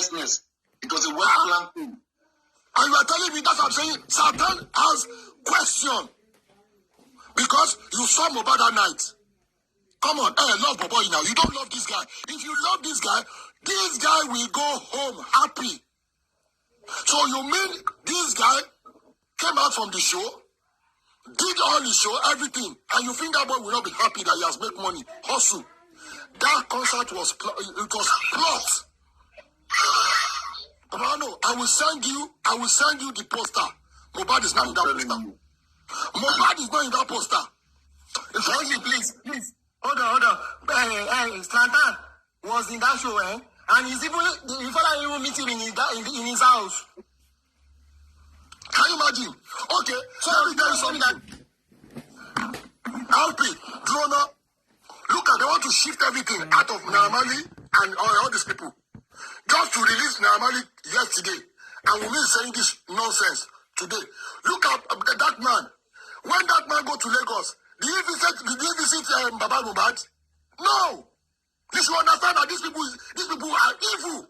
carelessness. It was a well-planned thing. And you are telling me that I'm saying Satan has question. Because you saw Mohbad that night. Come on, love Boboy now. You don't love this guy. If you love this guy will go home happy. So you mean this guy came out from the show, did all the show, everything, and you think that boy will not be happy that he has made money, hustle. That concert was plot. Brano, I will send you the poster. Mohbad is not in that poster. Mohbad is not in that poster. Please. Hold on. Slantan was in that show, and he's even the father even meet him in his house. Can you imagine? Okay, so let me tell you something. LP, Drona, look at, they want to shift everything out of Naamali and all these people. Just to release Naamali yesterday, and Wunmi is saying this nonsense today. Look at that man. When that man go to Lagos, did he visit Baba Mohbad? No. You should understand that these people are evil.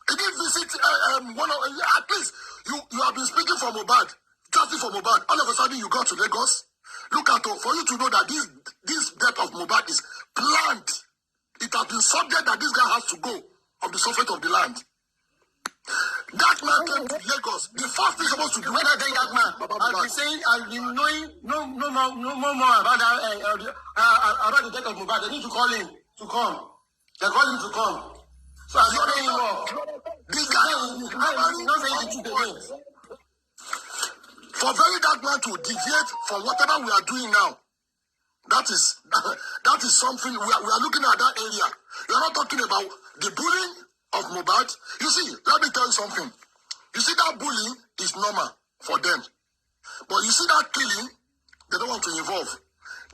He didn't visit at least you have been speaking for Mohbad, just for Mohbad. All of a sudden you got to Lagos. Look at for you to know that this death of Mohbad is planned. It has been subject that this guy has to go of the surface of the land. That man came to Lagos. The first thing supposed to do. When I tell that man, I've been saying, I've been knowing no more about the death of Mohbad. They need to call him to come. They call him to come. So I'm not saying more. This guy not saying the truth again. For very dark man to deviate from whatever we are doing now, that is something we are looking at that area. We are not talking about the bullying of Mohbad. You see, let me tell you something. You see, that bullying is normal for them. But you see that killing, they don't want to involve.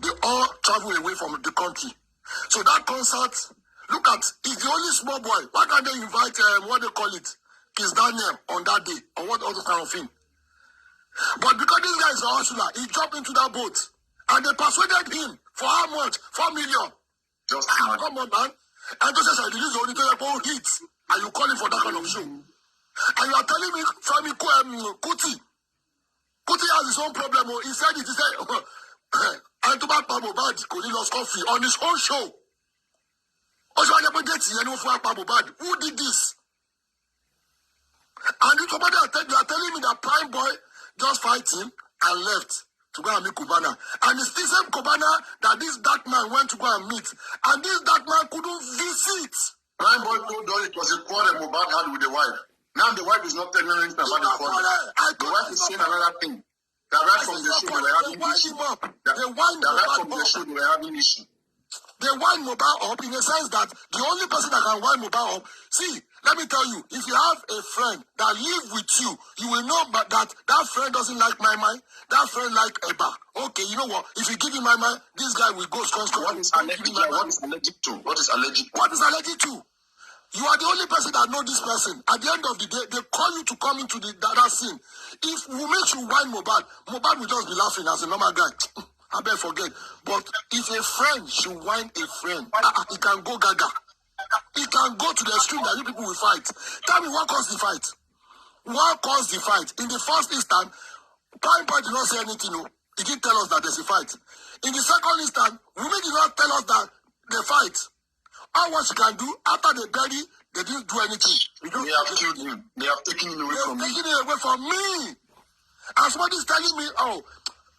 They all travel away from the country. So that concert, look at, it's the only small boy. Why can't they invite, what they call it, Kiss Daniel on that day? Or what other kind of thing? But because this guy is a hustler, he jumped into that boat. And they persuaded him for how much? 4 million. Just come on, man. And just said, this is the only thing about hits. And you calling for that kind of show. And you are telling me, Femi Kuti has his own problem. He said it, and to back Mohbad, he lost coffee on his own show. Who did this? And you are telling me that Prime Boy just fight him and left to go and meet Kubana. And it's the same Kubana that this dark man went to go and meet. And this dark man couldn't visit. Prime Boy told us it was a quarrel Mohbad had with the wife. Now the wife is not telling anything about the quarrel. The wife is saying another thing. That right from the show they were having issue. They were having issue. They wind Mohbad up in the sense that the only person that can wind Mohbad up. See, let me tell you, if you have a friend that live with you, you will know that friend doesn't like my mind. That friend like Eba. Okay, you know what? If you give him my mind, this guy will go scot. What is allergic to? What is allergic to? You are the only person that know this person. At the end of the day, they call you to come into that scene. If we make you whine Mohbad will just be laughing as a normal guy. I better forget. But if a friend should whine a friend, he can go gaga. He can go to the extreme that you people will fight. Tell me what caused the fight? What caused the fight? In the first instant, Prime Boy did not say anything. No. He didn't tell us that there's a fight. In the second instant, Wunmi did not tell us that they fight. All what she can do, after they bury, they didn't do anything. They have killed him. They have taken him away from me. Taking it away from me. And somebody is telling me,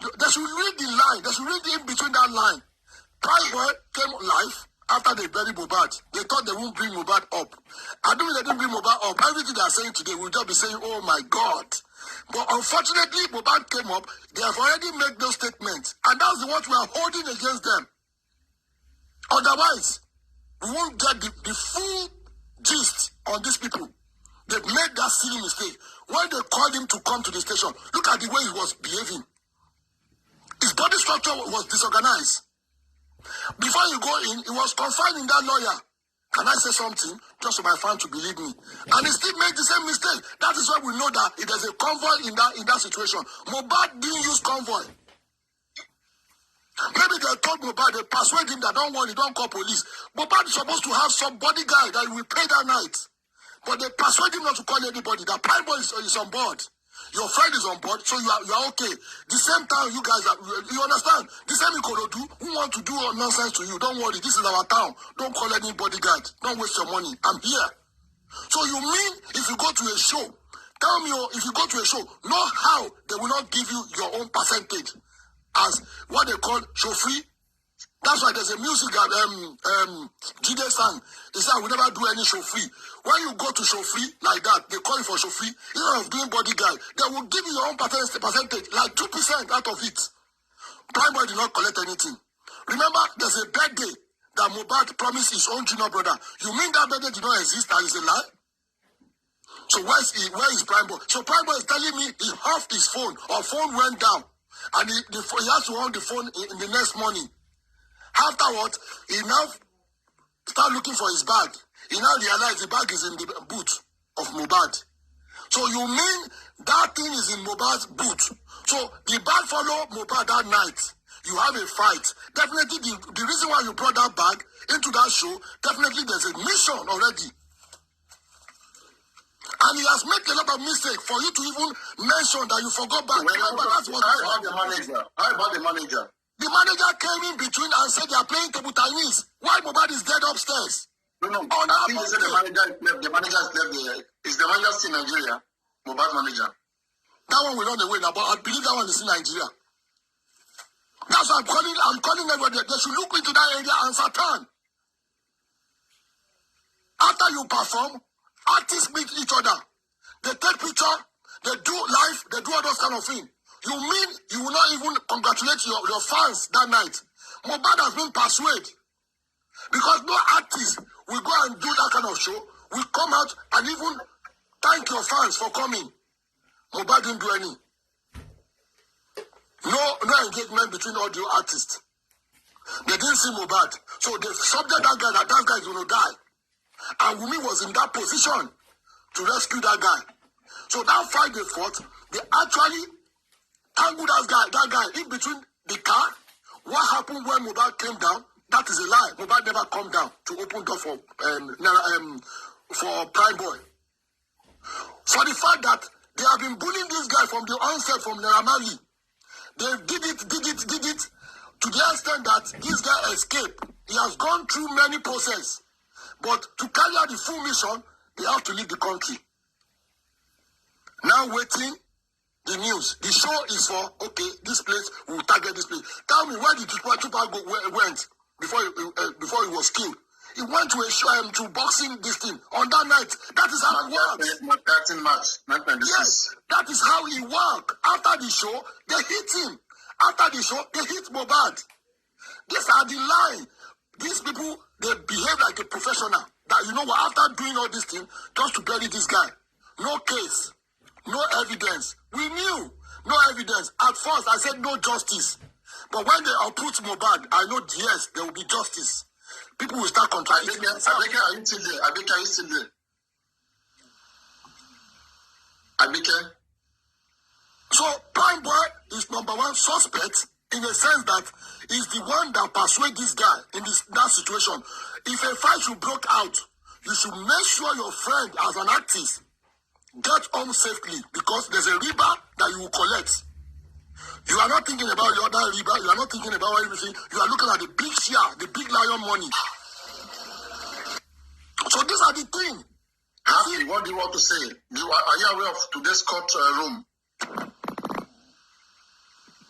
they should read the line. They should read in between that line. Prime Boy came live after they buried Mohbad. They thought they won't bring Mohbad up. I don't mean they didn't bring Mohbad up. Everything they are saying today will just be saying, oh my God. But unfortunately, Mohbad came up. They have already made those statements. And that's what we are holding against them. Otherwise, we won't get the full gist on these people. They've made that silly mistake. When they called him to come to the station, look at the way he was behaving. His body structure was disorganized. Before you go in, he was confined in that lawyer. Can I say something? Just for my fan to believe me. And he still made the same mistake. That is why we know that it is a convoy in that situation. Mohbad didn't use convoy. Maybe they told Mohbad, they persuaded him that don't worry, don't call police. Mohbad is supposed to have some bodyguard that will pay that night. But they persuade him not to call anybody. The Prime Boy is on board. Your friend is on board, so you are okay. The same time you guys are, you understand? The same Ikorodu who want to do nonsense to you. Don't worry, this is our town. Don't call any bodyguard. Don't waste your money. I'm here. So you mean if you go to a show, tell me if you go to a show, know how they will not give you your own percentage as what they call show free. That's why there's a music that Jide sang. He said, I will never do any show free. When you go to show free like that, they call you for show free. Instead of doing bodyguard, they will give you your own percentage, like 2% out of it. Prime Boy did not collect anything. Remember, there's a birthday that Mohbad promised his own junior brother. You mean that birthday did not exist? That is a lie? So where is Prime Boy? So Prime Boy is telling me he off his phone, or phone went down, and he has to on the phone in the next morning. Afterwards, he now start looking for his bag. He now realized the bag is in the boot of Mohbad. So you mean that thing is in Mohbad's boot? So the bag follow Mohbad that night. You have a fight. Definitely the reason why you brought that bag into that show, definitely there's a mission already. And he has made a lot of mistakes for you to even mention that you forgot back. How about the manager? How about the manager? The manager came in between and said they are playing table tennis. Why Mohbad is dead upstairs? No. I think they said the manager is left. The manager is left there. Is the manager still in Nigeria? Mohbad manager. That one will not away now, but I believe that one is in Nigeria. That's why I'm calling everybody. They should look into that area and Satan. After you perform, artists meet each other. They take picture, they do live, they do all those kind of things. You mean you will not even congratulate your fans that night? Mohbad has been persuaded. Because no artist will go and do that kind of show, will come out and even thank your fans for coming. Mohbad didn't do any. No engagement between all the artists. They didn't see Mohbad. So they subject that guy, that guy is going to die. And Wunmi was in that position to rescue that guy. So that fight they fought, they actually tangled that guy in between the car. What happened when Mohbad came down? That is a lie. Mohbad never come down to open door for Prime Boy. For the fact that they have been bullying this guy from the onset from Naira Marley. They did it to the extent that this guy escaped. He has gone through many processes. But to carry out the full mission, they have to leave the country. Now waiting the news. The show is for, okay, this place, we will target this place. Tell me, where did Tupac went before he was killed? He went to a show, to boxing this thing on that night. That is how it works. 13 March. Yes, that is how he works. After the show, they hit him. After the show, they hit Mohbad. These are the line. These people, they behave like a professional. That, you know what, after doing all this thing, just to bury this guy. No case. No evidence. We knew. No evidence. At first, I said no justice. But when they approach Mohbad, I know, yes, there will be justice. People will start contradicting themselves. Are you still there? Abike, are you still there? Abike? So, Prime Boy is number one suspect in the sense that he's the one that persuaded this guy in that situation. If a fight should break out, you should make sure your friend, as an artist, get home safely, because there's a riba that you will collect. You are not thinking about the other riba, you are not thinking about everything, you are looking at the big share, the big lion money. So these are the things. Happy, what do you want to say? Are you aware of today's court room?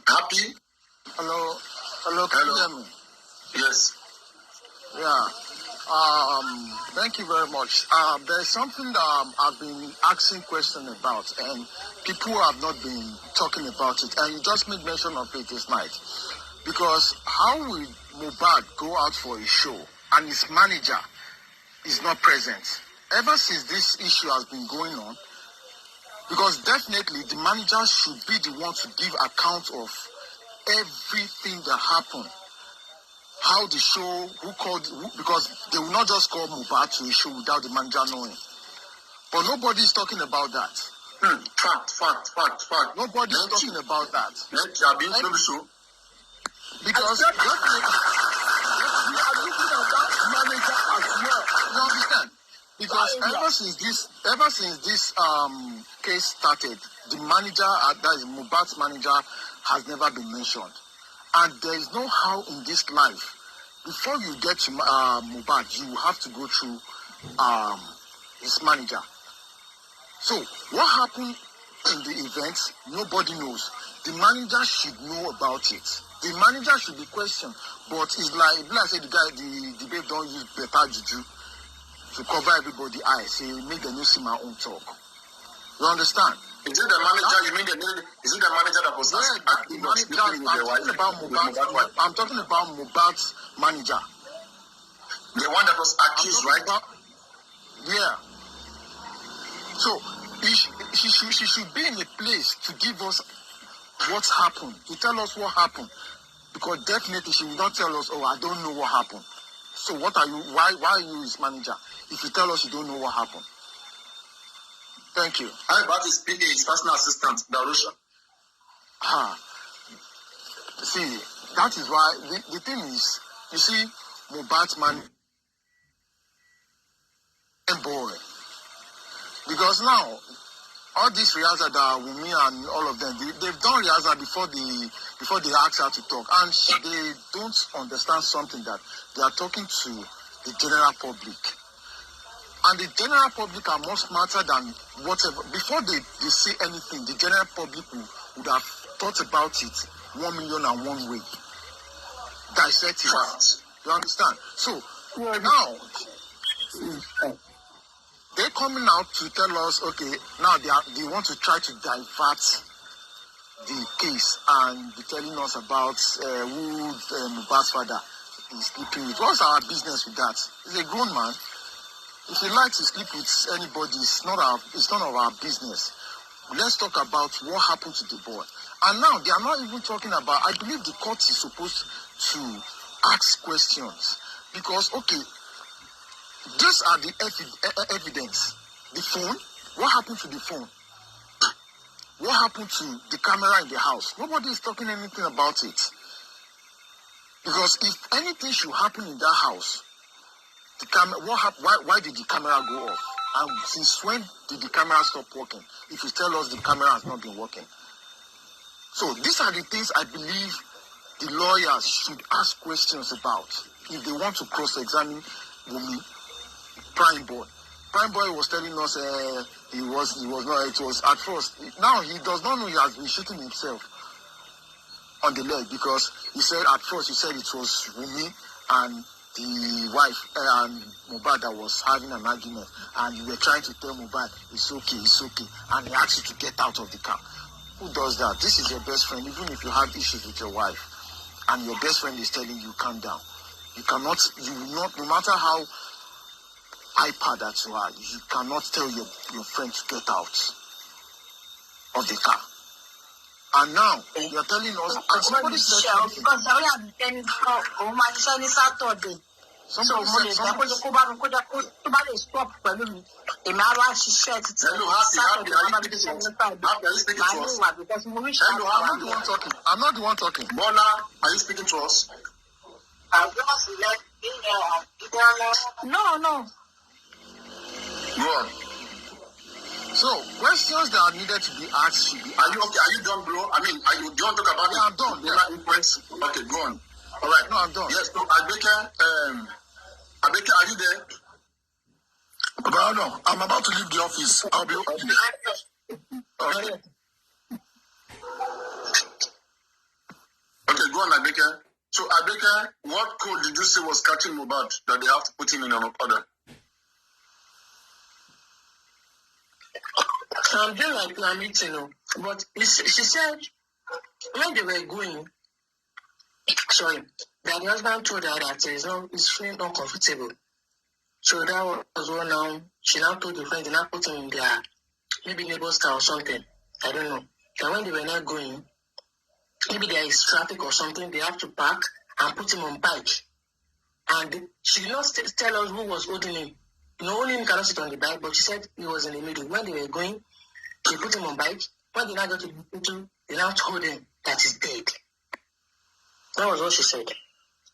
Happy? Hello, can you hear me? Yes. Yeah. Thank you very much. There's something that I've been asking questions about, and people have not been talking about it, and you just made mention of it this night. Because how will Mohbad go out for a show and his manager is not present? Ever since this issue has been going on, because definitely the manager should be the one to give account of everything that happened. How the show, because they will not just call Mohbad to a show without the manager knowing. But nobody is talking about that. Fact. Nobody is talking about that. Because we are looking at that manager as well. You understand? Because ever since this case started, the manager, that is Mohbad's manager, has never been mentioned. And there is no how in this life. Before you get to Mohbad, you have to go through his manager. So what happened in the event, nobody knows. The manager should know about it. The manager should be questioned. But it's like I said, the babe don't use better juju to cover everybody's eyes. Say, make the news see my own talk. You understand? Is it the manager? You mean is it the manager that was acting with the wife? I'm talking about Mohbad's manager. The one that was accused, right? Yeah. So she should be in a place to give us what happened, to tell us what happened. Because definitely she will not tell us, oh, I don't know what happened. So what are you, why are you his manager? If you tell us you don't know what happened. Thank you. How about his PA, his personal assistant, Darusha? See, that is why, the thing is, you see, Mohbad's man, boy. Because now, all these rehearsal that Wunmi and all of them, they've done rehearsal before they ask her to talk. And they don't understand something, that they are talking to the general public. And the general public are more smarter than whatever. Before they say anything, the general public would have thought about it 1,000,001 way. Dissect it. You understand? So, now, they're coming out to tell us, okay, now they want to try to divert the case and be telling us about who Mohbad's father is sleeping with. What's our business with that? He's a grown man. If he likes to sleep with anybody, it's none of our business. Let's talk about what happened to the boy. And now they are not even talking about, I believe the court is supposed to ask questions. Because, okay, these are the evidence. The phone, what happened to the phone? What happened to the camera in the house? Nobody is talking anything about it. Because if anything should happen in that house, the camera, why did the camera go off? And since when did the camera stop working? If you tell us the camera has not been working. So these are the things I believe the lawyers should ask questions about if they want to cross-examine Wunmi. Prime Boy was telling us it was at first. Now he does not know he has been shooting himself on the leg, because he said at first it was Wunmi and the wife and Mohbad that was having an argument, and you were trying to tell Mohbad it's okay, and he asked you to get out of the car. Who does that? This is your best friend. Even if you have issues with your wife and your best friend is telling you calm down, you will not, no matter how hyper that you are, you cannot tell your friend to get out of the car. And now you're telling us, and somebody said because I am telling oh my son is Saturday. Somebody stop for me. The Mara she shared it. Hello, I'm not the one talking. Mona, are you speaking to us? No. Go on. So, questions that are needed to be asked should be asked. Are you okay? Are you done, bro? I mean, do you want to talk about it? Yeah, I'm done. Yeah. Okay, go on. All right. No, I'm done. Yes, so Abeke, are you there? But no, I'm about to leave the office. I'll be okay. Okay. Okay, go on, Abeke. So, Abeke, what code did you say was catching Mohbad that they have to put him in an order? I'm doing like a meeting, but she said when they were going, that the husband told her that he's feeling uncomfortable. So that was one now. She now told the friend, they now put him in their maybe neighbor's car or something. I don't know. And when they were not going, maybe there is traffic or something, they have to park and put him on bike. And she did not tell us who was holding him. Only him cannot sit on the bike, but she said he was in the middle. When they were going, they put him on bike. When they now got to the hospital, they now told him that he's dead. That was what she said.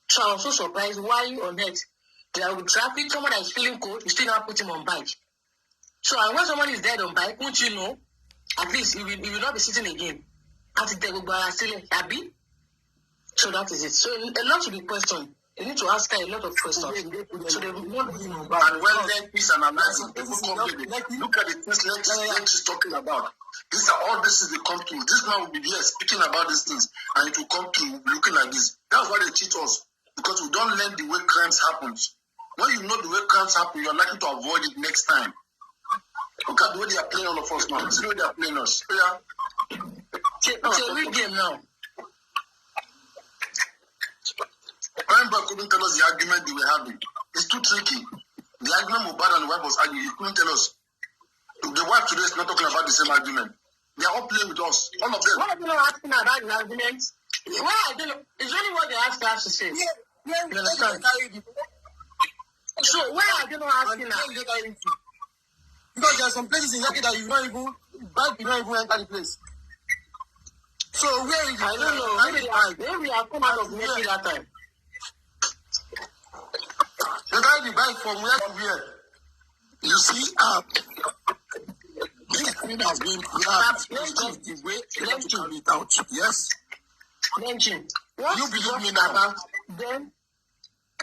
So I was so surprised why on earth There will be traffic. Someone that is feeling cold, you still not put him on bike. So, and when someone is dead on bike, won't you know? At least he will not be sitting again. As it will be still happy. So that is it. So a lot to be questioned. You need to ask her a lot of questions. So they will not be and when then peace and analysis, people come here, look at the things Lex is talking about. These are all this is the come to. This man will be here speaking about these things, and it will come to looking like this. That's why they cheat us, because we don't learn the way crimes happens. When you know the way crimes happen, you're likely to avoid it next time. Look at the way they are playing all of us now. See the way they are playing us. Yeah. It's a real game now. Remember, couldn't tell us the argument they were having. It's too tricky. The argument Mohbad and the wife was arguing. He couldn't tell us. The wife today is not talking about the same argument. They are all playing with us. All of them. Why are they not asking about the argument? Why are they not? It's only what they ask us to say. Yeah, you understand? So why are they not asking now? Because there are some places in Yaki that you don't even enter the place. So where is I don't know. Maybe we have come out of Yaki that time. They carry the bike from where to where? You see, this thing has been just the way it to be out. Yes? Mention. You believe me now? About them?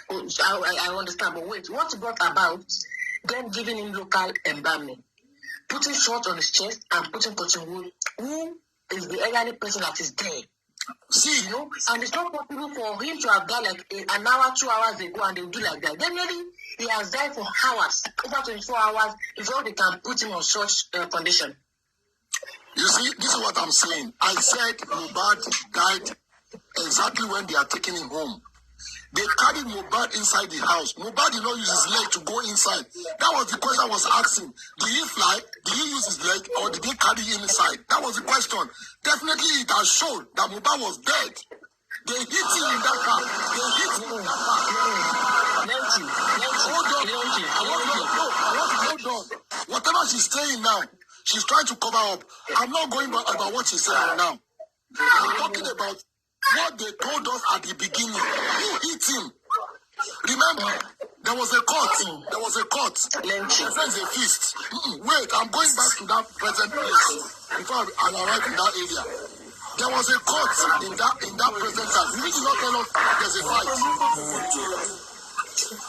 I understand, but wait. What brought about them giving him local embalming, putting salt on his chest and putting cotton wool? Who is the elderly person that is there? See, you know, and it's not possible for him to have died like an hour, 2 hours ago, and they will do like that. Definitely, he has died for hours, over 24 hours, before they can put him on such condition. You see, this is what I'm saying. I said Mohbad died exactly when they are taking him home. They carried Mohbad inside the house. Mohbad did not use his leg to go inside. That was the question I was asking. Did he fly? Did he use his leg? Or did they carry him inside? That was the question. Definitely it has shown that Mohbad was dead. They hit him in that car. They hit him in that car. Hold on. Whatever she's saying now, she's trying to cover up. I'm not going about what she's saying now. I'm talking about what they told us at the beginning. Who hit him? Remember, there was a court. There was a court. There's a feast. Wait, I'm going back to that present place before I arrive in that area. There was a court in that present time. You did not tell us there's a fight.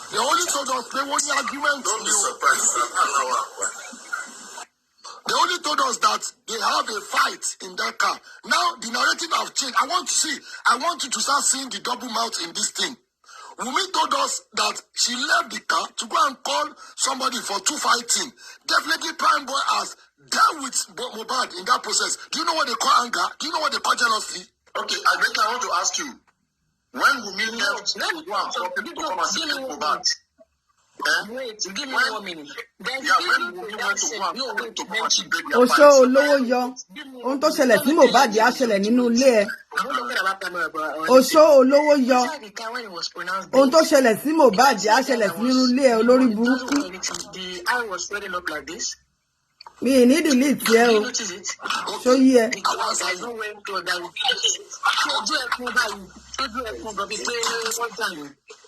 They only told us they won the argument. Don't be surprised. They only told us that they have a fight in that car. Now, the narrative have changed. I want you to start seeing the double mouth in this thing. Wunmi told us that she left the car to go and call somebody for 2 fighting. Definitely Prime Boy has dealt with Mohbad in that process. Do you know what they call anger? Do you know what they call jealousy? Okay, I want to ask you. When Wunmi left to go and call people to come and see Mohbad, Wait, give me 1 minute. Oṣó olówó yọ ohun tó ṣẹlẹ̀ sí Mohbad á ṣẹlẹ̀ nínú ilé ẹ̀. Oṣó olówó yọ ohun tó ṣẹlẹ̀ sí Mohbad á ṣẹlẹ̀ nínú ilé ẹ̀ olórí burúkú. Mi ì ní delete ẹ o. Ṣó yí ẹ.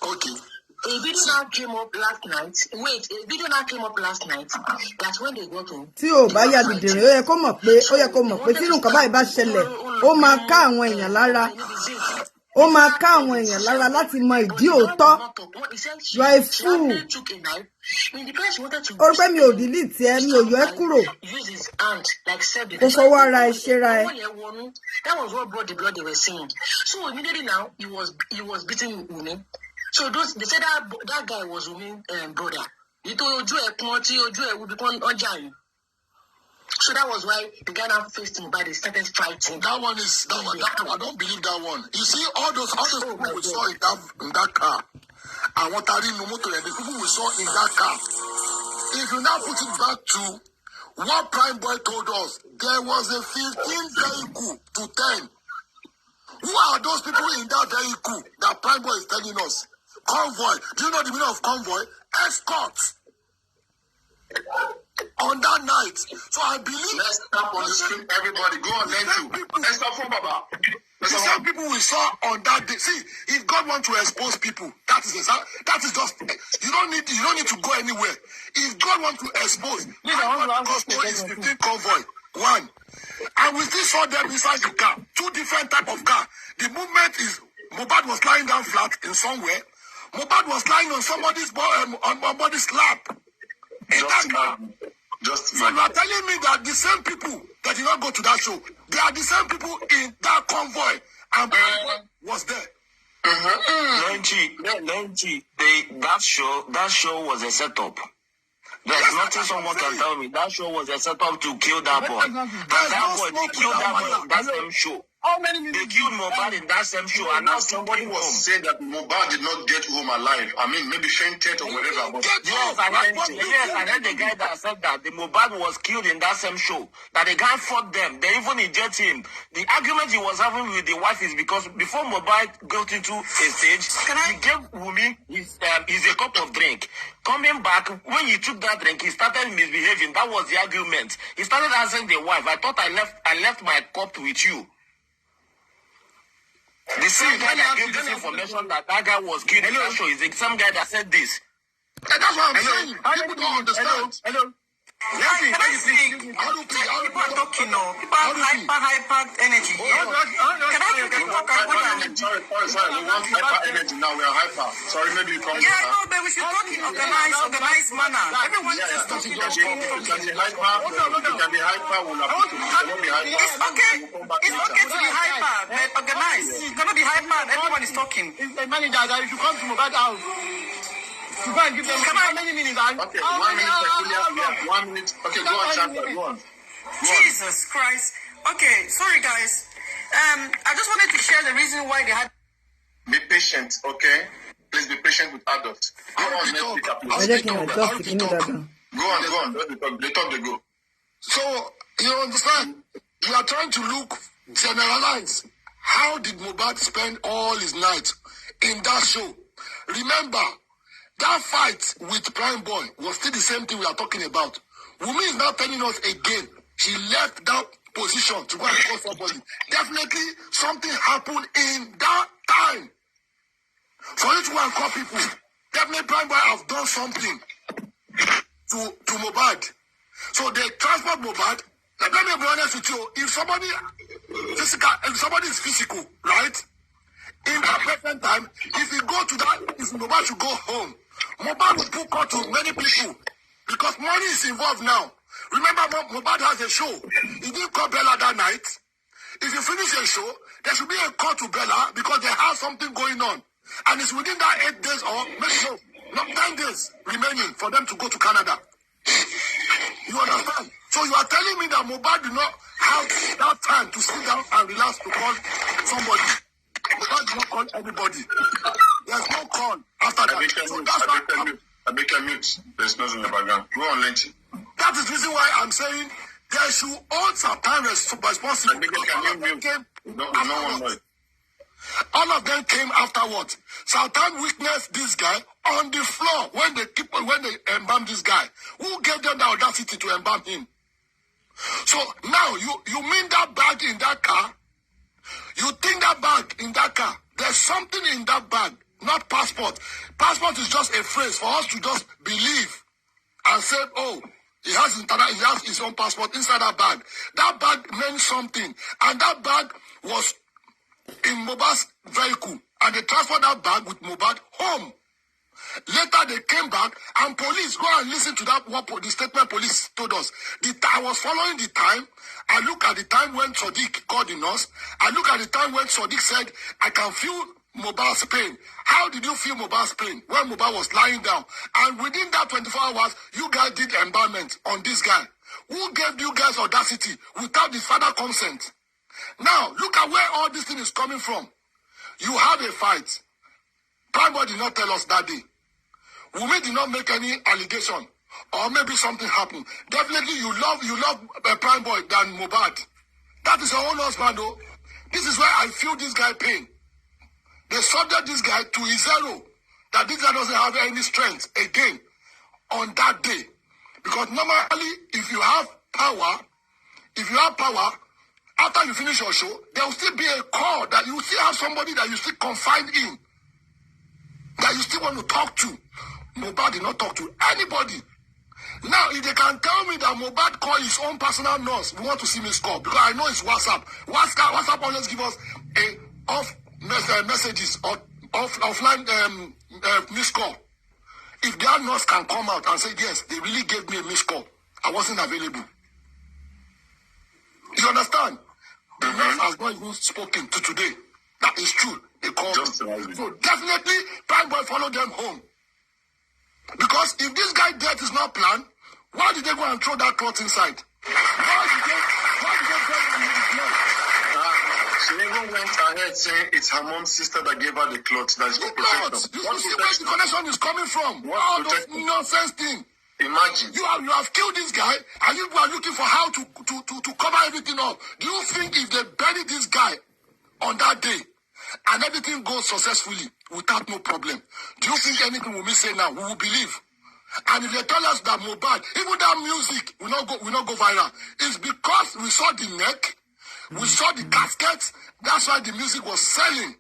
Okay. A video now came up last night. That's when they got home. Tí ò bá yá dìdìrín, ó yẹ kó mọ̀ pé tí nǹkan báyìí bá ṣẹlẹ̀, ó máa ká àwọn èèyàn lára. Ó máa ká àwọn èèyàn lára láti mọ ìdí òótọ́. You are a fool. Ó pé mi ò delete ẹ, mi ò yọ ẹ́ kúrò. Kó fọwọ́ ara ẹ ṣera ẹ. That was what brought the blood they were saying. So immediately now, he was beating Wunmi. So they said that guy was Wunmi's brother. So that was why the guy now faced him, but they started fighting. That one, I don't believe that one. You see, all those people we saw in that car, and what are the people we saw in that car. If you now put it back to what Prime Boy told us, there was a 15 vehicle to 10. Who are those people in that vehicle that Prime Boy is telling us? Convoy. Do you know the meaning of convoy? Escort. On that night. So I believe. Let's tap on the screen, everybody. Go on, thank you. Let's stop for Baba. The same people we saw on that day. See, if God wants to expose people, that's That is just, you don't need to go anywhere. If God wants to expose, gospel is 15 convoy. One. And we still saw them inside the car. Two different type of car. The movement is, Mohbad was lying down flat in somewhere. Mohbad was lying on somebody's lap. In that car. So you are telling me that the same people that did not go to that show, they are the same people in that convoy. And was there. That show was a setup. There's nothing someone can tell me. That show was a setup to kill that boy. And that boy, they killed that boy in that same show. They killed Mohbad in that same show, and now somebody was saying that Mohbad did not get home alive. I mean, maybe fainted or whatever. But yes, and then the guy that said that the Mohbad was killed in that same show, that the guy fought them, they even inject him. The argument he was having with the wife is because before Mohbad got into a stage, he gave Wunmi his a cup of drink. Coming back, when he took that drink, he started misbehaving. That was the argument. He started asking the wife, I thought I left my cup with you. The same guy that gave this information that guy was killed in that show is the same guy that said this. And that's what I'm saying. People don't understand. Can I speak? People are talking now. People have hyper energy. Can I talk? Sorry. We want hyper energy now. We are hyper. Sorry, maybe you come. Yeah, no, but we should talk in organized manner. Everyone is talking. You can be hyper. It's okay. It's okay to be hyper, but organized. It's gonna be hyper. Everyone is talking. The manager, if you come to Mohbad house, you go and give them how many minutes? Okay, 1 minute. 1 minute. Okay, go on, chapter. Go on. Jesus Christ. Okay, sorry guys. I just wanted to share the reason why they had. Be patient, okay? Please be patient with adults. Go on, let's pick up. Go on. They talk, they go. So, you understand? You are trying to look generalize. How did Mohbad spend all his night in that show? Remember, that fight with Prime Boy was still the same thing we are talking about. Wunmi is now telling us again, she left that position to go and call somebody. Definitely something happened in that time. For you to go and call people, definitely Prime Boy have done something to Mohbad. So they transport Mohbad. Let me be honest with you. If somebody is physical, right? In that present time, if you go to that, if Mohbad should go home, Mohbad will put call to many people because money is involved now. Remember, Mohbad has a show. He didn't call Bella that night. If you finish a show, there should be a call to Bella because they have something going on. And it's within that 8 days or maybe not 9 days remaining for them to go to Canada. You understand? So you are telling me that Mohbad did not have that time to sit down and relax to call somebody. Mohbad did not call anybody. There's no call after that. So that's why I became mute. There's nothing in the background. Go on, Lynch. That is the reason why I'm saying there should hold some time responsibility. All of them came afterwards. Sultan witnessed this guy on the floor when they embalmed this guy. Who gave them the audacity to embalm him? So now you mean that bag in that car? You think that bag in that car? There's something in that bag, not passport. Passport is just a phrase for us to just believe and say, oh, he has his own passport inside that bag. That bag meant something, and that bag was in Mohbad's vehicle, and they transferred that bag with Mohbad home. Later they came back, and police, go and listen to that what the statement police told us. I was following the time. I look at the time when Sadiq called in us. I look at the time when Sadiq said, I can feel Mohbad's pain. How did you feel Mohbad's pain when Mohbad was lying down? And within that 24 hours, you guys did embalmment on this guy. Who gave you guys audacity without the father consent? Now, look at where all this thing is coming from. You have a fight. Prime Boy did not tell us that day. Wunmi did not make any allegation. Or maybe something happened. Definitely you love Prime Boy than Mohbad. That is your own husband, though. This is where I feel this guy pain. They subject this guy to his zero. That this guy doesn't have any strength again on that day. Because normally, if you have power, after you finish your show, there will still be a call that you still have somebody that you still confide in. that you still want to talk to. Mohbad did not talk to anybody. Now, if they can tell me that Mohbad called his own personal nurse, we want to see Miss Call, because I know it's WhatsApp. WhatsApp always give us messages or offline Miss Call. If their nurse can come out and say, yes, they really gave me a Miss Call, I wasn't available. You understand? The nurse has not even spoken to today. That is true. They called me. So definitely, Prime Boy follow them home. Because if this guy death is not planned, why did they go and throw that cloth inside? Why did they bury his blood? She even went ahead saying it's her mom's sister that gave her the cloth. That's the protection. You see where the connection is coming from. All those nonsense thing. Imagine. You have killed this guy, and you are looking for how to cover everything up. Do you think if they bury this guy on that day and everything goes successfully without no problem, do you think anything will be said now? We will believe. And if they tell us that Mohbad, even that music will not go viral, it's because we saw the neck, we saw the casket. That's why the music was selling.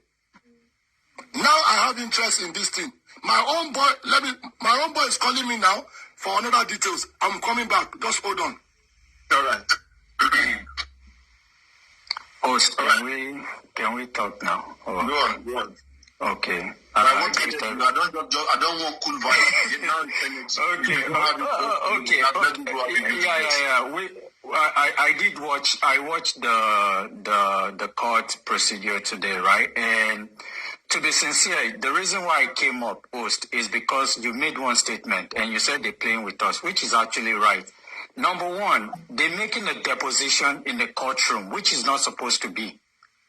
Now I have interest in this thing. My own boy is calling me now for another details. I'm coming back. Just hold on. All right. Host, can we talk now? Go on. Okay. I don't want cool vibes. Okay. Yeah. I did watch. I watched the court procedure today, right? And to be sincere, the reason why I came up, Host, is because you made one statement and you said they're playing with us, which is actually right. Number one, they're making a deposition in the courtroom, which is not supposed to be.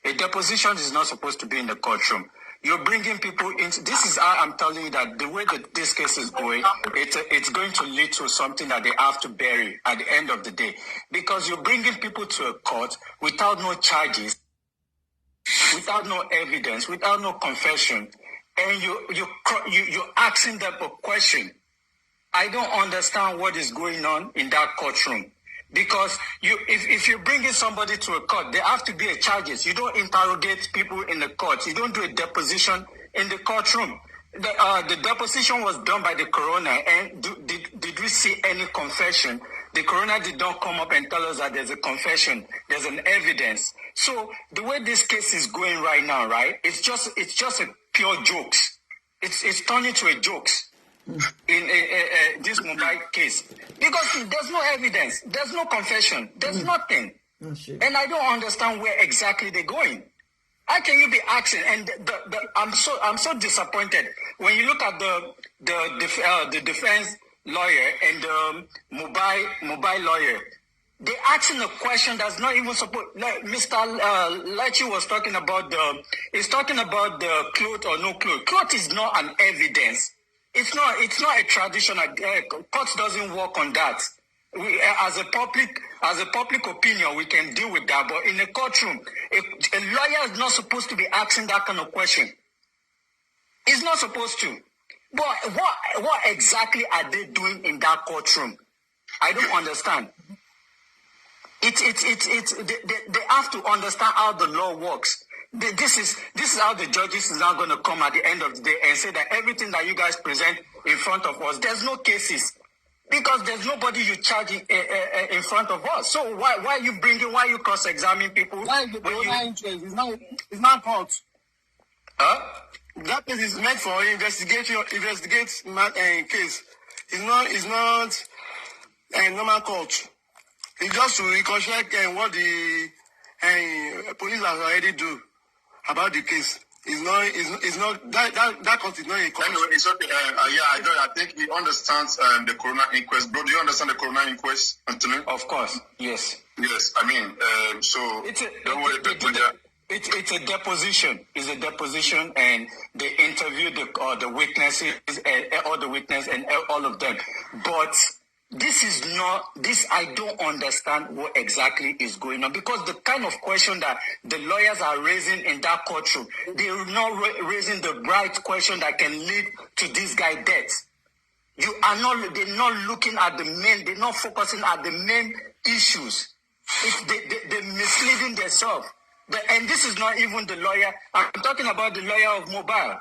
A deposition is not supposed to be in the courtroom. You're bringing people into, this is how I'm telling you that the way that this case is going, it's going to lead to something that they have to bury at the end of the day. Because you're bringing people to a court without no charges, without no evidence, without no confession, and you're asking them a question. I don't understand what is going on in that courtroom. Because if you're bringing somebody to a court, there have to be a charges. You don't interrogate people in the court. You don't do a deposition in the courtroom. The deposition was done by the coroner, and did we see any confession? The coroner did not come up and tell us that there's a confession, there's an evidence. So the way this case is going right now, right? It's just a pure jokes. It's turning to a jokes. In this mobile case, because there's no evidence, there's no confession, there's nothing, and I don't understand where exactly they're going. How can you be asking? And I'm so disappointed when you look at the defense lawyer and the mobile lawyer. They're asking a question that's not even supposed. Like Mr. Lachi was talking about the cloth or no cloth. Cloth is not an evidence. It's not a traditional. Court doesn't work on that. We, as a public opinion, we can deal with that. But in a courtroom, a lawyer is not supposed to be asking that kind of question. He's not supposed to. But what exactly are they doing in that courtroom? I don't understand. They have to understand how the law works. This is how the judges is now going to come at the end of the day and say that everything that you guys present in front of us, there's no cases because there's nobody you charge in front of us. So why are you cross-examining people? Why is the corona interest? It's not court. Huh? That case is meant for investigate case. It's not a normal court. It's just to reconstruct what the police has already do about the case. It's not that court is not a court. Anyway, it's okay. I think he understands the corona inquest. Bro, do you understand the corona inquest, Anthony? Of course, yes. Yes, I mean, It's a deposition. It's a deposition, and they interview the witnesses, all the witnesses, and all of them. But this I don't understand what exactly is going on, because the kind of question that the lawyers are raising in that courtroom, they're not raising the right question that can lead to this guy's death. They're not looking at the main, they're not focusing at the main issues. They're misleading themselves. And this is not even the lawyer. I'm talking about the lawyer of Mobile.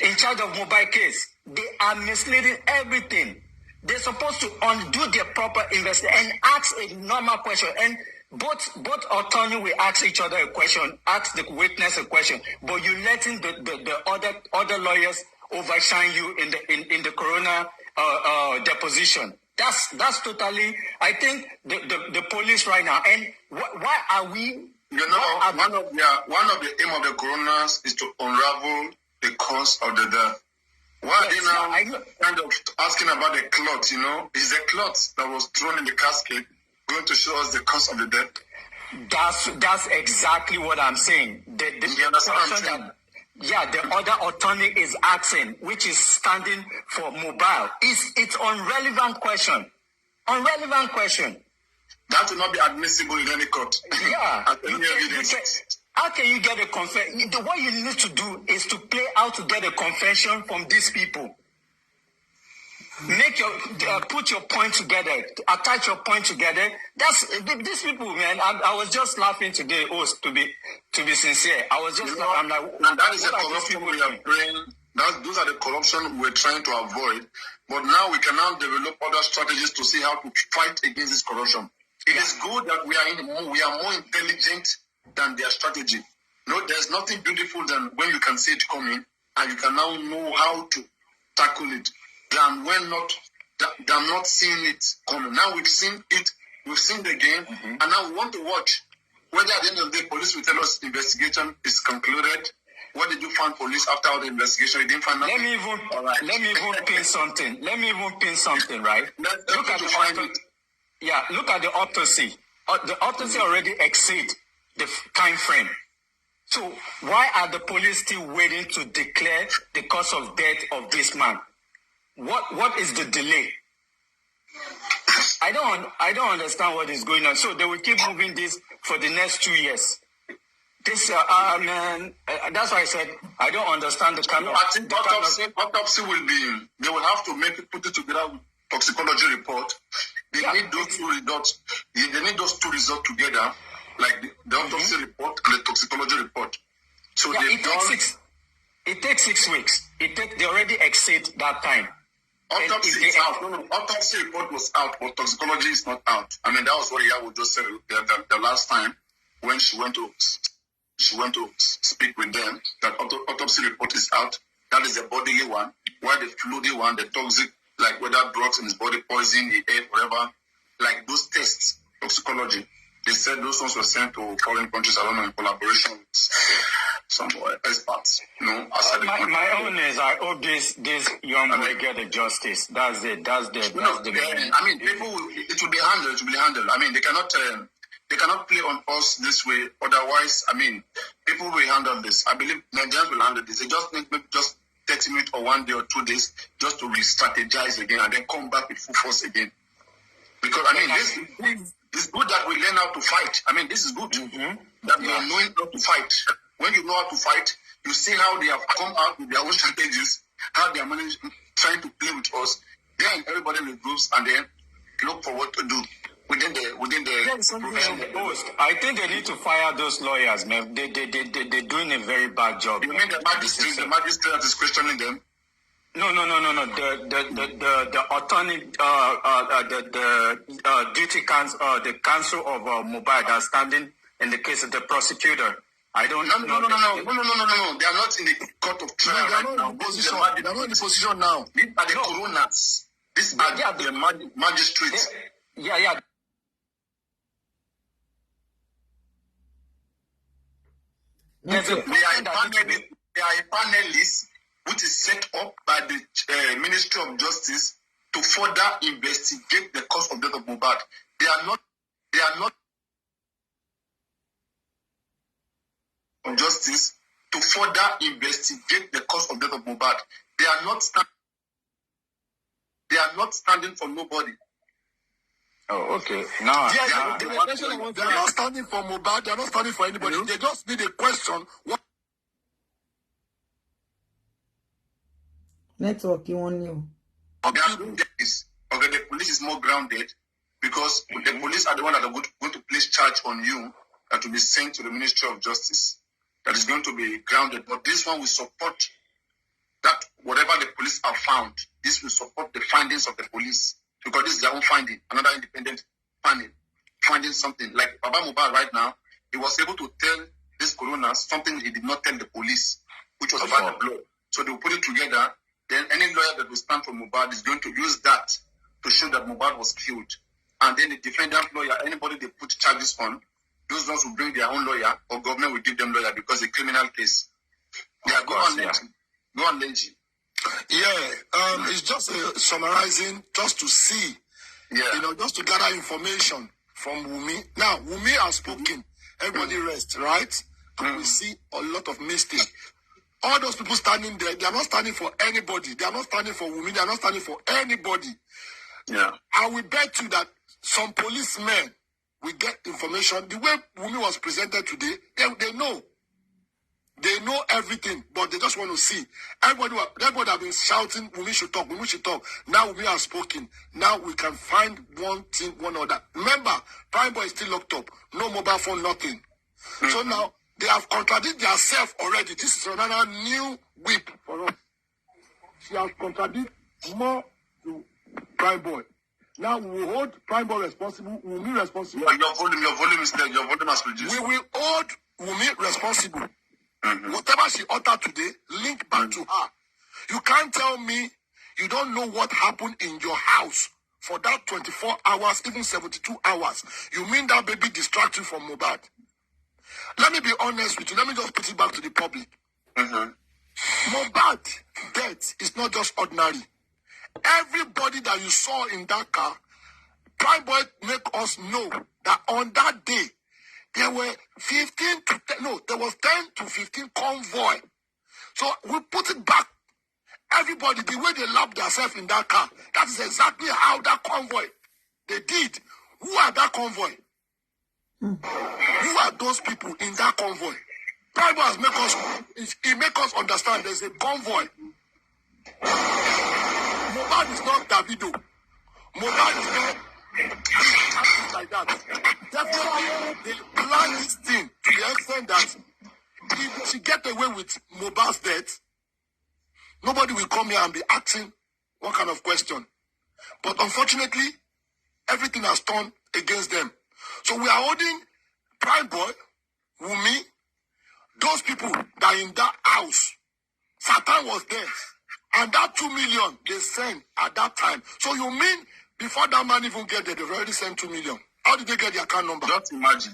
in charge of mobile case, they are misleading everything. They're supposed to undo their proper investigation and ask a normal question. And both attorney will ask each other a question, ask the witness a question, but you're letting the other lawyers overshine you in the corona deposition. That's totally. I think the police right now. And why are we? You know, one of the aim of the coroners is to unravel the cause of the death. Why are they now kind of asking about the clot? You know, is the clot that was thrown in the casket going to show us the cause of the death? That's exactly what I'm saying. The other attorney is asking, which is standing for mobile. It's unrelevant question. Unrelevant question. That will not be admissible in any court. Yeah. How can you get a confession? What you need to do is to play out to get a confession from these people. Put your point together, attach your point together. That's these people, man. I was just laughing today. To be sincere, I was just. I'm like, and that is the corruption we are praying. Those are the corruption we're trying to avoid. But now we can now develop other strategies to see how to fight against this corruption. It is good that we are more intelligent than their strategy. No, there's nothing beautiful than when you can see it coming and you can now know how to tackle it than not seeing it coming. Now we've seen it, we've seen the game, and now we want to watch whether at the end of the day police will tell us investigation is concluded. What did you find police after all the investigation? You didn't find nothing. Let me even pin something. Right? Look at the autopsy. The autopsy already exceeds the time frame. So why are the police still waiting to declare the cause of death of this man? What is the delay? I don't understand what is going on. So they will keep moving this for the next 2 years. This man, that's why I said I don't understand the kind of. I think autopsy will be. They will have to put it together with toxicology report. They need those two results. They need those two results together, like the autopsy report and the toxicology report. So it takes 6 weeks. They already exceed that time. Autopsy is out. No, autopsy report was out, but toxicology is not out. I mean, that was what Yawo just said the last time when she went to speak with them. That autopsy report is out. That is the bodily one. While the fluid one, the toxic, like whether drugs in his body, poison, he ate, whatever, like those tests, toxicology. They said those ones were sent to foreign countries, I don't know, in collaboration with some experts. My own is I hope this young boy get the justice. That's the main. I mean, people, it will be handled. I mean, they cannot play on us this way. Otherwise, I mean, people will handle this. I believe Nigerians will handle this. They just need maybe just 30 minutes or 1 day or 2 days just to re-strategize again and then come back with full force again. Because, I mean, it's good that we learn how to fight. I mean, this is good. That we are knowing how to fight. When you know how to fight, you see how they have come out with their own strategies, how they are trying to play with us. Then everybody regroups and then look for what to do within the post. I think they need to fire those lawyers, man. They're doing a very bad job. You mean the magistrate that is questioning them? No. The attorney, the duty council, the council of mobile that are standing in the case of the prosecutor. I don't know. No. They are not in the court of trial right now. They are not in the position now. These are the coroners. These are the magistrates. Yeah. They are a panelist which is set up by the Ministry of Justice to further investigate the cause of death of Mohbad. They are not of justice to further investigate the cause of death of Mohbad. They are not standing for nobody. Oh, okay. Now, they are not standing for Mohbad. They are not standing for anybody. They just need a question. Network, you want you. The police is more grounded because the police are the one that are going to place charge on you that will be sent to the Ministry of Justice. That is going to be grounded. But this one will support that whatever the police have found, this will support the findings of the police, because this is their own finding, another independent finding something. Like Baba Mohbad right now, he was able to tell this coroner something he did not tell the police, which was about the blood. So they will put it together. Then any lawyer that will stand for Mohbad is going to use that to show that Mohbad was killed. And then the defendant lawyer, anybody they put charges on, those ones will bring their own lawyer, or government will give them lawyer because it's a criminal case. Yeah, go on, Lenji. Yeah, it's just summarizing, just to see, just to gather information from Wunmi. Now, Wunmi has spoken. Everybody rest, right? And we see a lot of mistake. All those people standing there, they are not standing for anybody. They are not standing for Wunmi. They are not standing for anybody. Yeah. I will bet you that some policemen will get information. The way Wunmi was presented today, they know. They know everything, but they just want to see. Everybody have been shouting, Wunmi should talk, Wunmi should talk. Now Wunmi has spoken. Now we can find one thing, one other. Remember, Prime Boy is still locked up. No mobile phone, nothing. So now, they have contradicted themselves already. This is another new whip for us. She has contradicted more to Prime Boy. Now we will hold Prime Boy responsible, Wunmi responsible. Your volume is there. Your volume has reduced. We will hold Wunmi responsible. Whatever she uttered today, link back to her. You can't tell me you don't know what happened in your house for that 24 hours, even 72 hours. You mean that baby distract you from Mohbad? Let me be honest with you. Let me just put it back to the public. Mohbad death is not just ordinary. Everybody that you saw in that car, Prime Boy make us know that on that day, there were 10 to 15 convoy. So we put it back. Everybody, the way they lapped themselves in that car, that is exactly how that convoy, they did. Who are that convoy? Who are those people in that convoy? Prime Boy has make us understand there's a convoy. Mohbad is not Davido. Mohbad is not like that. Definitely, they plan this thing to the extent that if she get away with Mohbad's death, nobody will come here and be asking what kind of question. But unfortunately, everything has turned against them. So we are holding Prime Boy, Wunmi, those people that are in that house. Satan was there. And that 2 million they sent at that time. So you mean before that man even get there, they've already sent 2 million. How did they get the account number? Just imagine.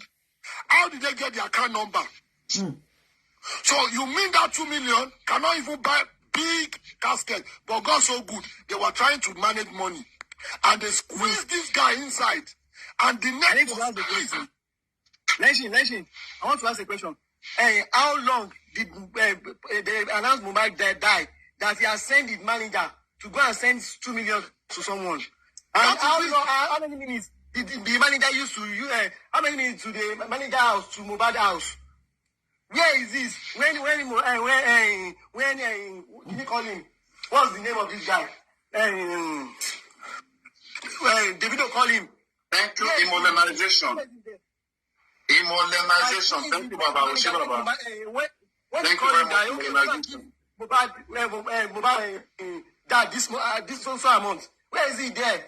How did they get the account number? So you mean that 2 million cannot even buy big casket? But God so good, they were trying to manage money. And they squeezed this guy inside. And the next was crazy. Leshin, I want to ask a question. How long did they announce Mohbad die? That he has sent his manager to go and send 2 million to someone. And how many minutes did the manager use to how many minutes to the manager house, to Mohbad house? Where is this? When did you call him? What's the name of this guy? Davido call him. Thank you, Immobilization. Thank you, Baba. When Thank you call you him, very much, Immobilization. Mohbad died this so amount. Where is he there?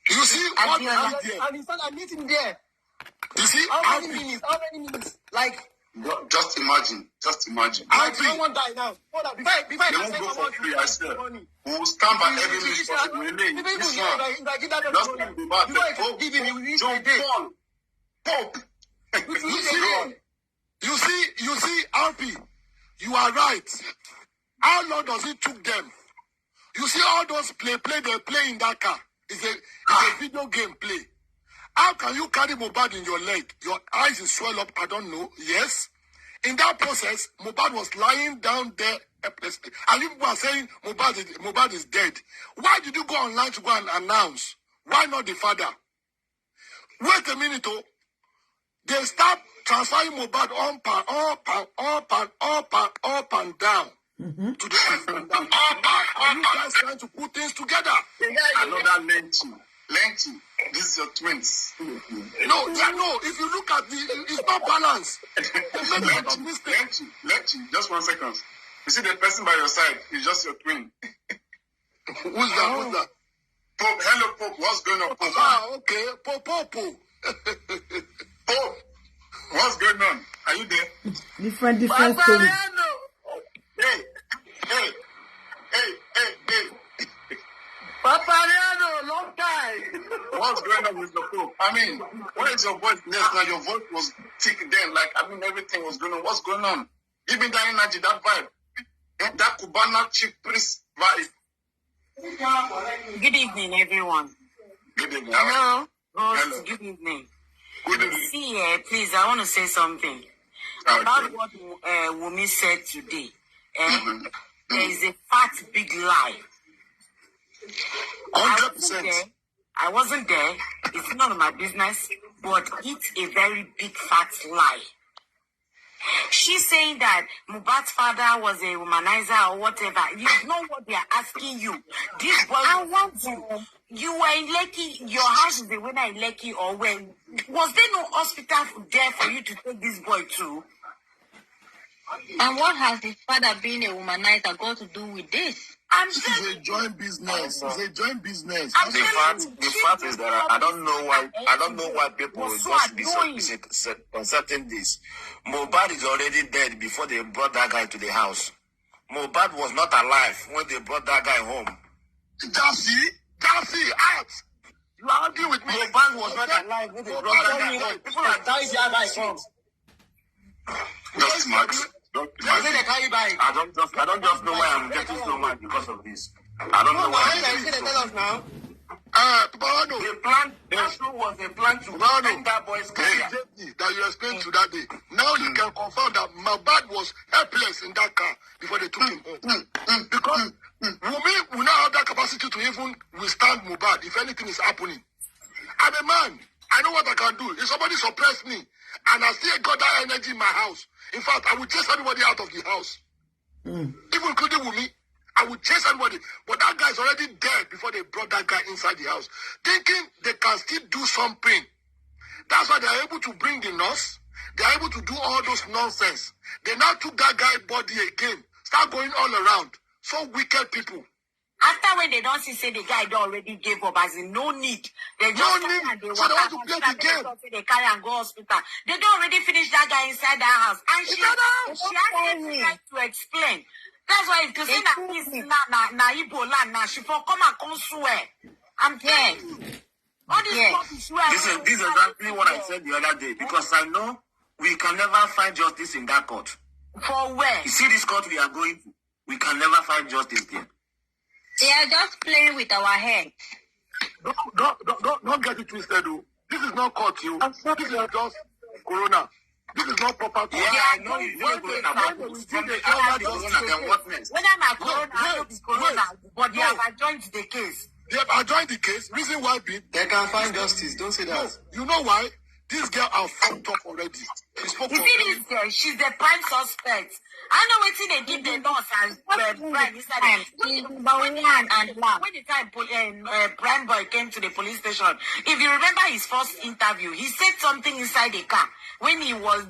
You see, I meet him there. You see, How many minutes? Like, just imagine. someone die now. Hold on, before They won't go for free, I swear. We will stand by every minute possible. Remain. This one. Just think about it. Pope. You see, RP, you are right. How long does it took them? You see all those play they play in that car. It's a video game play. How can you carry Mohbad in your leg? Your eyes is swell up, I don't know. Yes. In that process, Mohbad was lying down there. And you people are saying Mohbad is dead. Why did you go online to go and announce? Why not the father? Wait a minute, oh. They start transferring Mohbad up and down. To the up and down. Are you guys trying to put things together? Another Lengthy. This is your twins. No. If you look at it's not balanced. Lengthy. Just 1 second. You see the person by your side is just your twin. Who's that? Pope, hello Pope, what's going on, Pope? Okay, Pope. Pope, what's going on? Are you there? Different story. Hey. Papariano, long time. What's going on with the Pope? I mean, what is your voice next? Like your voice was thick then. Like, I mean, everything was going on. What's going on? Give me that energy, that vibe. That Cubana chief priest vibe. Good evening, everyone. Good evening. Hello. Hello. Good evening. Good evening. See, please, I want to say something about what Wunmi said today. There is a fat, big lie. 100%. I wasn't there. It's none of my business, but it's a very big, fat lie. She's saying that Mohbad's father was a womanizer or whatever. You know what they are asking you. This boy, I want you. You were in Lekki. Your house is the winner in Lekki, or when? Was there no hospital there for you to take this boy to? And what has his father being a womanizer got to do with this? This is a joint business. It's a joint business. The fact is that I don't know why people will just be so concerning this. Mohbad is already dead before they brought that guy to the house. Mohbad was not alive when they brought that guy home. Darcy, out. You are arguing with me. Mohbad was not alive when they brought that guy home. People are dying there by home. Just Max. I don't just know why I'm getting so mad because of this. I don't know why. The plan, was a plan to end that boy's career. That you explained to that day. Now you can confirm that Mohbad was helpless in that car before they took him home. Because Wunmi will not have that capacity to even withstand Mohbad if anything is happening. I'm a man. I know what I can do. If somebody suppress me and I still got that energy in my house, in fact, I will chase everybody out of the house. Even including Wunmi, I would chase everybody. But that guy is already dead before they brought that guy inside the house. Thinking they can still do something. That's why they are able to bring the nurse. They are able to do all those nonsense. They now took that guy's body again. Start going all around. So wicked people. After when they don't say the guy don't already gave up, as in no need. They just No need. and they So they want to play the game. They carry and go hospital. They don't already finish that guy inside that house. And she has the right to explain. That's why if you say that this na Igbo land now, she for come and come swear. I'm telling you. All this stuff is swear. This is exactly what I said the other day, because I know we can never find justice in that court. For where? You see this court we are going to, we can never find justice there. They are just playing with our heads. Don't get it twisted, though. This is not court, you. This is just corona. This is not proper court. Yeah, I know you know going about this. From the other corona, then what next? Whether my corona, I know it's corona, but they have adjoined the case. They have adjoined the case. Reason why being They can find justice. Don't say that. no, you know why? This girl are fucked up already. She spoke You to see this girl, she's the prime suspect. I know what they give the nurse as prime inside. When the time prime boy came to the police station, if you remember his first interview, he said something inside the car when they were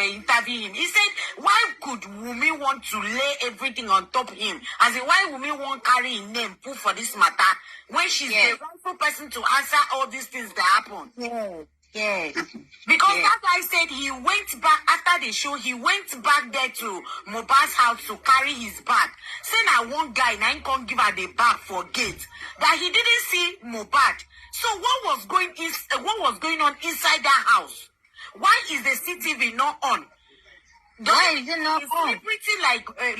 interviewing him. He said, "Why could Wunmi want to lay everything on top of him? As in, why Wunmi won't carry his name put for this matter when she's the rightful person to answer all these things that happen?" Yes. Because that guy said he went back after the show. He went back there to Mohbad's house to carry his bag. Saying that one guy now can't give her the bag for gate. That he didn't see Mohbad. So what was going on inside that house? Why is the CCTV not on? Why is it not on? Pretty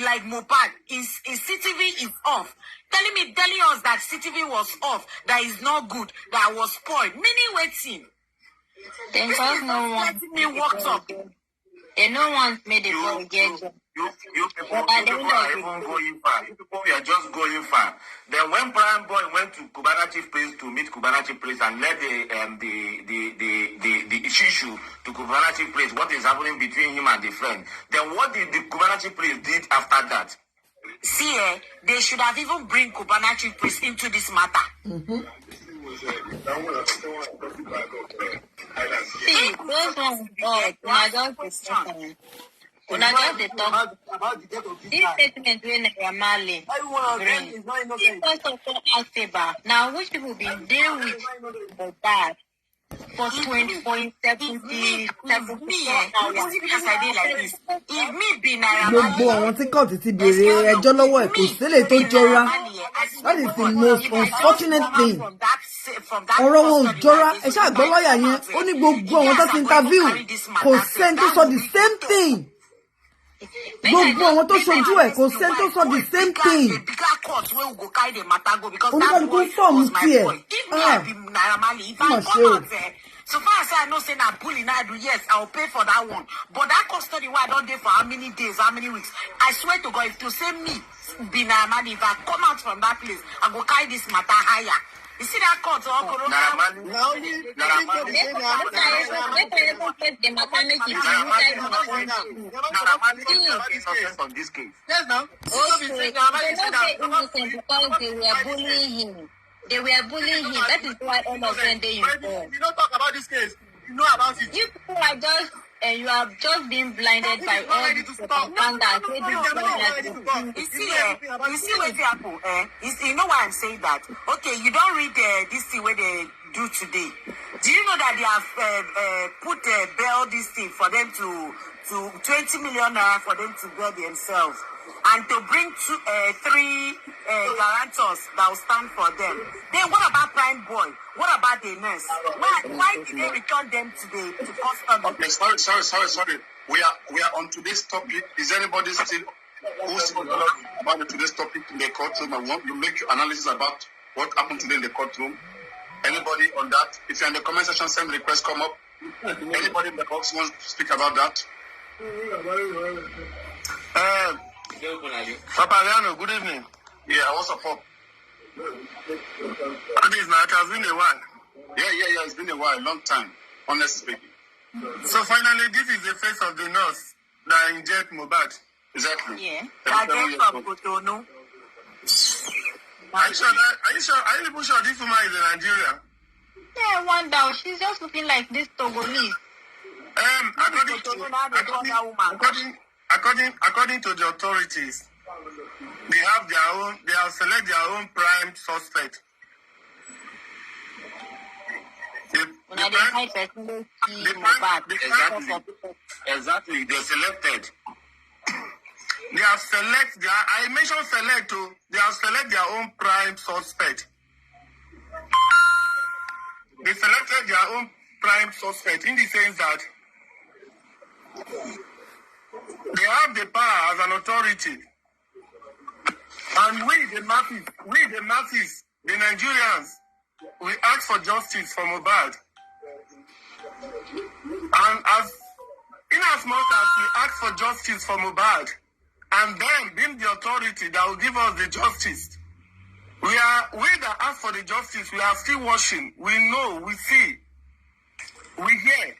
like Mohbad. His CCTV is off. Telling us that CCTV was off. That is not good. That was spoiled. Meaning waiting. Then because no one made it for get You people are even going far. You people are just going far. Then when Prime Boy went to Cubana Chief Place to meet Cubana Chief Place and led the issue to Cubana Chief Place, what is happening between him and the friend? Then what did the Cubana Chief Place did after that? See, they should have even bring Cubana Chief Place into this matter. See, those ones, When I just the talk about the death of this this guy. statement when Ramali Everyone of them is not innocent. first of all ask about now which people been deal with the bad for 70 me, as I did like this. If me be gbogbo àwọn tí kóòtù ti béèrè ẹjọ́ lọ́wọ́ ẹ̀ kò sílẹ̀ tó jọra. That is the most unfortunate thing. Ọ̀rọ̀ wọn ò jọra. Ẹ ṣáà gbọ́ lọ́ọ̀yà yẹn. Ó ní gbogbo àwọn tó ti interview kò sẹ́ni tó sọ the same thing. Gbogbo àwọn tó ṣojú ẹ̀ kò sẹ́ni tó sọ the same thing. Oníkàlùkù fọ́ọ̀mù tiẹ̀. Má ṣe o. So far as I know, say na bully na do yes, I'll pay for that one. But that custody where I don't dey for how many days, how many weeks? I swear to God, if you say me, be Naramali, if I come out from that place, I go carry this matter higher. You see that court or Corona? Yes, now. Because they were bullying him. They were bullying him. That is why all of them they involved. You don't talk about this case. You know about it. You people are just you have just been blinded by all the standards. You see what happen? You know why I'm saying that? Okay, you don't read this thing where they do today. Do you know that they have put bail this thing for them to 20 million naira for them to bail themselves and to bring 3 guarantors that will stand for them? Then what about Prime Boy? What about the nurse? Why did they return them to custody? Okay, sorry. We are on today's topic. Is anybody still who's about today's topic in the courtroom and want to make your analysis about what happened today in the courtroom? Anybody on that? If you're in the comment section, send request come up. Anybody in the box wants to speak about that? Papa Leano, good evening. Yeah, what's up? It has been a while. Yeah, it's been a while, long time, honestly speaking. So finally, this is the face of the nurse that inject Mohbad. Exactly. Yeah. Are you people sure this woman is in Nigeria? Yeah, one down. She's just looking like this Togolese. According to the authorities, they have selected their own prime suspect. Exactly. They selected. They have selected I mentioned select too. They have selected their own prime suspect. They selected their own prime suspect in the sense that they have the power as an authority. And we the masses, the Nigerians, we ask for justice for Mohbad. And in as much as we ask for justice for Mohbad, and then being the authority that will give us the justice, we that ask for the justice, we are still watching. We know, we see, we hear.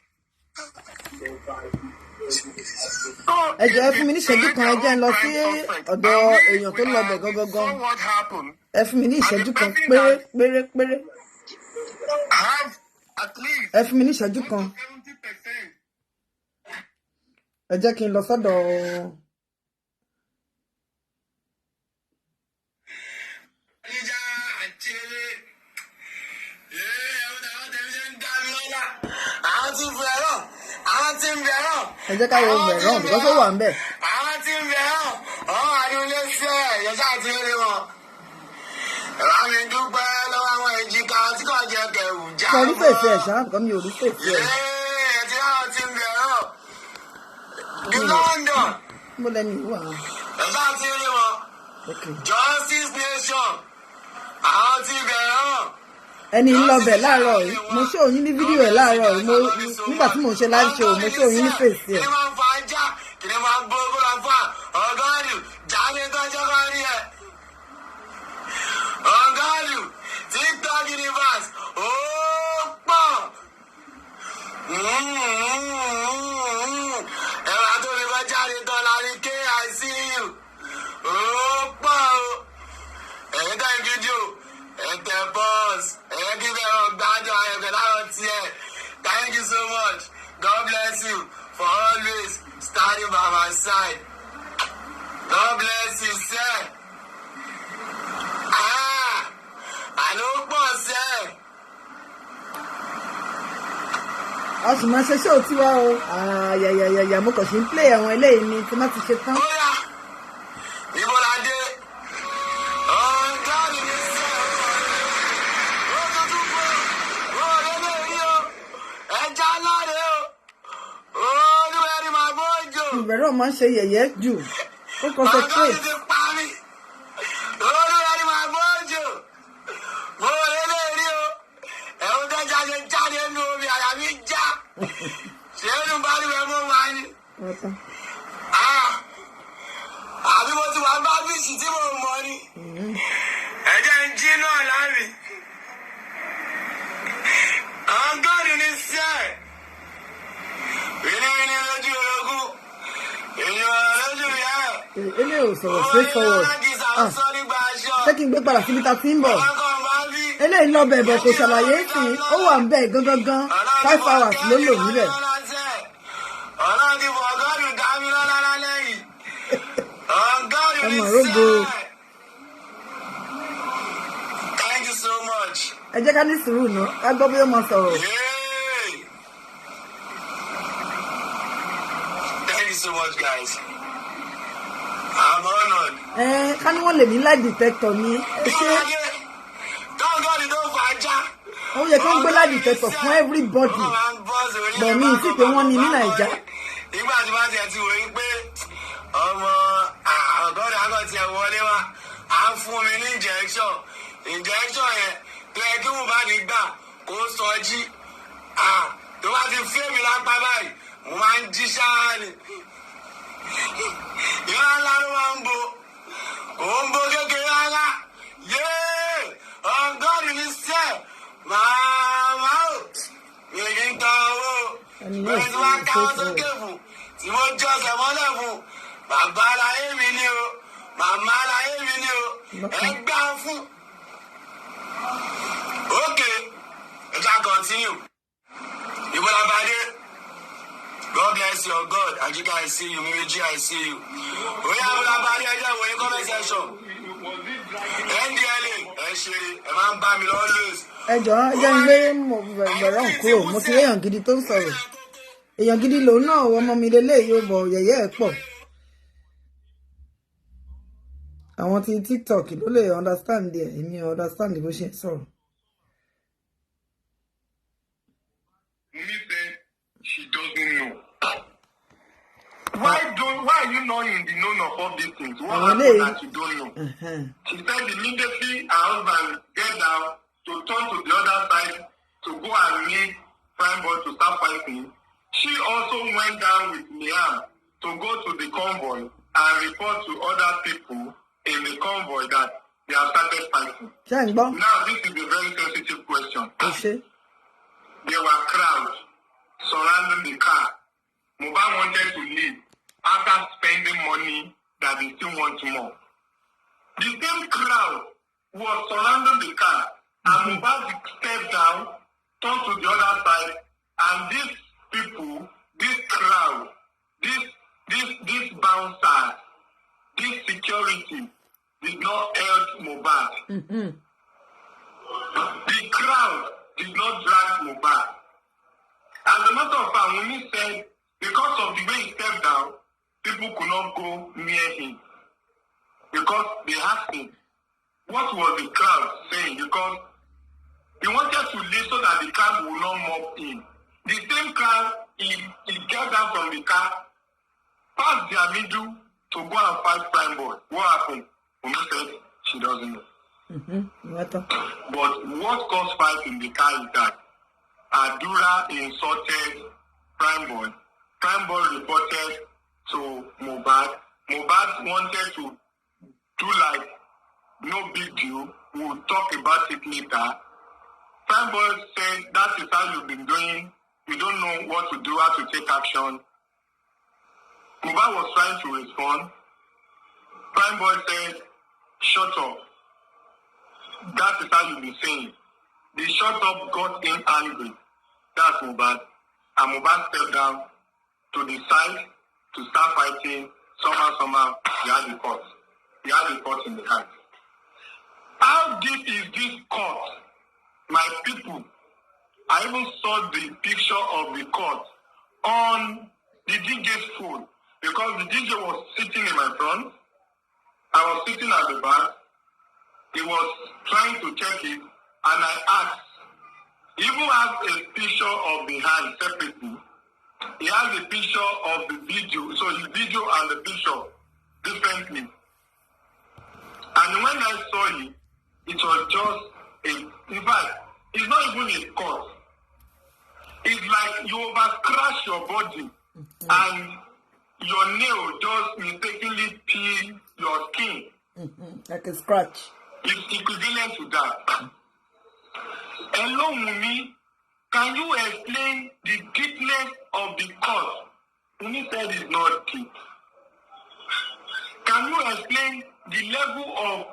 Ẹ jẹ́ fún mi ní ìṣẹ́jú kan ẹ jẹ́ ń lọ sí ọ̀dọ̀ èèyàn tó lọ bẹ̀ gangan. Ẹ fún mi ní ìṣẹ́jú kan péré. Ẹ fún mi ní ìṣẹ́jú kan. Ẹ jẹ́ kí n lọ sọ́dọ̀. Ẹ jẹ́ ká wo Mẹ̀rán because ó wà ń bẹ̀. Àwọn tí ń bẹ̀rẹ̀ ọ̀hún àdúlé sí ẹ̀ yọ̀ṣà àti eré wọn. Ẹ̀rọ mi dúpẹ́ lọ́wọ́ àwọn èjìká tí kò jẹ́ kẹrù já. Sọ orí fèsì ẹ̀ ṣáà kọ́ mi ò rí fèsì ẹ̀. Ẹ̀ tí àwọn tí ń bẹ̀rẹ̀ ní London. Mo lẹ́nu ìwà. Yọ̀ṣà àti eré wọn. Justice Nation. Àwọn tí bẹ̀rẹ̀ ẹni lọbẹ láàárọ̀ yìí mo ṣe òyìn ní fídíò ẹ láàárọ̀ yìí mo nígbà tí mo ń ṣe live show mo ṣe òyìn ní fèsì ẹ. ọ̀gáàlù TikTok universe ó pọ̀ ẹ̀rọ àtòrí bá jáde tán lárí KICU ó pọ̀ o ẹ̀yìn tán fídíò ẹ̀tẹ̀ bọ́ọ̀sì ẹ̀yẹ́ kí bẹ́ẹ̀ ọ̀gbájọ́ ayẹ̀kẹ́ láwọn tiẹ̀. Thank you so much. God bless you for always standing by my side. God bless you, sir. I know what, sir. A sì máa ṣe ṣé ò tí wá o. Yàyàyàyà mo kàn sí ń play àwọn eléyìí ni tí má ti ṣe tán. Bóyá ibo la dé. Ọ̀gá mi ní sẹ́ ó tuntun pé ó lélẹ̀ rí o. Ẹja láre o. Olúwẹ̀rí máa bójú. Ìbẹ̀rẹ̀ máa ń ṣe yẹ̀yẹ́ jù. Ó concentrate. Ọ̀gá mi ti pa mí. Olúwẹ̀rí máa bójú. Mo lélẹ̀ rí o. Ẹ̀hún tẹ́jà ṣe jáde nínú omi àyà mi já. Ṣé inú bá rí ẹ mọ́ wá ní? Àbí mo ti wà bá bíìsì tí mo mọ̀ ni. Ẹ̀jẹ̀ ń jí náà láàrin. Àǹgọ́dù ní sẹ́ẹ̀. Ìní lójú orogún. Èèyàn lójú ìyá ẹ̀. Ilé ò sọ̀rọ̀ straight forward. Ṣé kí n gbé padà síbi tá a ti ń bọ̀? Eléyìí lọ bẹ̀bẹ̀ kò ṣàlàyé sí i, ó wà ń bẹ̀ gangan 5 hours ló lò níbẹ̀. Ọlọ́run ti fọ ọgọ́dù dá mi lọ́lá lálẹ́ yìí. Ọgọ́dù ní Rogo. sẹ́ẹ̀. Thank you so much. Ẹ jẹ́ ká ní sùúrù náà, ká gbọ́ bí ó máa sọ̀rọ̀. Yay! Thank you so much, guys. I'm honored. Ká ní wọ́n lè ní lie detector ní ẹ ṣe. Tọ́gọ́dù ló fàájà. Ó yẹ kí wọ́n gbé lie detector fún everybody. Bọ̀ mí sí pé wọ́n ní ní Nàìjà. Nígbà tí wọ́n ti ẹ̀ ti wò ó pé ọmọ ọ̀gọ́dù àgọ́tì ẹ̀ wọlé wá, à ń fún mi ní injection yẹn tó yẹ kí wọ́n bá ní gbà kó sọ jí. Tó bá ti fẹ́ mi lápá báyìí, mo máa ń jí ṣáá ni. Ìlà ńlá ló máa ń bo, kò ń bo kékeré rárá. Yéé! Ọ̀gọ́dù ní sẹ́ẹ̀, màmá ò, mi kì í tọ owó. Bẹ́ẹ̀ tí wọ́n káwọ́ sókè fún, tí mo jọ ọ̀sẹ̀ mọ́lẹ̀ fún, bàbá aláyé mi ni o, màmá aláyé mi ni o, ẹ gbà fún. Okay, let's continue. Ibola Bade, God bless your God. Ajika, I see you. Miriji, I see you. Oya Ibola Bade, I just want to comment section. NDLA, ẹ máa ń bá mi always. Ẹ jọ̀ọ́ ẹ jẹ́ ń gbé bẹ̀rẹ̀ kúrò, mo ti rí èèyàn gidi tó ń sọ̀rọ̀. Èèyàn gidi lòun náà ọmọ mi lélẹ̀ yóò bọ̀ yẹ̀yẹ́ ẹ̀ pọ̀. Àwọn ti TikTok ló lè understand ẹ̀, èmi understand bó ṣe ń sọ̀rọ̀. Wunmi said she doesn't know. Why are you not in the know of all these things? What happened that you don't know? She said immediately her husband get down to turn to the other side to go and meet Prime Boy to start fighting. She also went down with Liam to go to the convoy and report to other people in the convoy that they have started fighting. Now, this is a very sensitive question. There were crowds surrounding the car. Mohbad wanted to leave after spending money that they still want more. The same crowd was surrounding the car, and Mohbad stepped down, turned to the other side, and these people, this crowd, this bouncers, this security did not help Mohbad. The crowd did not drag Mohbad. As a matter of fact, Wunmi said, because of the way he stepped down, people could not go near him. Because they asked him, what was the crowd saying? Because he wanted to leave so that the crowd would not mob him. The same crowd, he got down from the car, passed their middle to go and fight Prime Boy. What happened? Wunmi said she doesn't know. But what caused fight in the car is that Adura insulted Prime Boy. Prime Boy reported to Mohbad. Mohbad wanted to do like no big deal. We'll talk about it later. Prime Boy said that is how you've been doing. You don't know what to do, how to take action. Mohbad was trying to respond. Prime Boy said, shut up. That is how you've been saying. The shut up got him angry. That's Mohbad. And Mohbad stepped down to the side to start fighting. Somehow, he had the court. He had the court in the hand. How deep is this court? My people, I even saw the picture of the court on the DJ's phone because the DJ was sitting in my front. I was sitting at the back. He was trying to check it, and I asked. He even has a picture of the hand separately. He has a picture of the video, so his video and the picture differently. And when I saw it, it was just in fact, it's not even a cut. It's like you overcrash your body and your nail just mistakenly peel your skin. Like a scratch. It's equivalent to that. Hello, Wunmi. Can you explain the deepness of the cut? Wunmi said it's not deep. Can you explain the level of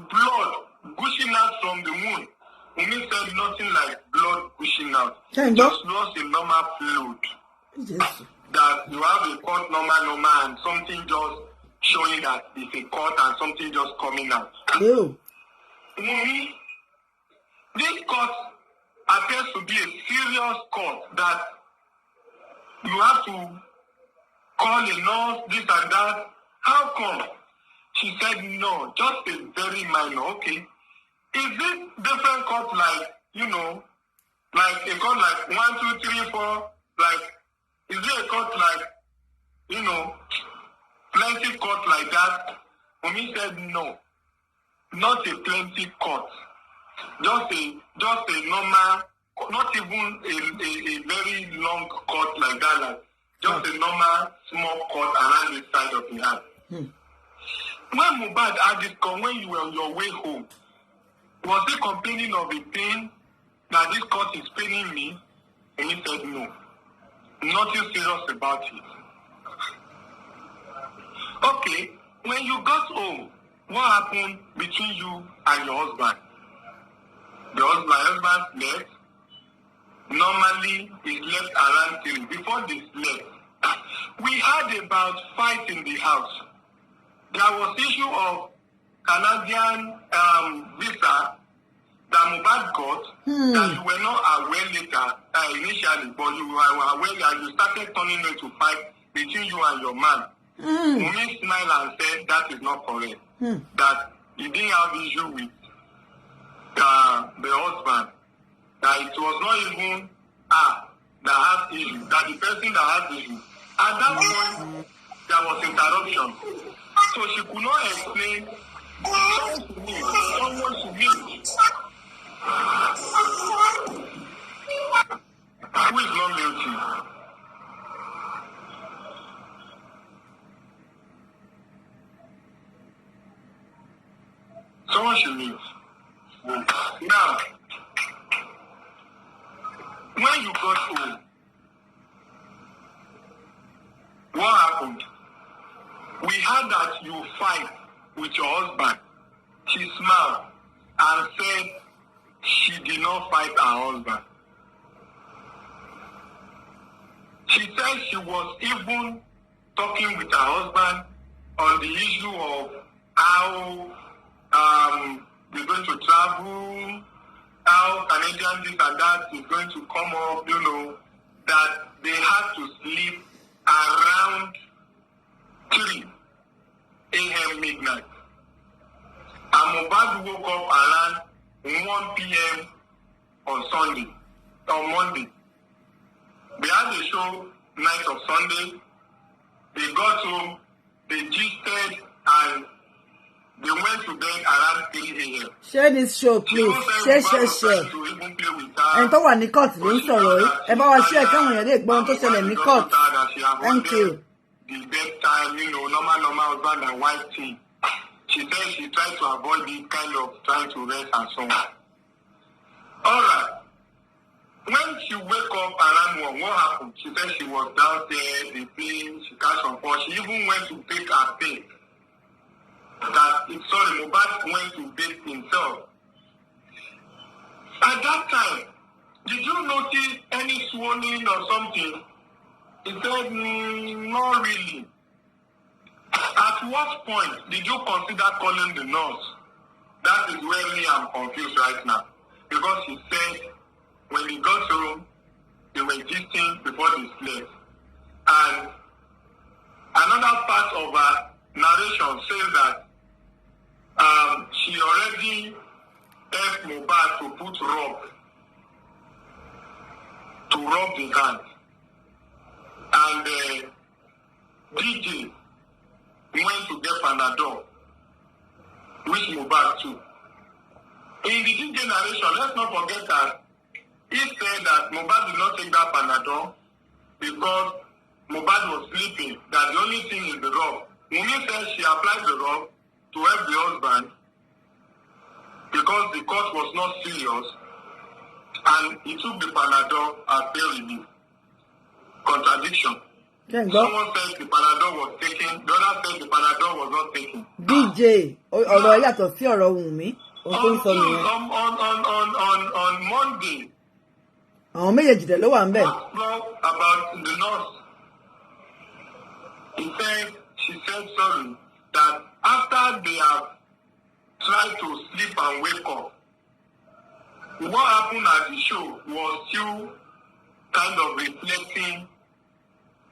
blood gushing out from the wound? Wunmi said nothing like blood gushing out. Just lost a normal fluid. Yes. That you have a cut normal, and something just showing that it's a cut and something just coming out. Ew. Wunmi, this cut appears to be a serious cut that you have to call a nurse, this and that. How come? She said no, just a very minor. Okay. Is it different cut like, like a cut like 1, 2, 3, 4? Like, is it a cut like, plenty cut like that? Wunmi said no, not a plenty cut. Just a normal, not even a very long cut like that, like just a normal small cut around the side of the hand. When Mohbad had this cut, when you were on your way home, was he complaining of a pain, that this cut is paining me? And he said no. Nothing serious about it. Okay, when you got home, what happened between you and your husband? My husband slept. Normally, he slept around 3. Before they slept, we had about fight in the house. There was issue of Canadian visa that Mohbad got that you were not aware later initially, but you were aware and you started turning into fight between you and your man. Wunmi smiled and said that is not correct. That he didn't have issue with the husband, that it was not even that has issue, that the person that has issue. At that point, there was interruption. So she could not explain someone to me. Who is not guilty? Someone should leave. Now, when you got home, what happened? We heard that you fight with your husband. She smiled and said she did not fight her husband. She said she was even talking with her husband on the issue of how they're going to travel, how Canadian this and that is going to come up, that they had to sleep around 3 a.m. midnight. And Mohbad woke up around 1 p.m. on Monday. They had a show night of Sunday. They got home, they gisted, and they went to bed around 3 a.m. Share this show, please. Share. And tó wà ní court ló ń sọ̀rọ̀ yìí. Ẹ bá wa share káwọn èèyàn lè gbọ́ ohun tó ṣẹlẹ̀ ní court. Thank you. The bedtime, normal husband and wife thing. She said she tried to avoid this kind of trying to rest and so on. All right. When she woke up around 1, what happened? She said she was downstairs, the pain, she catch some fall. She even went to take her pain. Mohbad went to bathe himself. At that time, did you notice any swelling or something? He said, not really. At what point did you consider calling the nurse? That is where me I'm confused right now. Because he said when he got home, they were gisting before they slept. And another part of her narration says that she already helped Mohbad to put rub the hand. And DJ went to get Panadol, which Mohbad too. In the DJ narration, let's not forget that he said that Mohbad did not take that Panadol because Mohbad was sleeping, that the only thing is the rub. Wunmi said she applied the rub to help the husband because the cut was not serious, and he took the Panadol as pain relief. Contradiction. Someone said the Panadol was taken, the other said the Panadol was not taken. DJ, ọ̀rọ̀ yàtọ̀ sí ọ̀rọ̀ Wunmi. On Monday, àwọn méjèèjì dẹ̀ ló wà ń bẹ̀. About the nurse, she said sorry, that after they have tried to sleep and wake up, what happened at the show was still kind of reflecting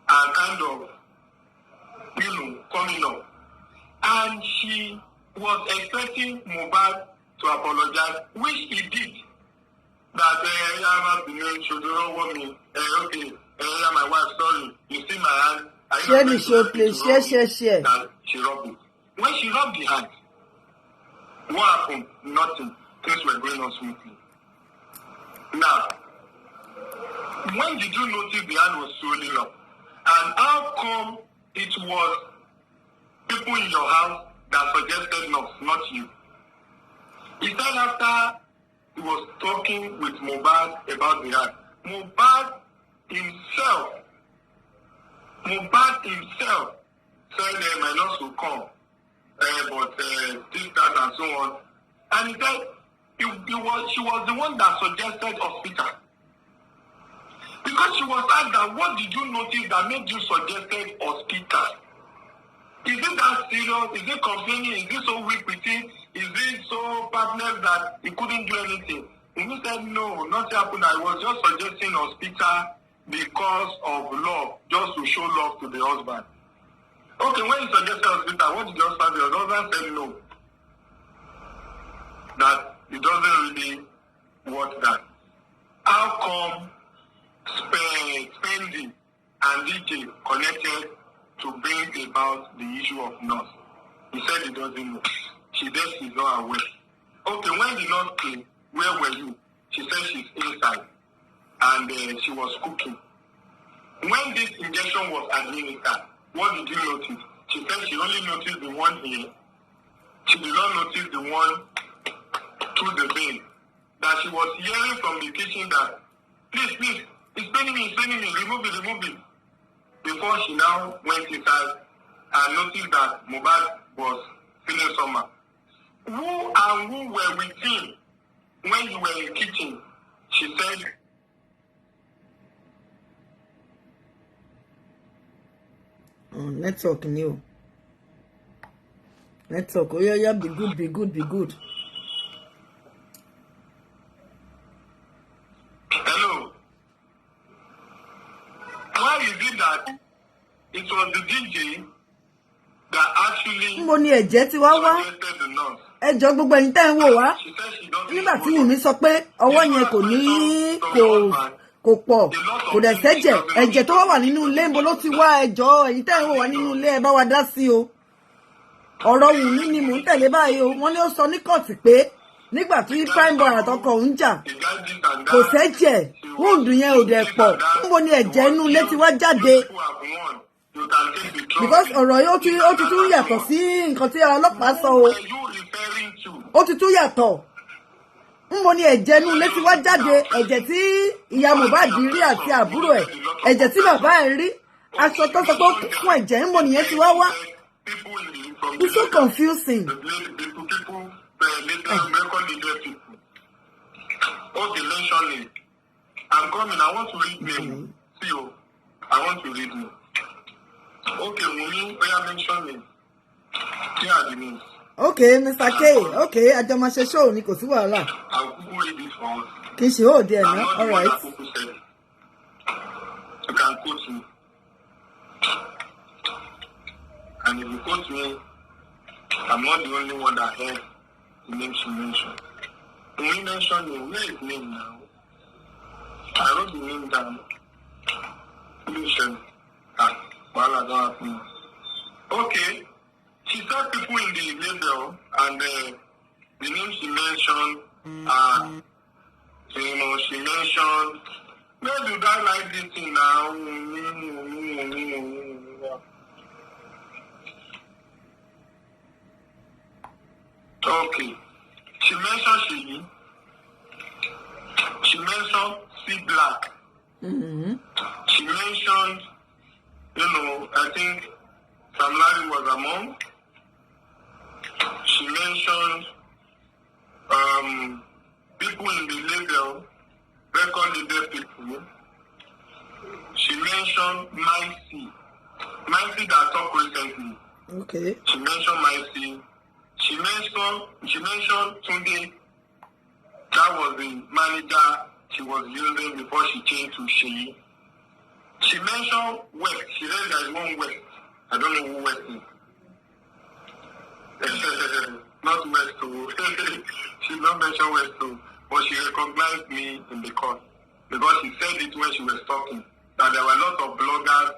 and kind of, coming up. And she was expecting Mohbad to apologize, which he did. That my wife, sorry, you see my hand. Share the show, please. Share. That she rubbed it. When she rubbed the hand, what happened? Nothing. Things were going on smoothly. Now, when did you notice the hand was swelling up? And how come it was people in your house that suggested not you? He said after he was talking with Mohbad about the hand, Mohbad himself said my nurse will come, but this, that, and so on. And he said she was the one that suggested hospital. Because she was asked that, what did you notice that made you suggested hospital? Is it that serious? Is it complaining? Is it so weak with it? Is it so partners that he couldn't do anything? And he said, no, nothing happened. I was just suggesting hospital because of love, just to show love to the husband. Okay, when he suggested hospital, what did the husband do? The husband said no. That it doesn't really work that. How come Spending and DJ connected to bring about the issue of nurse? He said he doesn't know. She said she's not aware. Okay, when the nurse came, where were you? She said she's inside and she was cooking. When this injection was administered, what did you notice? She said she only noticed the one here. She did not notice the one through the vein. That she was hearing from the kitchen that, please, it's paining me, remove it. Before she now went inside and noticed that Mohbad was feeling somehow. Who were with him when you were in the kitchen? She said, network new. Network. Oh yeah, be good. Hello. Why is it that it was the DJ that actually suggested the nurse? Ẹjọ́ gbogbo ẹ̀yin tẹ́ ń wò wá nígbà tí Wunmi sọ pé ọwọ́ yẹn kò pọ̀ kò dẹ̀ sẹ́jẹ̀ ẹ̀jẹ̀ tó wà nínú ilé ńbo ló ti wá. ẹjọ́ ẹ̀yin tẹ́ ń wò wá nínú ilé ẹ bá wa dá sí o. ọ̀rọ̀ Wunmi ni mò ń tẹ̀lé báyìí o. wọ́n ní ó sọ ní kóòtù pé nígbà tí prime boy àtọkọ ń jà kò sẹ́jẹ̀ wound yẹn ò dẹ̀ pọ̀ níbo ni ẹ̀jẹ̀ inú ilé ti wá jáde. Because ọ̀rọ̀ yìí ó ti tún yàtọ̀ sí nǹkan tí ọlọ́pàá sọ o. Ó ti tún yàtọ̀. Níbo ni ẹ̀jẹ̀ inú ilé ti wá jáde? Ẹ̀jẹ̀ tí ìyá Mohbad rí àti àbúrò ẹ̀. Ẹ̀jẹ̀ tí bàbá ẹ̀ rí. Aṣọ tó sọ pé ó fún ẹ̀jẹ̀ níbo nìyẹn ti wá wá. It's so confusing. I'm coming. I want to read name. See you. I want to read name. Okay, Wunmi, where you mention name? Yeah, the news. Okay, Mr. K. Okay, Ajamase show ni kò sí wàhálà. I'll Google read this for us. Kì í ṣe ó díẹ̀ I'm náà. not All the one right. that Kuku said. You can quote me. And if you quote me, I'm not the only one that heard the name she mentioned. When we mentioned him, where is name now? I wrote the name down. Listen. Well, I don't have. Okay. She saw people in the label, and the name she mentioned, she mentioned, where do I like this thing now? Okay. She mentioned she mentioned C Black. Mm-hmm. She mentioned, I think Sam Larry was among. She mentioned people in the label, record label people. She mentioned Micey that talked recently. Okay. She mentioned Micey. She mentioned Tunde. That was the manager she was using before she changed to Sheyi. She mentioned West. She said there is one West. I don't know who West is. Not West too. She not mentioned West too, but she recognized me in the court because she said it when she was talking. That there were a lot of bloggers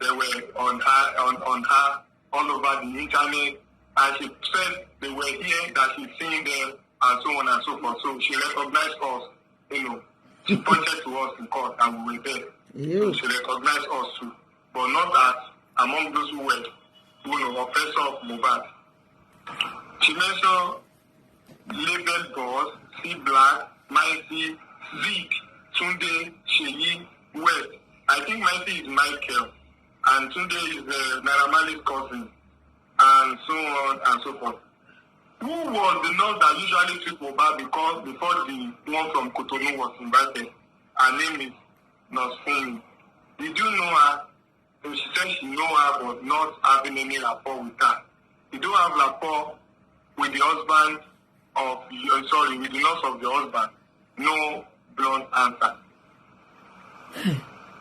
that were on her all over the internet, and she said they were here, that she's seeing them, and so on and so forth. So she recognized us, She pointed to us in court, and we were there. So she recognized us too, but not as among those who were, offensive of Mohbad. She mentioned labeled boss, C Black, Mikey, Zeke, Tunde, Sheyi, West. I think Mikey is Michael, and Tunde is Naira Marley's cousin, and so on and so forth. Who was the nurse that usually treat Mohbad before the one from Cotonou was invited? Her name is Nurse Wunmi. Did you know her? So she said she know her, but not having any rapport with her. You don't have rapport with the husband with the nurse of the husband. No blunt answer.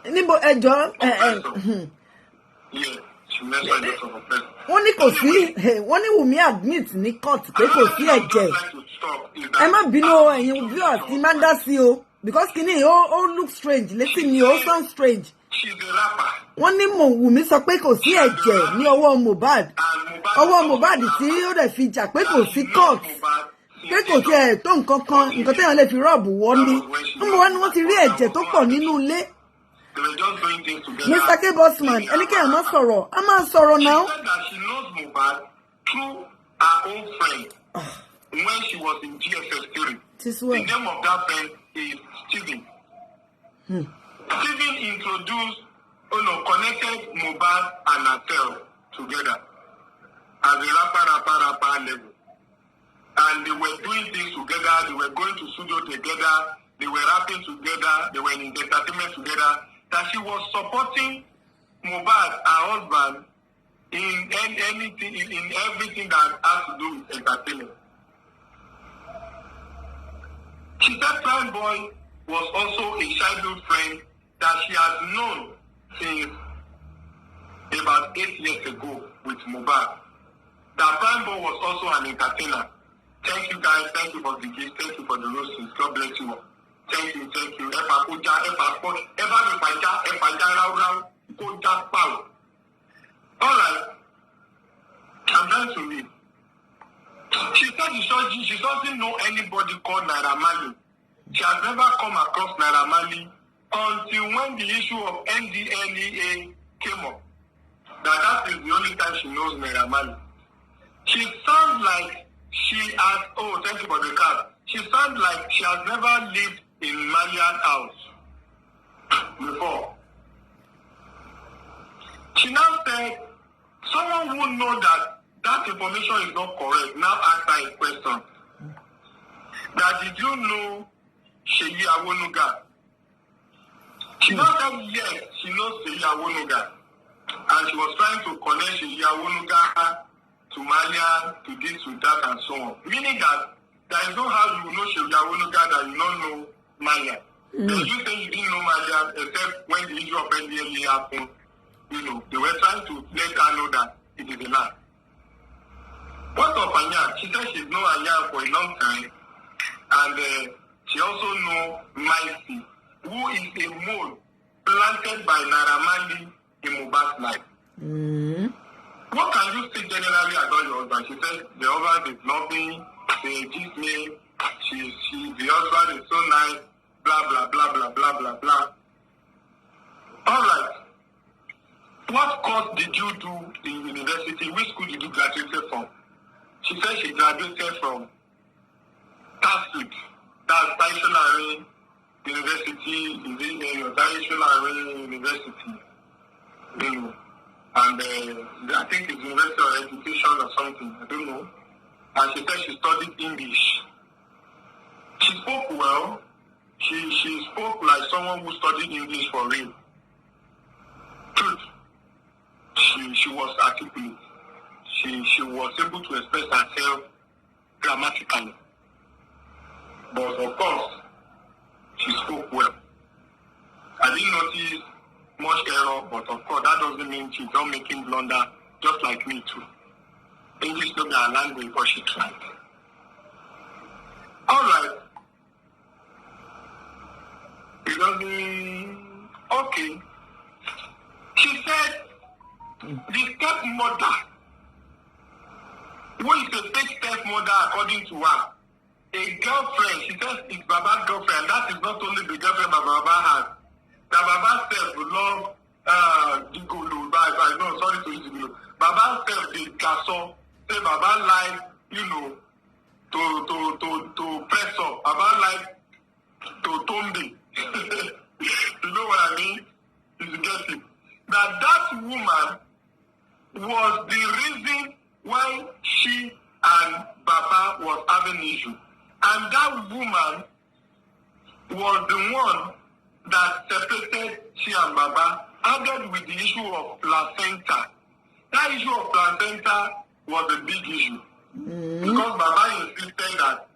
Níbo ẹjọ́ Yeah, she mentioned it of a person. wọ́n ní kò sí wọ́n ní Wunmi admit ní court pé kò sí ẹ̀jẹ̀. Ẹ má bínú ẹ̀yin viewers tí máa ń dá sí o because kìíní ó look strange létí mi ó sound strange. She's a rapper. Wọ́n ní Wunmi sọ pé kò sí ẹ̀jẹ̀ ní ọwọ́ Mohbad tí ó dẹ̀ fi jà pé kò sí court pé kò tiẹ̀ tó nǹkan téèyàn lè fi rọ́ọ̀bù wọ́n ní. Wọ́n ti rí ẹ̀jẹ̀ tó pọ̀ nínú ilé. They were just doing things together. Mr. K. Bossman, ẹnikẹ́ni máa sọ̀rọ̀, a máa sọ̀rọ̀ náà. She said that she knows Mohbad through her own friend when she was in GSS 3. The name of that friend is Stephen. Stephen introduced, connected Mohbad and herself together as a rapper level. And they were doing things together, they were going to studio together, they were rapping together, they were in entertainment together. That she was supporting Mohbad, her husband, in everything that has to do with entertainment. She said Prime Boy was also a childhood friend that she has known since about 8 years ago with Mohbad. That Prime Boy was also an entertainer. Thank you guys, thank you for the gift, thank you for the roses. God bless you all. Thank you. All right. I'm trying to read. She said she doesn't know anybody called Naira Marley. She has never come across Naira Marley until when the issue of NDLEA came up. That is the only time she knows Naira Marley. She sounds like she has, thank you for the card. She sounds like she has never lived in Malian house before. She now said, someone who know that information is not correct now asked her a question. That did you know Sheyi Awonuga? She now said yes, she knows Sheyi Awonuga. And she was trying to connect Sheyi Awonuga to Malian, to this, to that, and so on. Meaning that there is no how you know Shewiawonuga that you don't know Malian. Then you say you didn't know Malian except when the issue of NDLA happened. You know, they were trying to let her know that it is a lie. What of Anya? She said she's known Anya for a long time, and she also knows Maisi, who is a mole planted by Naira Marley in Mohbad's life. What can you say generally about your husband? She said the husband is loving, they teach me, the husband is so nice, blah, blah, blah, blah, blah, blah, blah. All right. What course did you do in university? Which school did you graduate from? She said she graduated from TASUD, that's Taisholari University, Taisholari University, you know, and I think it's University of Education or something, I don't know. And she said she studied English. She spoke well. She spoke like someone who studied English for real. Truth. She was articulate. She was able to express herself grammatically. But of course, she spoke well. I didn't notice much error, but of course that doesn't mean she's not making blunder, just like me too. English is not her language, but she tried. All right. It doesn't. Okay. She said the stepmother, who is a fake stepmother according to her, a girlfriend, she says it's Baba's girlfriend. That is not only the girlfriend that Baba has. That Baba self will love Digolo. No, sorry to use Digolo. Baba self the Gasso. Say Baba like, you know, to press up. Baba like to tombe. You know what I mean? You get it. That woman was the reason why she and Baba was having issue. And that woman was the one that separated she and Baba, added with the issue of placenta. That issue of placenta was a big issue. Because Baba insisted that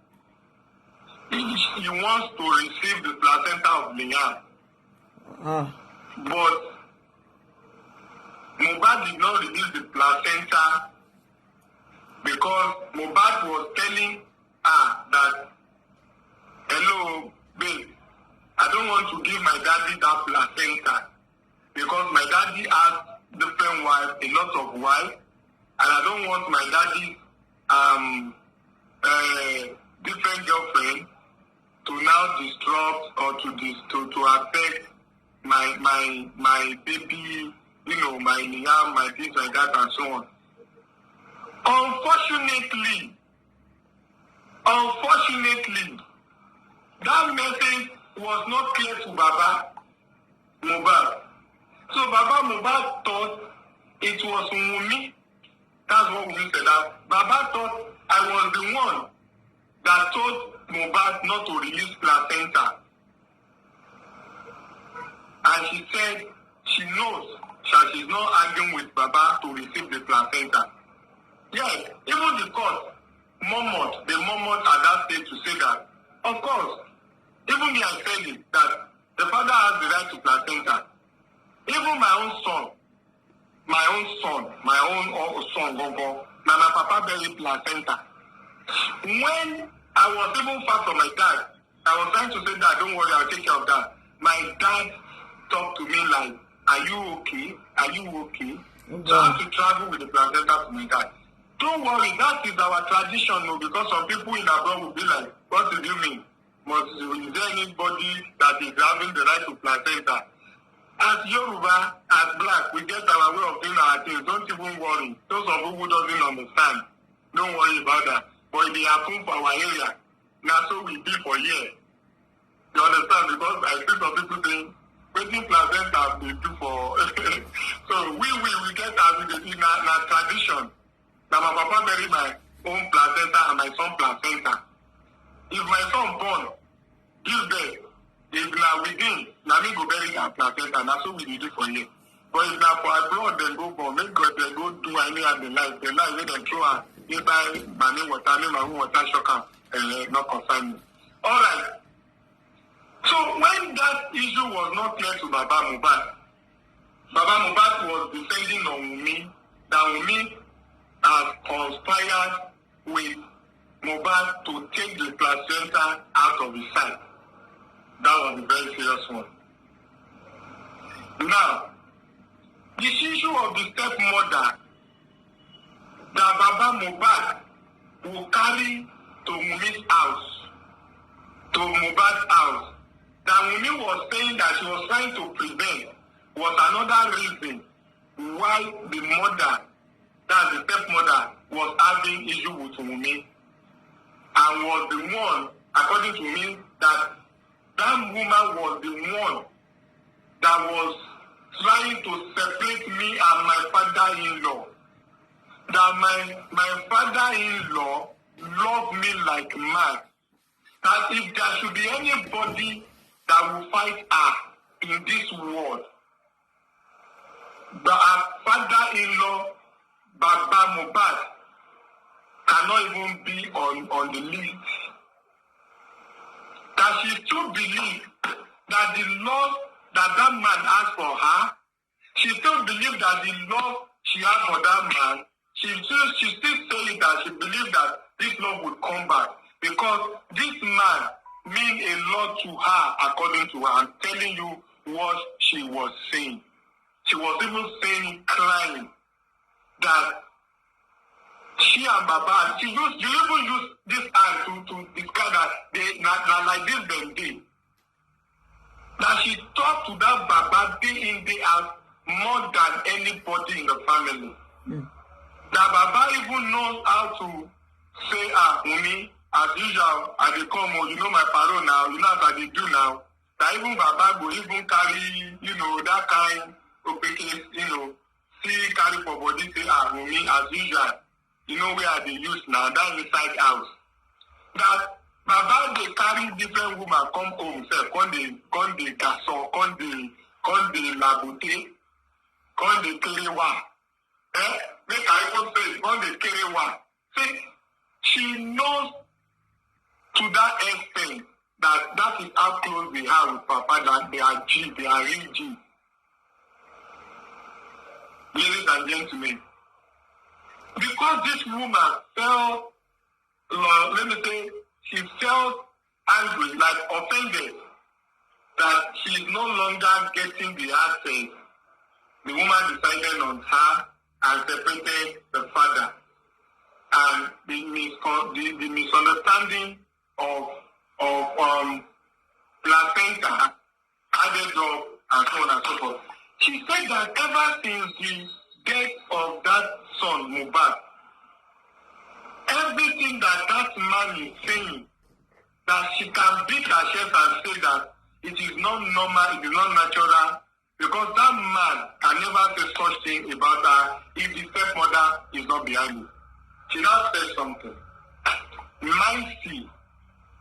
he wants to receive the placenta of Liam. But Mohbad did not release the placenta because Mohbad was telling her that, hello, babe, I don't want to give my daddy that placenta because my daddy has different wives, a lot of wives, and I don't want my daddy's different girlfriend to now disrupt or to affect my baby, you know, my Liam, my things like that and so on. Unfortunately, that message was not clear to Baba Mohbad. So Baba Mohbad thought it was Wunmi. That's what we said. That Baba thought I was the one that told Mohbad not to release placenta. And she said she knows that she's not arguing with Baba to receive the placenta. Yes, even the court murmured at that stage to say that, of course, even me, I said it, that the father has the right to placenta. Even my own son, Gogo, now my papa buried placenta. When I was even far from my dad, I was trying to say that, don't worry, I'll take care of that. My dad talked to me like, are you okay? Are you okay? So I have to travel with the placenta to my dad. Don't worry, that is our tradition, no, because some people in abroad will be like, what do you mean? Is there anybody that is having the right to placenta? As Yoruba, as black, we get our way of doing our things. Don't even worry. Those of you who doesn't understand, don't worry about that. But if they happen for our area, now so we be for years. You understand? Because I see some people saying, waiting placenta they do for. So we get as in a tradition. Now my papa buried my own placenta and my son placenta. If my son born, give birth, if now within, now me go bury that placenta. That's what we do for you. But if now for abroad, then go for make God they go do any of the life they throw her nearby money water, me my own water shocker, and not concern me. All right. So when that issue was not clear to Baba Mohbad was defending on Wunmi, that Wunmi has conspired with Mohbad to take the placenta out of his side. That was a very serious one. Now, the issue of the stepmother that Baba Mohbad will carry to Wunmi's house, to Mohbad's house, that Wunmi was saying that she was trying to prevent was another reason why the mother, that's the stepmother, was having issue with Wunmi, and was the one, according to me, that woman was the one that was trying to separate me and my father-in-law. That my father-in-law loved me like mad. That if there should be anybody that will fight her in this world, but her father-in-law, Baba Mohbad, cannot even be on the list. That she still believes that the love that man has for her, she still believes that the love she has for that man, she still saying that she believes that this love would come back. Because this man means a lot to her, according to her. I'm telling you what she was saying. She was even saying, crying, that she and Baba, you even use this hand to describe that they not like this them did. That she talked to that Baba day in, day out more than anybody in the family. That Baba even knows how to say, Wunmi, as usual, I dey come, you know my parole now, you know as I dey do now. That even Baba go even carry, that kind of see carry for body, say, Wunmi, as usual, you know where they use now, that inside house. That Baba they carry different women come home, say, come the garçon, come the labute, come the kerewa. Make I even say, come the kerewa. See, she knows to that extent that is how close they are with Papa, that they are G, they are real G. Ladies and gentlemen, because this woman felt, let me say, she felt angry, like offended, that she is no longer getting the access. The woman decided on her and separated the father. And the misunderstanding of placenta added up and so on and so forth. She said that ever since the death of that son, Mohbad, everything that man is saying, that she can beat her chest and say that it is not normal, it is not natural, because that man can never say such thing about her if the stepmother is not behind it. She now said something. Micey,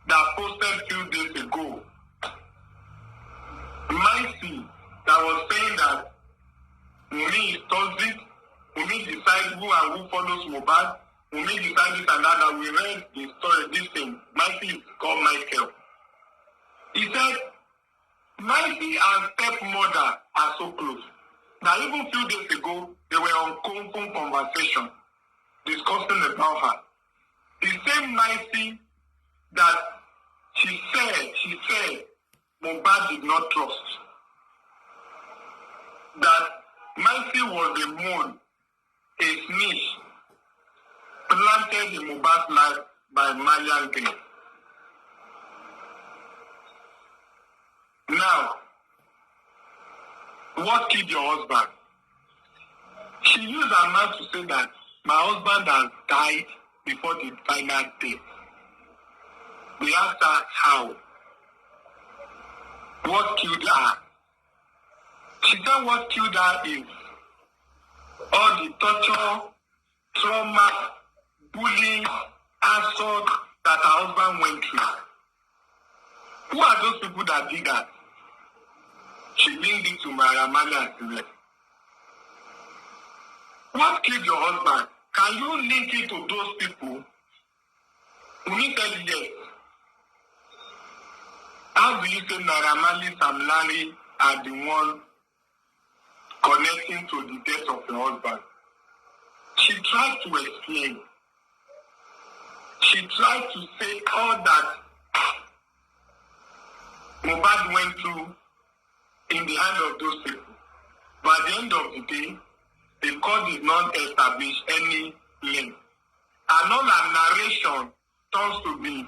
that posted few days ago, Micey, that was saying that Wunmi is toxic, Wunmi decide who and who follows Mohbad, Wunmi decide this and that we read the story, this thing. Micey is called Michael. He said, Micey and stepmother are so close. Now, even few days ago, they were on phone conversation discussing about her. The same Micey that she said Mohbad did not trust. That Micey was a moon, a snitch, planted in Mohbad's life by Marian Green. Now, what killed your husband? She used her mouth to say that my husband has died before the final day. We asked her how. What killed her? She said what killed her is all the torture, trauma, bullying, assault that her husband went through. Who are those people that did that? She linked it to Maria Mali and the rest. What killed your husband? Can you link it to those people? Wunmi said yes. How do you say Naira Marley and Larry are the one connecting to the death of your husband? She tried to explain. She tried to say all that Mohbad went through in the hand of those people. But at the end of the day, the court did not establish any link. And all our narration turns to be,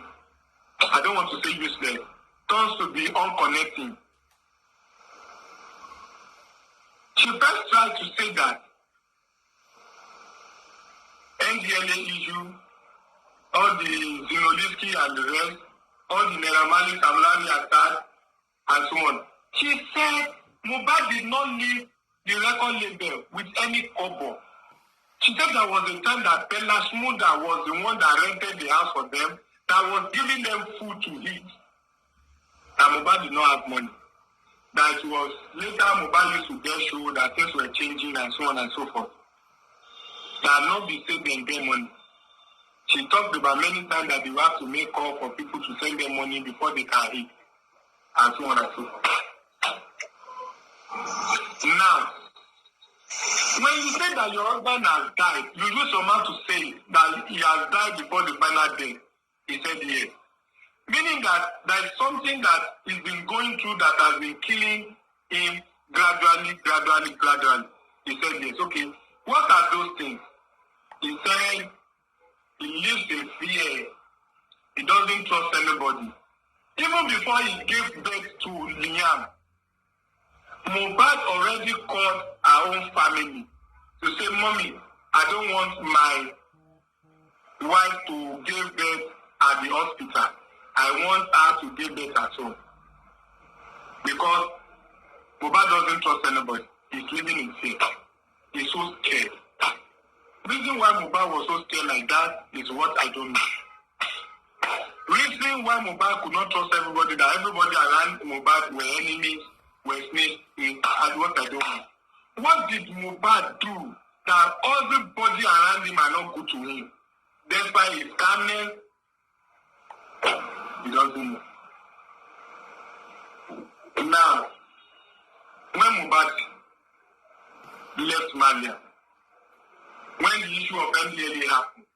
I don't want to say useless, turns to be unconnecting. She first tried to say that NDLA issue, all the Zinoliski and the rest, all the Naira Marley Samlani attack, and so on. She said Mohbad did not leave the record label with any kobo. She said there was a time that Bella Shmurda was the one that rented the house for them, that was giving them food to eat. And Mohbad did not have money. That it was later Mohbad used to get show that things were changing and so on and so forth. That not be said they get money. She talked about many times that they have to make call for people to send them money before they can eat. And so on and so forth. Now, when you say that your husband has died, you use your mouth to say that he has died before the final day. He said yes. Meaning that there is something that he's been going through that has been killing him gradually. He said yes. Okay, what are those things? He said he lives in fear. He doesn't trust anybody. Even before he gave birth to Liam, Mohbad already called our own family to say, Mommy, I don't want my wife to give birth at the hospital. I want her to give birth at home. Because Mohbad doesn't trust anybody. He's living in fear. He's so scared. The reason why Mohbad was so scared like that is what I don't know. Reason why Mohbad could not trust everybody, that everybody around Mohbad were enemies, were snakes, is what I don't know. What did Mohbad do that everybody around him are not good to him? Despite his calmness, he doesn't know. Now, when Mohbad left Malia, when the issue of MDLA happened,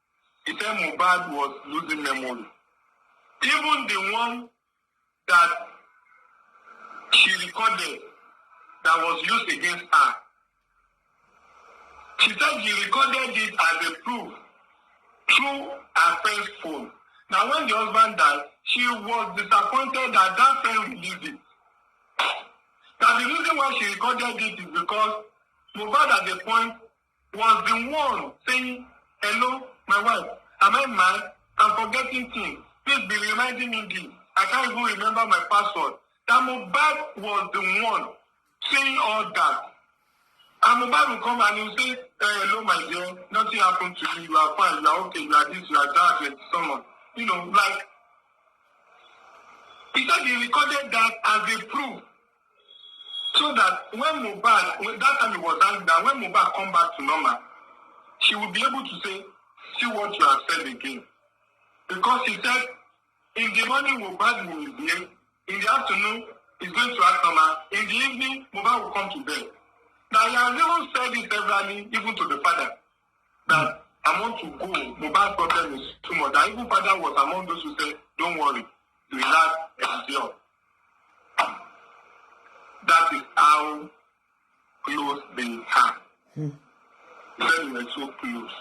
he said Mohbad was losing memory. Even the one that she recorded that was used against her, she said she recorded it as a proof through her friend's phone. Now, when the husband died, she was disappointed that that friend released it. Now, the reason why she recorded it is because Mohbad at the point was the one saying, hello, my wife, am I mad? I'm forgetting things. Please be reminding me this. I can't even remember my password. That Mohbad was the one saying all that. And Mohbad will come and he will say, hello, my dear, nothing happened to you. You are fine. You are okay. You are this. You are that. And someone. You know, like, he said he recorded that as a proof. So that when Mohbad, that time he was angry, that when Mohbad come back to normal, she would be able to say, see what you have said again. Because he said, in the morning, Mohbad will be here. In the afternoon, he's going to act normal. In the evening, Mohbad will come to bed. Now, he has even said it severally, even to the father, that I want to go. Mohbad's problem is too much. That even father was among those who said, don't worry, relax, endure. That is how close they are. He said we were so close.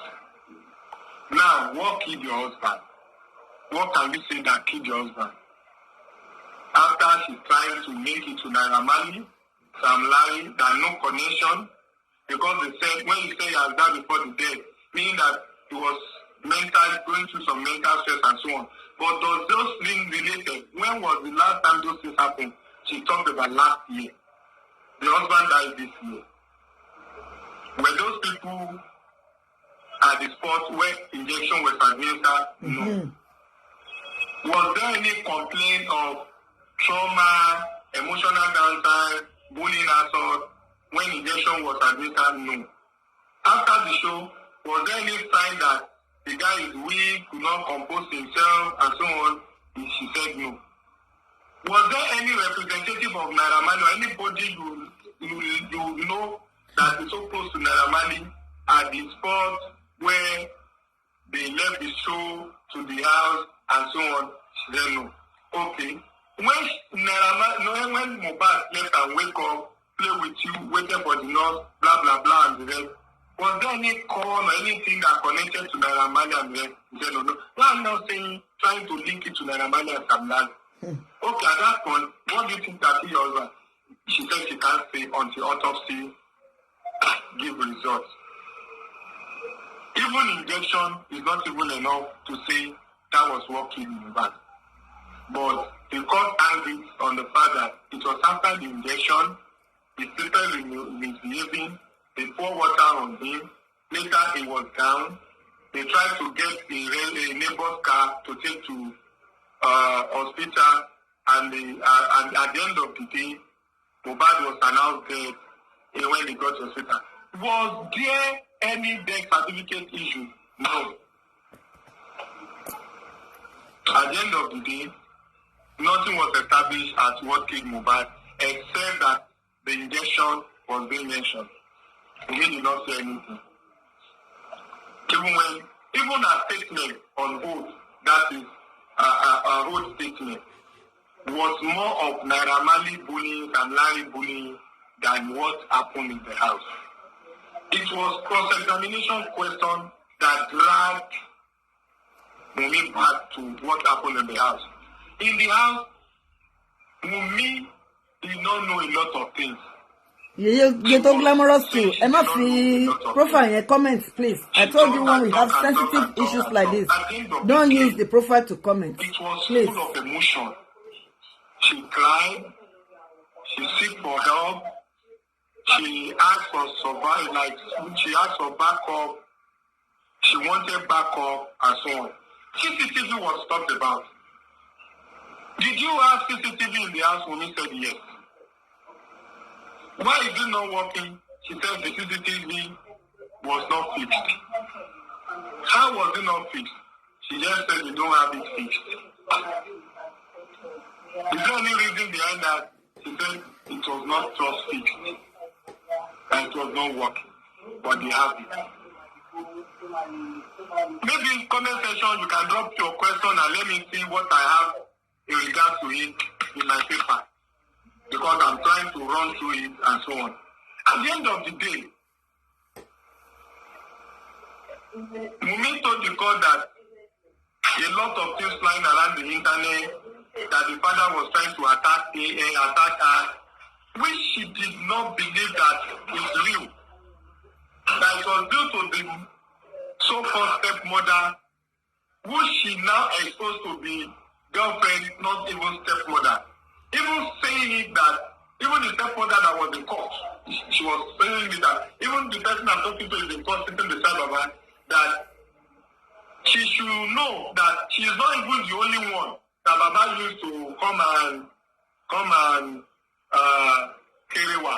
Now, what killed your husband? What can we say that killed your husband? After she's trying to make it to Naira Marley, Sam Larry, there are no connection. Because they said, when you say he has died before the death, meaning that he was mentally going through some mental stress and so on. But does those things related? When was the last time those things happened? She talked about last year. The husband died this year. Were those people at the spot where injection was administered? No. Was there any complaint of trauma, emotional downtime, bullying assault when injection was administered? No. After the show, was there any sign that the guy is weak, could not compose himself, and so on? She said no. Was there any representative of Naira Marley or anybody you know that is so close to Naira Marley at the spot where they left the show to the house and so on? She said no. Okay. When Mohbad left and wake up, play with you, waiting for the nurse, blah blah blah, and the rest, was there any call or anything that connected to Naira Marley and the rest? She said no. No, I'm not saying trying to link it to Naira Marley and Sam Larry. Okay, at that point, what do you think that he was? She said she can't say until autopsy give results. Even injection is not even enough to say that was what killed Mohbad. But the court angry on the fact that it was after the injection, he started misbehaving, they poured water on him, later he was down, they tried to get a neighbor's car to take to hospital, and at the end of the day, Mohbad was announced dead when they got to hospital. Was there any death certificate issue? No. At the end of the day, nothing was established as what killed Mohbad, except that the injection was being mentioned. We did not say anything. Even a statement on oath, that is a oath statement, was more of Naira Marley bullying and Larry bullying than what happened in the house. It was cross-examination question that dragged Wunmi back to what happened in the house. In the house, Wunmi did not know a lot of things. You talk glamorous too. Emma free profile in comments, please. I told you when we have sensitive issues like this, don't use the profile to comment. It was please. Full of emotion. She cried. She seek for help. She asked for survival, like she asked for backup. She wanted backup and so on. CCTV was talked about. Did you have CCTV in the house? When he said yes. Why is it not working? She said the CCTV was not fixed. How was it not fixed? She just said you don't have it fixed. Is there any reason behind that? She said it was not just fixed. And it was not working. But they have it. Maybe in comment section you can drop your question and let me see what I have in regard to it in my paper. Because I'm trying to run through it and so on. At the end of the day, Wunmi told the court that a lot of things flying around the internet, that the father was trying to attack her, which she did not believe that is real. That it was due to the so-called stepmother, who she now exposed to be girlfriend, not even stepmother. Even saying it that, even the stepmother that was in court, she was saying it that, even the person I'm talking to is in court sitting beside of her, that she should know that she is not even the only one that Baba used to come and Kerewa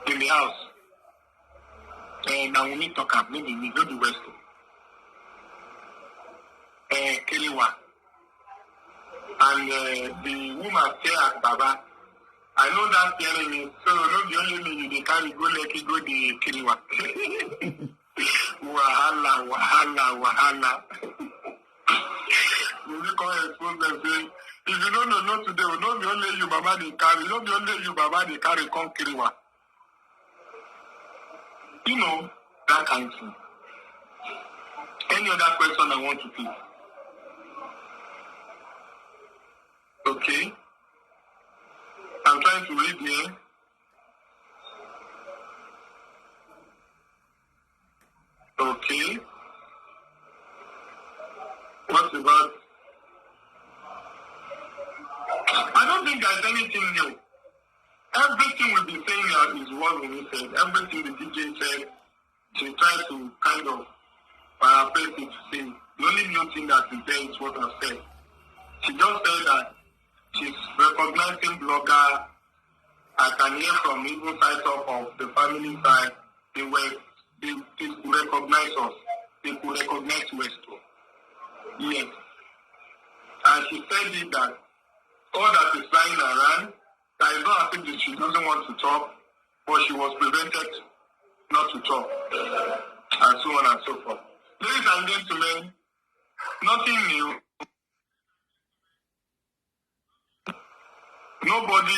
in the house. And now we need to talk about maybe we go to West. Kerewa. And the woman say at Baba, I know that hearing me, so not the only me you carry go like go the Kiriwa. Wahala. We come expose them say, if you don't know not today, will not be only you Baba they carry, not be only you Baba they carry come Kiriwa. You know, that kind of thing. Any other question I want to please? Okay. I'm trying to read here. Okay. What about? I don't think there's anything new. Everything we've been saying is what we said. Everything the DJ said, she tried to kind of paraphrase it to say. The only new thing that is there is what I've said. She just said that she's recognizing blogger. I can hear from even side of the family side they could recognize us. They could recognize Westo. Yes. And she said it that all that is flying around, that is not as if she doesn't want to talk, but she was prevented not to talk, and so on and so forth. Ladies and gentlemen, nothing new. Nobody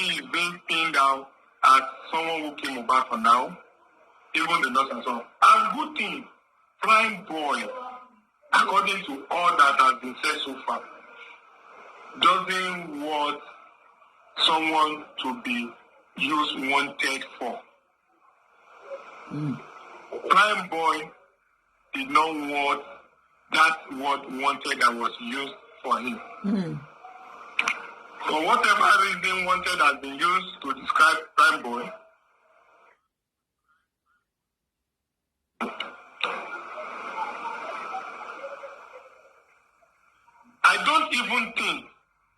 is being pinned down as someone who came about for now, even the nurse and so on. And good thing, Prime Boy, according to all that has been said so far, doesn't want someone to be used wanted for. Prime Boy did not want that word wanted that was used for him. For whatever reason wanted has been used to describe Prime Boy, I don't even think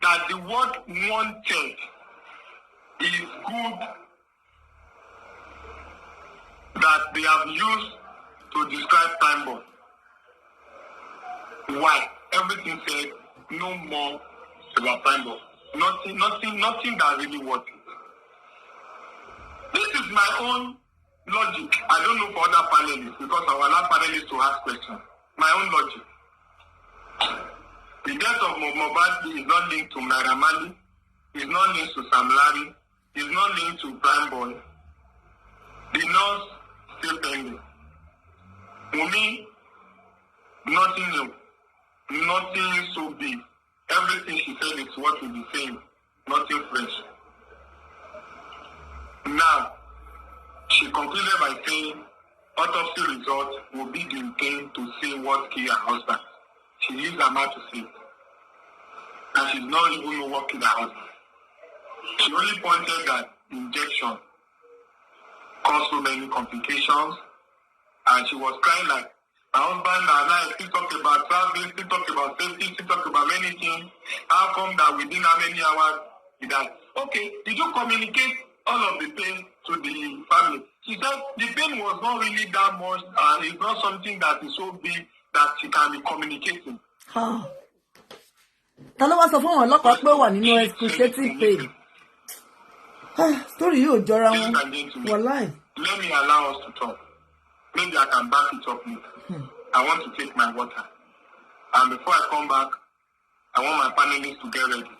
that the word wanted is good that they have used to describe Prime Boy. Why? Everything said no more about Prime Boy. Nothing that really works. This is my own logic. I don't know for other panelists because I will allow panelists to ask questions. My own logic. The death of Mohbad is not linked to Naira Marley, is not linked to Sam Larry, is not linked to Prime Boy. The nurse still pending. Wunmi, nothing new, nothing so big. Everything she said is what we'll be saying, nothing fresh. Now, she concluded by saying autopsy result will be the intent to say what killed her husband. She used her mouth to say it. And she's not even know what killed her husband. She only pointed that injection caused so many complications, and she was crying like, my husband and I still talk about traveling, still talk about safety, still talk about many things. How come that within how many hours he died? Okay, did you communicate all of the pain to the family? She said the pain was not really that much, and it's not something that is so big that she can be communicating. Ta ló wá sọ fún àwọn ọlọ́pàá pé ó wà nínú excruciating pain? Story yóò jọra wọn. Wàláì. Let me allow us to talk. Maybe I can back it up later. I want to take my water. And before I come back, I want my panelists to get ready.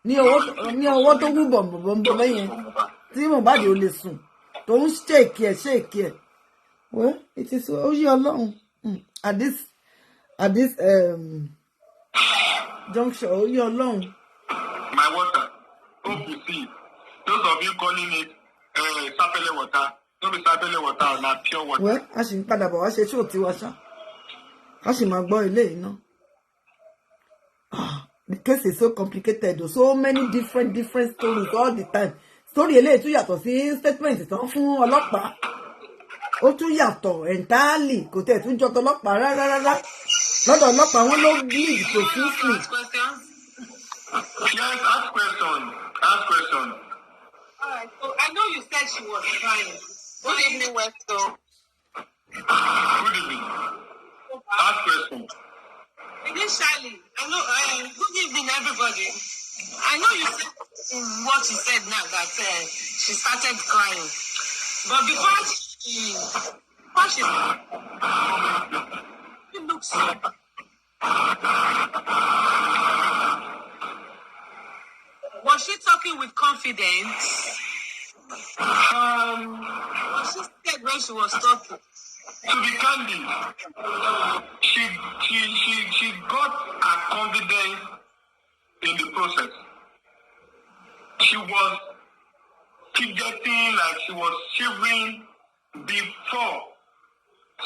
Ní ọwọ́ tó wú bọ̀m̀bọ̀m̀bọ̀ bẹ́yẹn tí Mohbad ò lè sùn tó ń ṣèkì ẹ̀. Well, it is ó yí Ọlọ́run at this juncture ó yí Ọlọ́run. My water. Hope you see. Those of you calling it sapele water. Don't be sapele water, na pure water. Well, a sì ń padà bọ̀ wá ṣe ṣó tiwa ṣá. A sì máa gbọ́ ilé yìí náà. The case is so complicated. So many different stories all the time. Story eléyìí tún yàtọ̀ sí statement tán fún ọlọ́pàá. Ó tún yàtọ̀ entirely. Kò tẹ̀ tún jọ tọlọ́pàá rárá. Lọ́dọ̀ ọlọ́pàá wọn ló bleed profusely. Yes, ask question. Alright, so I know you said she was crying. Good evening, Westo. Good evening. Ask question. Initially, I know. Good evening, everybody. I know you said in what you said now that she started crying, but before she looks. Was she talking with confidence? Was she scared when she was talking? To be candid, she got her confidence in the process. She was getting like she was shivering before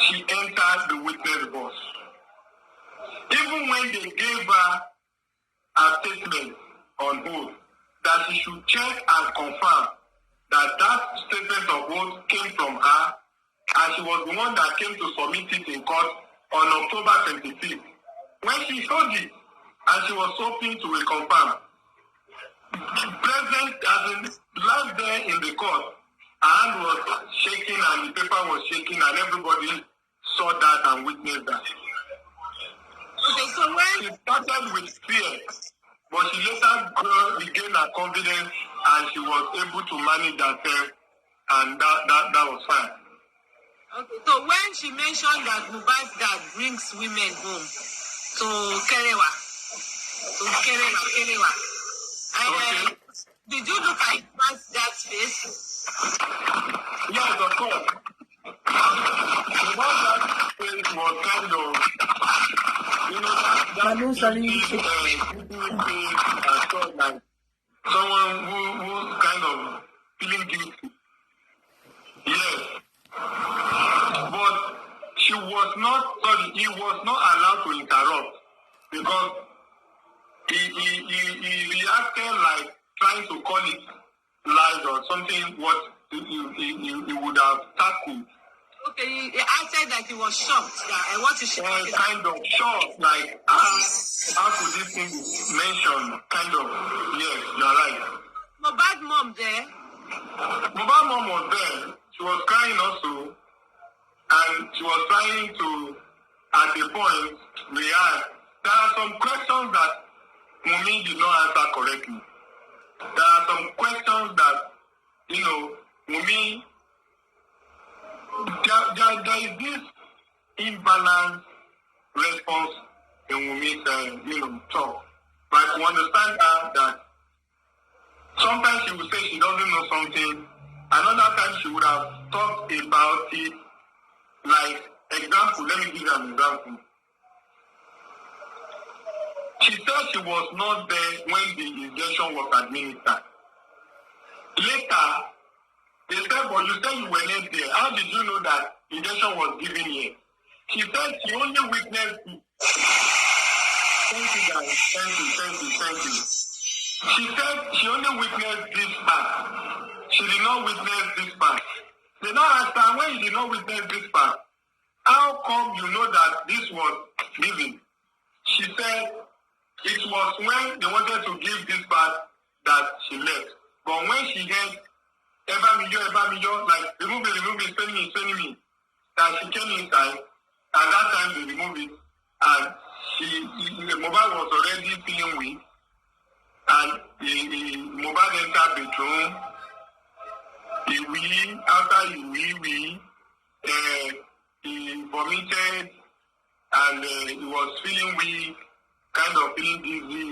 she entered the witness box. Even when they gave her a statement on oath that she should check and confirm that statement of oath came from her, and she was the one that came to submit it in court on October 25th. When she showed it, and she was hoping to reconfirm, present as in live there in the court, hand was shaking and the paper was shaking and everybody saw that and witnessed that. Okay, so when she started with fear, but she later regained her confidence and she was able to manage herself, and that was fine. Okay, so when she mentioned that Mohbad's dad brings women home to Kerewa, Okay. Did you look at Mohbad's face? Yes, of course. Mohbad's face was kind of, you know, like someone who's kind of feeling guilty. Yes. But he was not allowed to interrupt because he reacted like trying to call it lies or something what he would have tackled. Okay, he acted like he was shocked. And what is she kind of shocked, like how could this thing be mentioned? Kind of, yes, you're right. Mohbad mom there? Mohbad mom was there. She was crying also. And she was trying to, at a point, react. There are some questions that Wunmi did not answer correctly. There are some questions that, Wunmi, there is this imbalanced response in Wunmi's, talk. But to understand her that sometimes she would say she doesn't know something. Another time she would have talked about it. Like, example, let me give you an example. She said she was not there when the injection was administered. Later, they said, but you said you were not there. How did you know that injection was given here? She said she only witnessed it. Thank you, guys. Thank you. She said she only witnessed this part. She did not witness this part. They now asked her, when you did not witness this part, how come you know that this was given? She said it was when they wanted to give this part that she left. But when she heard, Eba like, remove it, spending me, that she came inside, at that time they removed it, and the mobile was already feeling weak, and the mobile entered the bedroom. After he vomited and he was feeling weak, kind of feeling dizzy.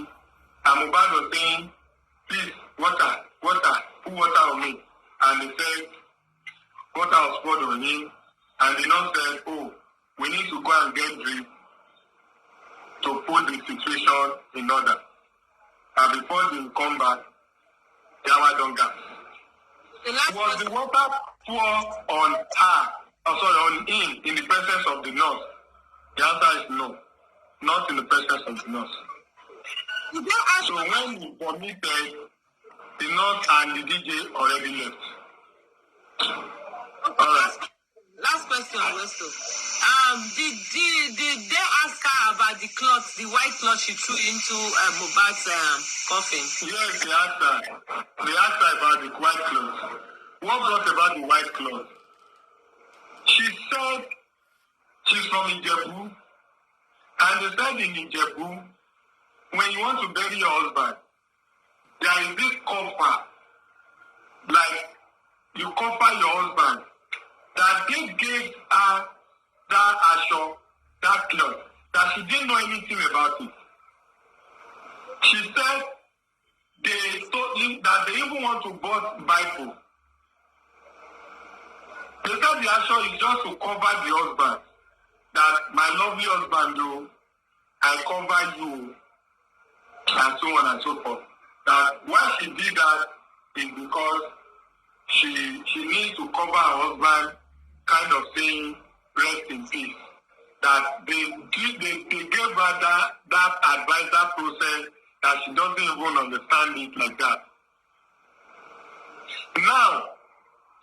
And Mohbad was saying, please, water, put water on me. And they said, water was poured on him. And the nurse said, oh, we need to go and get drip to put the situation in order. And before they come back, they were done gas. Was the water poured on her, on him, in the presence of the nurse? The answer is no. Not in the presence of the nurse. So when he vomited, the nurse and the DJ already left. Okay, all right. Last question, Westo. Did they ask her about the cloth, the white cloth she threw into Mohbad's coffin? Yes, they asked her. They asked her about the white cloth. What brought about the white cloth? She said she's from Ijebu. And they said in Ijebu, when you want to bury your husband, there is this coffer. Like, you cover your husband. That they gave her that asho, that cloth, that she didn't know anything about it. She said they told him that they even want to buy Bible. They said the asho is just to cover the husband. That my lovely husband, though, I cover you, and so on and so forth. That why she did that is because she needs to cover her husband, kind of saying, rest in peace. That they gave her that advice, that process, that she doesn't even understand it like that. Now,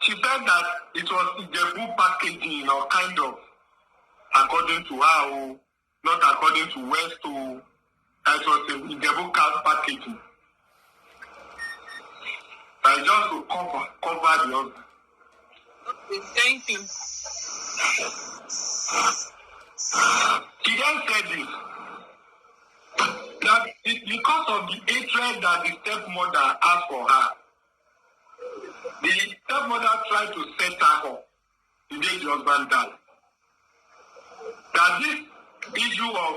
she said that it was Ijebu packaging, or kind of, according to her, not according to West, that was a Ijebu packaging. And just to cover the husband. Thank you. She then said this, that because of the hatred that the stepmother has for her, the stepmother tried to set her up the day the husband died. That this issue of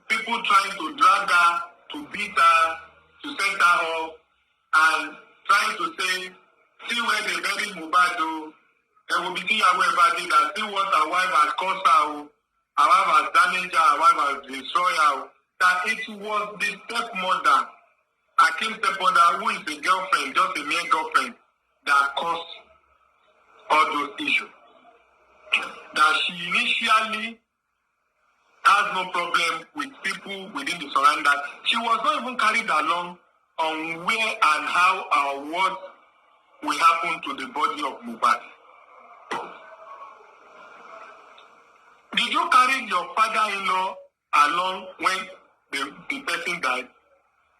people trying to drag her, to beat her, to set her up, and trying to say, see where they buried Mohbad, and will be seeing her wherever did, and see what her wife has caused her, her wife has damaged her, her wife has destroyed her, that it was the stepmother, Akim's stepmother, who is a girlfriend, just a mere girlfriend, that caused all those issues. That she initially has no problem with people within the surroundings. She was not even carried along on where and how or what will happen to the body of Mohbad. Did you carry your father-in-law along when the person died?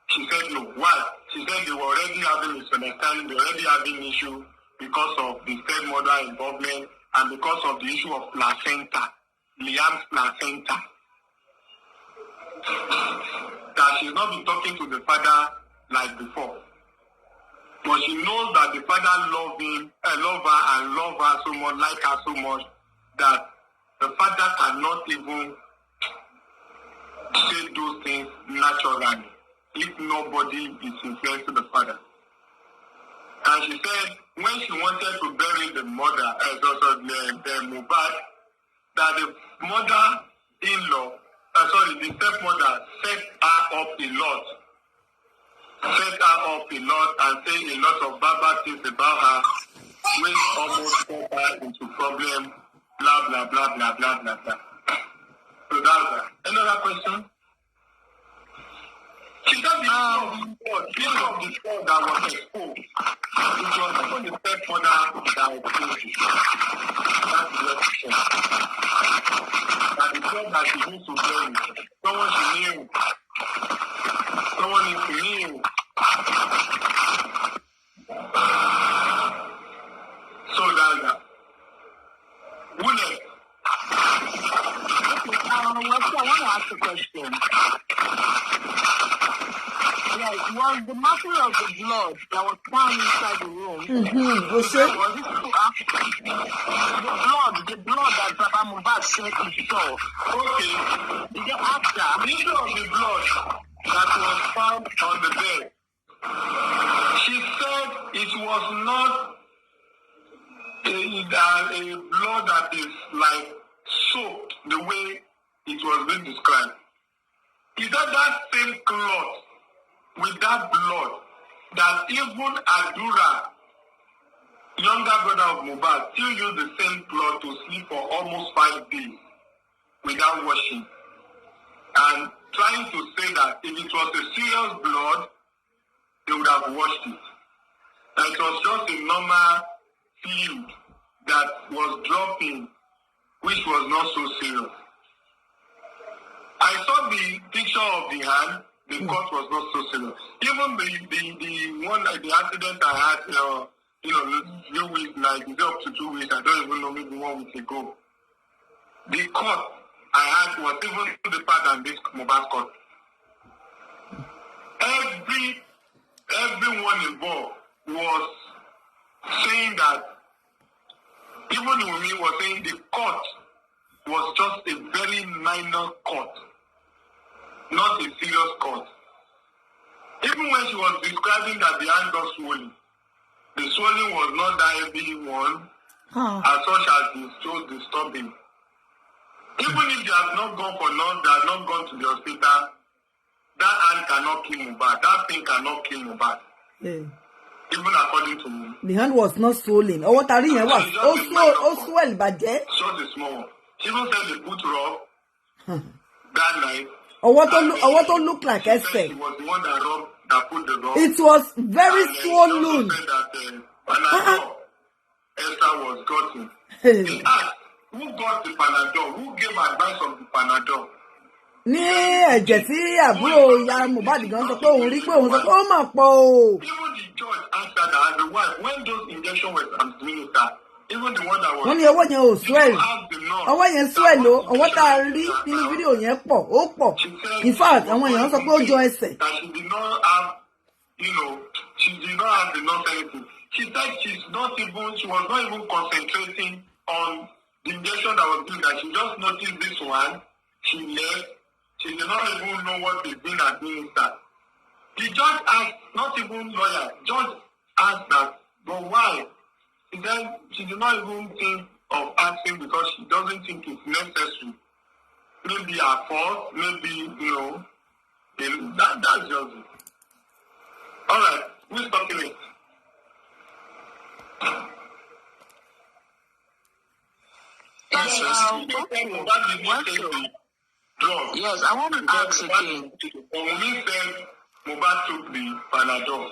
She said no. Why? She said they were already having misunderstanding, they were already having issue because of the stepmother involvement and because of the issue of placenta, Liam's placenta. That she's not been talking to the father like before. But she knows that the father love her so much, like her so much, that the father cannot even say those things naturally if nobody is influencing the father. And she said when she wanted to bury the mother, the Mohbad, that the mother-in-law, the stepmother set her up a lot. Set her up a lot and say a lot of bad things about her, which almost put her into problem, blah, blah, blah, blah, blah, blah, blah. So that's that. Another question? She said the issue of the fraud that was exposed. It was even the stepmother that exposed it. That's the question. That the fraud that she used to bury, someone she knew, someone she knew. So that's that. Wunmi. I want to ask a question. Yes, was the matter of the blood that was found inside the room? Was it the blood that Papa Mohbad said he saw? Okay. Is it after? The issue of the blood that was found on the bed, she said it was not a blood that is like soaked the way it was being described. Is that same cloth with that blood that even Adura, younger brother of Mohbad, still used the same cloth to sleep for almost 5 days without washing, and trying to say that if it was a serious blood, they would have washed it. That it was just a normal fluid that was dropping, which was not so serious. I saw the picture of the hand. The cut was not so serious. Even the one, the accident I had, few weeks, like up to 2 weeks, I don't even know, maybe 1 week ago. The cut I had was even deeper than this Mohbad cut. Everyone involved was saying that, even Wunmi was saying the cut was just a very minor cut, not a serious cut. Even when she was describing that the hand got swollen, the swelling was not that heavy one, as such as it so disturbing. Even if they have not gone for none, they have not gone to the hospital, that hand cannot kill Mohbad. That thing cannot kill Mohbad. Yeah. Even according to me. The hand was not swollen. Oh, what are you? Also, swell, but yeah. Just a small one. She even said they put rub that night. Or what to look like Esther. It was the one that put the rub. It was very swollen. She also said that Esther was gotten. They asked, who got the Panadol? Who gave advice on the Panadol? Ní ẹ̀jẹ̀ tí àbúrò ya Mohbad gan sọ pé òun rí pé òun sọ pé ó mà pọ̀ o. Even the judge answered that as the wife, when those injections were administered, Even the one that was. Wọ́n ní ọwọ́ yẹn ò swell. Ọwọ́ yẹn swell o. Ọwọ́ tá a rí nínú fídíò yẹn pọ̀. Ó pọ̀. In fact, àwọn èèyàn sọ pé ó jọ ẹsẹ̀. That she did not have, she did not have enough anything. She said she was not even concentrating on the injection that was given, that she just noticed this one, she left, she did not even know what is being administered. The judge asked, not even lawyer, judge asked that, but why? She said she did not even think of asking because she doesn't think it's necessary. Maybe her fault, maybe, that's just it. All right, who's talking it? Yes, I want to ask again. Wunmi said Mohbad took the Panadol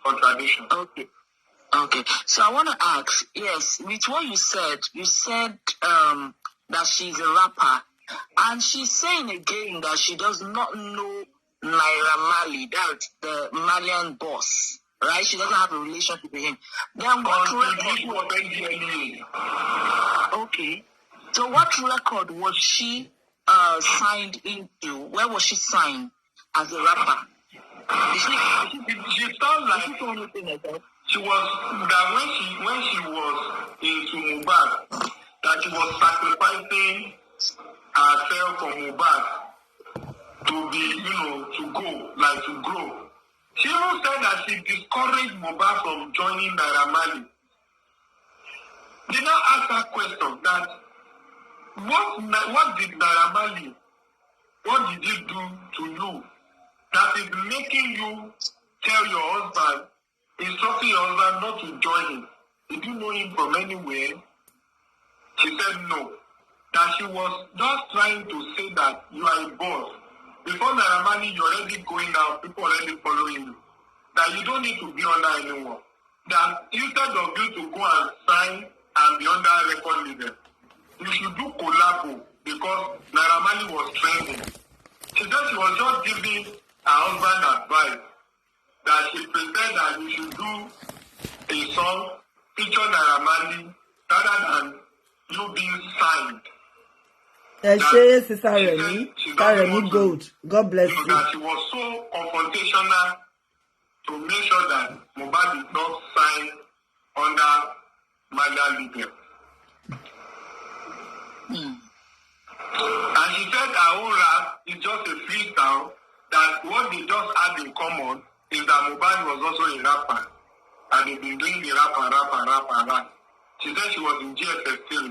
contradiction. Okay. So I want to ask, yes, with what you said that she's a rapper, and she's saying again that she does not know Naira Marley, that's the Malian boss, right? She doesn't have a relationship with him. Then what record? Okay. So what record was she signed into? Where was she signed as a rapper? She sounds like she was that when she was into Mohbad, that she was sacrificing herself for Mohbad to be, to grow. She even said that she discouraged Mohbad from joining Naira Marley. They now ask that question that what did Naira Marley, what did he do to you that is making you tell your husband, instructing your husband not to join him? Did you know him from anywhere? She said no. That she was just trying to say that you are a boss. Before Naira Marley, you're already going out, people already following you. That you don't need to be under anyone. That instead of you to go and sign and be under record label, you should do collabo because Naira Marley was trending. She said she was just giving her husband advice that she preferred that you should do a song featuring Naira Marley rather than you being signed. Sister Remy Gold. God bless you. That she was so confrontational to make sure that Mohbad is not signed under Malian leader. And she said her own rap is just a freestyle, that what they just had in common is that Mohbad was also a rapper. And they've been doing the rap. She said she was in GSS still.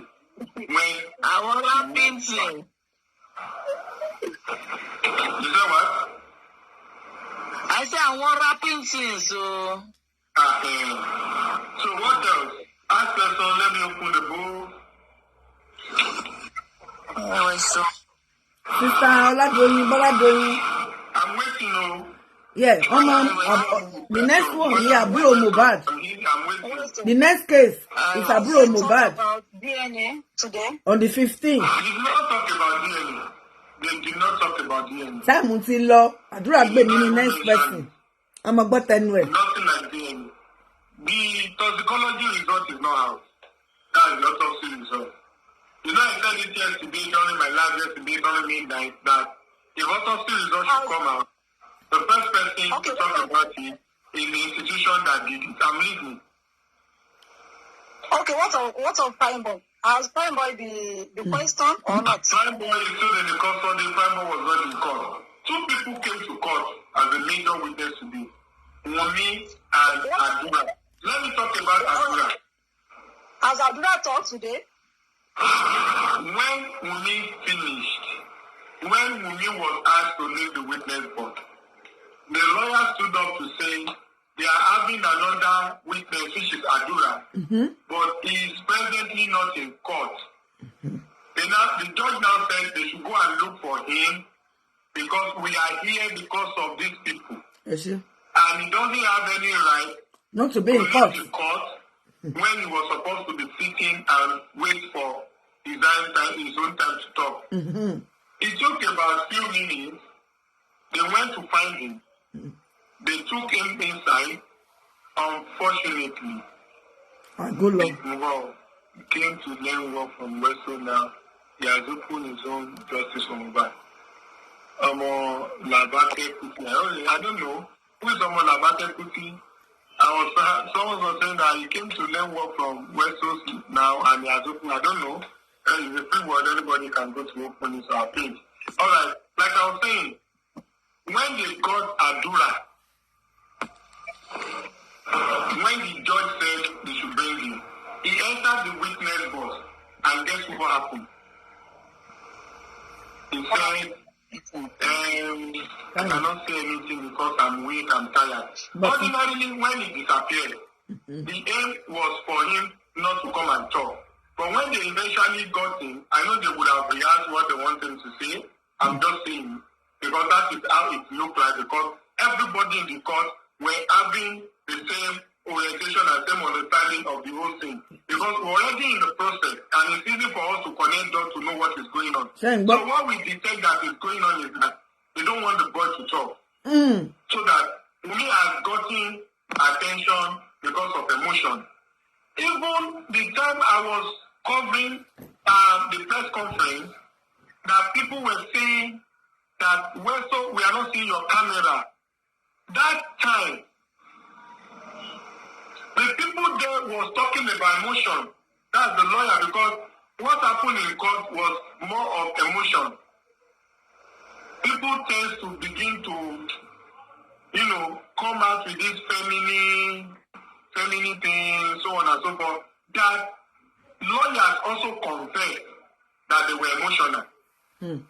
When I was rapping thing. You said what? I said I want rapping thing, so. So what else? Ask person, let me open the book. Sister Oladoyin. I'm waiting, Yeah, the next one is Aburo Mohbad. The next case is Aburo Mohbad. About DNA today. On the 15th. They did not talk about DNA. They did not talk about DNA. Time ti lọ, àdúrà gbé mi ní next person. I'm about anyway. Nothing like DNA. The toxicology result is not out. That is the autopsy result. I said it yesterday during my live yesterday during midnight that if autopsy result should come out, the first person to talk about it is the institution that did it. I'm leaving. Okay, what of Prime Boy? Has Prime Boy the question or not? Prime Boy is still in the custody. Prime Boy was not in court. Two people came to court as a major witness today. Wunmi and Adura. Let me talk about Adura. Has Adura talked today? When Wunmi finished, when Wunmi was asked to leave the witness box, the lawyer stood up to say they are having another witness, which is Adura, but he is presently not in court. The judge now said they should go and look for him because we are here because of these people. Yes, and he doesn't have any right not to be in court when he was supposed to be sitting and wait for his own time to talk. It took about few minutes. They went to find him. They took him inside. Unfortunately, came to learn work from Weston now. He has opened his own justice for Mohbad. Labate Kuti. I don't know who is Labate Kuti. Someone was saying that he came to learn work from Weston now and he has opened. I don't know. It's a free word. Anybody can go to open his page. All right. Like I was saying, when they got Adura, when the judge said they should bring him, he entered the witness box, and guess what happened? He said, I cannot say anything because I'm weak, I'm tired. Ordinarily, when he disappeared, the aim was for him not to come and talk. But when they eventually got him, I know they would have realized what they wanted him to say. I'm just saying, because that is how it looked like, because everybody in the court were having the same orientation and same understanding of the whole thing. Because we're already in the process, and it's easy for us to connect dots to know what is going on. So what we detect that is going on is that they don't want the boy to talk. So that Wunmi has gotten attention because of emotion. Even the time I was covering the press conference, that people were saying that, well, so we are not seeing your camera. That time, the people there was talking about emotion. That's the lawyer, because what happened in court was more of emotion. People tend to begin to, come out with this feminine thing, so on and so forth. That lawyers also confessed that they were emotional. And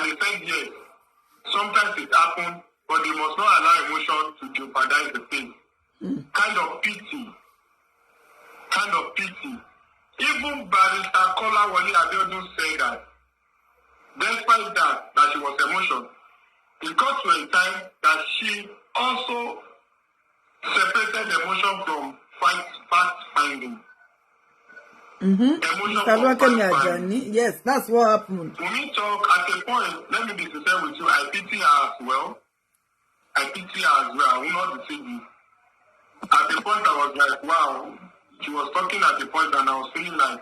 they said, yes, sometimes it happens, but they must not allow emotion to jeopardize the thing. Kind of pity. Even Barrister Kolawole Abiodun said that, despite that she was emotional, it got to a time that she also separated emotion from fact finding. Yes, that's what happened. When we talk at a point, let me be sincere with you, I pity her as well. I will not deceive you. At the point I was like, wow, she was talking at the point and I was feeling like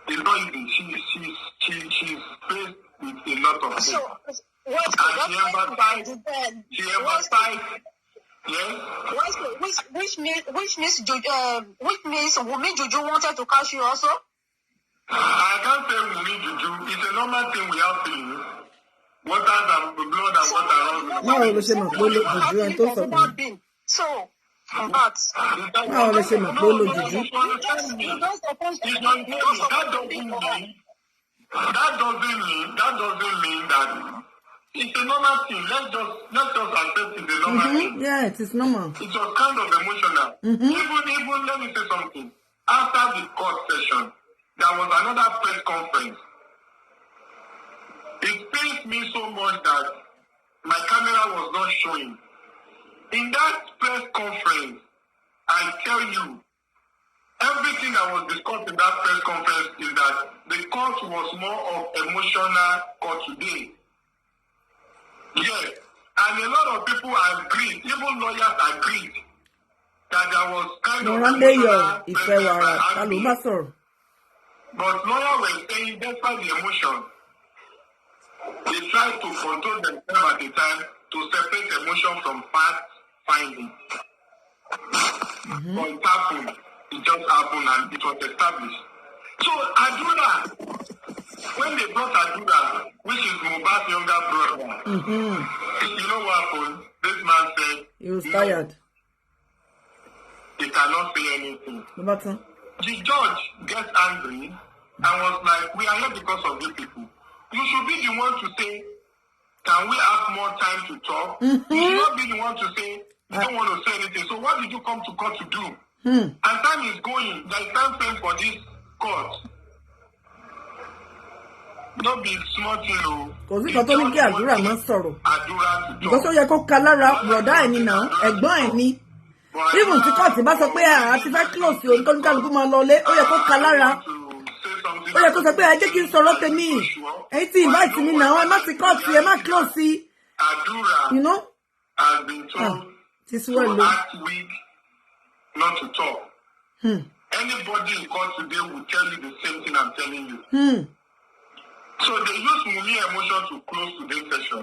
it's not easy. She's faced with a lot of things. So, she emphasized. Yes. Which means Wunmi Juju wanted to catch you also? I can't say Wunmi Juju. It's a normal thing we have feelings. Water and blood and water. No, we say Juju and toast of so, but no, we say Juju. That doesn't mean that it's a normal thing. Let's just accept it's a normal thing. Yeah, it is normal. It was kind of emotional. Even let me say something. After the court session, there was another press conference. It pains me so much that my camera was not showing. In that press conference, I tell you, everything that was discussed in that press conference is that the court was more of emotional court today. Yes, and a lot of people agreed, even lawyers agreed, that there was kind of emotional pressure. But lawyers were saying, despite the emotion, they tried to control themselves at the time to separate emotion from fact finding. But it happened. It just happened and it was established. So Adura, when they brought Adura, which is Mohbad's younger brother, you know what happened? This man said he was tired. He cannot say anything. The judge gets angry and was like, we are here because of you people. You should be the one to say, can we have more time to talk? You should not be the one to say, you don't want to say anything. So what did you come to court to do? And time is going. There is time frame for this court. Don't be smart, you know. Kò sí kan tó ní kí àdúrà máa sọ̀rọ̀. Because ó yẹ kó ka lára bùrọ̀dá ẹ̀ ní náà, ẹ̀gbọ́n ẹ̀ ní. Even tí kọ́ọ̀tì bá sọ pé àti fẹ́ close òun tó ní kálukú máa lọ lé, ó yẹ kó ka lára. Ó yẹ kó sọ pé ẹ jẹ́ kí n sọ̀rọ̀ tèmi. Ẹ̀yin tí invite mi náà, ẹ má ti kọ́ọ̀tì, ẹ má close. You know? Has been told to act weak, not to talk. Anybody in court today will tell you the same thing I'm telling you. So they use Wunmi emotion to close today's session,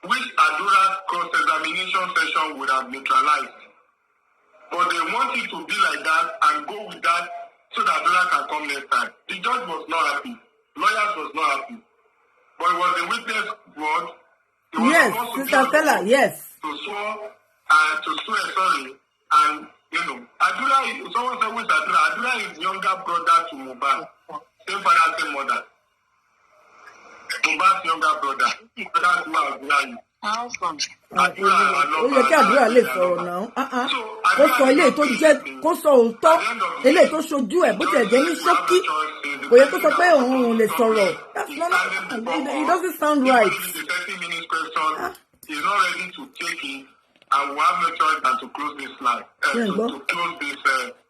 which Adura's cross-examination session would have neutralized. But they want it to be like that and go with that so that Adura can come next time. The judge was not happy. Lawyers was not happy. But it was the witness word. Yes, Sister Stella, yes. To swear, sorry. And, you know, Adura, someone said, who is Adura? Adura is younger brother to Mohbad. Same father, same mother. Mohbad's younger brother. That's who Adura is. Ó yẹ kí àdúrà lè sọ̀rọ̀ náà. Kó sọ eléyìí tó jẹ́ kó sọ òótọ́ eléyìí tó ṣojú ẹ̀ bó tiẹ̀ jẹ́ ní ṣókí. Kò yẹ kó sọ pé òun ò lè sọ̀rọ̀. That's not it doesn't sound right. He's not ready to take it, and we have no choice than to close this line, to close this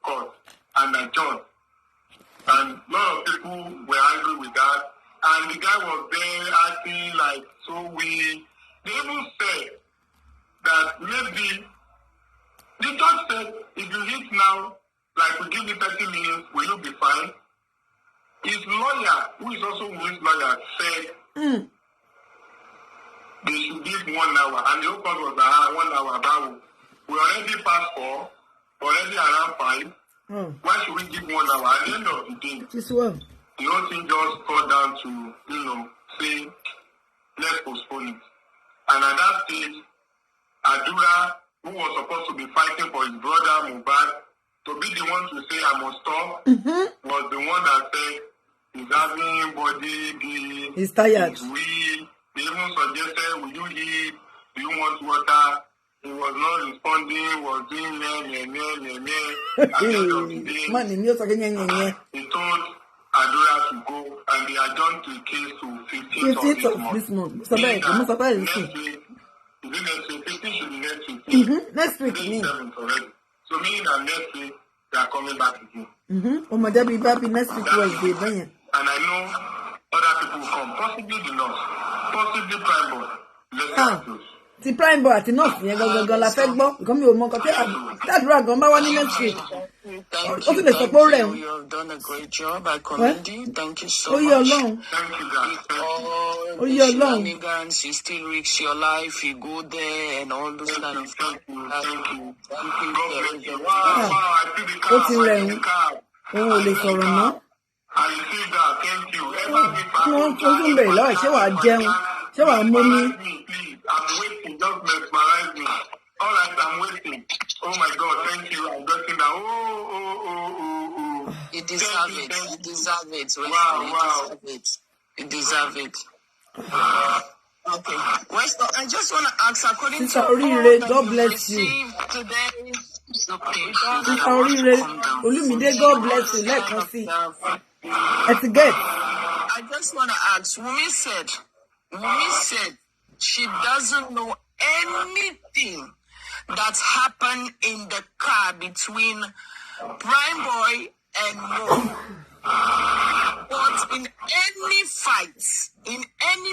court and adjourn. And a lot of people were angry with that, and the guy was there acting like so weak. They even said that maybe the judge said, if you hit now, like we give you 30 minutes, will you be fine? His lawyer, who is also Wunmi's lawyer, said they should give 1 hour. And the whole court was like, 1 hour. We already passed 4, already around 5. Why should we give 1 hour? At the end of the day, the whole thing just got down to, say, let's postpone it. And at that stage, Adura, who was supposed to be fighting for his brother Mohbad, to be the one to say, I must stop, was the one that said, he's having body, he's tired. He's weak. They even suggested, will you eat? Do you want water? He was not responding, was doing He told Adura to go, and they adjourned the case to 15th of this month. So next week. Is it next week? 15 should be next week. Next week, already. So meaning that next week, they are coming back again. Next week Wednesday. And I know other people will come, possibly the nurse, possibly Prime Boy. Let's close. Ti Prime Boy àti nurse yẹn gangan la fẹ́ gbọ́ nǹkan mi ò mọ nǹkan tí àdúrà gan bá wá ní next week. Ó sì lè sọ pé ó rẹ̀ You have done a great job. I commend you. Thank you so much. Ó yẹ Ọlọ́run. Ó yẹ Ọlọ́run. You still risk your life. You go there and all those kind of things. Thank you. Ó ti rẹ̀ ń. Òun ò lè sọ̀rọ̀ mọ́. Kí wọ́n tún bẹ̀rẹ̀ lọ́wọ́ ṣé wàá jẹun? Ṣé wàá mómi? I'm waiting, just mesmerize me. All right, I'm waiting. Oh my God, thank you. I'm getting that. You deserve it. You deserve it. Wow. You deserve it. Okay. West, I just want to ask, according to Orire, God bless you. Today, Sister Orire, Olumide, God bless you. Lẹ́ẹ̀kan sí. Etiquette. I just want to ask, Wunmi said she doesn't know anything that's happened in the car between Prime Boy and Mo. But in any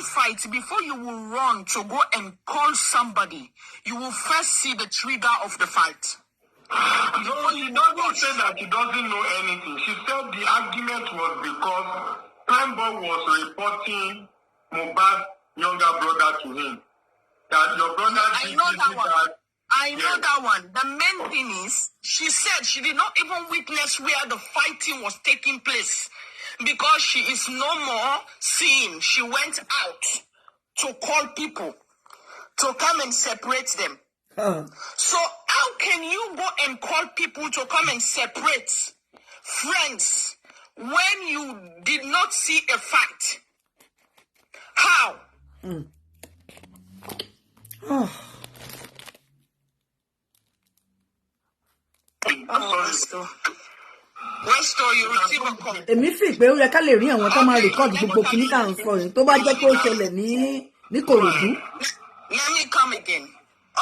fight, before you will run to go and call somebody, you will first see the trigger of the fight. No, she doesn't say that she doesn't know anything. She said the argument was because Prime Boy was reporting Mohbad's younger brother to him. That your brother I know that one. The main thing is, she said she did not even witness where the fighting was taking place because she is no more seen. She went out to call people to come and separate them. So how can you go and call people to come and separate friends when you did not see a fight? How? Èmi fi pé ó yẹ ká lè rí àwọn tó máa record gbogbo kìíní tá à ń sọ yìí tó bá jẹ́ pé ó ṣẹlẹ̀ ní Kòròdú. Let me come again.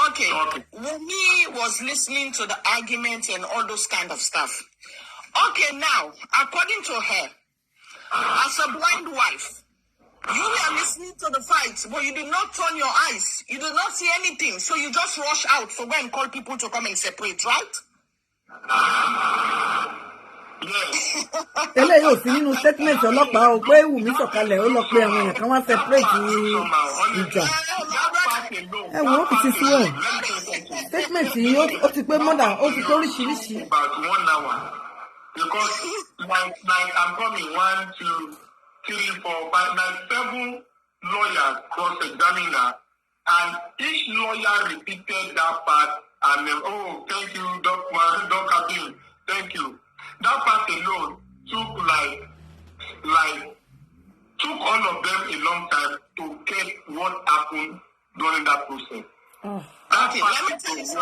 Okay. Wunmi was listening to the argument and all those kind of stuff. Okay, now, according to her, as a blind wife, you were listening to the fight, but you did not turn your eyes. You did not see anything, so you just rush out to go and call people to come and separate, right? eléyìí ò sí nínú statement ọlọ́pàá o pé Wùmí sọ̀kalẹ̀ ó lọ pé àwọn èèyàn kan wá separate ìjà. Ẹ wo ó ti sí wọn statement yìí ó ti pé mọ́dà ó ti pé oríṣiríṣi. Because like I'm coming 1, 2, 3, 4, 5, like 7 lawyers cross-examine her, and each lawyer repeated that part. And oh, thank you, Dr. Bill, thank you. That part alone took all of them a long time to get what happened during that process. Oh. That part was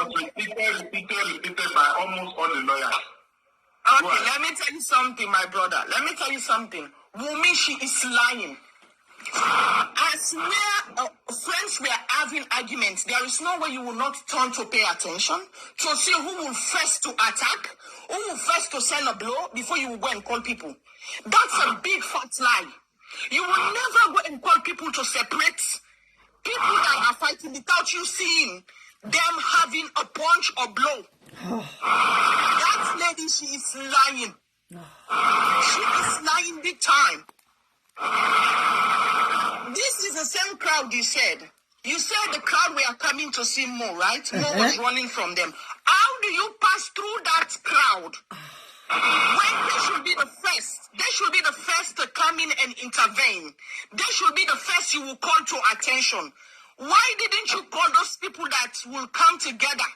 repeated by almost all the lawyers. Okay, let me tell you something, my brother. Let me tell you something. Wunmi, she is lying. As friends were having arguments, there is no way you will not turn to pay attention to see who will first to attack, who will first to send a blow before you will go and call people. That's a big fat lie. You will never go and call people to separate people that are fighting without you seeing them having a punch or blow. That lady, she is lying. She is lying big time. This is the same crowd you said. You said the crowd were coming to see Mo, right? Mo was running from them. How do you pass through that crowd? When they should be the first. They should be the first to come in and intervene. They should be the first you will call to attention. Why didn't you call those people that will come together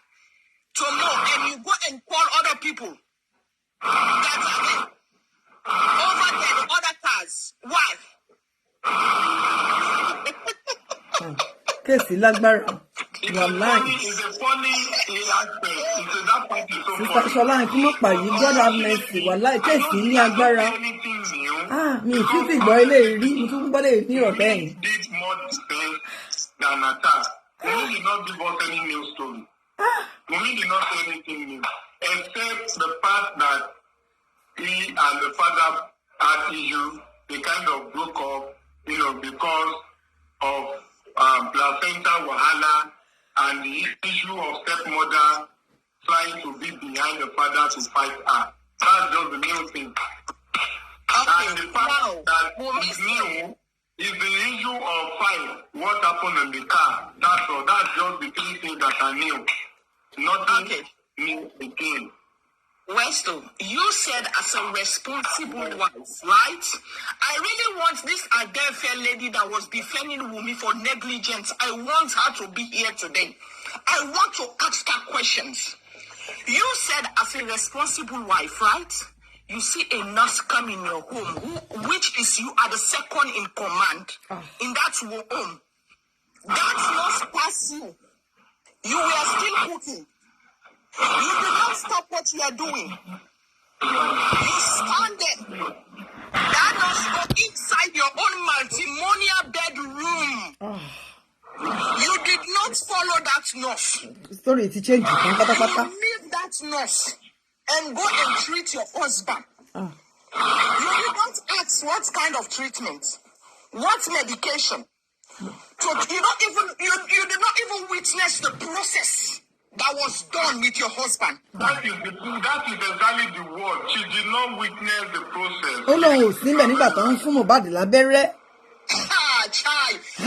to Mo, and you go and call other people that are over there, the other cars? Why? Kéèsì lágbára. Wàláì. Sísá Ṣọlá ní kí ló pa yìí, God have mercy. Wàláì kéèsì ní agbára. Mi ì tún ti gbọ́ ilé rí, mi tún gbọ́ lè ní ọ̀bẹ yìí. Wunmi did not give us any new story. Wunmi did not say anything new, except the fact that he and the father had issue. They kind of broke up, because of placenta wahala and the issue of stepmother trying to be behind the father to fight her. That's just the new thing. Okay, and the fact that is new is the issue of fight. What happened in the car? That's all. That's just the 3 things that are new. Nothing new again. Westo, you said as a responsible wife, right? I really want this Adelphi lady that was defending Wunmi for negligence. I want her to be here today. I want to ask her questions. You said as a responsible wife, right? You see a nurse come in your home, which is you are the second in command in that home. That nurse passed you. You were still cooking. You did not stop what you are doing. You stand there. That nurse go inside your own matrimonial bedroom. You did not follow that nurse. Story to change. You leave that nurse and go and treat your husband. You did not ask what kind of treatment, what medication. So you did not even witness the process that was done with your husband. That is exactly the word. She did not witness the process. Ó lóun ò síbẹ̀ nígbà tó ń fún Mohbad lábẹ́rẹ́.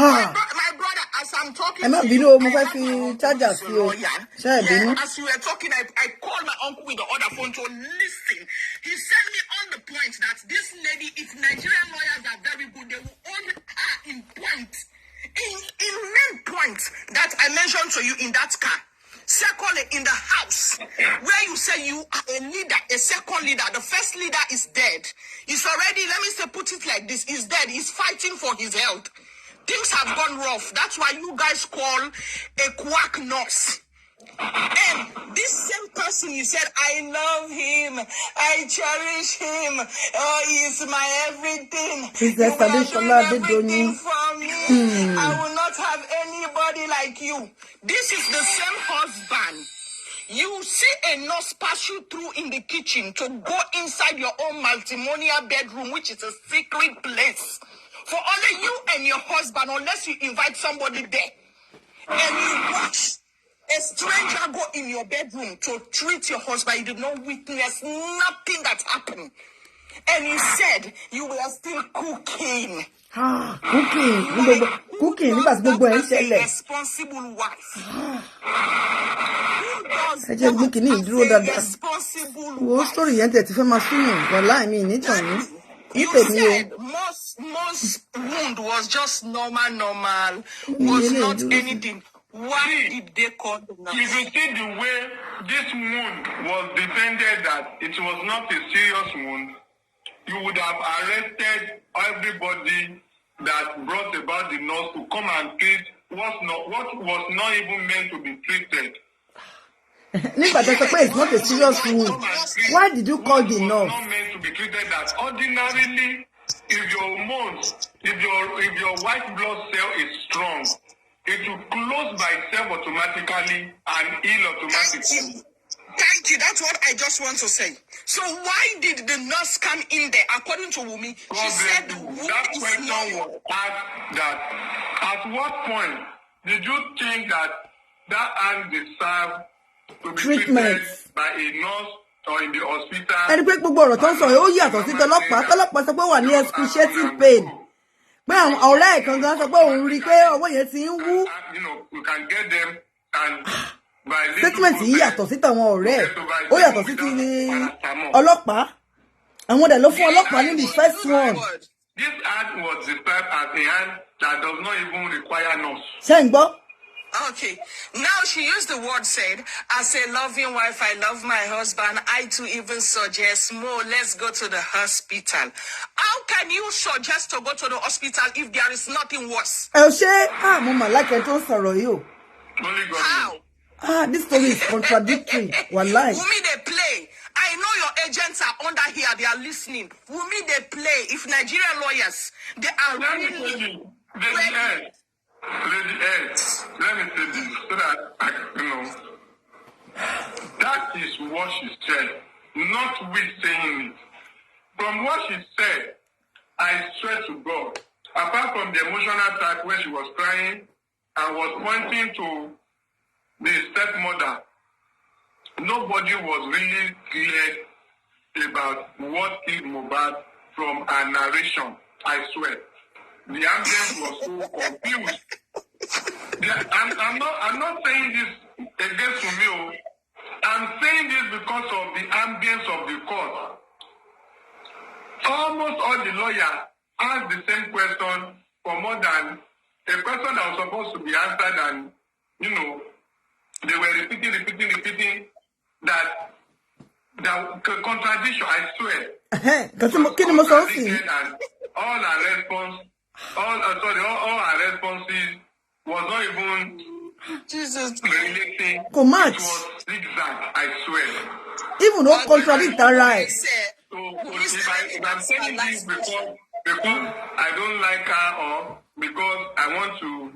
My brother, as I'm talking to you, mo fẹ́ fi charger sí o. Ṣé ẹ bínú? As you were talking, I called my uncle with the other phone to listen. He sent me on the point that this lady, if Nigerian lawyers are very good, they will own her in point. In main point that I mentioned to you in that car. Secondly, in the house, where you say you are a leader, a second leader, the first leader is dead. He's already, let me say, put it like this, he's dead. He's fighting for his health. Things have gone rough. That's why you guys call a quack nurse. And this same person, you said, I love him. I cherish him. Oh, he's my everything. You are doing everything for me. I will not have anybody like you. This is the same husband. You see a nurse pass you through in the kitchen to go inside your own matrimonial bedroom, which is a secret place. For only you and your husband, unless you invite somebody there. And you watch a stranger go in your bedroom to treat your husband. You did not witness nothing that happened. and you said you were still cooking. Cooking nígbà tí gbogbo ẹ̀ ń As a ṣẹlẹ̀. responsible wife. Ẹ jẹ́ gbé kínní ìdúró dáadáa. Responsible Wo wife. sórí yẹn tẹ̀ ti fẹ́ máa súnyàn wàláì mi nítàn yín. Ní You tèmi o. said most wound was just normal, was not anything. Why did they call the nurse? If you see the way this wound was defended that it was not a serious wound, you would have arrested everybody that brought about the nurse to come and treat what was not even meant to be treated. Nígbà tó sọ pé it's not a serious wound, why did you call the nurse? Not meant to be treated that ordinarily, if your hormones, if your white blood cell is strong, it will close by itself automatically and heal automatically. Thank you. That's what I just want to say. So why did the nurse come in there? According to Wunmi, she said that question was asked that at what point did you think that hand deserved to be treated by a nurse or in the hospital? Ẹni pé gbogbo ọ̀rọ̀ tó ń sọ yìí ó yàtọ̀ sí tọlọ́pàá sọ pé wà ní excruciating pain. Pé àwọn ọ̀rẹ́ ẹ̀ kan gan sọ pé òun rí i pé ọwọ́ yẹn ti ń wú. You can get them and statement yìí yàtọ̀ sí tàwọn ọ̀rẹ́ ẹ̀ ó yàtọ̀ sí ti ọlọ́pàá. Àwọn dẹ̀ ló fún ọlọ́pàá ní the first one. This hand was described as a hand that does not even require nurse. Ṣé ń gbọ́? Okay. Now she used the word said, as a loving wife, I love my husband. I too even suggest more. Let's go to the hospital. How can you suggest to go to the hospital if there is nothing worse? Ẹ ṣe mo mà lákẹ́ tó ń sọ̀rọ̀ yìí o. How? This story is contradictory. Wallahi. Wunmi, they play. I know your agents are under here. They are listening. Wunmi, they play. If Nigerian lawyers, they are really... Lady Ed, let me say this so that that is what she said, not we saying it. From what she said, I swear to God, apart from the emotional type where she was crying and was pointing to the stepmother, nobody was really clear about what killed Mohbad from her narration. I swear. The ambience was so confused. I'm not saying this against Wunmi. I'm saying this because of the ambience of the court. Almost all the lawyers asked the same question for more than a question that was supposed to be answered, and they were repeating that contradiction. I swear. Contradiction. And all our response. All our responses was not even relating. It was zigzag, I swear. Even no contradict her right. So if I'm saying this because I don't like her or because I want to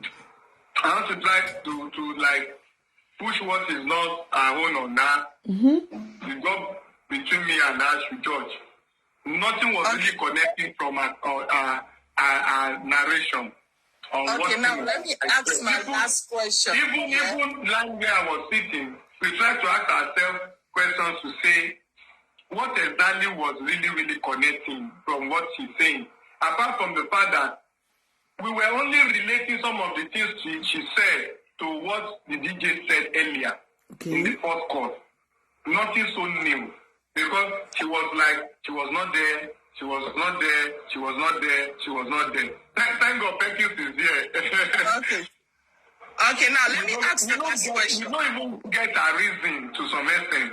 try to like push what is not our own or not. The job between me and her should judge. Nothing was really connecting from our narration. Okay, now let me ask my last question. Even lying where I was sitting, we tried to ask ourselves questions to say what exactly was really connecting from what she's saying. Apart from the fact that we were only relating some of the things she said to what the DJ said earlier in the first course. Nothing so new. Because she was like, she was not there. She was not there. She was not there. She was not there. Thank God, Perkins is here. Okay, now let me ask the last question. You don't even get a reason to some extent.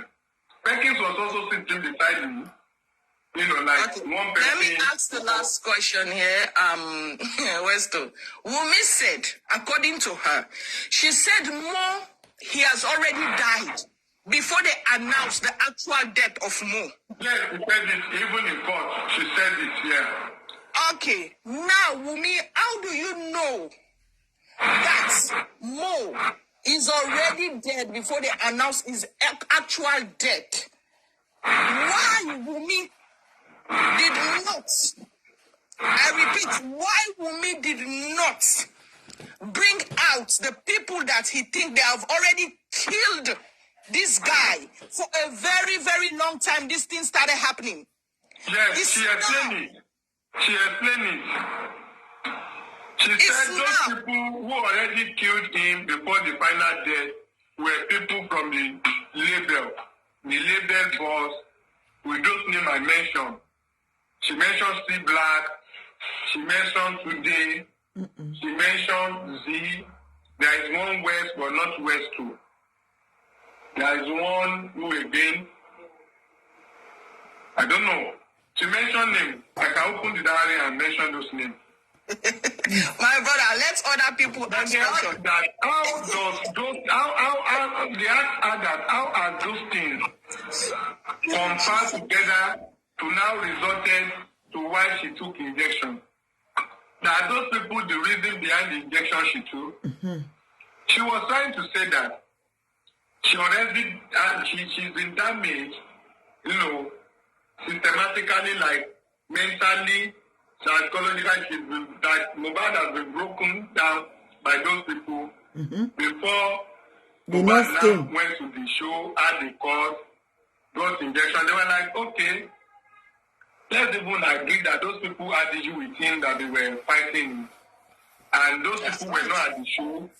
Perkins was also sitting beside me. One person. Let me ask the last question here. Westo. Wunmi said, according to her, she said he has already died before they announced the actual death of Mo. Yes, she said it even in court. She said it, yeah. Okay, now Wunmi, how do you know that Mo is already dead before they announced his actual death? Why Wunmi did not, I repeat, why Wunmi did not bring out the people that he think they have already killed this guy for a very, very long time this thing started happening? Yes, she explained it. She explained it. She said those people who already killed him before the final death were people from the label boss, with those names I mentioned. She mentioned C Black, she mentioned Today, she mentioned Z. There is one West, but not West 2. There is one who again, I don't know. She mentioned name. I can open the diary and mention those names. My brother, let other people ask questions. That how they ask her that how are those things compiled together to now resulted to why she took injection? That those people the reason behind the injection she took. She was trying to say that she already she's been damaged, systematically, like mentally, psychologically. She's been that Mohbad has been broken down by those people before Mohbad went to the show, had the court, got injection. They were like, okay, let's even agree that those people had issue with him, that they were fighting, and those people were not at the show.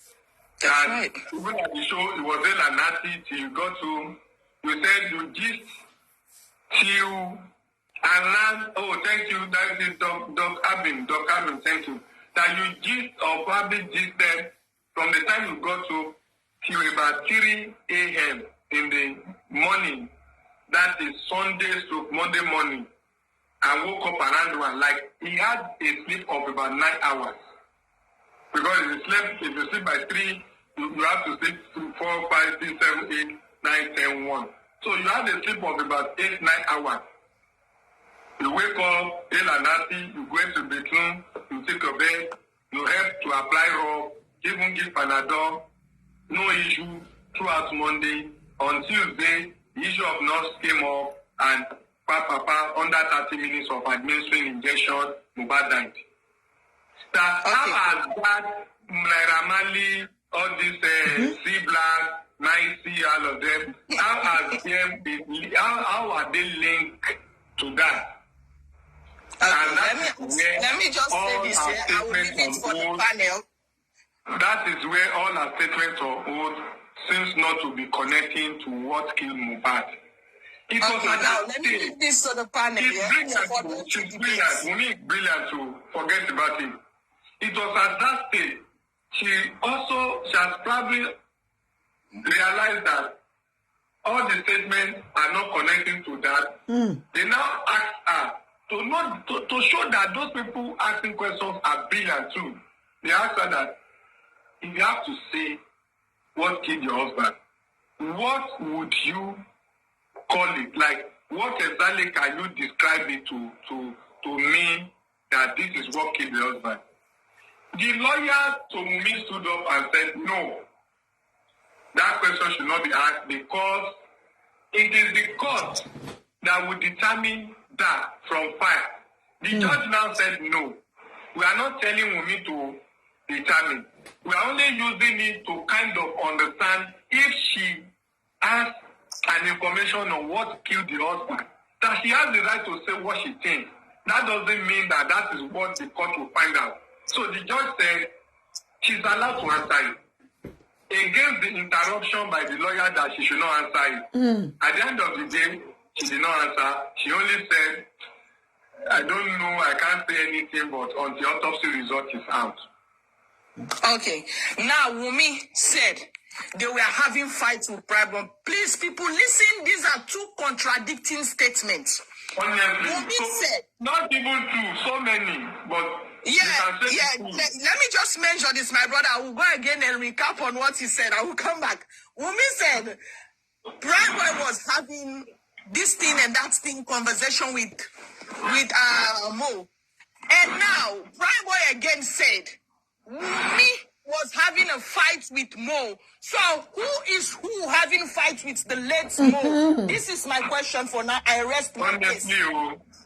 And even at the show, it was then a nasty till you got to, you said you gist till and land. Oh, thank you. That is Doc Abin, thank you. That you gist or probably gisted from the time you got to till about 3 a.m. in the morning. That is Sunday to Monday morning. I woke up around 1. Like he had a sleep of about 9 hours. Because if you sleep by 3, you have to sleep 4, 5, 6, 7, 8, 9, 10, 1. So you have a sleep of about 8, 9 hours. You wake up, ill and nasty, you go into the bedroom, you take your bed, you help to apply rub, even give Panadol, no issue throughout Monday. On Tuesday, the issue of nurse came up and under 30 minutes of administering injection, Mohbad died. How has that Naira Marley, all these C Black, 9C, all of them, how are they linked to that? Let me just say this here. I will leave it for the panel. That is where all our statements of oath seems not to be connecting to what killed Mohbad. Let me leave this to the panel. She's brilliant. Wunmi is brilliant to forget about it. It was at that stage. She has probably realized that all the statements are not connecting to that. They now ask her to show that those people asking questions are brilliant too. They ask her that if you have to say what killed your husband, what would you call it? Like, what exactly can you describe it to mean that this is what killed the husband? The lawyer to Wunmi stood up and said, no, that question should not be asked because it is the court that will determine that from fire. The judge now said, no, we are not telling Wunmi to determine. We are only using it to kind of understand if she has an information on what killed the husband, that she has the right to say what she thinks. That doesn't mean that that is what the court will find out. So the judge said she's allowed to answer it. Against the interruption by the lawyer that she should not answer it. At the end of the day, she did not answer. She only said, I don't know, I can't say anything, but until the autopsy result is out. Okay. Now, Wunmi said they were having fights with Prime. Please, people, listen. These are two contradicting statements. Honestly, Wunmi said, not even two, so many, but let me just mention this, my brother. I will go again and recap on what he said. I will come back. Wunmi said Prime Boy was having this thing and that thing conversation with Mo. And now Prime Boy again said Wunmi was having a fight with Mo. So who is who having fight with the late Mo? This is my question for now. I rest my case.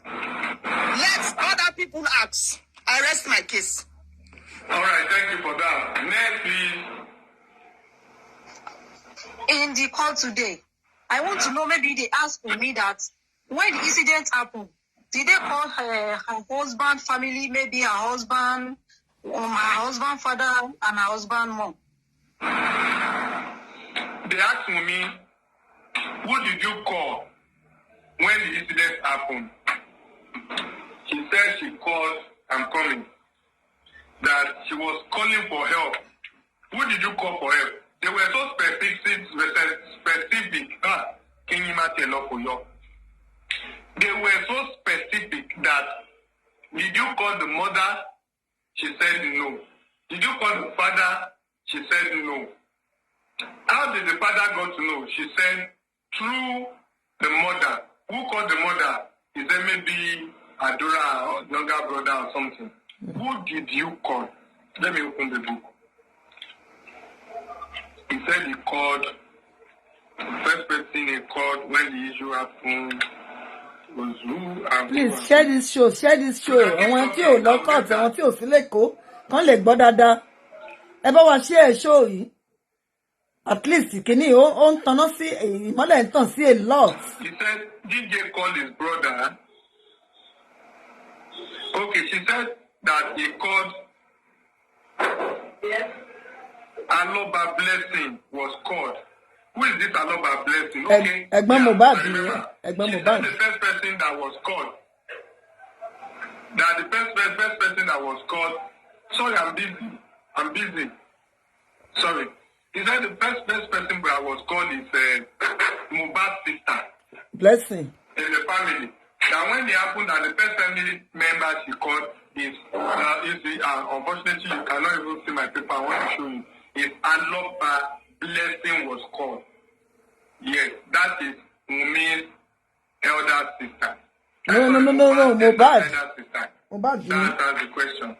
Let other people ask. I rest my case. All right, thank you for that. Next, please. In the call today, I want to know, maybe they asked me that when the incident happened, Did they call her husband, family, maybe her husband, or my husband, father, and her husband, mom? They asked me, who did you call when the incident happened? She said she called, I'm coming, that she was calling for help. Who did you call for help? They were so specific. They were so specific that, did you call the mother? She said no. Did you call the father? She said no. How did the father got to know? She said through the mother. Who called the mother? He said maybe Adora or younger brother or something. Who did you call? Let me open the book. He said he called. The first person he called when the issue happened was who? Please share this show. Àwọn tí ò lọ́kọ̀ tí àwọn tí ò sí lẹ́kọ̀ọ́ kàn lè gbọ́ dáadáa. Ẹ bá wa share show yìí. At least kìíní ó ń tanná sí ìmọ́lẹ̀ ń tàn sí a lot. He said DJ called his brother. Okay, she said that he called. Yes. Aloba Blessing was called. Who is this Aloba Blessing? Okay. Ẹ̀gbọ́n Mohbad ni. Ẹ̀gbọ́n Mohbad. The first person that was called. That the first person that was called. Sorry, I'm busy. Sorry. He said the first person that was called is Mohbad's sister. Blessing. In the family. That when it happened that the first family member she called is unfortunately you cannot even see my paper. I want to show you. Is Aloba Blessing was called. Yes, that is Wunmi's elder sister. No, Mohbad. Mohbad. That answers the question.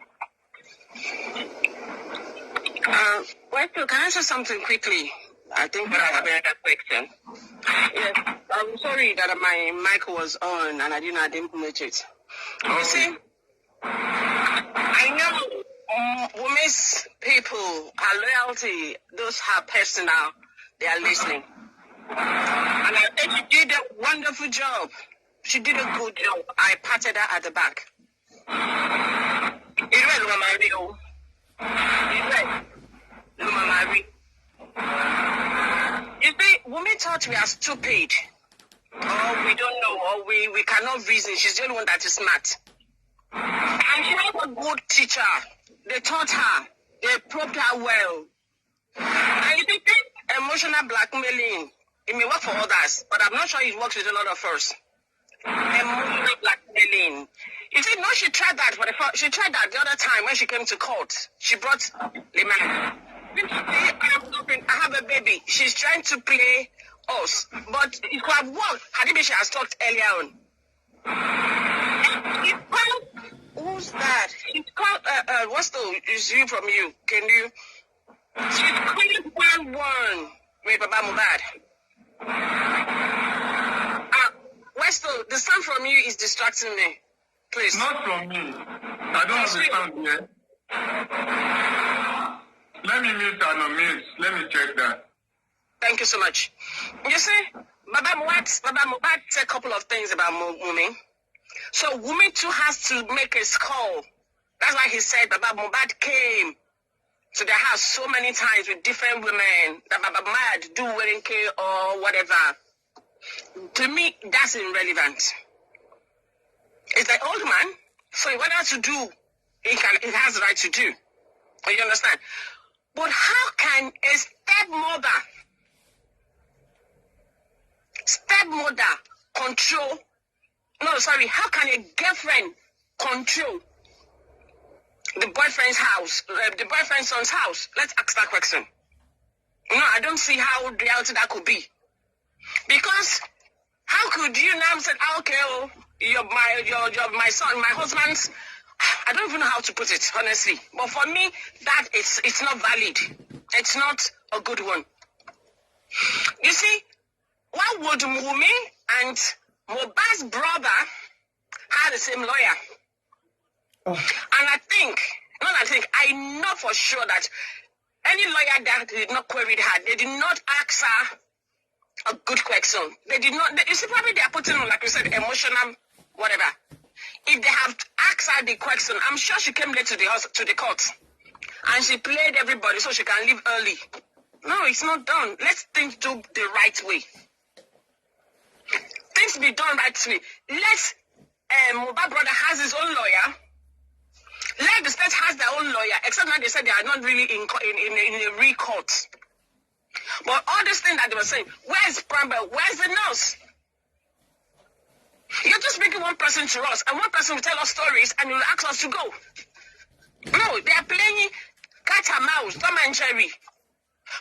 Wait, can I say something quickly? I think that I have another question. Yes, I'm sorry that my mic was on and I didn't match it. You see, I know Wunmi's people, her loyalty, those her personal, they are listening. And I think she did a wonderful job. She did a good job. I patted her at the back. You see, Wunmi thought we are stupid, or we don't know, or we cannot reason. She's the only one that is smart. And she was a good teacher. They taught her. They probed her well. And you think emotional blackmailing, it may work for others, but I'm not sure it works with a lot of us. Emotional blackmailing. You see, no, she tried that, but she tried that the other time when she came to court. She brought the man. I have a baby. She's trying to play us, but it could have worked had she has talked earlier on. Who's that? She's called, what's the issue from you? Can you? She's calling 1-1 with Baba Mohbad. Westo, the sound from you is distracting me. Please. Not from me. I don't have the sound yet. Let me mute and unmute. Let me check that. Thank you so much. You see, Baba Mohbad said a couple of things about Wunmi. So Wunmi too has to make a call. That's why he said Baba Mohbad came to the house so many times with different women that Baba Mohbad do wearing care or whatever. To me, that's irrelevant. It's the old man, so whatever to do, he has the right to do. You understand? But how can a stepmother control? No, sorry. How can a girlfriend control the boyfriend's house, the boyfriend's son's house? Let's ask that question. No, I don't see how reality that could be. Because how could you now say, okay, oh, you're my son, my husband's. I don't even know how to put it, honestly. But for me, that it's not valid. It's not a good one. You see, why would Wunmi and Mohbad's brother have the same lawyer? Oh. And I know for sure that any lawyer that did not query her, they did not ask her a good question. They did not, you see, probably they are putting, like you said, emotional, whatever. if they have asked her the question, I'm sure she came late to the court. And she played everybody so she can leave early. No, it's not done. Let's think do the right way. Things be done right way. Let's Mohbad brother has his own lawyer. Let the state has their own lawyer, except when they said they are not really in a real court. But all these things that they were saying, where's Pramber? Where's the nurse? You're just making one person to us, and one person will tell us stories, and will ask us to go. No, they are playing cat and mouse, Tom and Jerry.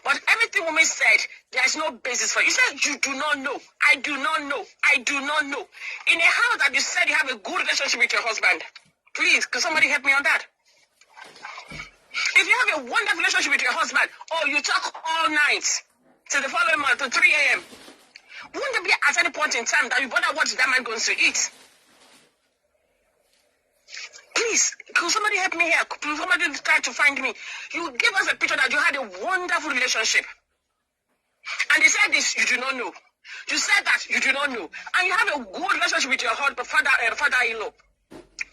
But everything woman said, there is no basis for it. You said you do not know. I do not know. I do not know. In a house that you said you have a good relationship with your husband, please, can somebody help me on that? If you have a wonderful relationship with your husband, or you talk all night till the following month to 3 a.m., wouldn't there be at any point in time that you bother what that man going to eat? Please, could somebody help me here? Could somebody try to find me? You give us a picture that you had a wonderful relationship. And they said this, you do not know. You said that, you do not know. And you have a good relationship with your husband, father-in-law.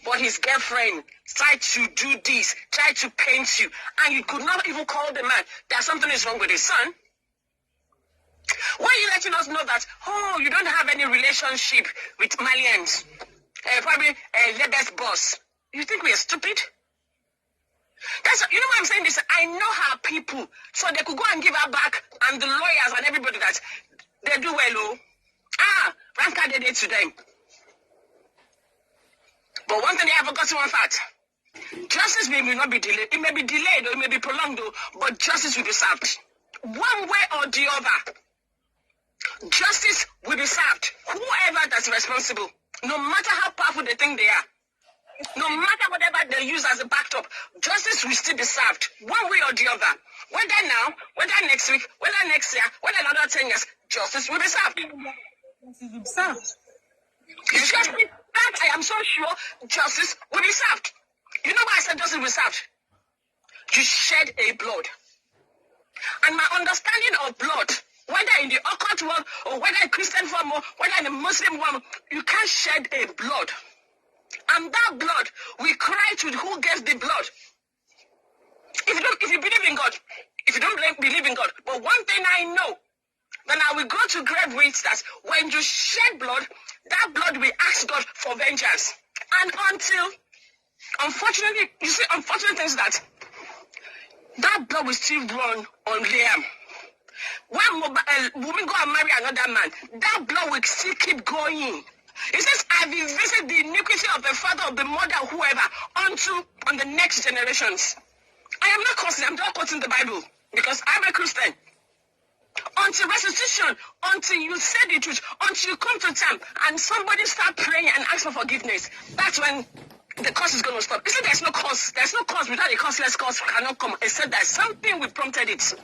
But his girlfriend tried to do this, tried to paint you. And you could not even call the man that something is wrong with his son. Why are you letting us know that, oh, you don't have any relationship with Malians? Probably Lebes's boss. You think we are stupid? You know why I'm saying this? I know her people. So they could go and give her back, and the lawyers and everybody that they do well, oh. Ranka did it to them. But one thing they have forgotten one fact. Justice may not be delayed. It may be delayed or it may be prolonged, though, but justice will be served. One way or the other. Justice will be served. Whoever that's responsible, no matter how powerful they think they are, no matter whatever they use as a backdrop, justice will still be served. One way or the other. Whether now, whether next week, whether next year, whether another 10 years, justice will be served. Justice will be served. That I am so sure justice will be served. You know why I said justice will be served? You shed a blood. And my understanding of blood, whether in the occult world or whether in Christian form or whether in the Muslim world, you can't shed a blood. And that blood, we cry to who gets the blood. If you believe in God, if you don't believe in God, but one thing I know, then I will go to grave with that when you shed blood, that blood will ask God for vengeance. And until, unfortunately, you see, unfortunate things that blood will still run on Liam. When women go and marry another man, that blood will still keep going. It says, I will visit the iniquity of the father, of the mother, whoever, on the next generations. I am not cursing, I'm not quoting the Bible, because I'm a Christian. Until restitution, until you say the truth, until you come to term, and somebody start praying and ask for forgiveness, that's when the curse is going to stop. You see, there's no cause without a causeless cause cannot come, except that something will prompted it. So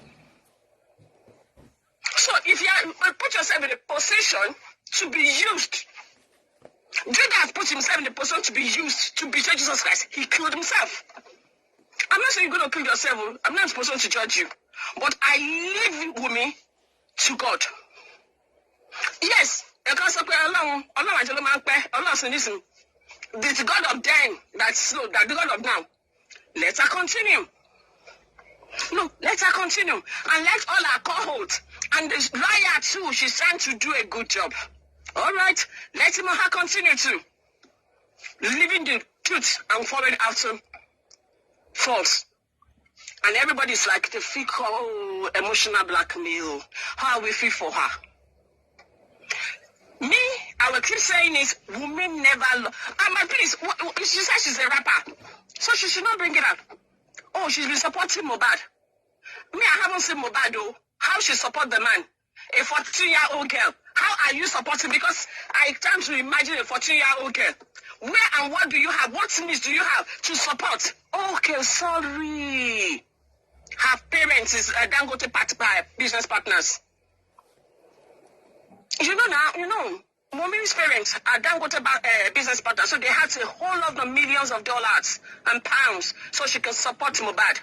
if you put yourself in a position to be used, Judas put himself in the position to be used to betray Jesus Christ. He killed himself. I'm not saying you're going to kill yourself. I'm not in a position to judge you. But I leave Wunmi to God. Yes, the God of then, that's slow, that the God of now. Let her continue. No, let her continue. And let all our cohorts and the lawyer too, she's trying to do a good job. All right, let him or her continue to living the truth and following after false. And everybody's like, they feel emotional blackmail. How we feel for her. Me, I will keep saying is, women never please, she says she's a rapper. So she should not bring it up. Oh, she's been supporting Mohbad. Me, I haven't seen Mohbad though. How she support the man? A 14-year-old girl. How are you supporting? Because I tend to imagine a 14-year-old girl. Where and what do you have? What needs do you have to support? Okay, sorry. Her parents is Dangote business partners. You know, Wunmi's parents are Dangote business partners, so they had a whole lot of millions of dollars and pounds so she can support Mohbad.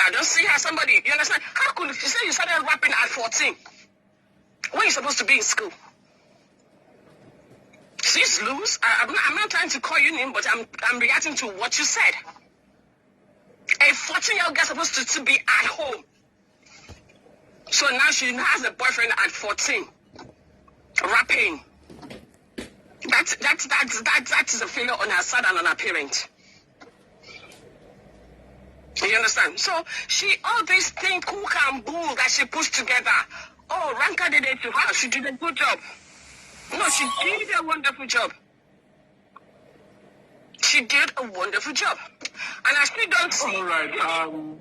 I don't see her somebody, you understand? How could you say you started rapping at 14? When you're supposed to be in school? She's loose. I'm not trying to call you name, but I'm reacting to what you said. A 14-year-old girl supposed to be at home. So now she has a boyfriend at 14. Rapping. That is a failure on her side and on her parent. You understand? So all these things, cook and bull that she pushed together. Oh, Ranka did it to her. She did a good job. No, she did a wonderful job. She did a wonderful job. And I still don't see. All right. No,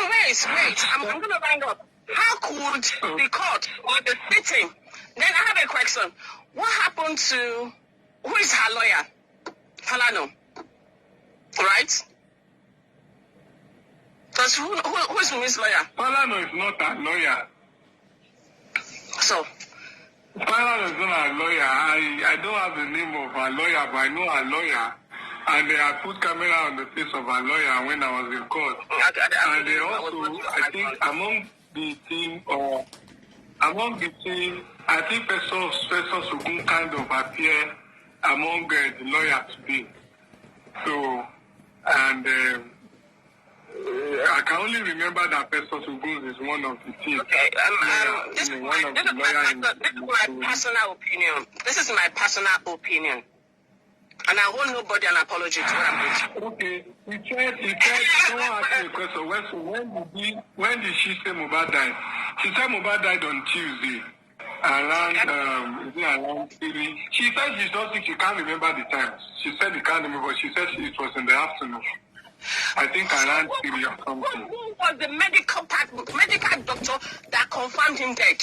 wait. I'm going to round up. How could the court or the sitting? Then I have a question. What happened to, who is her lawyer? Falano. Right? Because who is Wunmi's lawyer? Falano is not a lawyer. So? Falano is not a lawyer. I don't have the name of a lawyer, but I know a lawyer. And they had put camera on the face of a lawyer when I was in court. And they also, I think, among the team, I think Festus Ogun kind of appear among the lawyers today. So, and I can only remember that Festus Ogun is one of the team. Okay, this is my personal opinion. This is my personal opinion. And I want nobody an apology to what I'm doing. Okay, he said, someone asked me a question. When did she say Mohbad died? She said Mohbad died on Tuesday. Around 3. She said she's not sick, she can't remember the time. She said she can't remember, but she said it was in the afternoon. I think around 3 or something. Who was the medical doctor that confirmed him dead?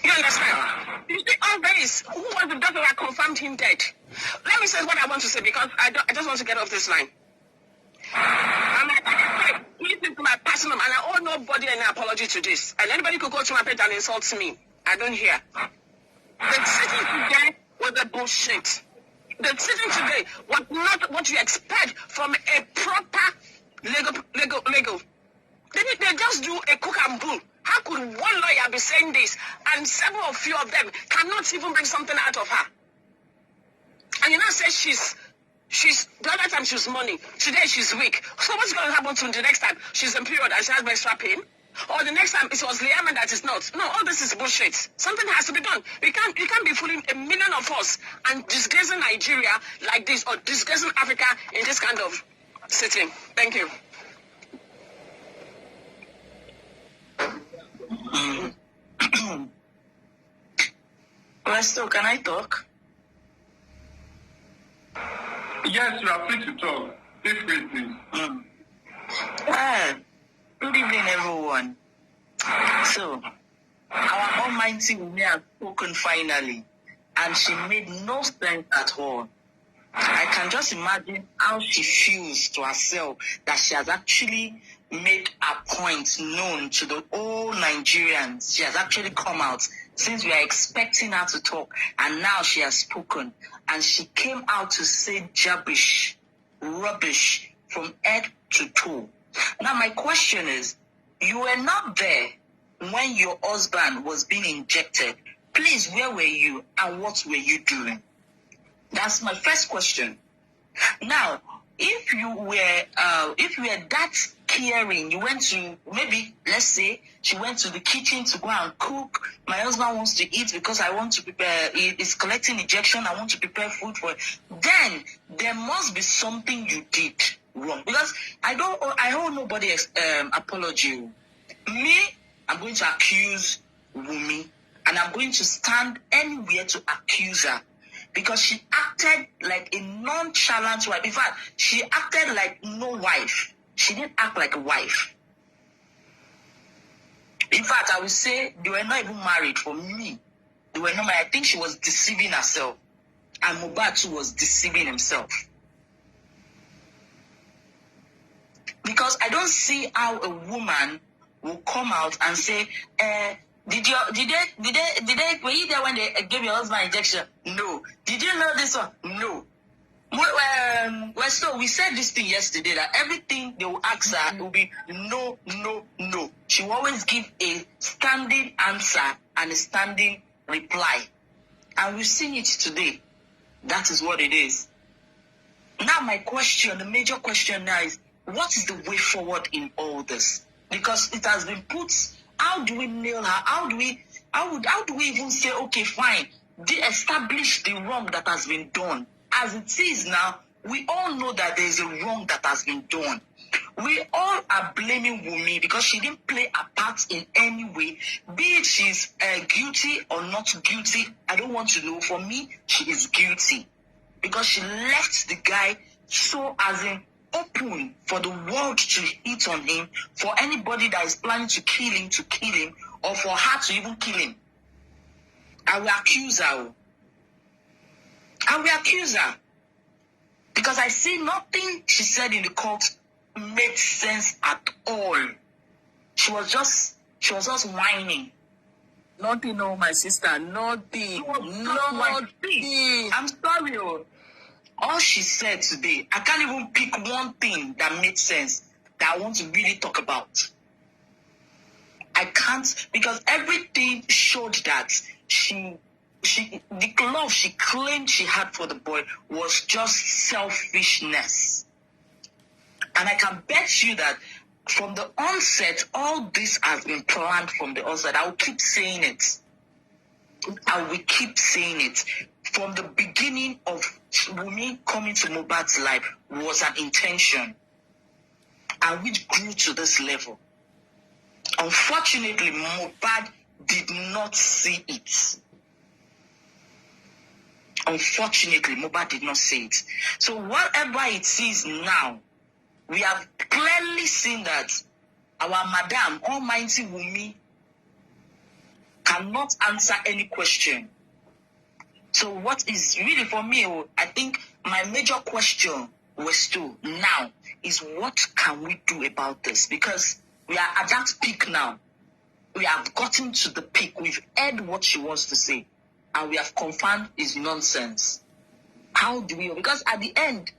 You understand? You see, always, who was the doctor that confirmed him dead? Let me say what I want to say because I just want to get off this line. This is my personal, and I owe nobody any apology to this. And anybody could go to my page and insult me. I don't hear. The sitting today was a bullshit. The sitting today was not what you expect from a proper legal. They just do a cook and bull. How could one lawyer be saying this and several of few of them cannot even bring something out of her? And you now say she's the other time she was money, today she's weak. So what's going to happen to the next time she's in period and she has menstrual pain? Or the next time it was Liam that is not. No, all this is bullshit. Something has to be done. You can't be fooling a million of us and disgracing Nigeria like this or disgracing Africa in this kind of setting. Thank you. Resto, can I talk? Yes, you are free to talk. Feel free, please. Good evening, everyone. So, our almighty Wunmi has spoken finally, and she made no sense at all. I can just imagine how she feels to herself that she has actually made a point known to the whole Nigerians. She has actually come out since we are expecting her to talk, and now she has spoken. And she came out to say rubbish from head to toe. Now my question is, you were not there when your husband was being injected. Please, where were you and what were you doing? That's my first question. Now, if you were that caring, you went to, maybe, let's say, she went to the kitchen to go and cook. My husband wants to eat because I want to prepare, he's collecting injection, I want to prepare food for it. Then, there must be something you did wrong. Because I owe nobody apology. Me, I'm going to accuse Wunmi, and I'm going to stand anywhere to accuse her. Because she acted like a nonchalant wife. In fact, she acted like no wife. She didn't act like a wife. In fact, I would say they were not even married for me. They were not married. I think she was deceiving herself. And Mohbad too was deceiving himself. Because I don't see how a woman will come out and say, were you there when they gave your husband injection? No. Did you know this one? No. So we said this thing yesterday that everything they will ask her will be no, no, no. She will always give a standing answer and a standing reply. And we've seen it today. That is what it is. Now my question, the major question now is, what is the way forward in all this? Because it has been put, how do we nail her? How do we even say, okay, fine, de-establish the wrong that has been done? As it is now, we all know that there is a wrong that has been done. We all are blaming Wunmi because she didn't play a part in any way. Be it she's guilty or not guilty, I don't want to know. For me, she is guilty. Because she left the guy so as in open for the world to hit on him, for anybody that is planning to kill him, or for her to even kill him. I will accuse her. Because I see nothing she said in the court made sense at all. She was just whining. Nothing, no, my sister. Nothing. Nothing. I'm sorry. All she said today, I can't even pick one thing that made sense that I want to really talk about. I can't, because everything showed that the love she claimed she had for the boy was just selfishness. And I can bet you that from the onset, all this has been planned from the onset. I will keep saying it. From the beginning of Wunmi coming to Mohbad's life was an intention, and which grew to this level. Unfortunately, Mohbad did not see it. So whatever it is now, we have clearly seen that our Madam Almighty Wunmi cannot answer any question. So what is really for me, I think my major question was now is what can we do about this? Because we are at that peak now. We have gotten to the peak. We've heard what she wants to say. And we have confirmed is nonsense. How do we? Because at the end,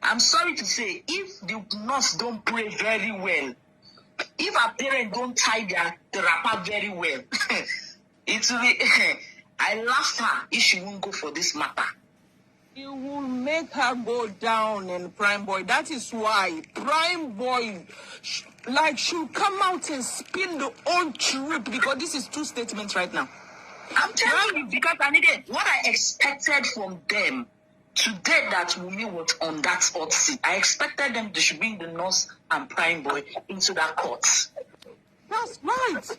I'm sorry to say, if the nurse don't pray very well, if our parents don't tie the wrapper very well, it will be... I laughed her if she won't go for this matter. You will make her go down in Prime Boy. That is why Prime Boy should come out and spin the whole truth, because this is two statements right now. I'm telling you, because and again, what I expected from them today that Wunmi was on that hot seat, I expected them to should bring the nurse and Prime Boy into that court. That's right.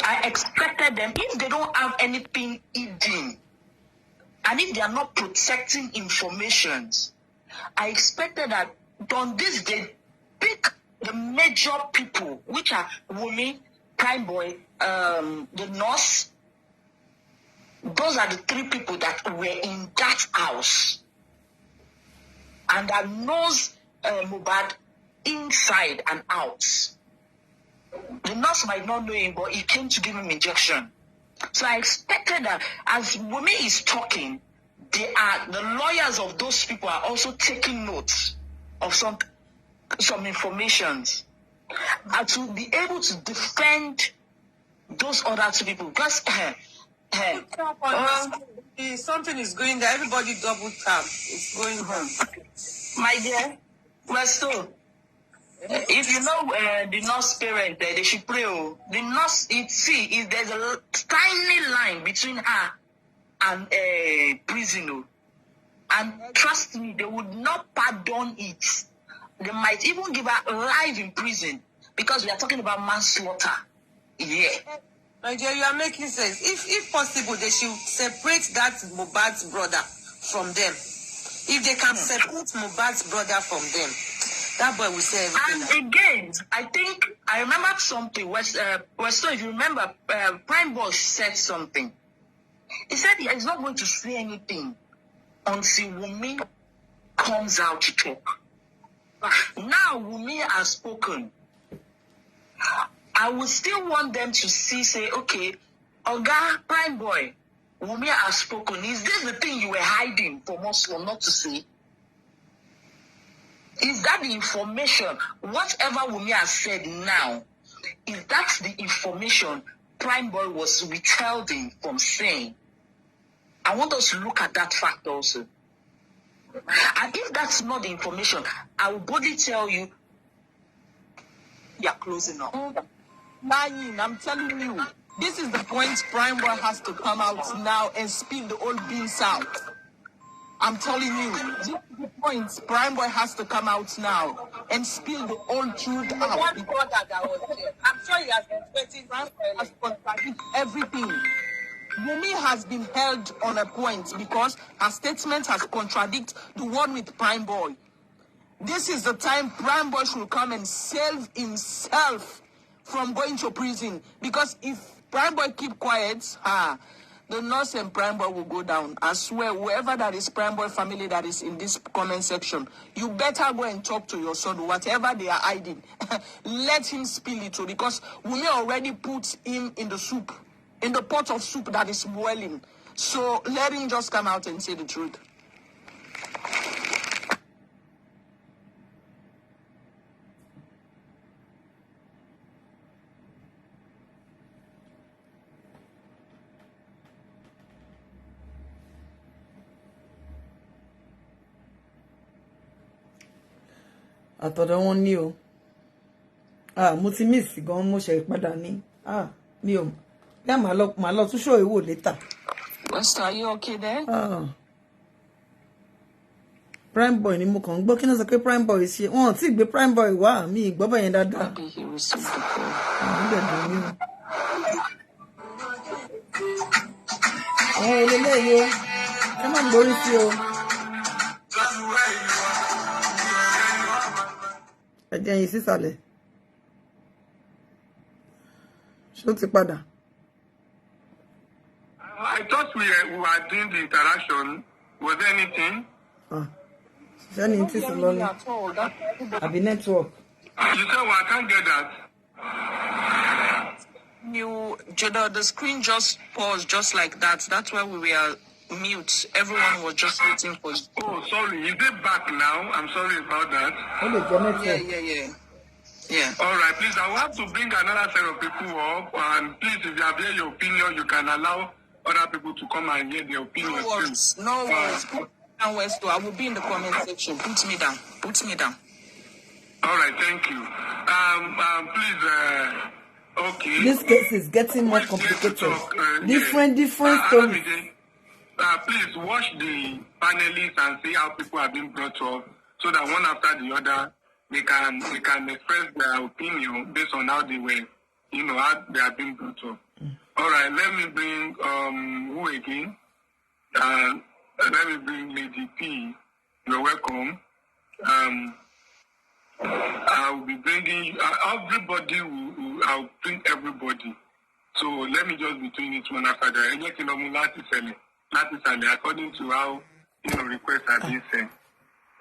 I expected them, if they don't have anything hidden, and if they are not protecting information, I expected that on this day, pick the major people, which are Wunmi, Prime Boy, the nurse. Those are the three people that were in that house and that knows Mohbad inside and out. The nurse might not know him, but he came to give him injection. So I expected that as Wunmi is talking, the lawyers of those people are also taking notes of some information to be able to defend those other two people. Because something is going there. Everybody double tap. It's going on. My dear, well, so if you know the nurse parent, they should pray. The nurse, if there's a tiny line between her and prison, and trust me, they would not pardon it. They might even give her life in prison, because we are talking about manslaughter. Yeah. My dear, you are making sense. If possible, they should separate that Mohbad's brother from them. If they can separate Mohbad's brother from them, that boy will say everything. And again, I think I remembered something. So if you remember, Prime Boy said something. He said he's not going to say anything until Wunmi comes out to talk. Now Wunmi has spoken. I would still want them to say, okay, Oga Prime Boy, Wunmi has spoken. Is this the thing you were hiding from us for not to say? Is that the information? Whatever Wunmi has said now, is that the information Prime Boy was withholding from saying? I want us to look at that fact also. And if that's not the information, I will boldly tell you, you're closing up. Lying, I'm telling you. This is the point Prime Boy has to come out now and spill the old beans out. I'm telling you, this is the point Prime Boy has to come out now and spill the old truth out. One brother that was there, I'm sure he has been sweating. Has contradicted everything. Wunmi has been held on a point because her statement has contradicted the one with Prime Boy. This is the time Prime Boy should come and save himself from going to prison. Because if Prime Boy keep quiet, the nurse and Prime Boy will go down. I swear, whoever that is Prime Boy family that is in this comment section, you better go and talk to your son, whatever they are hiding. Let him spill it too, because Wunmi already put him in the soup, in the pot of soup that is boiling. So let him just come out and say the truth. àtọ̀dọ̀ wọn ní o mo ti miss gan mo ṣe ìpadà ní mi ò bí màá lọ tún ṣó ìwò létà. Wester, are you okay there? Prime Boy ni mo kàn ń gbọ́ kí náà sọ pé Prime Boy ṣe wọn ò tí ì gbé Prime Boy wá mi ì gbọ́ bẹ́ẹ̀ yẹn dáadáa. Maybe he received the call. Àwọn eléyìí o ẹ má gbórí sí o. Ẹ jẹ́ yín sísàlẹ̀ ṣó ti padà. I thought we were doing the interaction. Was there anything? Ṣé ní tí sùn lọ ni? Àbí network? You said, well, I can't get that. The screen just paused just like that. That's why we were mute. Everyone was just waiting for you. Oh, sorry. Is it back now? I'm sorry about that. Yeah. All right, please. I will have to bring another set of people up. And please, if you have heard your opinion, you can allow other people to come and hear their opinion. No worries. No worries. Put me down, Westo. I will be in the comment section. Put me down. All right, thank you. Please, okay. This case is getting more complicated. Different stories. Please watch the panelists and see how people are being brought up, so that one after the other, they can express their opinion based on how they were, how they are being brought up. All right, let me bring who again? Let me bring Lady P. You're welcome. I will be bringing you, everybody. I'll bring everybody. So let me just be doing it one after the other. According to how requests are being sent.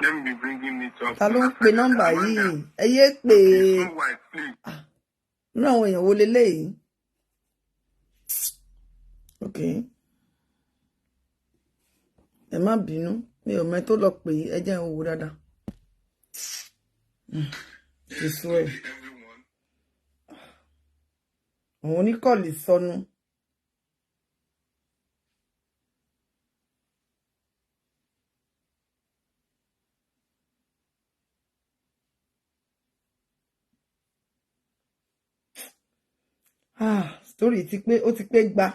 Let me be bringing it up. Ta ló ń pe nọ́mbà yìí? Ẹ yé pé inú àwọn èèyàn wo leléyìí? Okay. Ẹ má bínú, mi ò mẹ́ tó lọ pè é, ẹ jẹ́ ń wo dáadáa. Èso ẹ̀. Àwọn oníkọ̀lì sọnù. Story ti pé ó ti pé gba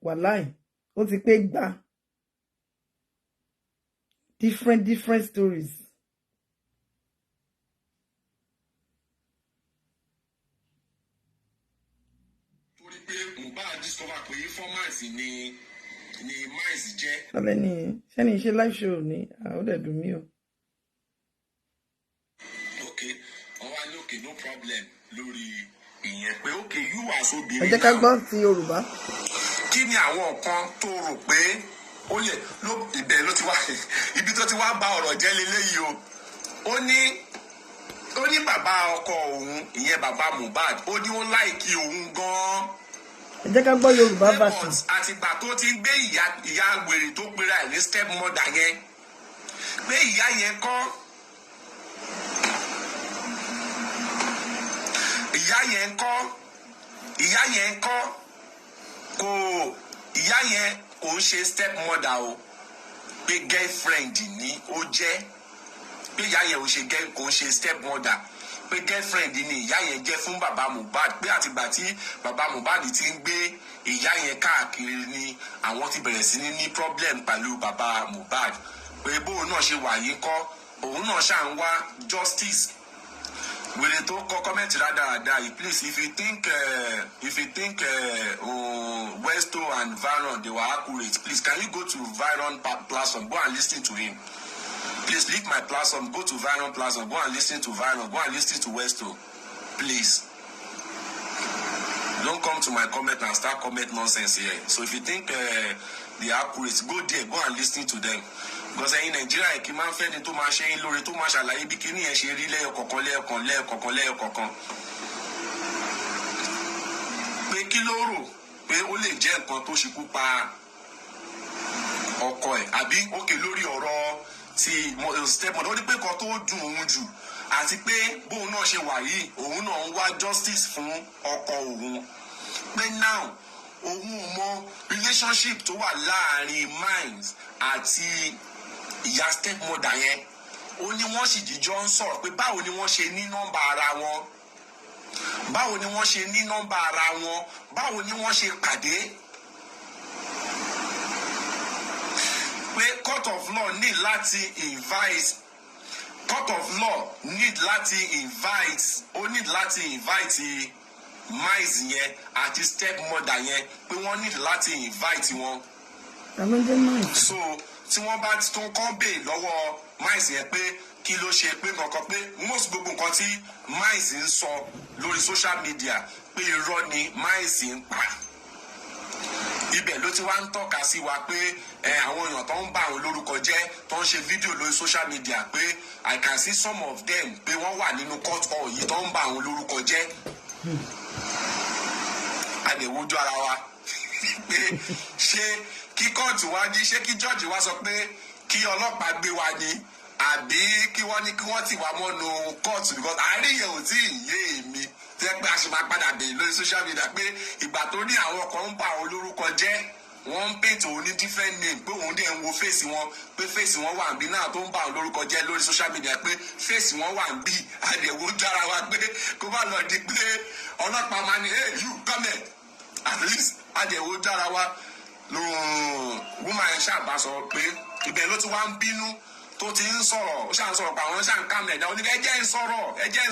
wàláì ó ti pé gba different stories. Torí pé Mohbad discover pé informant ni mice jẹ́. Alẹ́ ni ṣẹ́ni iṣẹ́ live show ni ó dẹ̀ dùn mí o. Okay, ọwọ́ á ní okay no problem lórí ìyẹn pé okay you as obìnrin. Ẹ jẹ́ ká gbọ́ ti Yorùbá. Kí ni àwọn nǹkan tó rò pé ó lè ibẹ̀ ló ti wá ibi tó ti wá bá ọ̀rọ̀ jẹ́ leléyìí o. Ó ní bàbá ọkọ òun ìyẹn bàbá Mohbad ó ní ó láìkí òun gan-an. Ẹ jẹ́ ká gbọ́ Yorùbá version. Àtìgbà tó ti gbé ìyá wèrè tó pera ẹ̀ ní step mother yẹn pé ìyá yẹn kọ́ kò ń ṣe step mother o pé girlfriend ni ó jẹ́ pé ìyá yẹn ò ṣe kò ń ṣe step mother pé girlfriend ni ìyá yẹn jẹ́ fún bàbá Mohbad pé àtìgbà tí bàbá Mohbad ti ń gbé ìyá yẹn káàkiri ni àwọn ti bẹ̀rẹ̀ sí ní problem pẹ̀lú bàbá Mohbad pé bóun náà ṣe wà yìí kọ́ òun náà ṣà ń wá justice. Wèrè tó kọ kọ́mẹ́ǹtì dáadáa please if you think Westo and Varon they were accurate, please can you go to Varon platform, go and listen to him. Please leave my platform, go to Varon platform, go and listen to Varon, go and listen to Westo, please. Don't come to my comment and start comment nonsense here. So if you think they are accurate, go there, go and listen to them. Because in Nigeria, kí máa ń fẹ́ ni tó máa ṣe ń lórí tó máa ṣàlàyé bí kíní yẹn ṣe rí lẹ́yọ̀kọ̀kan. Pé kí ló rò pé ó lè jẹ́ nǹkan tó ṣekú pa ọkọ ẹ̀ àbí òkè lórí ọ̀rọ̀ ti stepmother ó ní pé kan tó dùn òun jù àti pé bóun náà ṣe wà yìí òun náà ń wá justice fún ọkọ òun pé now òun mọ relationship tó wà láàrin Mines àti ìyá stepmother yẹn ó ní wọ́n sì jíjọ ń sọ̀rọ̀ pé báwo ni wọ́n ṣe ní nọ́mbà ara wọn báwo ni wọ́n ṣe ní nọ́mbà ara wọn báwo ni wọ́n ṣe pàdé pé court of law need láti invite Mines yẹn àti stepmother yẹn pé wọ́n need láti invite wọn. So tí wọ́n bá tó ń kọ́ bè lọ́wọ́ Mines yẹn pé kí ló ṣe pé kankan pé most gbogbo nǹkan tí Mines ń sọ lórí social media pé irọ́ ni Mines ń pa. Ibẹ̀ ló ti wá ń tọ́ka sí wa pé àwọn èèyàn tó ń bá àwọn lórúkọ jẹ́ tó ń ṣe fídíò lórí social media pé I can see some of them pé wọ́n wà nínú court hall yìí tó ń bá àwọn lórúkọ jẹ́. Àdèwójú ara wa pé ṣé kí kóòtù wá ní ṣé kí jọ́ọ̀jì wá sọ pé kí ọlọ́pàá gbé wa ní àbí kí wọ́n ní kí wọ́n tì wá mọ́nu kóòtù because àárín yẹn ò tí ì yé èmi tẹ́ pé a ṣe máa padà bèèrè lórí social media pé ìgbà tó ní àwọn kan ń bá àwọn olórúkọ jẹ́ wọ́n ń pètò òní different name pé òun dẹ̀ ń wo fèsì wọn pé fèsì wọn wà ń bí náà tó ń bá àwọn olórúkọ jẹ́ lórí social media pé fèsì wọn wà ń bí àdẹ̀wò jára wa pé kó má lọ di pé ọlọ́pàá máa ní hey you come here at least àdẹ̀wò jára wa woman yẹn ṣàbá sọ pé ibẹ̀ ló ti wá ń bínú tó ti ń sọ̀rọ̀ ó ṣàn sọ̀rọ̀ pa àwọn ṣàn kàm ẹ̀dá ó ní ẹjẹ́ ń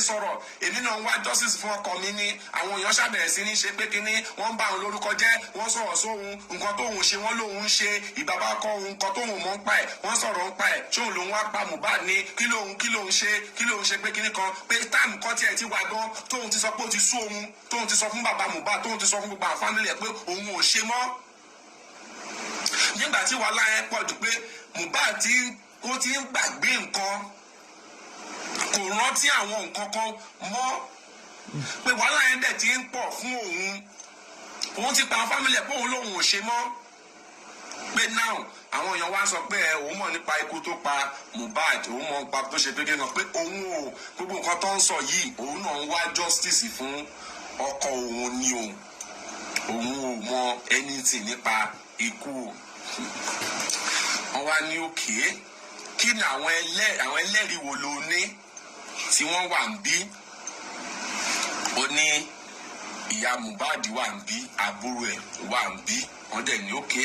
sọ̀rọ̀ èmi náà ń wá justice fún ọkọ mi ní àwọn èèyàn ṣàbẹ̀rẹ̀ sí ní ṣe pé kínní wọ́n ń bá àwọn lórúkọ jẹ́ wọ́n sọ̀rọ̀ sóhun nǹkan tóhun ṣe wọ́n lóhun ṣe ìbàbá kọ ohun nǹkan tóhun mọ̀ ń pa ẹ̀ wọ́n sọ̀rọ̀ ń pa ẹ̀ ṣóhun lòun wá pa Mohbad ní kí lóhun ṣe pé kínní kan pé táìmù kan tiẹ̀ ti wà gan tóhun ti sọ pé ó ti sú òun tóhun ti sọ fún bàbá Mohbad tóhun ti sọ fún gbogbo àwọn fámìlì ẹ̀ pé òun ò ṣe mọ́ nígbà tí wàhálà yẹn pọ̀ jù pé Mohbad ó ti ń gbàgbé nǹkan kò rántí àwọn nǹkan kan mọ́ pé wàhálà yẹn dẹ̀ ti ń pọ̀ fún òun ti pa àwọn fámìlì ẹ̀ pé òun lòun ò ṣe mọ́ pé now àwọn èèyàn wá sọ pé òun mọ̀ nípa ikú tó pa Mohbad òun mọ̀ nípa tó ṣe kékeré náà pé òun ò gbogbo nǹkan tó ń sọ yìí òun náà ń wá justice fún ọkọ òun ni òun ò mọ anything nípa ikú wọ́n wá ní òkè kí ni àwọn ẹlẹ́rìí wo ló ní tí wọ́n wà ń bí ó ní ìyá Mohbad wà ń bí àbúrò ẹ̀ wà ń bí wọ́n dẹ̀ ní òkè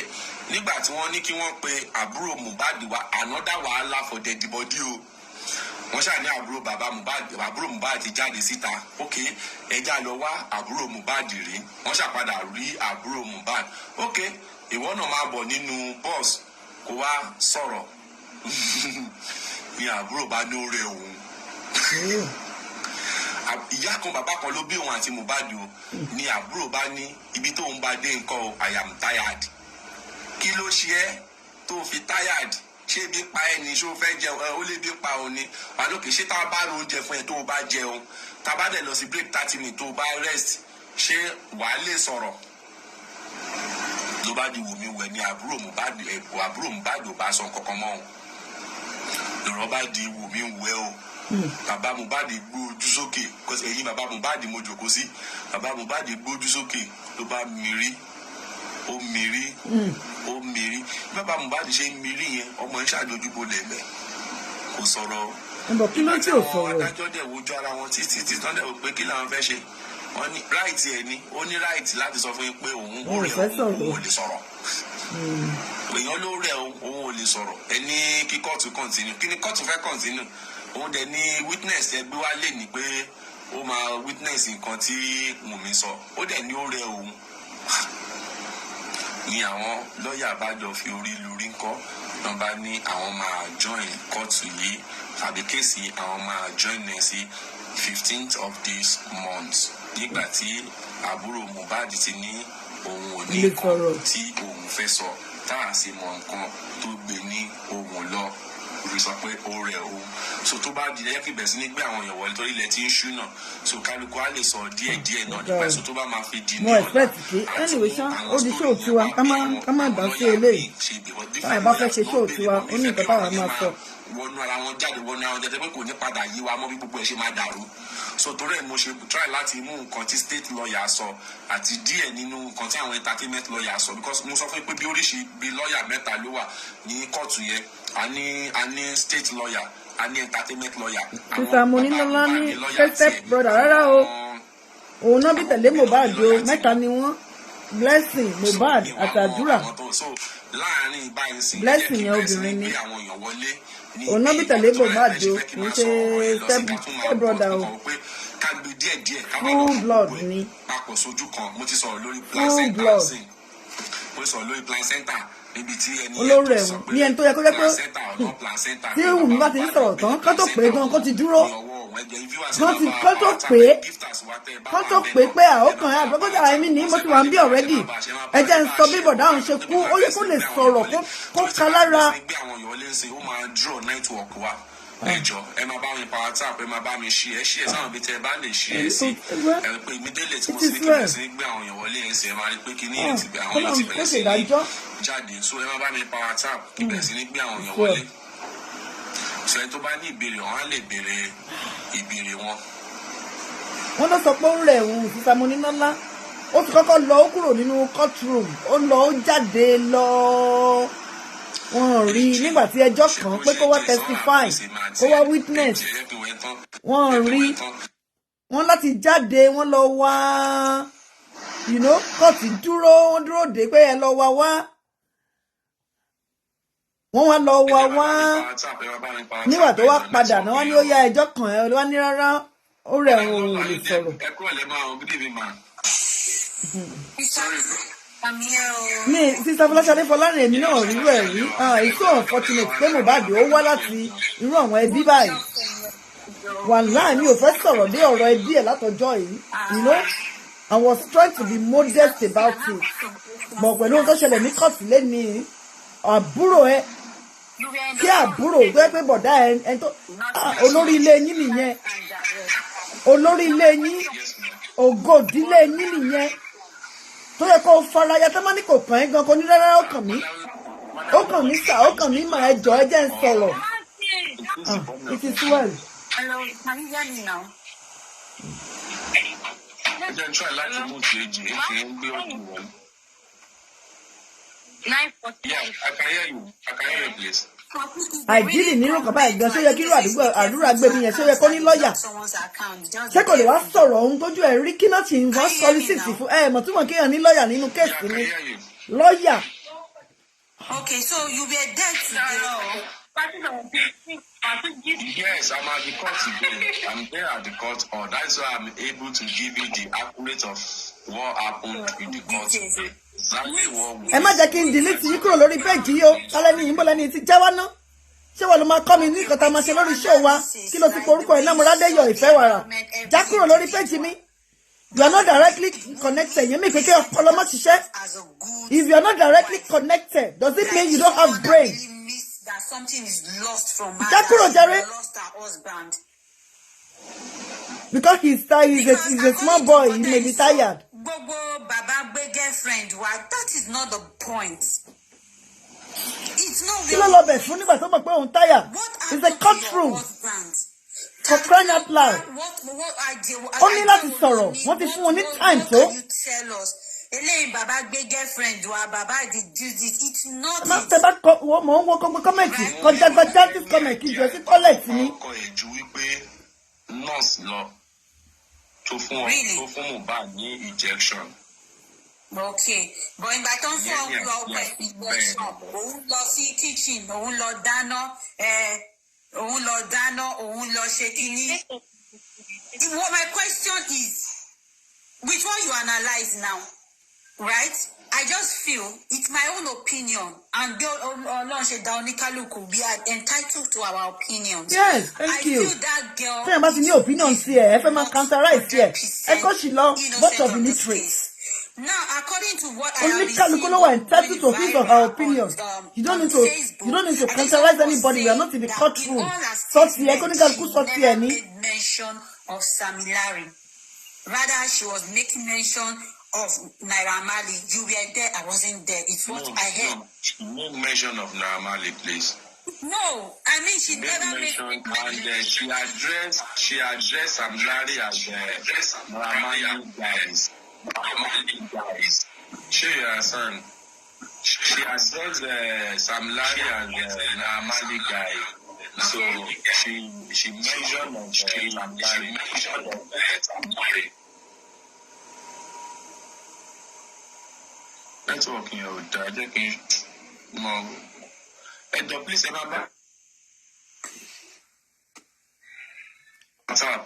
nígbà tí wọ́n ní kí wọ́n pe àbúrò Mohbad wá another wàhálà for dead body o wọ́n ṣáà ní àbúrò Mohbad ti jáde síta òkè ẹja lọ wá àbúrò Mohbad rí wọ́n ṣàpadà rí àbúrò Mohbad òkè ìwọ náà máa bọ̀ nínú bọ́ọ̀sì kó wá sọ̀rọ̀ ní àbúrò bá ní ó rẹ òun ìyá kan bàbá kan ló bí òun àti Mohbad o ní àbúrò bá ní ibi tó ń bá dé nǹkan o I am tired kí ló ṣe ẹ́ tó fi tired ṣé ebi pa ẹ́ ní ṣó fẹ́ jẹun ó lè bí pa òun ni àlókè ṣé tá a bá ro oúnjẹ fún ẹ tó o bá jẹun tá a bá dẹ̀ lọ sí break 30 minutes tó o bá rest ṣé wàá lè sọ̀rọ̀ ló bá di Wùmí wẹ̀ ní àbúrò Mohbad ò bá sọ kankan mọ́ òun lọ́rọ̀ bá di Wùmí wẹ̀ o bàbá Mohbad gbó ojú sókè ẹ̀yìn bàbá Mohbad mo jòkó sí bàbá Mohbad gbó ojú sókè ló bá mìírí ó mìírí ó mìírí bàbá Mohbad ṣe mìírí yẹn ọmọ ń ṣàjọjúbọ lẹ́mẹ̀ kò sọ̀rọ̀. Ẹ̀bọ̀ kí ló tí ò sọ̀rọ̀? adájọ́ dẹ̀ wojú ara wọn títí tán dẹ̀ wò pé kí làwọn fẹ́ ṣe wọ́n ní ráìtì ẹ̀ ni ó ní ráìtì láti sọ fún yín pé òun ò rẹ̀ òun ò lè sọ̀rọ̀ èèyàn ló rẹ̀ òun ò lè sọ̀rọ̀ ẹni kí kóòtù kọ́ntínú kí ni kóòtù fẹ́ kọ́ntínú òun dẹ̀ ní witness ẹ gbé wá lè ní pé ó máa witness nǹkan tí Wunmi sọ ó dẹ̀ ní ó rẹ̀ òun ni àwọn lọ́ọ̀yà bá jọ fi orí lórí ńkọ́ wọn bá ní àwọn máa join kóòtù yìí àbí kéèsì àwọn máa join ẹ̀ sí 15th of this month nígbà tí àbúrò Mohbad ti ní òun ò ní nǹkan tí òun fẹ́ sọ tá a sì mọ nǹkan tó gbé ní òun lọ rí sọ pé ó rẹ̀ òun so tó bá di lẹ́yìn kí bẹ̀rẹ̀ sí ní gbé àwọn èèyàn wọlé torí ilẹ̀ tí ń ṣú náà so kálukú á lè sọ díẹ̀díẹ̀ náà nípa èso tó bá máa fi di ní ọ̀la àti àwọn ṣó tiwa ká má dá sí eléyìí táwọn bá fẹ́ ṣe ṣó tiwa ó ní nǹkan táwọn máa sọ. wọnú ara wọn jáde pé kò ní padà yí wa mọ́ bí gbogbo ẹ̀ ṣe máa dàrú so torí ẹ̀ mo ṣe try láti mú nǹkan tí state lawyer sọ àti díẹ̀ nínú nǹkan tí àwọn entertainment lawyer sọ because mo sọ fún pé bí oríṣi bí lawyer mẹ́ta ló wà ní kóòtù yẹn a ní state lawyer a ní entertainment lawyer. sísá mo ní lọ́lá ní step brother rárá o òun náà bí tẹ̀lé Mohbad o mẹ́ta ni wọ́n Blessing Mohbad àtàdúrà Blessing yẹn obìnrin ni òun náà bí tẹ̀lé Mohbad o kì í ṣe step brother o full blood ni full blood olórí ẹ̀wọ̀n ní ẹni tó yẹ kó jẹ́ pé tí Wunmi bá ti ń sọ̀rọ̀ tán kó tó pé gan kó ti dúró kó tó pé pé àókàn ẹ̀ àgbẹ̀kọ́jà ẹ̀mí ní mo ti wà ń bí already ẹ jẹ́ ń sọ bí bọ̀dá òun ṣe kú ó yẹ kó lè sọ̀rọ̀ kó ká lára. ẹjọ ẹ máa bá mi power tap ẹ máa bá mi ṣí ẹ sáwọn ibi tẹ ẹ bá lè ṣí ẹ sí ẹ pé immediately tí mo sì ní kí n sì ní gbé àwọn èèyàn wọlé ẹ sí ẹ máa rí pé kí ní èyí ti gbé àwọn èèyàn ti bẹ̀rẹ̀ sí ní jáde so ẹ máa bá mi power tap kí bẹ̀rẹ̀ sí ní gbé àwọn èèyàn wọlé so ẹ tó bá ní ìbéèrè wọn á lè béèrè ìbéèrè wọn. wọ́n lọ sọ pé ó rẹ̀ òun sísá mo ní nọ́lá ó ti kọ́kọ́ lọ ó kúrò nínú courtroom ó lọ ó jáde lọ wọ́n rí nígbà tí ẹjọ́ kàn pé kó wá testify kó wá witness wọ́n rí wọ́n láti jáde wọ́n lọ wá kóòtù dúró wọ́n dúró dé pé ẹ lọ wá wọ́n wá lọ wá nígbà tó wá padà náà wọ́n ní ó yá ẹjọ́ kàn ẹ́ wọ́n ní rárá ó rẹ̀ òun ò lè sọ̀rọ̀. ní sísá Fọláṣadé Fọlárin èmi náà rírú ẹ̀ rí it's so unfortunate pé Mohbad ó wá láti irú àwọn ẹbí báyìí wàláì mi ò fẹ́ sọ̀rọ̀ dé ọ̀rọ̀ ẹbí ẹ̀ látọjọ́ yìí I was trying to be modest about it but pẹ̀lú ohun tó ṣẹlẹ̀ ní kóòtù lẹ́ni àbúrò ẹ kí àbúrò tó yẹ pé bọ̀dá ẹ tó olórí ilé yín nìyẹn olórí ilé yín ògo ìdílé yín nìyẹn tó yẹ kó faraya tó má ní kò kàn ẹ́ gan kó ní rárá ó kàn mí sà ó kàn mí mà ẹ jọ ẹ jẹ́ ń sọ̀rọ̀ it is well. Hello, can you hear me now? àìjírí nínú kan báyìí gan ṣó yẹ kí irú àdúrà gbé mi yẹn ṣó yẹ kó ní lọ́ọ̀yà ṣé kò lè wá sọ̀rọ̀ ohun tójú ẹ̀ rí kí náà ti ń wọ́n sọlísìtì fún mọ̀ túmọ̀ kéèyàn ní lọ́ọ̀yà nínú kéèsì ni lọ́ọ̀yà. Okay, so you were there today. Yes, I'm at the court today. I'm there at the court hall. That's why I'm able to give you the accurate of what happened in the court today. Ẹ má jẹ́ kí n delete yín kúrò lórí péjì yìí o kálẹ̀ ní ìyìnbó lẹ́ni ti jáwá ná ṣé wọ́n ló máa kọ́ mi ní nǹkan tá a máa ṣe lórí show wa kí ló ti porúkọ ẹ̀ náà mo Rádéyọ̀ Ìfẹ́wàrà já kúrò lórí péjì mi. You are not directly connected. You make a ọpọlọ má ṣiṣẹ́. If you are not directly connected, does it mean you don't have brain? That something is lost from her. Lost her husband. Because he's tired, he's a small boy, he may be tired. Gbogbo baba gbe girlfriend wa, that is not the point. It's not really. Kí ló lọ bẹ̀ fún nígbà tó mọ̀ pé òun tired? It's a courtroom. For crying out loud. Ó ní láti sọ̀rọ̀, wọ́n ti fún wọn ní time tó. Eléyìí bàbá gbé girlfriend wa bàbá did do this it's not it. Má tẹ bá kọ wo mò ń wo kọ́mẹ̀tì kọjá this comment kí jọ sí toilet ni. Ọkọ ìjú wípé nurse lọ tó fún Mohbad ní injection. Okay, but ìgbà tó ń fún ọkọ injection òun lọ sí kitchen òun lọ dáná òun lọ ṣe kíní. My question is, with what you analyze now, right? I just feel it's my own opinion, and we are entitled to our opinions. Yes, thank you. I feel that girl. Tell about your opinions here. If I'm counterize here, because she love both of illiterates. Now, according to what only Kalukolo are entitled to give her opinion. You don't need to counterize anybody. We are not in the courtroom. Mention of Samilari. Rather, she was making mention of Naira Marley. You were there, I wasn't there. It's what I heard. She made mention of Naira Marley, please. No, I mean she never made mention, and she addressed Samilari as Naira Marley guys. She understand. She addressed Samilari as Naira Marley guy. So she mentioned of Samilari. Network yẹn ò dáa jẹ́ kí n mọ ẹjọ́ please ẹ máa bá.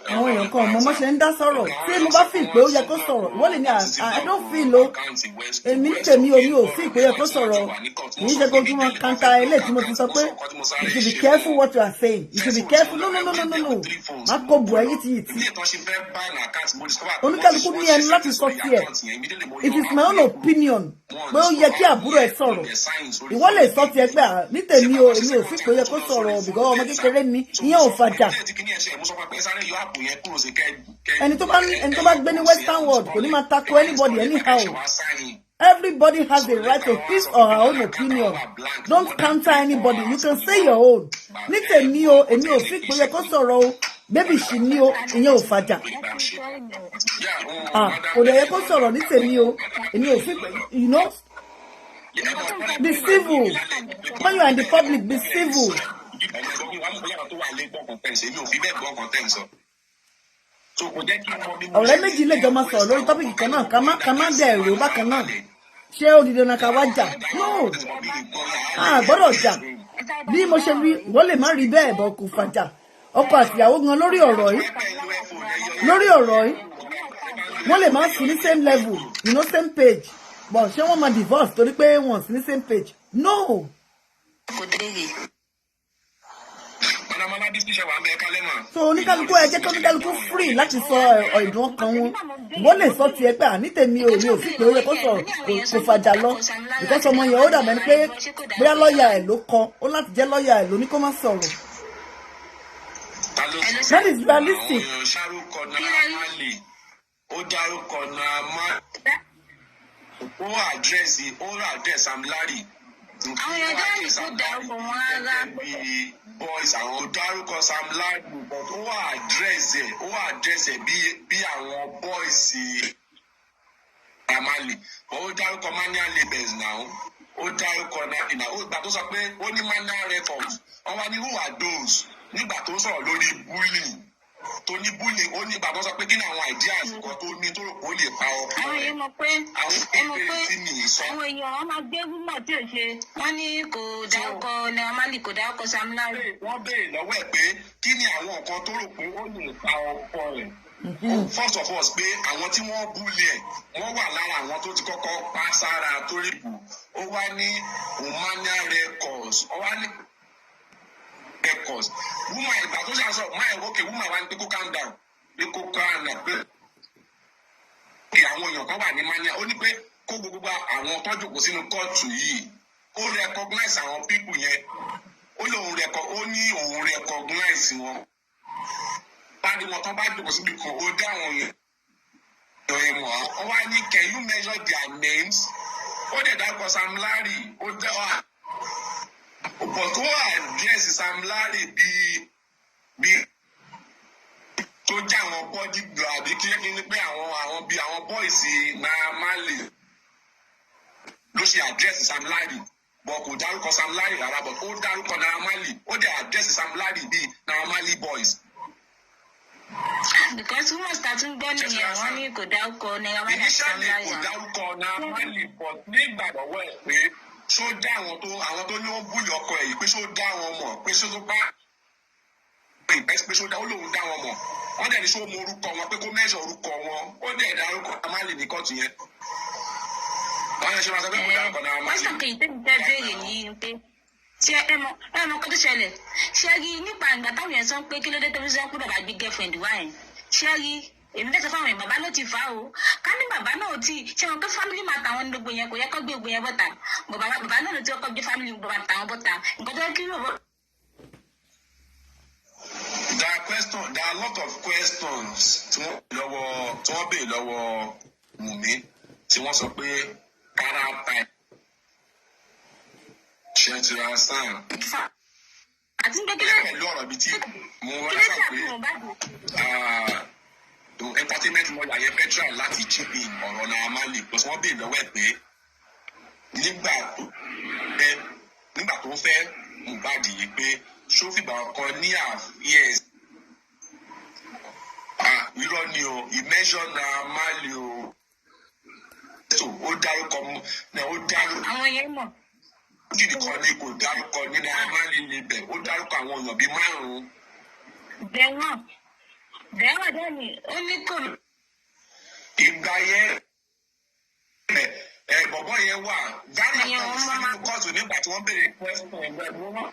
Àwọn èèyàn kan ọmọ ọmọ ṣe ń dá sọ̀rọ̀ tí mo bá fi ìpè ó yẹ kó sọ̀rọ̀ wọ́n lè ní I don't feel o èmi tèmi omi ò fi ìpè ó yẹ kó sọ̀rọ̀ kì í ṣe kó tún wọn kanta eléyìí tí mo ti sọ pé you should be careful what you are saying you should be careful no má kó bu ẹyí tí yìí tí oníkálukú ní ẹnu láti sọ tiẹ̀ it is my own opinion pé ó yẹ kí àbúrò ẹ sọ̀rọ̀ ìwọ lè sọ tiẹ̀ pé ní tèmi o èmi ò fi ìpè ó yẹ kó sọ̀rọ̀ bìkọ́ ọmọ kékeré ni ìyẹn ò fàjà. ẹni tó bá gbé ní western world kò ní máa tako anybody anyhow. Everybody has the right to his or her own opinion. Don't counter anybody. You can say your own. Ní tèmi o èmi ò fi pé yẹ kó sọ̀rọ̀ o bébì ṣì ní o ìyẹn ò fàjà. Kò lè yẹ kó sọ̀rọ̀ ní tèmi o èmi ò fi pé you know be civil when you are in the public be civil. Ọ̀rẹ́ méjì lè jọ máa sọ̀rọ̀ lórí tọ́pìkì kan náà ká má dẹ̀ èrò bákan náà ṣé ó di dandan ká wá jà no gbọ́dọ̀ jà bí mo ṣe rí wọ́n lè má rí bẹ́ẹ̀ bọ́ kò fàjà ọkọ àtìyàwó gan lórí ọ̀rọ̀ yìí wọ́n lè má sí ní same level you know same page but ṣé wọ́n máa divorce torí pé wọ́n sí ní same page no. So oníkálukú ẹ jẹ́ kí oníkálukú free láti sọ ìdùn ọkàn wọn wọ́n lè sọ tiẹ̀ pé àní tèmi ò ní òfin pé ó yẹ kó sọ kò fàjà lọ because ọmọ yẹn ó dàbẹ̀ ni pé bóyá lọ́ọ̀yà ẹ̀ ló kọ ó láti jẹ́ lọ́ọ̀yà ẹ̀ ló ní kó má sọ̀rọ̀. That is realistic. Ó dárúkọ Naama ó àdírẹ́sì Samilari. Àwọn èèyàn dáhùn tó dárúkọ wọn rárá. Boys àwọn dárúkọ Samilari but ó àdírẹ́sì bí àwọn boys Amali ó dárúkọ manual labels náà ó dárúkọ náà ó gbà tó sọ pé ó ní manual records wọ́n wá ní who are those nígbà tó sọ̀rọ̀ lórí bullying tó ní bullying ó ní ìgbà tó sọ pé kí ni àwọn ideas kan tó ní tó rò pé ó lè pa ọkọ rẹ̀. Àwọn èèyàn mọ̀ pé àwọn èèyàn wọn máa gbé wúmọ̀ tí ò ṣe wọ́n ní kò dárúkọ Naira Marley kò dárúkọ Samilari. Wọ́n béèrè lọ́wọ́ ẹ̀ pé kí ni àwọn nǹkan tó rò pé ó lè pa ọkọ rẹ̀. First of all pé àwọn tí wọ́n bully ẹ̀ wọ́n wà lára àwọn tó ti kọ́kọ́ pa sára tó rí bù ó wá ní humanian records ó wá ní records woman ìgbà tó ṣàṣọ woman wá ní pé kó calm down pé kó calm down pé àwọn èèyàn kan wà ní mania ó ní pé kó gbogbo àwọn tó jókòó sínú kóòtù yìí ó recognize àwọn people yẹn ó ní òun recognize wọn báyìí wọn tó bá jókòó síbi kan ó dá àwọn èèyàn mọ̀ ọ́ wá ní can you measure their names ó dẹ̀ dárúkọ Samilari ó dẹ́ wà but ó address Samilari bí tó jẹ́ àwọn body blow àbí kí ní pé àwọn boys Naira Marley ló ṣe àdírẹ́sì Sam Larry bọ̀ kò dárúkọ Sam Larry rárá bọ̀ ó dárúkọ Naira Marley ó dẹ̀ àdírẹ́sì Sam Larry bíi Naira Marley boys. Because wọ́n starting gbọ́ nìyẹn wọ́n ní kò dárúkọ Naira Marley àti Sam Larry. Kò dárúkọ Naira Marley but nígbà lọ́wọ́ ẹ̀ pé ṣó dá àwọn tó ní ó búlì ọkọ ẹ̀ yìí pé ṣó dá wọn mọ̀ pé ṣó tó bá pé ṣó dá ó lóun dá wọn mọ̀ wọ́n dẹ̀ ní ṣó mọ orúkọ wọn pé kó mẹ́ṣọ̀ orúkọ wọn ó dẹ̀ dárúkọ Naira Marley ní kóòtù yẹn. Wọ́n yẹn ṣe máa sọ pé kò dárúkọ Naira Marley. Pásítọ̀ kì í tẹ́lẹ̀ béèrè ní pé ṣé ẹ mọ kó tó ṣẹlẹ̀ ṣé rí nípa ìgbà táwọn yẹn sọ pé kí ló dé tó fi sọ pé bàbá gbé girlfriend wá yẹn ṣé rí èmi fẹ́ sọ fáwọn yẹn bàbá ló ti fà á o ká ní bàbá náà ti ṣe wọn pé family máa tàwọn ní gbogbo yẹn kò yẹ kó gbé gbogbo yẹn bọ́ta bàbá náà ló ti kọ́ gbé family bàbá tàwọn bọ́ta nǹkan tó kí yóò. There are a lot of questions tí wọ́n béèrè lọ́wọ́ Wunmi tí wọ́n sọ pé character ṣe ti ra sàn. Àti ń gbẹ́gẹ́lẹ́ pẹ̀lú ọ̀rọ̀ bíi tí mo wá sọ pé entertainment lawyer yẹn fẹ́ try láti chip in ọ̀rọ̀ Naira Marley because wọ́n béèrè lọ́wọ́ ẹ̀ pé nígbà tó fẹ́ Mohbad yìí pé ṣó fìgbà kan ní years irọ́ ni o ìmẹ́sọ̀ Naira Marley o ó dárúkọ àwọn yẹn mọ̀. Kíni kan ní kò dárúkọ ní Naira Marley níbẹ̀ ó dárúkọ àwọn èèyàn bíi 5. Bẹ́ẹ̀ dẹ́ni ó ní kò. Ìgbà yẹn bọ̀bọ̀ yẹn wà Ghana kan sí nínú kóòtù nígbà tí wọ́n béèrè question ẹgbẹ́ wọn.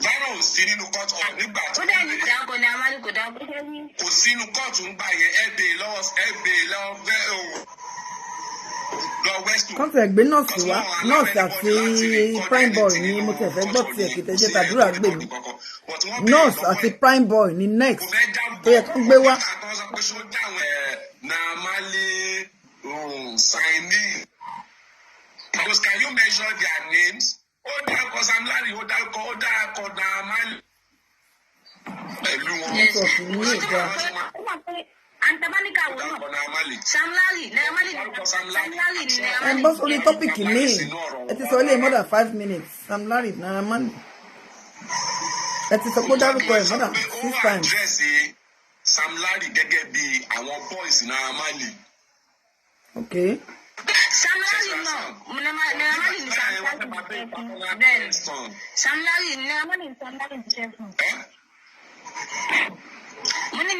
Ghana ò sí nínú kóòtù nígbà tí ó dẹ́ni ìdáàbò Naira Marley kò dáàbò dẹ́ni. Kò sínú kóòtù ń gbà yẹn ẹ béèrè lọ́wọ́ kọ́ńtà ẹ̀gbẹ́ nọ́ọ̀sì wá nọ́ọ̀sì àti prime boy ni mo tẹ̀ fẹ́ gbọ́ tiẹ̀ kìtẹ́ jẹ́ tàdúrà gbè mí nọ́ọ̀sì àti prime boy ni next tó yẹ kó gbé wá. Naira Marley signing because can you measure their names? Ó dárúkọ Sam Larry ó dárúkọ Naira Marley pẹ̀lú wọn. Antabanika wo náà Sam Larry Naira Marley ni Naira Marley. ẹ bọ́ sórí tọ́pìkì míì ẹ ti sọ ilé more than 5 minutes Sam Larry Naira Marley ẹ ti sọ pé ó dárúkọ ẹ̀ more than 6 times. ó àdírẹ́sì Sam Larry gẹ́gẹ́ bí àwọn boys Naira Marley. ok. Sam Larry náà Naira Marley ni Sam Larry bẹ́ẹ̀ Sam Larry Naira Marley ni Sam Larry ṣiṣẹ́ fún. Mo ní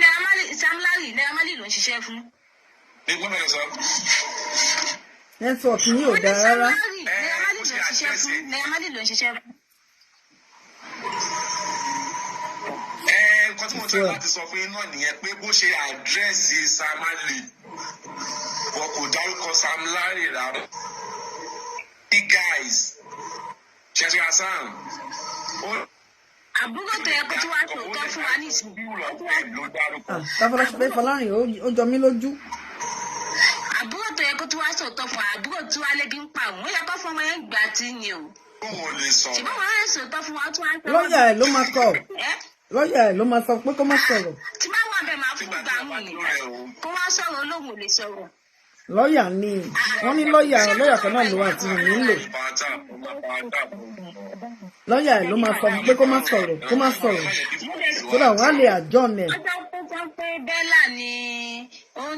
Sam Larry Naira Marley ló ń ṣiṣẹ́ fún. Nẹ́tíwọ̀kì yìí ò dáa rárá. Naira Marley ló ń ṣiṣẹ́ fún. Nǹkan tí mo tẹ́ láti sọ fún yín náà nìyẹn pé bó ṣe àdírẹ́sì Sam Larry wọn kò dárúkọ Sam Larry rárá. Hey guys ṣẹ̀ṣẹ̀ àṣàn. Àbúrò tó yẹ kó tí wàá sòótọ́ fún wa ní ìsìnkú. Táfọ́lá ṣe fẹ́ Fọlárin ó jọ mí lójú. Àbúrò tó yẹ kó tí wàá sòótọ́ fún wa àbúrò tí wàá lébi ń pa òun ó yẹ kó fún ọmọ yẹn gbà tí ń yẹ o. Ṣùgbọ́n wọn á sòótọ́ fún wa tí wàá ń sọ. Lọ́ọ̀yà ẹ̀ ló máa kọ̀ lọ́ọ̀yà ẹ̀ ló máa sọ pé kó má sọ̀rọ̀. Tí bá wà bẹ́ẹ̀ máa fún gbàmù ni kó wá sọ̀rọ̀ olóhùn ò lè sọ̀rọ̀. Lọ́ọ̀yà ni wọ́n ní lọ́ọ̀yà kan náà ló wà tí mo nílò. Lọ́ọ̀yà ẹ̀ ló máa sọ pé kó má sọ̀rọ̀ kódà wọ́n á lè àjọ nẹ̀. Ọjọ́ tó sọ pé Bella ni ó ń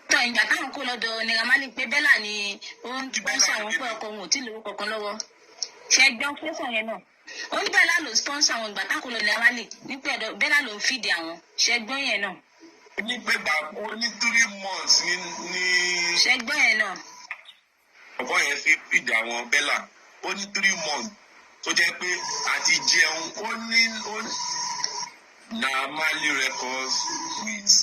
tọ ìgbà táwọn kó lọ́dọ̀ Naira Marley pé Bella ni ó ń sponsor àwọn pé ọkọ wọn ò tí ì lówó kankan lọ́wọ́. Ṣé gbọ́n fẹ́sàn yẹn náà? Ó ní Bella ló sponsor àwọn ìgbà táwọn kó lọ Naira Marley nípa ẹ̀dọ̀ Bella ló ń fìdí àwọn. Ṣé gbọ́n yẹn náà? Ní pé ó ní 3 months ní. Ṣé gbọ́n yẹn náà? Ọ̀pọ̀ yẹn fi fìdí àwọn Bella ó ní 3 months tó jẹ́ pé àti jẹun ó ní Naira Marley records with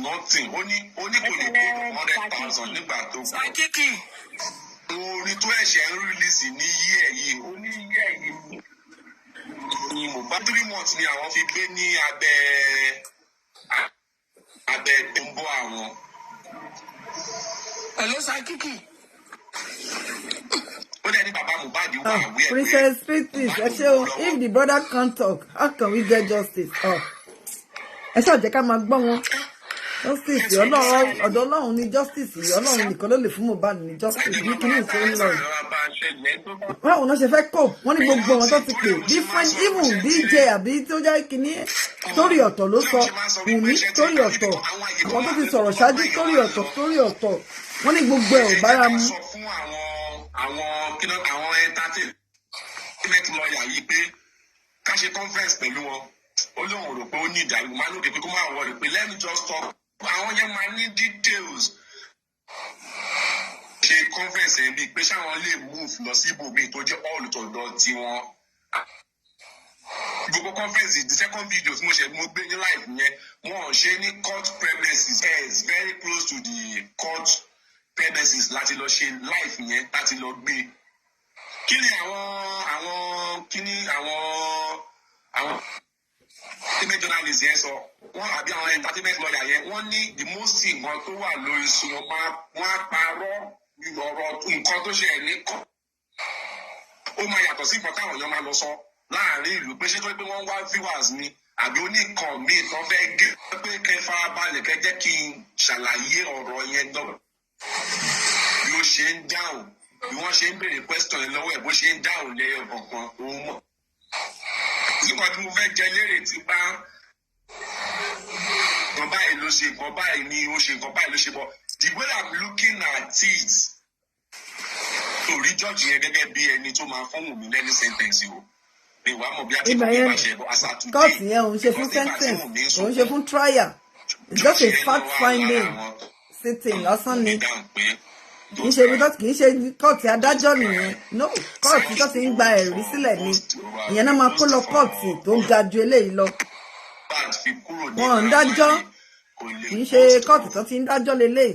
nothing ó ní kò lè pé 100,000 nígbà tó kù. Orin tó ẹ̀ṣẹ̀ ń rìlíìsì ní yíyẹ yìí ó ní yíyẹ yìí ni Mohbad 3 months ni àwọn fi gbé ní abẹ́ tó ń bọ́ àwọn. Hello, Sakiki. Princess Princess, if the brother can't talk, how can we get justice? Ẹ ṣáà jẹ́ ká máa gbọ́ wọn. justice Ọlọ́run ọ̀dọ̀ Ọlọ́run ni justice Ọlọ́run nìkan ló lè fún Mohbad ní justice bí kíní ìṣe ń lọ yìí. Báwo náà ṣe fẹ́ cope wọ́n ní gbogbo wọn tó ti pè different even DJ àbí tó jẹ́ kíní torí ọ̀tọ̀ ló sọ Wunmi torí ọ̀tọ̀ àwọn tó ti sọ̀rọ̀ ṣáájú torí ọ̀tọ̀ wọ́n ní gbogbo ẹ̀ ò bára mu. àwọn entertainment lawyer yìí pé ká ṣe conference pẹ̀lú wọn ó lóun rò pé ó ní ìdàrú máa lókè pé kó máa wọlé pé let me just talk àwọn yẹn máa ní details ṣe conference yẹn bíi pé ṣáwọn lè move lọ sí ibòmíì tó jẹ́ all tọ̀dọ̀ tiwọn gbogbo conference the second video tí mo gbé ní live yẹn wọn ṣe ní court premises is very close to the court premises láti lọ ṣe live yẹn láti lọ gbé kí ni àwọn entertainment journalist yẹn sọ wọn àbí àwọn entertainment lawyer yẹn wọn ní the most thing nǹkan tó wà lórí sùn wọn á parọ́ ọ̀rọ̀ nǹkan tó ṣe ẹ̀ ní kọ́ ó máa yàtọ̀ sí nǹkan táwọn èèyàn máa lọ sọ láàrin ìlú pé ṣé tó pé wọ́n wá viewers ni àbí oníkan míì tó fẹ́ gé pé kẹ́ farabalẹ̀ kẹ́ jẹ́ kí n ṣàlàyé ọ̀rọ̀ yẹn dọ́gba bí ó ṣe ń dáhùn bí wọ́n ṣe ń béèrè question yẹn lọ́wọ́ ẹ̀ bó ṣe ń dáhùn lẹ́yọ kọ̀ọ̀kan òun mọ̀ nígbà tí mo fẹ́ jẹ lérè tí bá nǹkan báyìí ló ṣe nǹkan báyìí ni ó ṣe nǹkan báyìí ló ṣe bọ́ the way I'm looking at it torí judge yẹn gẹ́gẹ́ bí ẹni tó máa fún Wunmi lẹ́ni sentence o mi wàá mọ̀ bí a ti kọ́ bí a ṣe bọ́ as at today kóòtù yẹn òun ṣe fún sentence òun ṣe fún trial it's just a fact finding sitting lásán ni kì í ṣe kóòtù adájọ́ nìyẹn no kóòtù tó ti ń gba ẹ̀rí sílẹ̀ ni ìyẹn náà máa kó lọ kóòtù tó ń ga ju eléyìí lọ wọn ń dájọ́ kì í ṣe kóòtù tó ti ń dájọ́ lélẹ̀.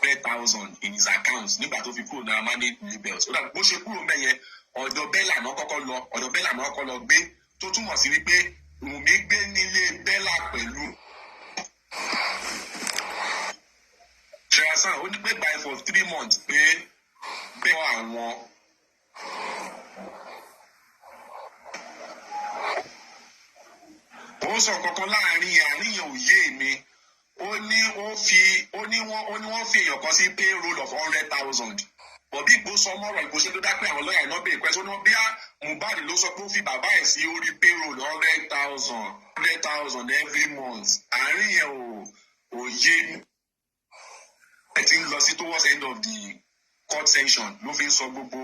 100,000 in his account nígbà tó fi kúrò náà money label so that bó ṣe kúrò mẹ́yẹn ọ̀dọ̀ Bella náà kọ́kọ́ lọ gbé tó túmọ̀ sí wípé Wunmi gbé nílé Bella pẹ̀lú ṣẹ́yàsán ó ní pé by for 3 months pé bẹ́ẹ̀ àwọn ó sọ kankan láàrin yẹn ò yé mi ó ní wọ́n fi èèyàn kan sí payroll of 100,000 bọ̀bí ìgbó sọ mọ́rọ̀ ìgbó ṣe ló dá pé àwọn lọ́ọ̀yà iná bèèrè pẹ́sọ́ náà bí Mohbad ló sọ pé ó fi bàbá ẹ̀ sí orí payroll 100,000 every month àárín yẹn ò yé ẹ̀ ti ń lọ sí towards end of the court session ló fi ń sọ gbogbo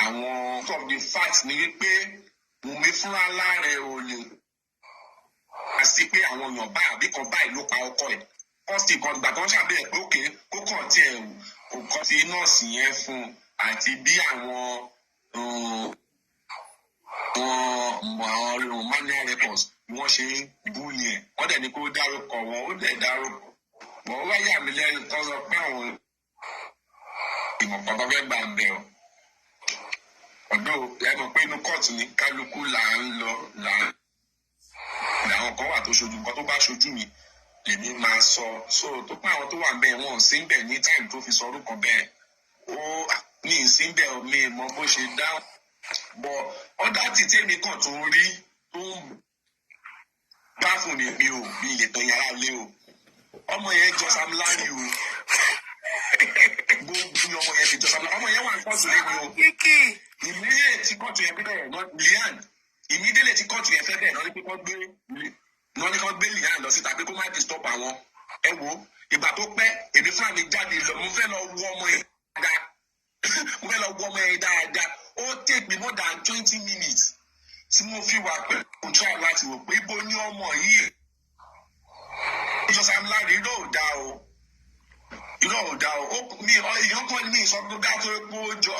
àwọn top the facts ni wípé Wunmi fúnra láàrẹ̀ ò lè àti pé àwọn èèyàn báyìí àbí kan báyìí ló pa ọkọ ẹ̀ kọ́sì kan gbà tó ń ṣàbẹ̀rẹ̀ pé òkè kó kàn tí ẹ̀ kò kọ́ sí nọ́ọ̀sì yẹn fún un àti bí àwọn manual records bí wọ́n ṣe ń bú yẹn wọ́n dẹ̀ ní kó dárúkọ wọn ó dẹ̀ dárúkọ wọ́n wá yà mí lẹ́yìn tó sọ pé àwọn ìmọ̀ kan tó fẹ́ gbà ń bẹ̀ ọ́ ọ̀dọ́ ẹ mọ̀ pé inú kóòtù ní kálukú là ń lọ àwọn kan wà tó ṣojú nǹkan tó bá ṣojú mi lèmi máa sọ so tó pé àwọn tó wà ń bẹ wọn ò sí ń bẹ ní táìmù tó fi sọ orúkọ bẹ́ẹ̀ ó ní ìsínbẹ mi mọ bó ṣe dáhùn bọ ọdá títí èmi kan tó rí tó ń bá fún mi ò bí ilé tó yàrá lé o ọmọ yẹn jọ Sam Larry o gbogbo ọmọ yẹn ti jọ Sam Larry ọmọ yẹn wà ní kóòtù lé mi o ìmúyẹ tí kóòtù yẹn bẹ̀rẹ̀ náà Lian ìmídélé tí kóòtù yẹn fẹ́ bẹ̀rẹ̀ náà ní pé kọ́ gbé Lian lọ síta pé kó má disturb àwọn ẹ wo ìgbà tó pẹ́ èmi fúnra mi jáde lọ mo fẹ́ lọ wọ ọmọ yẹn dáadáa ó take me more than 20 minutes tí mo fi wà pẹ̀lú try láti wò pé ibo ní ọmọ yìí ìjọ Sam Larry irọ́ ò dá o mi ìyọ́kọ́ mi sọ pé dá tó epo jọ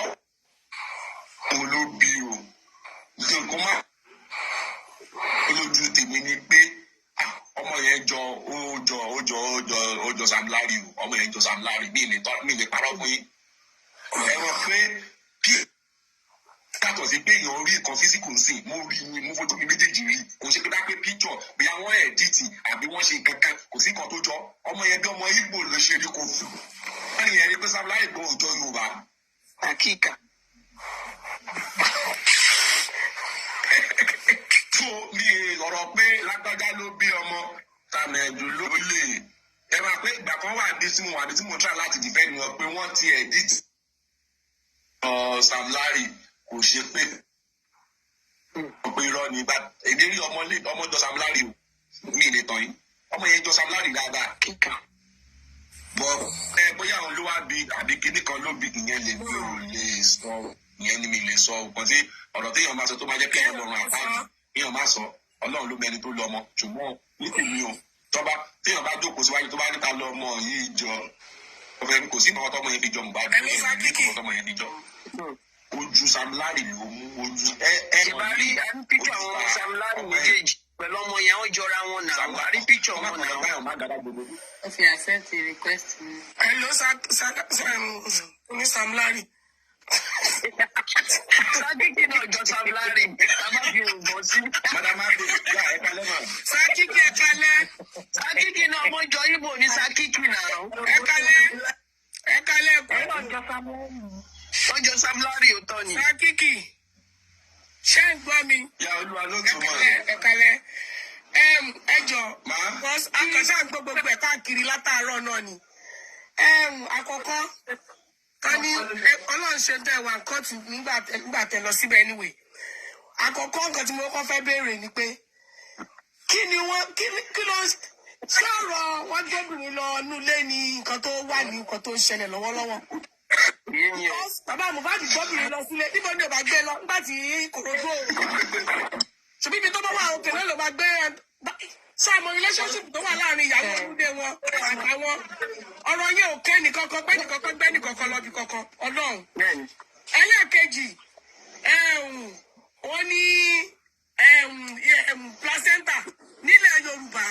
òun ló bí o nǹkan má olójú tèmi ni pé ọmọ yẹn jọ Sam Larry o ọmọ yẹn jọ Sam Larry mi lè parọ́ fún yín ẹ rọ pé bí yàtọ̀ sí pé èèyàn rí nǹkan físíkù ń sìn mo rí ni mo fojú mi méjèèjì rí kò ṣe pé bá pé píjọ bí àwọn ẹ̀dìtì àbí wọ́n ṣe kankan kò sí nǹkan tó jọ ọmọ yẹn bí ọmọ Ìgbò ló ṣe rí kò fún wọ́n yẹn rí pé Sam Larry gbọ́ òjò Yorùbá àkíkà. tó ní ọ̀rọ̀ pé lágbájá ló bí ọmọ tàmẹ̀dù ló lè ẹ máa pé ìgbà kan wà bí tí mo try láti defend wọn pé wọ́n ti edit Sam Larry kò ṣe pé irọ́ ni bá èdè rí ọmọ jọ Sam Larry o mi lè tàn yín ọmọ yẹn jọ Sam Larry dáadáa bọ bóyá òun ló wá bí àbí kíní kan ló bí ìyẹn lè sọ ìyẹn ni mi lè sọ nǹkan tí ọ̀rọ̀ téèyàn máa sọ tó máa jẹ́ kéèyàn lọ́rùn àpáàdì kéèyàn máa sọ Ọlọ́run ló mẹni tó lọ ọmọ ṣùgbọ́n nítorí o tọ́ba téèyàn bá jókòó síwájú tó bá níta lọ ọmọ yìí jọ ọ̀fẹ́ kò sí nǹkan tọ́mọ yẹn fi jọ Mohbad ní nǹkan tọ́mọ yẹn fi jọ ojú Sam Larry ló mú ojú ìbárí píkì àwọn Sam Larry méjèèjì pẹ̀lú ọmọ yẹn wọ́n jọra wọn náà ìbárí píkì ọmọ náà. Ó fi accept the request. Hello, Sam Larry. Sákìkì náà jọ Sam Larry tábà fi ògbọ́n sí. Sákìkì ẹ kálẹ́. Sákìkì náà ọmọ jọ Ìgbò ní Sákìkì náà. Ẹ kálẹ́ kọ́. Wọ́n jọ Sam Larry òótọ́ ni. Sákìkì ṣé ń gbọ́ mi? Ẹ kálẹ́. Ẹ jọ akọ̀ṣà gbogbo ẹ̀ káàkiri látàárọ̀ náà ni. Àkọ́kọ́ ká ní Ọlọ́run ṣe tẹ̀ wá kọ́ọ̀tù nígbà tẹ̀ lọ síbẹ̀ anyway. Àkọ́kọ́ nǹkan tí mo kọ́ fẹ́ béèrè ni pé kí ló sọ̀rọ̀ wọ́n gbóbìnrin lọ nulẹ̀ ní nǹkan tó wà ní nǹkan tó ń ṣẹlẹ̀ lọ́wọ́lọ́wọ́. Bàbá Mohbad gbóbìnrin lọ sílé níbo ni ò bá gbé lọ nígbà tí kòròdú ṣùgbọ́n ibi tó bá wà òkè náà ló bá gbé sọmọ relationship tó wà láàrin ìyàwó olùdé wọn àtàwọn ọ̀rọ̀ yẹn ò kẹ́ nìkankan pé nìkankan gbẹ́ nìkankan lọ bí kankan Ọlọ́run. Ẹlẹ́ẹ̀kejì wọ́n ní placenta nílẹ̀ Yorùbá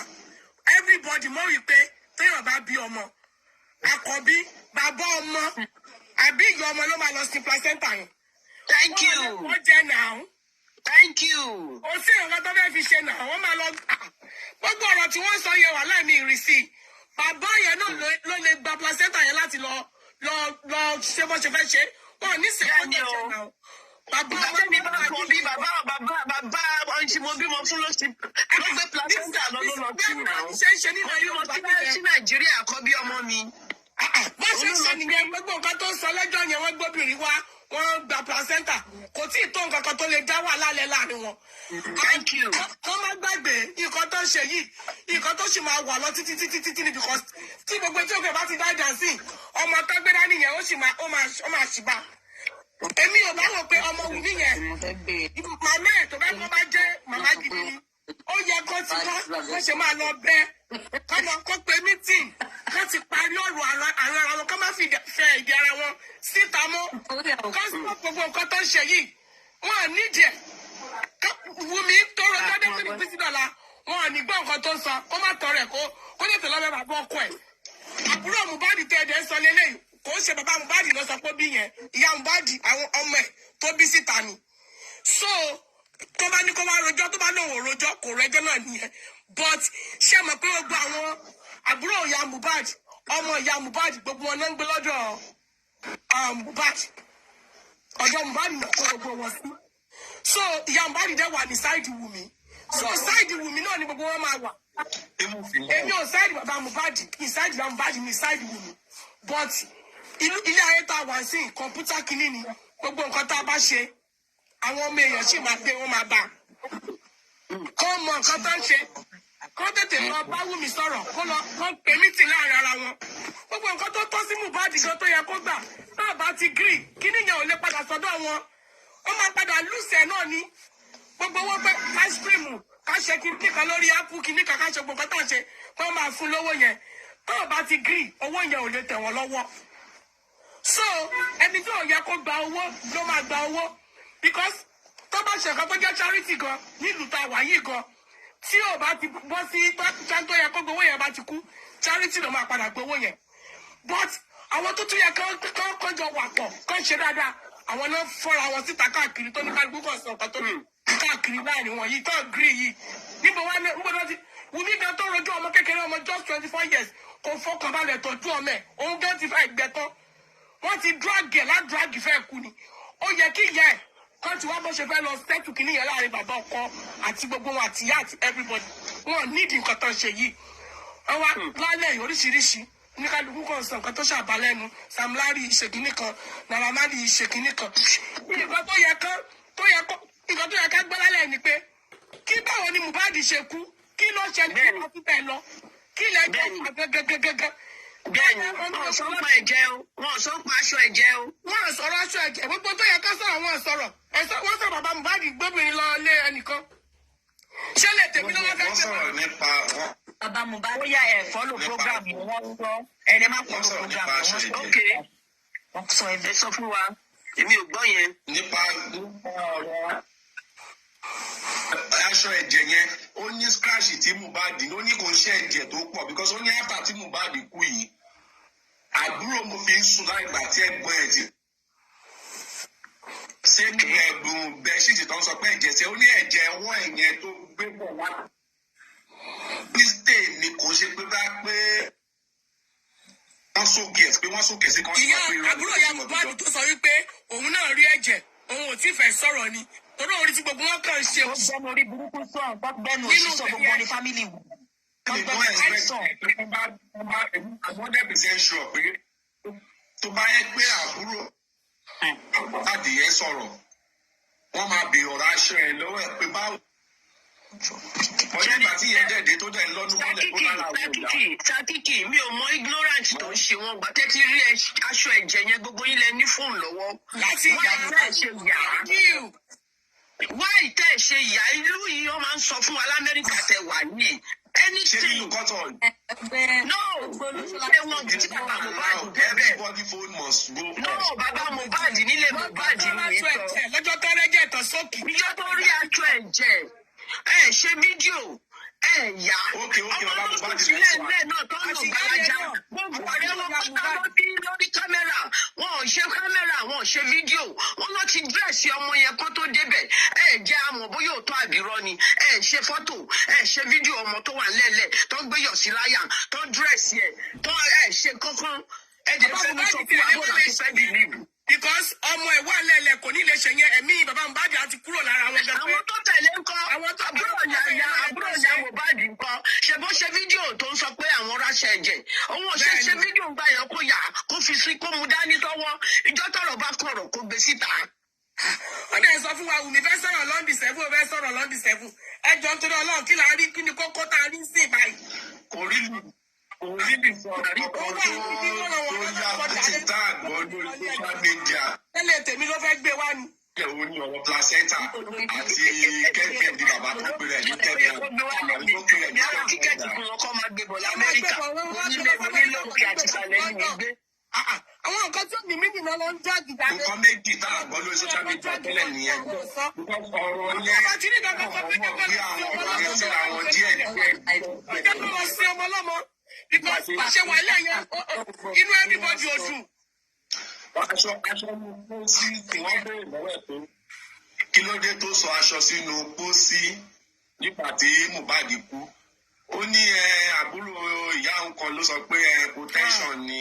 everybody mọ̀ wípé téèyàn bá bí ọmọ àkọ́bí bàbá ọmọ àbí ìyá ọmọ ló máa lọ sí placenta yẹn. Thank you. Wọ́n jẹ́ náà. Thank you. Ó sì nǹkan tó fẹ́ fi ṣe náà wọ́n máa lọ gbogbo ọ̀rọ̀ tí wọ́n sọ yẹn wà láì ní ìrísí bàbá yẹn náà ló lè gba placenta yẹn láti lọ ṣe bó ṣe fẹ́ ṣe wọn ní sẹ́kọ̀ọ́ ní ẹ̀ṣẹ̀ náà. Bàbá mi bá kọ́ bí bàbá ọ̀nṣin mo bímọ fún ló gbé placenta lọ sí náà. ṣe ní Nàìjíríà kọ́ bí ọmọ mi. Bó ṣe ṣe nìyẹn gbogbo nǹkan tó sọ lẹ́jọ́ yẹn wọ́n gbóbìnrin wá wọ́n gba placenta kò tí ì tó nǹkan kan tó lè dá wà lálẹ́ láàrin wọn. Thank you. Wọ́n má gbàgbé nǹkan tó ń ṣe yìí nǹkan tó sì máa wà lọ títí ní because tí gbogbo tí òkè bá ti dá ìjà sí ọmọ tó gbé dání yẹn ó máa ṣì bá. Èmi ò bá wò pé ọmọ Wunmi yẹn màmá ẹ̀ tó bá kọ́ bá jẹ́ màmá gidi ni ó yẹ kó ti wọ́n ṣe máa lọ bẹ́ẹ̀ kọ́nà kó pe mítìn kó ti parí ọ̀rọ̀ ara wọn kó má fi fẹ́ ìdí ara wọn síta mọ́ kó sọ gbogbo nǹkan tó ń ṣe yìí wọn ò nídìí ẹ̀ Wunmi tó rọjọ́ dé fún ìpínsí dọ̀la wọn ò ní gbọ́ nǹkan tó ń sọ kó má tọrọ ẹ̀ kó lè tẹ̀lé ọmọ bàbá ọkọ ẹ̀ àbúrò Mohbad tẹ̀ ẹ̀dẹ̀ sọ lélẹ́yìn kò ń ṣe bàbá Mohbad lọ sọ pé bí yẹn ìyá Mohbad àwọn ọmọ ẹ̀ tó bí síta ni so tó bá ní kó wá rojọ́ tó bá lóun rojọ́ kò rẹ́jọ́ náà nìyẹn but ṣé mọ̀ pé gbogbo àwọn àbúrò ìyá Mohbad ọmọ ìyá Mohbad gbogbo wọn náà ń gbé lọ́dọ̀ Mohbad ọ̀dọ̀ Mohbad náà kó gbogbo wọn sí so ìyá Mohbad dẹ̀ wà ní sáìdì Wunmi so sáìdì Wunmi náà ni gbogbo wọn máa wà èmi ò sáìdì bàbá Mohbad ní sáìdì bàbá Mohbad ní sáìdì Wunmi but ilé ayé tá a wà sí kọ̀ǹpútà kìíní ni gbogbo nǹkan tá a bá ṣe àwọn ọmọ èèyàn sì máa gbé wọn máa bá kó mọ nǹkan tó ń ṣe kó tètè lọ bá Wunmi sọ̀rọ̀ kó pè mítì láàrin ara wọn gbogbo nǹkan tó tọ́ sí Mohbad gan tó yẹ kó gbà náà bá ti gírì kí níyàn ò lè padà sọ́dọ̀ wọn ó máa padà lùsẹ̀ náà ní gbogbo owó pé ice cream ká ṣe kíní kan lórí apple kíní kan ká ṣe gbogbo nǹkan tá à ń ṣe kó máa fún lówó yẹn náà bá ti gírì owó yẹn ò lè tẹ̀ wọ́n lọ́wọ́ so ẹni tí ò yẹ kó gba owó ló máa gba owó because tó bá ṣe nǹkan tó jẹ́ charity gan nílùú tá a wà yìí gan tí ò bá ti bọ́ sí tó yẹ kó gbowó yẹn bá ti kú charity ló máa padà gbowó yẹn but àwọn tó tún yẹ kó jọ wà pọ̀ kó ṣe dáadáa àwọn náà fọ́ra wọn síta káàkiri tó ní kálukú kan sọ nǹkan tó ní káàkiri láàrin wọn yìí tó gírí yìí níbo náà ti Wunmi gan tó rojú ọmọ kékeré ọmọ just 24 years kò fọkànbalẹ̀ tọ́jú ọmọ ẹ̀ òun gan ti fẹ́ gbẹ tán wọ́n ti drag ẹ̀ ládùrágì fẹ́ kú ni ó yẹ kí ìyá ẹ̀ kan ti wá bó ṣe fẹ́ lọ sẹ́tù kìíní yẹn láàrin bàbá ọkọ àti gbogbo wọn àti ìyá àti everybody wọn nídìí nǹkan tó ń ṣe yìí ọwọ́ lálẹ́ oríṣiríṣi oníkálukú kan sọ nǹkan tó ṣàbálẹ́nu Sam Larry ìṣèkínní kan Naira Marley ìṣèkínní kan nǹkan tó yẹ ká gbọ́ lálẹ́ ni pé kí báwo ni Mohbad ṣe kú kí ló ṣe ní ìlú pípẹ́ lọ kí lẹ́jọ́ gẹ́gẹ́gẹ́gẹ́. Bẹ́ẹ̀ni, wọ́n sọ pa ẹ̀jẹ̀ o, wọ́n sọ pa aṣọ ẹ̀jẹ̀ o. Wọ́n sọ̀rọ̀ aṣọ ẹ̀jẹ̀ gbogbo tó yẹ ká sọ̀rọ̀ wọ́n sọ̀rọ̀ wọ́n sọ bàbá Mohbad gbóbìnrin lọ lé ẹnìkan. Ṣé lè tèmi lọ́wọ́ fẹ́ ṣe sọ̀rọ̀ nípa wọn. Bàbá Mohbad ó yá ẹ̀ fọ́lù prógrámù wọn ń gbọ́ ẹni má fọ́lù prógrámù wọn. Ok, ẹ sọ fún wa, èmi ò gbọ́ yẹn. Nípa ọ̀rọ̀ aṣọ ẹ̀jẹ̀ yẹn ó ní scratch tí Mohbad ó ní kò ń ṣe ẹ̀jẹ̀ tó pọ̀ because ó ní after tí Mohbad kú yìí àbúrò mo fi ń sùn láìgbà tí ẹ̀gbọ́n ẹ̀ ti ṣé kí ẹ̀gbọ́n bẹ́ṣíìtì tó ń sọ pé ẹ̀jẹ̀ ṣe ó ní ẹ̀jẹ̀ ọwọ́ ẹ̀yẹn tó gbé bọ̀ wá. Tuesday ni kò ṣe pé bá pé wọ́n sókè sí kan. Ìyá àbúrò ìyá Mohbad tó sọ wípé òun náà rí ẹ̀jẹ̀ òun ò tí fẹ́ sọ̀rọ̀ ni torí orí tí gbogbo wọn kàn ṣe. Ó gbẹ́nu orí burúkú sọ̀rọ̀ tó gbẹ́nu òṣìṣọ́ gbogbo ní fámìlì wù. Àwọn dẹ́bìsẹ̀ sọ pé tó bá yẹ pé àbúrò adìyẹ sọ̀rọ̀ wọ́n máa bèèrè ọ̀rọ̀ aṣọ ẹ̀ lọ́wọ́ ẹ̀ pé báwo. Ọjọ́ ìgbà tí ìyẹn dẹ̀dẹ̀ tó dẹ̀ lọ́nu mọ́lẹ̀ kó lára àwọn ìyá. Takiki mi ò mọ ignorant tó ń ṣe wọn gbà tẹ́tí rí aṣọ ẹ̀jẹ̀ yẹn gbogbo yín lẹ ní fóònù lọ́wọ́. Láti ìyá tẹ́ ẹ̀ ṣe yà á. Wáì tẹ́ ẹ̀ ṣe yà á ìlú yìí wọ́n máa ń sọ fún wa l'Amẹ́ríkà tẹ wà yìí. Anything. No, ṣé wọn ti bàbá Mohbad bẹ́ẹ̀? Everybody phone must go. No, bàbá Mohbad nílé Mohbad ní ìtọ́. Lọ́jọ́ tó rẹ́jẹ̀ tán sókè. Ìjọ tó rí aṣọ ẹ̀jẹ̀ ṣe fídíò yá. Bàbá Mohbad ti lẹ́ẹ̀lẹ́ náà tó ń lò gbàlájà. Gbogbo ọ̀rẹ́ wọn pátá lórí kámẹ́rà. Wọn ò ṣe kámẹ́rà, wọn ò ṣe fídíò. Wọ́n lọ ti dírẹ̀sì ọmọ yẹn kó tó débẹ̀. Jẹ́ àmọ̀ bóyá òótọ́ àbírọ́ ni. Ṣe fọ́tò, ṣe fídíò ọmọ tó wà lẹ́lẹ̀ tó ń gbéyọ̀ sí láyà tó ń dírẹ̀sì ẹ̀ tó ṣe kankan. Ẹ̀jẹ̀ fẹ́ mi sọ fún àwọn àti fẹ́ bìlíìbù. Because ọmọ ẹ̀ wà lẹ́lẹ̀ kò ní lè ṣe yẹn ẹ̀mí bàbá Mohbad àti kúrò lára wọn. Àwọn tó tẹ̀lé ńkọ́, àbúrò ìyá Mohbad ńkọ́, ṣe bó ṣe fídíò tó ń sọ pé àwọn ráṣẹ ẹ̀jẹ̀. Òun ò ṣe fídíò gbà yẹn kó yà kó fi sí kó mu dání sọ́wọ́. Ìjọ tọrọ bá kọ̀rọ̀ kó gbé síta. Wọ́n dẹ̀ sọ fún wa Wùmí fẹ́ sọ̀rọ̀ lọ́ndì sẹ́fù ò fẹ́ sọ̀rọ̀ lọ́ndì sẹ́fù. Ẹ jọ nítorí Ọlọ́run kí la rí kí ni kókó tá a rí sí ìbáyìí. Kò rí mi sọ̀rọ̀ nípa tó yá ti tá àgbọ̀ lórí social media. Tẹ́lẹ̀ tèmi ló fẹ́ gbé wá ni. Òun ni ọ̀rọ̀ placenta àti kẹ́kẹ́ di bàbá tó pè rẹ̀ ní kẹ́kẹ́ àti tó pè rẹ̀ ní kẹ́kẹ́. Tíkẹ́ẹ̀tì fún wọn kọ́ máa gbé bọ̀ l'Amẹ́ríkà. Onílé òkè àti ìsàlẹ̀ yìí ní gbé. Àwọn nǹkan tí ó ní méjì náà ló ń jáde jáde. Nǹkan méjì tá àgbọ̀ lórí social media tẹ́lẹ̀ nìyẹn. Ọ̀rọ̀ yẹn bí àwọn ọ̀rọ̀ sí àwọn díẹ̀ Ọjọ́ tó lọ sí ọmọ lọ́mọ. Because ṣe wà lẹ́yìn inú everybody ò dùn. Aṣọ ní pósí tí wọ́n béèrè lọ́wọ́ ẹ̀ pé kí ló dé tó sọ aṣọ sínú pósí nígbà tí Mohbad kú. Ó ní àbúrò ìyá nǹkan ló sọ pé protection ni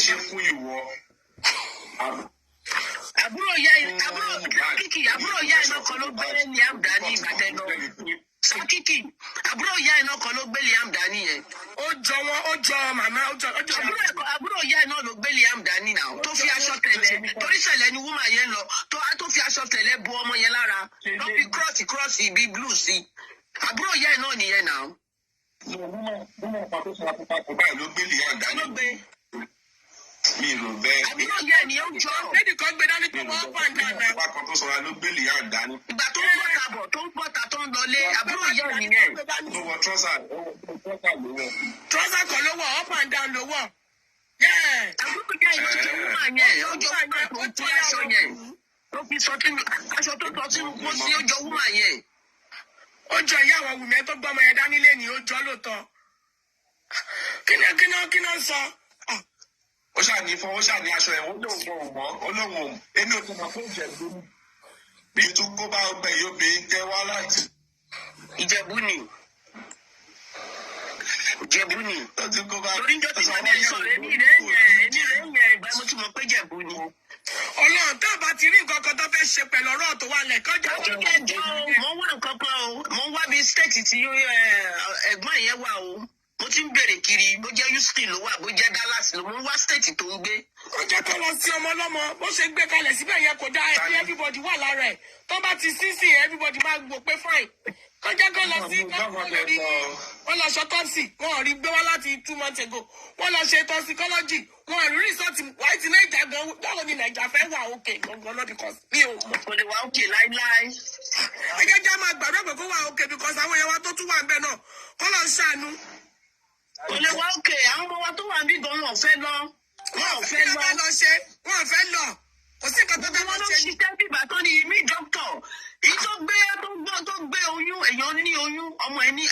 ṣe fún ìwọ. Àbúrò ìyá iná kan ló gbé Liam dání ìgbà tẹ́ lọ. Sakiki, àbúrò ìyá iná kan ló gbé Liam dání yẹn. Ó jọ màmá, ó jọ. Àbúrò ìyá iná ló gbé Liam dání náà. Tó fi aṣọ tẹ̀lẹ̀, torí ṣẹlẹ̀ ni woman yẹn lọ. Tó fi aṣọ tẹ̀lẹ̀ bu ọmọ yẹn lára. Tó fi cross bí blue sí. Àbúrò ìyá iná nìyẹn náà. Woman pàtó sọ àpapọ̀ báyìí ló gbé Liam dání. Mi rò bẹ́ẹ̀. Àbúrò ìyá ènìyàn jọ. Lady kan gbé dání pé wọ́n pa dáadáa. Ìgbà kan tó sọ̀rọ̀ ló gbé Liam dání. Ìgbà tó ń bọ̀tà bọ̀ tó ń pọ̀tà tó ń lọlé àbúrò ìyá ènìyàn. Ló wọ trọ́sà ló wọ. Trọ́sà kan ló wọ̀ up and down ló wọ̀. Àbúrò ìyá ènìyàn tó wúmà yẹn ọjọ́ wúmà tó ń tún aṣọ yẹn. Ó fi sọ kí aṣọ tó tọ́ sínú kó sí ọjọ́ wúmà yẹn. Ó jọ ìyá àwọn Wùmí tó gbọ́mọ yẹn dání lé ní ó jọ lóòótọ́. Kí náà sọ? Ó ṣàní aṣọ ẹ̀ wọ́n lóun mọ̀ olóhùn èmi ò tún mọ̀ fún Ìjẹ̀bú ni. Bí tún kó bá ọgbẹ́ yóò bí tẹ́ wá láti. Ìjẹ̀bú ni. Torí ń jọ́ tí wọ́n dé sọ̀rọ̀ ẹni rẹ̀ yẹn ìgbà mo ti mọ̀ pé Ìjẹ̀bú ni. Ọlọ́run tó bá ti rí nǹkan kan tó fẹ́ ṣe pẹ̀lú ọ̀rọ̀ tó wà lẹ́kọ́ jẹ́ mo wá nǹkan kan o mo wá bí stéètì tí ẹ̀gbọ́n yẹn wà o mo ti ń bèrè kiri bó jẹ́ Houston ló wà bó jẹ́ Dallas ló mú wá state tó ń gbé. Ó jẹ́ kó lọ sí ọmọ ọlọ́mọ bó ṣe gbé kalẹ̀ síbẹ̀ yẹn kò dá ẹbí everybody wà lára ẹ̀ tó bá ti sísìn everybody máa gbọ́ pé fine. Kó jẹ́ kó lọ sí wọ́n lọ ṣọtọ́sì wọ́n ò rí gbé wá láti 2 months ago wọ́n lọ ṣe toxicology wọ́n ò rí result white Naija gan báwo ni Naija fẹ́ wà òkè gangan lọ because mi ò mọ̀. Kò lè wá òkè láíláí. Ẹgẹ́ jẹ́ máa gbàgbọ́ pé kó wà òkè because àwọn èèyàn wa tó tún wà ń bẹ̀ náà kó lọ ṣàánú. Kò lè wá òkè àwọn ọmọ wa tó wà níbí gan wọn ò fẹ́ lọ. Wọn ò fẹ́ lọ. Wọn ò fẹ́ lọ. Kò sí nǹkan tó fẹ́ Wọ́n lọ ló ṣe ní. ṣiṣẹ́ bíbá tó ní mí dókítọ̀. Èyí tó gbé oyún èèyàn ní oyún ọmọ ẹ ní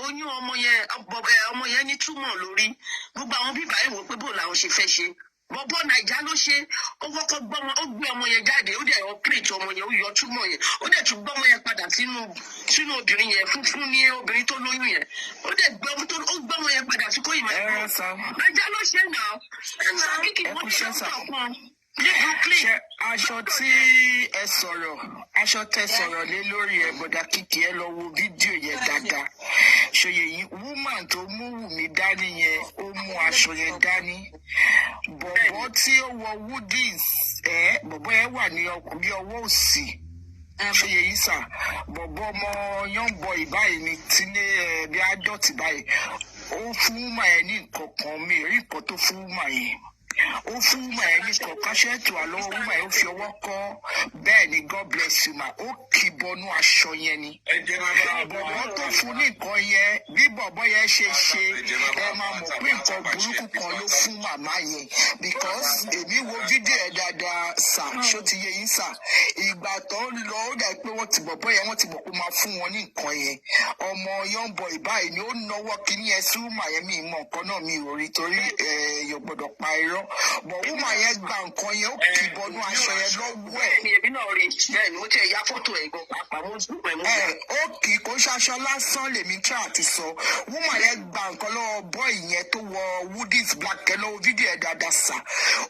oyún ọmọ yẹn ní túmọ̀ lórí. Gbogbo àwọn bíbá ẹ̀ wò pé bó làwọn ṣe fẹ́ ṣe. Bọ́bọ́ Naija ló ṣe ó kọ́kọ́ ó gbé ọmọ yẹn jáde ó dẹ̀ ọ̀pẹ̀rẹ̀tì ọmọ yẹn ó yọ túmọ̀ yẹn ó dẹ̀ tún gbọ́ ọmọ yẹn padà sínú obìnrin yẹn funfun ní obìnrin tó lóyún yẹn ó dẹ̀ gbé ọmọ yẹn padà sí Kóyìmá ẹ̀kọ́. Naija ló ṣe náà ẹ̀ka kíkì wọ́n ṣe ọ̀kan ní Brooklyn. Ṣé aṣọ tí ẹ sọ̀rọ̀ lé lórí ẹ̀ bọ̀dà kìkì ẹ lọ wo fídíò yẹn dáadáa ṣòye yìí woman tó mú Wùmí dání yẹn ó mú aṣọ yẹn dání bọ̀bọ̀ tí ó wọ woodies bọ̀bọ̀ yẹn wà ní ọwọ́ òsì ṣòye yìí sà bọ̀bọ̀ ọmọ young boy báyìí ní tílé bí adult báyìí ó fún woman yẹn ní nǹkan kan mi rí nǹkan tó fún woman yẹn. Ó fún wúmà ẹ ní kọ̀ọ̀kan ṣẹ́ẹ̀tù àlọ́wọ́ wúmà ẹ ó fi ọwọ́ kọ́ bẹ́ẹ̀ ni God bless you ma ó kì í bọnú aṣọ yẹn ni. Bọ̀bọ̀ tó fún ní nǹkan yẹn bí bọ̀bọ̀ yẹn ṣe ẹ máa mọ̀ pé nǹkan burúkú kan ló fún màmá yẹn because èmi wo fídíò ẹ̀ dáadáa sà ṣó ti yé yín sà ìgbà tó ń lọ ó dà pé wọ́n ti bọ̀bọ̀ yẹn wọ́n ti mọ̀ pé máa fún wọn ní nǹkan yẹn ọmọ young boy báyìí ni ó náwó kíní ẹ sí wúmà yẹn mi mọ̀ nǹkan náà mi ò rí torí èèyàn gbọ́dọ̀ pa irọ́ bọ̀ wúmà yẹn gba nǹkan yẹn ó kì í bọnú aṣọ yẹn lọ́wọ́ ẹ̀. Èmi náà rí bẹ́ẹ̀ ni mo ti ya fọ́tò ẹ̀ gan pàápàá mo tún pẹ̀lú. Ó kì í kó ṣaṣọ lásán lèmi tí a ti sọ wúmà yẹn gba nǹkan lọ́wọ́ bọ́ọ̀ yẹn tó wọ woodies black ẹ lọ́wọ́ fídíò ẹ̀ dáadáa sà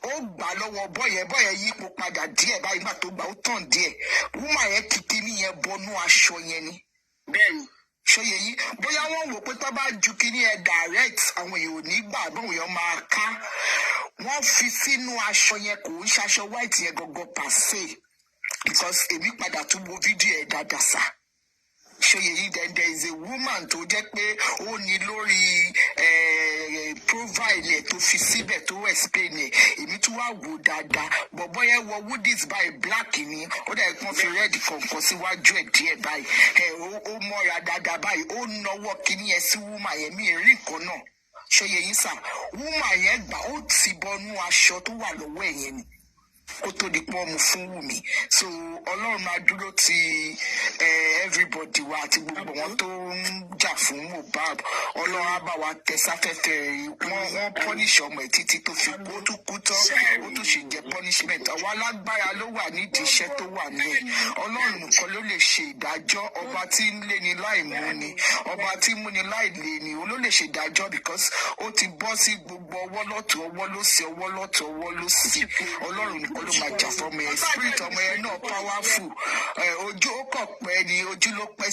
ó gbà lọ́wọ́ bọ́ọ̀ yẹn yípo padà díẹ̀ báyìí gbà tó gbà ó tàn díẹ̀ wúmà yẹn kìkì nìyẹn bọnú aṣọ yẹn ni. Bẹ́ẹ̀ni. Ṣòye yìí bóyá wọ́n wò pé tó bá ju kíní ẹ̀ direct àwọn èèyàn ò ní gbà báwọn èèyàn máa ká wọ́n fi sínú aṣọ yẹn kò ń ṣaṣọ white yẹn gangan pàṣẹ because èmi padà tún wo fídíò ẹ̀ dáadáa sá ṣòye yìí then there is a woman tó jẹ́ pé ó ní lórí profile ẹ̀ tó fi síbẹ̀ tó explain ẹ̀ èmi tún wá wò dáadáa bọ̀bọ̀ yẹn wọ woodies by black ni ó dẹ̀ kàn fi red kọ̀ọ̀kan síwájú ẹ̀ díẹ̀ báyìí ó mọ́ra dáadáa báyìí ó náwó kíní ẹ̀ sí woman yẹn mi rí nǹkan náà ṣòye yìí sà wúmà yẹn gbà ó ti bọnú aṣọ tó wà lọ́wọ́ ẹ̀ yẹn ni kó tó di pọ́n mu fún Wùmí so ọlọ́run máa dúró ti everybody wa àti gbogbo wọn tó ń jà fún Mohbad ọlọ́run á bá wa tẹ sáfẹ́fẹ́ wọ́n punish ọmọ ẹ̀ títí tó fi kú ó tún kú tán ó tún sì jẹ́ punishment àwọn alágbára ló wà nídìí iṣẹ́ tó wà nílẹ̀ ọlọ́run nìkan ló lè ṣe ìdájọ́ ọba tí ń lé ni láì mú ni ọba tí ń mú ni láì lé ni ó ló lè ṣe ìdájọ́ because ó ti bọ́ sí gbogbo ọwọ́ lọ́tún ọwọ́ lósì ọwọ́ lọ́tún ọwọ́ lósì ọlọ́run nìkan ló máa jà fọmọ yẹn spirit ọmọ yẹn náà powerful ojú ó kọ̀ pẹ́ ni ojú ló pẹ́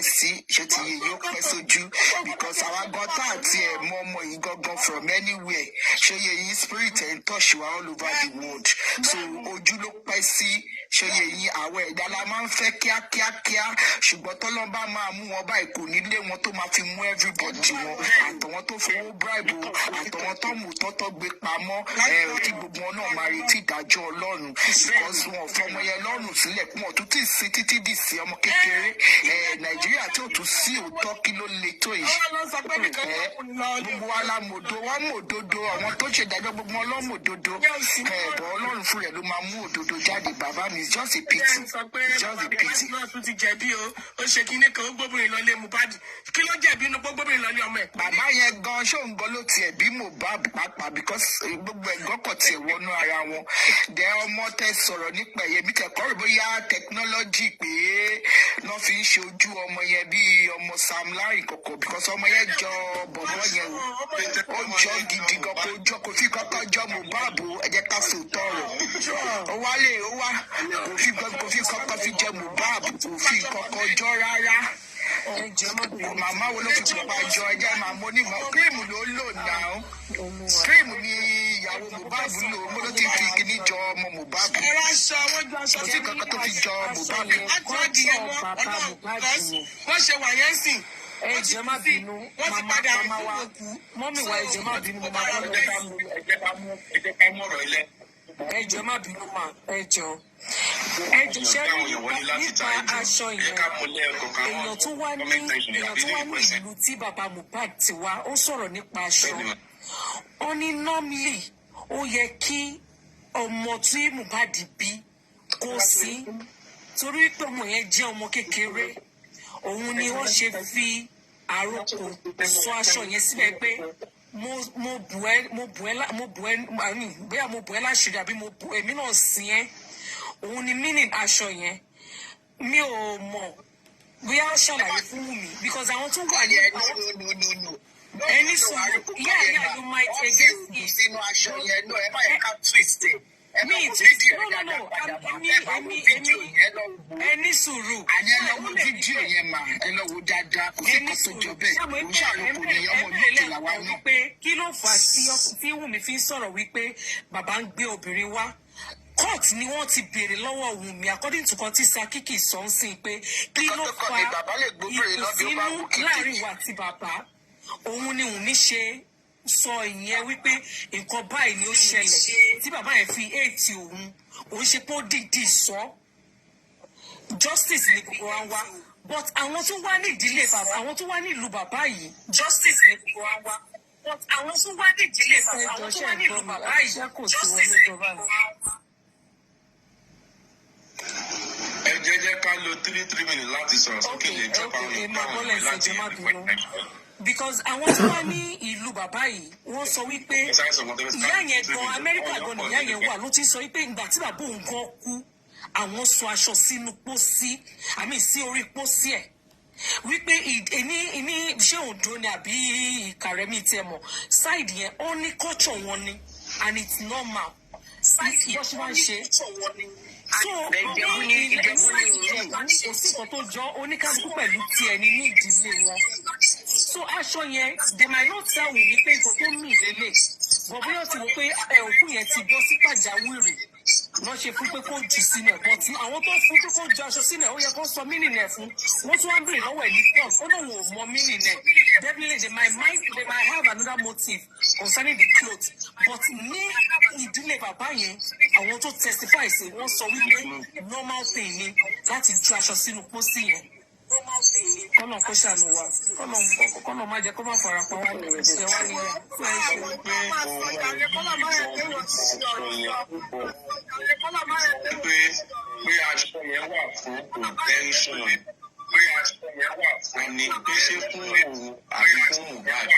sí ṣé ti yẹ yóò pẹ́ sójú because àwa gan tá àti ẹ̀ mọ ọmọ yìí gangan from anywhere ṣé yẹ yín spirit ẹ̀ ń touch wa all over the world so ojú ló pẹ́ sí ṣé yẹ yín àwọn ẹ̀dá la máa ń fẹ́ kíákíákíá ṣùgbọ́n tọ́lọ́ bá máa mú wọn báyìí kò ní lé wọn tó máa fi mú everybody wọn àtọ̀wọn tó fowó bribe o àtọ̀wọn tó mú tọ́tọ́ gbé pamọ́ tí gbogbo wọn náà máa retí ìdájọ́ ọlọ́run because wọn fọmọ yẹn lọ́rùn sílẹ̀ pọ̀ tó ti sí títí dì sí ọmọ kékeré Nàìjíríà tí ò tún sí òótọ́ kí ló le tó yìí gbogbo wa la mòdo wọn mòdodo àwọn tó ṣe ìdájọ́ gbogbo wọn lọ́mòdodo bọ̀ ọlọ́run fún rẹ̀ ló máa mú òdodo jáde bàbá mi it's just a pity it's just a pity. náà tún ti jẹ̀bi o ó ṣe kinní kan ó gbóbìnrin lọlé Mohbad kí ló jẹ̀bi inú gbóbìnrin lọlé ọmọ ẹ̀. bàbá yẹn gan ṣóun gan ló tiẹ̀ bí Mohbad pàápàá because gbogbo ẹ̀gọ́ kọ̀ tiẹ̀ wọnú ara wọn dẹ ọmọ tẹ sọ̀rọ̀ nípa ẹ̀yẹ bí tẹ̀kọ́ rẹ̀ bóyá technology pé wọ́n fi ń ṣe ojú ọmọ yẹn bí ọmọ Sam Larry kọ̀kọ̀ because ọmọ yẹn jọ bọ̀bọ̀ yẹn ó jọ gidi gan kó jọ kó fi kọ́kọ́ jọ Mohbad ẹ jẹ́ ká sòótọ́ rẹ̀ ó wá kò fi kọ́kọ́ fi jẹ Mohbad kò fi kọ́kọ́ jọ rárá Màmá wo ló fi bàbá jọ ẹjẹ́ màmá onímọ̀ kírìmù ló lò náà. Kírìmù ni ìyàwó Mohbad lò mo ló ti fi kíní jọ ọmọ Mohbad. Ẹ̀rọ aṣọ wọ́n ju aṣọ Kò sí kankan tó fi jọ Mohbad. Àtúwádìí ẹ̀ wọ́n ṣe wà yẹn sìn. Ẹ̀jẹ̀ má bínú, màmá wa, mọ́mì wa ẹ̀jẹ̀ má bínú, màmá wa ẹ̀jẹ̀ má bínú mà, ẹ̀jọ̀ ṣe nípa aṣọ yẹn, èèyàn tó wá ní ìlú tí bàbá Mohbad ti wá, ó sọ̀rọ̀ nípa aṣọ. Ó ní normally ó yẹ kí ọmọ tí Mohbad bí kó sí, torí pé ọmọ yẹn jẹ́ ọmọ kékeré, òun ni wọ́n ṣe fi àròkò sọ aṣọ yẹn síbẹ̀ pé mo bù ẹ́ láṣìírí àbí èmi náà sìn ẹ́. Òun ni meaning aṣọ yẹn. Mi ò mọ̀ bóyá ó ṣàlàyé fún Wunmi because àwọn tó wà ní ẹni sọ̀rọ̀ yeah you might against it. Sínú aṣọ yẹn náà ẹ má yẹ ká twist ẹ̀. No. Ẹni sùúrù. Àní ẹ lọ wo fídíò yẹn mà ẹ lọ wo dáadáa kò sí kó tó jọ bẹ́ẹ̀. Kò ń ṣàròkò ní ọmọ méjì làwa náà. Kí ló fà á tí Wunmi fi ń sọ̀rọ̀ wípé bàbá ń gbé obìnrin wá? Court ni wọ́n ti béèrè lọ́wọ́ Wunmi according to kan tí Sakiki sọ ń sìn pé kí ló fa ìkùnsínú láàrin wa àti bàbá. Òun ni Wunmi ṣe sọ ìyẹn wípé nǹkan báyìí ni ó ṣẹlẹ̀ tí bàbá yẹn fi éètì òun ṣe pé ó dìdì sọ justice ni gbogbo wa wá but àwọn tó wá ní ìdílé bàbá àwọn tó wá ní ìlú bàbá yìí justice ni gbogbo wa wá but àwọn tó wá ní ìdílé bàbá àwọn tó wá ní ìlú bàbá yìí justice ni gbogbo wa wá. Ẹ jẹ́ ká lo 3 minutes láti sọ̀rọ̀ sókè lè jẹ́ pàwọn láti because àwọn tó wá ní ìlú bàbá yìí wọ́n sọ wípé ìyá yẹn gan Amẹ́ríkà gan ni ìyá yẹn wà ló ti sọ wípé ìgbà tí bàbá òun gan kú àwọn sọ aṣọ sínú pósí sí orí pósí ẹ̀ wípé ìní ṣé Oǹdó ni àbí Ìkàrẹ́mì tiẹ̀ mọ̀ ṣáìdì yẹn ó ní culture wọn ni and it's normal ṣáìdì bó ṣe máa ń ṣe so kò sí nǹkan tó jọ oníkálukú pẹ̀lú tiẹ̀ ní ìdílé wọn. So aṣọ yẹn they might not tell Wunmi pé nǹkan tó mì lélẹ̀ but bóyá ti wò pé òkú yẹn ti bọ́ sí pàjáwìrì lọ́ ṣe fún pé kó jù sílẹ̀ but àwọn tó fún pé kó ju aṣọ sílẹ̀ ó yẹ kó sọ mínì nẹ̀ fún wọ́n tún wá ń bèrè lọ́wọ́ ẹ̀ ní pọ́s ó lóun ò mọ mínì nẹ̀ definitely they might have another motive concerning the cloth but ní ìdílé bàbá yẹn àwọn tó testify sí wọ́n sọ wípé normal thing ni láti ju aṣọ sínú pósí yẹn. Kọ́nà kó ṣàánú wa kọ́nà má jẹ́ kó má fara pa wá ní ẹ̀ṣẹ̀ wá ní ẹ̀. Pé aṣọ yẹn wà fún prevention pé aṣọ yẹn wà fún ní pé ṣé fún òun àbí fún Mohbad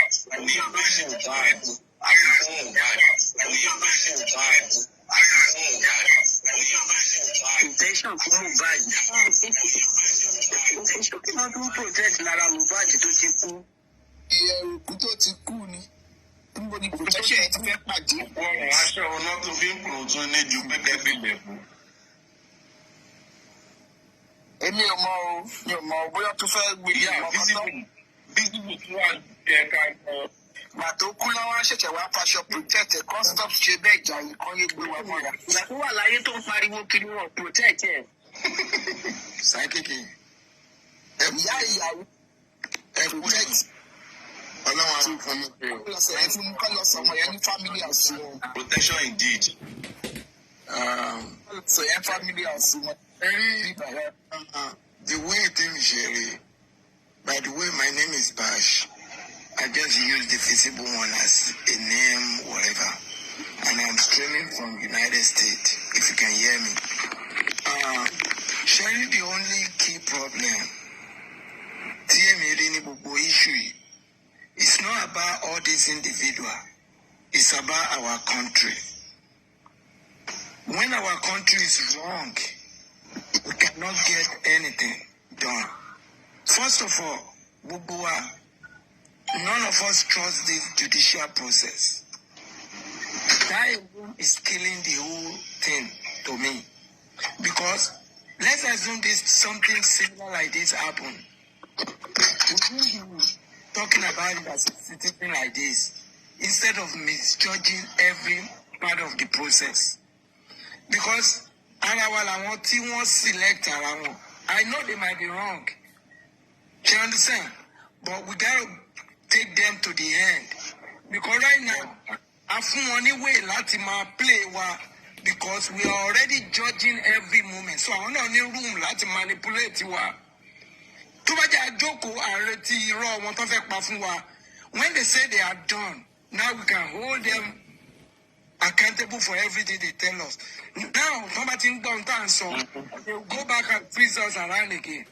ní pé ṣe Mohbad àbí fún Mohbad ní pé ṣe Mohbad àbí fún Mohbad intention fún Mohbad wọ́n tún protect lára Mohbad tó ti kú. Ìyẹn òkú tó ti kú ni níbo ni protection ẹ ti fẹ́ pàdé. Wọ́n aṣọ ọ̀nà tó fi ń kúrò tún ní ju pé kẹ́gbẹ́ bẹ̀ fún. Èmi ò mọ̀ bóyá tó fẹ́ gbé ní ọmọ kan. Bísíbù tí wà jẹ́ ká gbọ́. Gbà tó kú lọ́wọ́ ṣẹ̀ṣẹ̀ wá faṣọ protect ẹ̀ kọ́ stop ṣe bẹ́ẹ̀ jà yìí kọ́ yé gbé wa mọ́ra. Ìgbà tó wà láyé tó ń pariwo kiri wọn protect ẹ̀. Sakiki. Ìyá ìyàwó ẹ protect. Ọlọ́run àwọn fún mi. Ẹ fún mi kọ́ lọ sọmọ yẹn ní family house wọn. Protection indeed. So yẹn family house wọn. The way things share, by the way, my name is Bash. I just use the visible one as a name, whatever. And I'm streaming from United States, if you can hear me. Sharing the only key problem, TMA issue, it's not about all these individuals. It's about our country. When our country is wrong, we cannot get anything done. First of all, Bubua, none of us trust the judicial process. That is killing the whole thing to me. Because let's assume something similar like this happen. shouldn't be talking about it as a situation like this instead of misjudging every part of the process. Because I want to select around. I know they might be wrong. Do you understand? But we gotta take them to the end. Because right now, I feel only way Lati ma play wa because we are already judging every moment. So I want only room Lati manipulate wa. Tubaja Joko Areti Ro want to wa. When they say they are done, now we can hold them accountable for everything they tell us. Now, somebody downtown, so they'll go back and freeze us around again.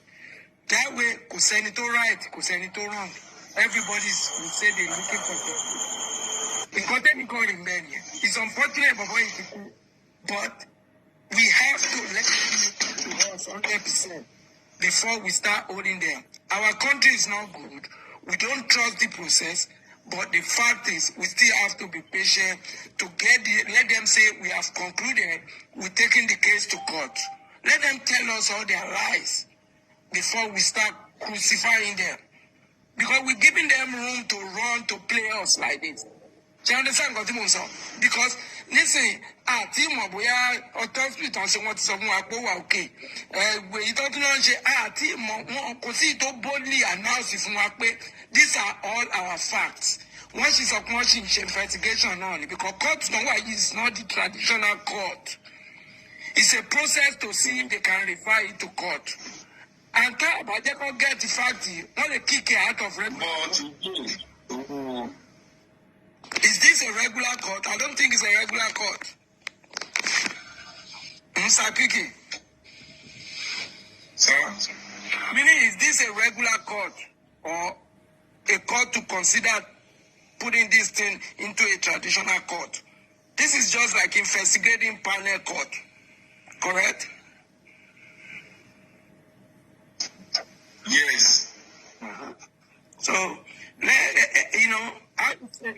That way, could send it to right, could send it to wrong. Everybody will say they're looking for the content calling men. It's unfortunate, but we have to let them to us 100% before we start holding them. Our country is not good. We don't trust the process. But the fact is, we still have to be patient to let them say we have concluded, we're taking the case to court. Let them tell us all their lies before we start crucifying them. Because we're giving them room to run, to play us like this. Do you understand what I'm saying? Because, listen, team of we are authority on someone to someone okay. We don't know, team to boldly announce if these are all our facts. Once it's a watching investigation only, because court is not the traditional court. It's a process to see if they can refer it to court. And but they can get the fact, only kick it out of record. Is this a regular court? I don't think it's a regular court. Mr. Kiki. Sir? Meaning, is this a regular court or a court to consider putting this thing into a traditional court? This is just like investigating panel court. Correct? Yes. Mm-hmm. So, you know, I would say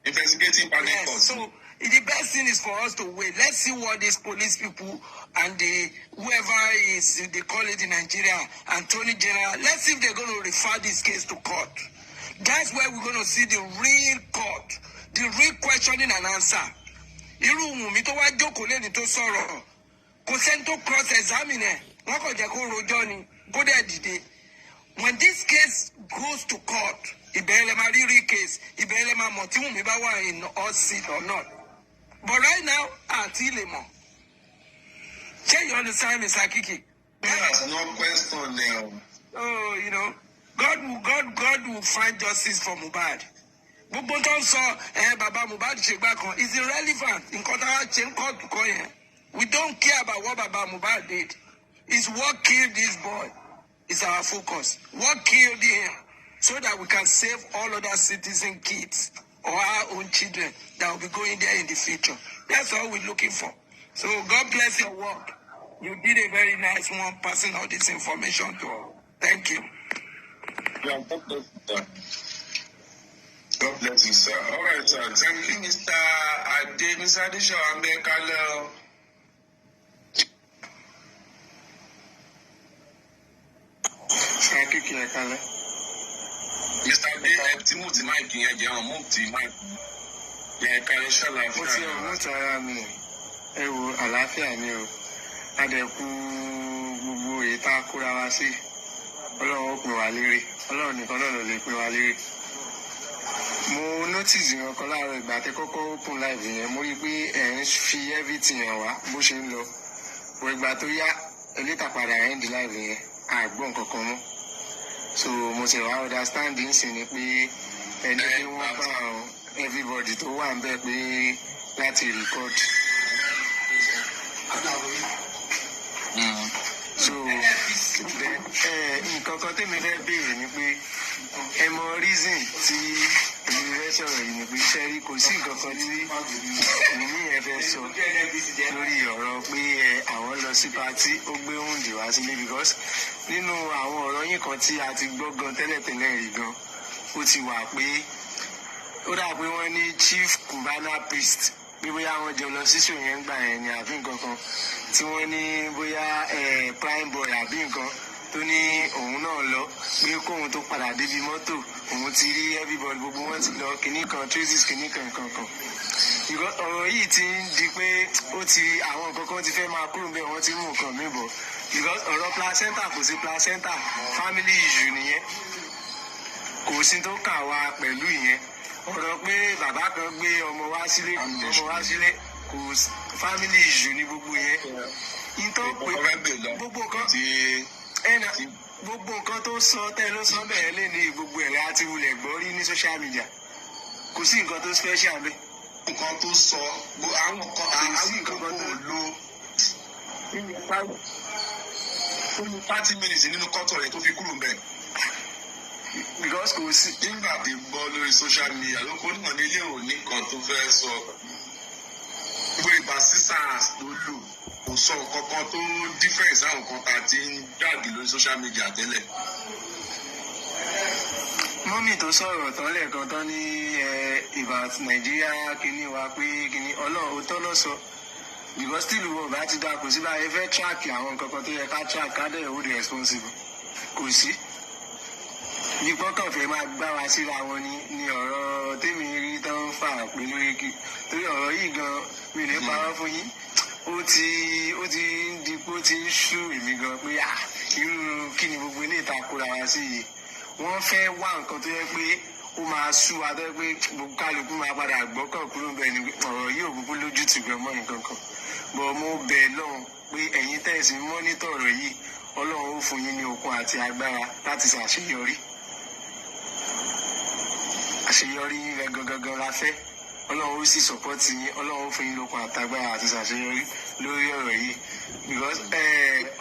investigating panel court. So the best thing is for us to wait. Let's see what these police people and whoever is, they call it in Nigeria, Attorney General, let's see if they're going to refer this case to court. That's where we're going to see the real court, the real questioning and answer. Irú Wunmi tó wá jókòó lẹ́ni tó sọ̀rọ̀, kò sẹ́ni tó cross-examine, wọ́n kàn jẹ́ kó rojọ́ ni, kó dẹ̀ dìde. When this case goes to court, Ibelema case, Ibelema Motiwumi Bawa in all seat or not. But right now, Atilemo. Can you understand, Mr. Kiki? That's no question there. Oh, you know, God will find justice for Mohbad. Gbogbo tó ń sọ Baba Mohbad ṣe gbá kan is irrelevant. Nǹkan tá a ṣe ń court kọ́ yẹn. We don't care about what Baba Mohbad did. It's what killed this boy. It's our focus. What killed him? So that we can save all other citizen kids or our own children that will be going there in the future. That's all we're looking for. So God bless your work. You did a very nice one passing all this information to all. Thank you. Yeah, God bless you, sir. God bless you, sir. All right, sir. Thank you, Mr. Ade. Mr. Adesho, I'm being called. Thank you, Kale. Mr. Ade, tí mo ti máìkì yẹn jẹ́ ọmọ ti máìkì yẹn kárí ṣọ́la fún mi. Mo ti ara mi ẹ wo àlàáfíà mi o. Adẹ̀kú gbogbo èyí tá a kóra wa sí. Ọlọ́run ó pè wá lérè. Ọlọ́run nìkan náà ló lè pè wá lérè. Mo notice ìran kan láàárọ̀ ìgbà tẹ́ kọ́kọ́ open live yẹn. Mo rí i pé ẹ̀ ń fi everything hàn wá bó ṣe ń lọ. Wọ ìgbà tó yá eléta padà end live yẹn. Àgbọ̀n kankan mọ́. So mo ṣe wá understanding sí ni pé ẹni tí wọ́n bá everybody tó wà ń bẹ̀ pé láti record. So nǹkan kan tèmi fẹ́ béèrè ni pé ẹ mọ reason tí èmi fẹ́ sọ̀rọ̀ yìí ni pé ṣẹ́rí kò sí nǹkan kan tí Wunmi yẹn fẹ́ sọ lórí ọ̀rọ̀ pé àwọn lọ sí party ó gbé oúnjẹ wá sílé because nínú àwọn ọ̀rọ̀ yín kan tí a ti gbọ́ gan tẹ́lẹ̀tẹ́lẹ̀ rí gan ó ti wà pé ó dà pé wọ́n ní chief Cubana priest bí bóyá wọ́n jọ lọ sí ṣò yẹn gbà yẹn ni àbí nǹkan kan tí wọ́n ní bóyá prime boy àbí nǹkan tó ní òun náà lọ pé kóun tó padà débi mọ́tò òun ti rí everybody gbogbo wọn ti lọ kìíní kan traces kìíní kan kankan ọ̀rọ̀ yìí ti ń di pé ó ti àwọn nǹkan kan ti fẹ́ máa kúrò bẹ́ẹ̀ wọ́n ti mú nǹkan mi bọ̀ because ọ̀rọ̀ placenta kò sí placenta family issue nìyẹn kò sí tó kà wá pẹ̀lú ìyẹn ọ̀rọ̀ pé bàbá kan gbé ọmọ wá sílé kò family issue ní gbogbo yẹn ìtọ́ pé gbogbo nǹkan tó sọ tẹ́ ló sọ bẹ́ẹ̀ lé ní gbogbo ẹ̀rẹ́ àti wulẹ̀ gbọ́ rí ní social media kò sí nǹkan tó special bẹ́ẹ̀. nǹkan tó sọ àwọn nǹkan kò lo 30 minutes nínú kọ́tọ̀ rẹ̀ tó fi kúrò bẹ́ẹ̀. because kò sí. nígbà tí gbọ́ lórí social media ló kó nígbà nílé òní kan tó fẹ́ sọ pé ìgbà sísàs ló lò kò sọ kankan tó difference àwọn kan tá a ti ń jáde lórí social media tẹ́lẹ̀. mọ́mì tó sọ̀rọ̀ tán lẹ́ẹ̀kan tán ní ìbá nàìjíríà kìíní wa pé kìíní ọlọ́run ó tọ́ lọ sọ because still wo bá ti dá kò sí báyìí fẹ́ track àwọn nǹkan kan tó yẹ ká track ká dẹ̀ hold responsible kò sí bí pọ́kàn fẹ́ máa gbá wa síra wọn ní ọ̀rọ̀ tèmi rí tán ń fà pé lórí kí torí ọ̀rọ̀ yìí gan mi lè parọ́ fún yín ó ti ń di pé ó ti ń ṣú èmi gan pé irú kí ni gbogbo ilé ìtakùrà wa sí yìí wọ́n fẹ́ wá nǹkan tó yẹ pé ó máa sú wa tó yẹ pé gbogbo kálukú máa padà gbọ́kàn kúrò bẹ́ẹ̀ ni ọ̀rọ̀ yìí ò gbogbo lójú ti gbẹ̀ mọ́ nǹkan kan bọ̀ mo bẹ̀ lọ́hùn pé ẹ̀yin tẹ̀sí mọ́nítọ̀ ọ̀rọ̀ yìí ọlọ́run ó fún yín ní okun àti agbára láti ṣàṣeyọrí àṣeyọrí rẹ gangan la fẹ́ ọlọ́run ó sì sọ́pọ́tì yín ọlọ́run ó fún yín lókun àtagbára àti ṣàṣeyọrí lórí ọ̀rọ̀ yìí because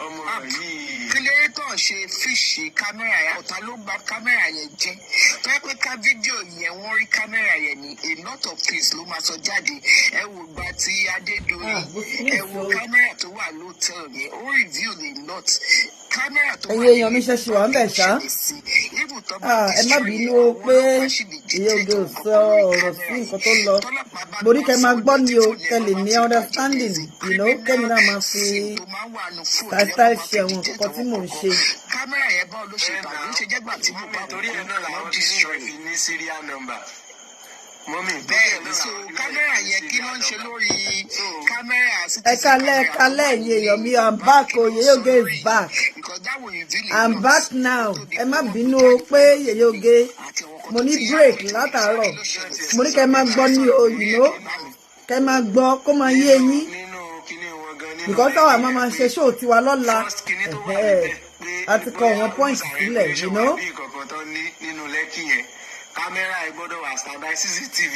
ọmọ yìí. kílẹ̀rẹ́tọ̀ ṣe fíṣì kámẹ́rà yẹn ọ̀tá ló gba kámẹ́rà yẹn jẹ́ tó yẹ pé ká fídíò yẹn wọ́n rí kámẹ́rà yẹn ní a lot of things ló máa sọ jáde ẹ wò gba ti adédọ̀yìn ẹ wò kámẹ́rà tó wà lóòótọ́ yẹn ó reveal a lot kámẹ́rà tó wà ẹ̀yin èèyàn mi ṣe ṣe wà ń bẹ̀ ṣá ẹ má bínú o pé ìyá oge ò sọ ọ̀rọ̀ sí nǹkan tó lọ borí kẹ máa gbọ́ ni o kẹ lè ní understanding kẹ́mi náà máa fi style ṣe àwọn nǹkan tí mò ń ṣe. kámẹ́rà yẹn bá ló ṣe bàbá ó ṣe jẹ́gbà tí mo bá torí ẹ̀ náà làwọn ti ní serial number. mọ́mí bẹ́ẹ̀ ni so kámẹ́rà yẹn kí ló ń ṣe lórí kámẹ́rà ẹ kalẹ̀ ẹ̀yin èèyàn mi I'm back o Yeye Oge is back I'm back now ẹ má bínú o pé Yeye Oge mo ní break látàárọ̀ mo ní kẹ́ máa gbọ́ ní o kẹ́ máa gbọ́ kó máa yé yín because táwa máa ṣe show tiwa lọ́la àti kọ wọn point sílẹ̀ nínú lẹ́kì yẹn kámẹ́rà ẹ gbọ́dọ̀ wà standby CCTV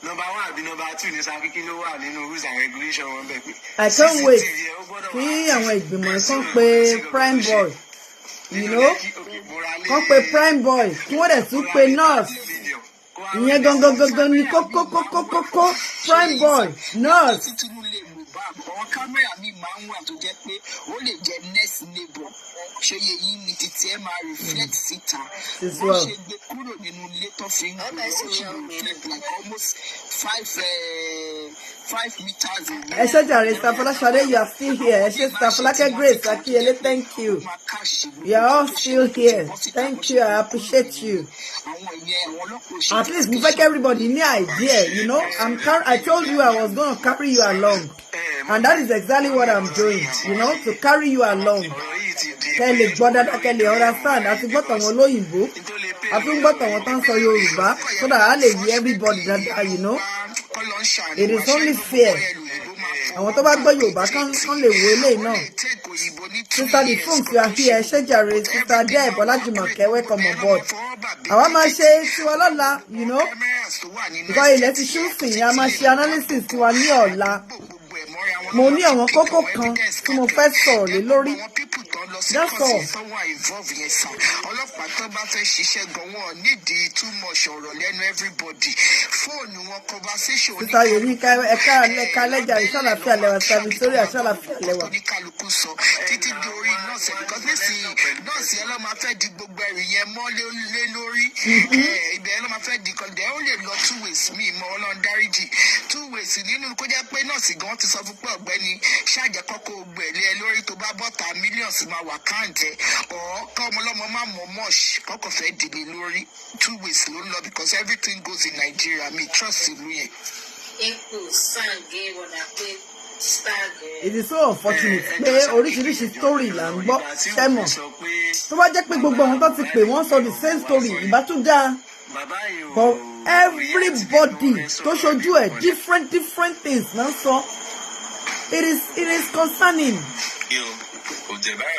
number 1 àbí number 2 ní sákìkì ló wà nínú rules and regulation wọn bẹ́ẹ̀ pé I can't wait kí àwọn ìgbìmọ̀ kan pé prime boy kan pé prime boy kí wọ́n dẹ̀ tún pé nurse ìyẹn gangan ní kókó prime boy nurse. àwọn kámẹ́rà mi máa ń wà tó jẹ́ pé ó lè jẹ́ next neighbor ṣe yẹ yín ní títí ẹ máa reflect síta bó ṣe gbé kúrò nínú ilé tó fi ń gbé ó ṣe reflect like almost 5 meters away. ẹ ṣe jàre Stafọláṣadé you are still here ẹ ṣe Stafọlákẹ́ Grace Akínyẹlé thank you you are all still here thank you I appreciate you at least we make everybody ní idea I told you I was gonna carry you along and that is exactly what I'm doing to carry you along kẹ́ lè gbọ́ dáadáa kẹ́ lè understand àti gbọ́tọ̀ wọn lóyìnbó àti gbọ́tọ̀ wọn tó ń sọ Yorùbá so that a lè yí everybody dáadáa it is only fair àwọn tó bá gbọ́ Yorùbá kán lè wo eléyìí náà sister the phone fi àfihàn ẹ ṣé jàre sister Deb Ọlájùmọ̀kẹ́ welcome on board àwa máa ṣe tiwa lọ́la because ilẹ̀ ti ṣú sìn a máa ṣe analysis tiwa ní ọ̀la mo ní àwọn kókó kan tí mo fẹ́ sọ̀rọ̀ lé lórí that's all. ọlọ́pàá tó bá fẹ́ ṣiṣẹ́ gan wọn nídìí too much ọ̀rọ̀ lẹ́nu everybody fóònù wọn conversation. sísá yèmí ẹ̀ka lẹ́jà ìṣàlàfíà lẹ́wà tàbí sórí àṣàlàfíà lẹ́wà. oníkálukú sọ títí di orí nọ́ọ̀sì because nísìnyí nọ́ọ̀sì ẹ lọ́ máa fẹ́ di gbogbo ẹ̀rì yẹn mọ́ lé lórí ibẹ̀ ẹ lọ́ máa fẹ́ di kan dẹ̀ ó lè lọ 2 ways mi mọ́ ọlọ́run dáríjì 2 ways nínú kó jẹ́ pé nọ́ọ̀sì gan ti sọ fún pé ọ̀gbẹ́ni ṣáàjẹ́ kọ́kọ́ gbẹ̀lẹ́ lórí tó bá bọ́ta millions máa máa wà káàntẹ̀ ọ̀ kọ́mọlọ́mọ má mọ̀ much kọ́kọ́ fẹ́ dìde lórí 2 weeks ló ń lọ because everything goes in Nigeria mi trust ìlú yẹn. It is so unfortunate pé oríṣiríṣi story là ń gbọ́ tẹ́mọ̀ tó bá jẹ́ pé gbogbo àwọn tó ti pè wọ́n sọ the same story ìbá tún dáa but everybody tó ṣojú ẹ̀ different things náà sọ it is concerning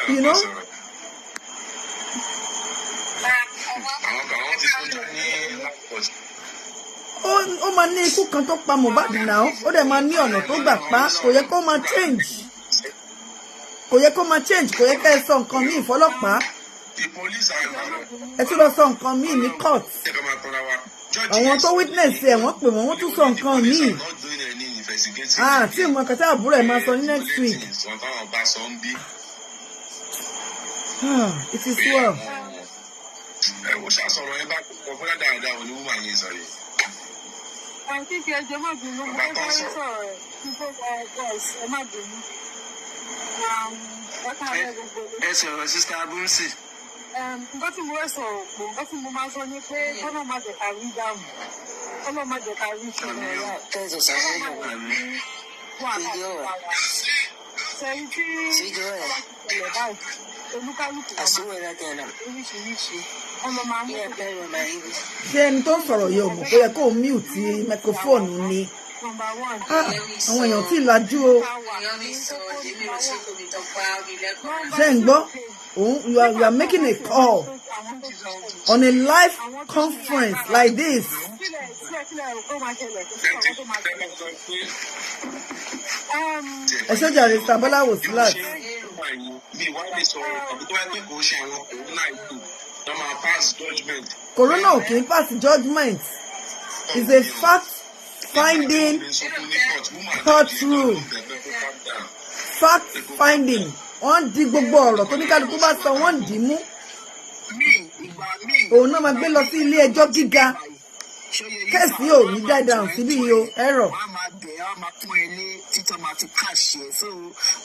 you know. Ó máa ní ikú kan tó pa Mohbad náà ó dẹ̀ máa ní ọ̀nà tó gbà pa kò yẹ kó máa change kò yẹ ká ẹ sọ nǹkan míì fọlọ́pàá ẹ tún lọ sọ nǹkan míì ní court àwọn tó witness ẹ wọ́n pè wọ́n tún sọ nǹkan míì tí ìmọ̀ kẹta àbúrò ẹ̀ máa sọ ní next week it is well. ẹ wò ṣàṣọrọ ẹ bá kọ fúnra dáadáa òní wúmọ yẹn sọ yìí. àǹtí kí ẹ jẹ́ má bínú mo fẹ́ sáré sọ̀rọ̀ ẹ̀ nípa guys ẹ má bínú. ẹ sọ̀rọ̀ sísá abúrúsì. nǹkan tí mo fẹ́ sọ̀rọ̀ pé nǹkan tí mo máa sọ ni pé kọ́nà má jẹ́ ká rí dáàmú kọ́nà má jẹ́ ká rí ìṣòro ẹ̀yà sẹ́yìn tí ọ̀rẹ́ báyìí olúkálùkù oríṣiríṣi ọmọ máa mú ṣé ẹni tó ń sọ̀rọ̀ yìí ò mọ̀ pé yẹ kó mute microphone ni àwọn èèyàn tí ì lajú o ṣé ń gbọ́ you are making a call on a live conference like this. ẹ ṣe jàre Sàbọ́lá wò sí láti. Corona ò kì í pass judgment is a fact finding court rule fact finding wọ́n di gbogbo ọ̀rọ̀ tó ní kálukú bá sọ wọ́n dì í mú òun náà máa gbé lọ sí ilé ẹjọ́ gíga kẹ́sì ò ní dáadáa síbí o ẹ̀rọ. títọ́ máa fi káàṣì ẹ̀ so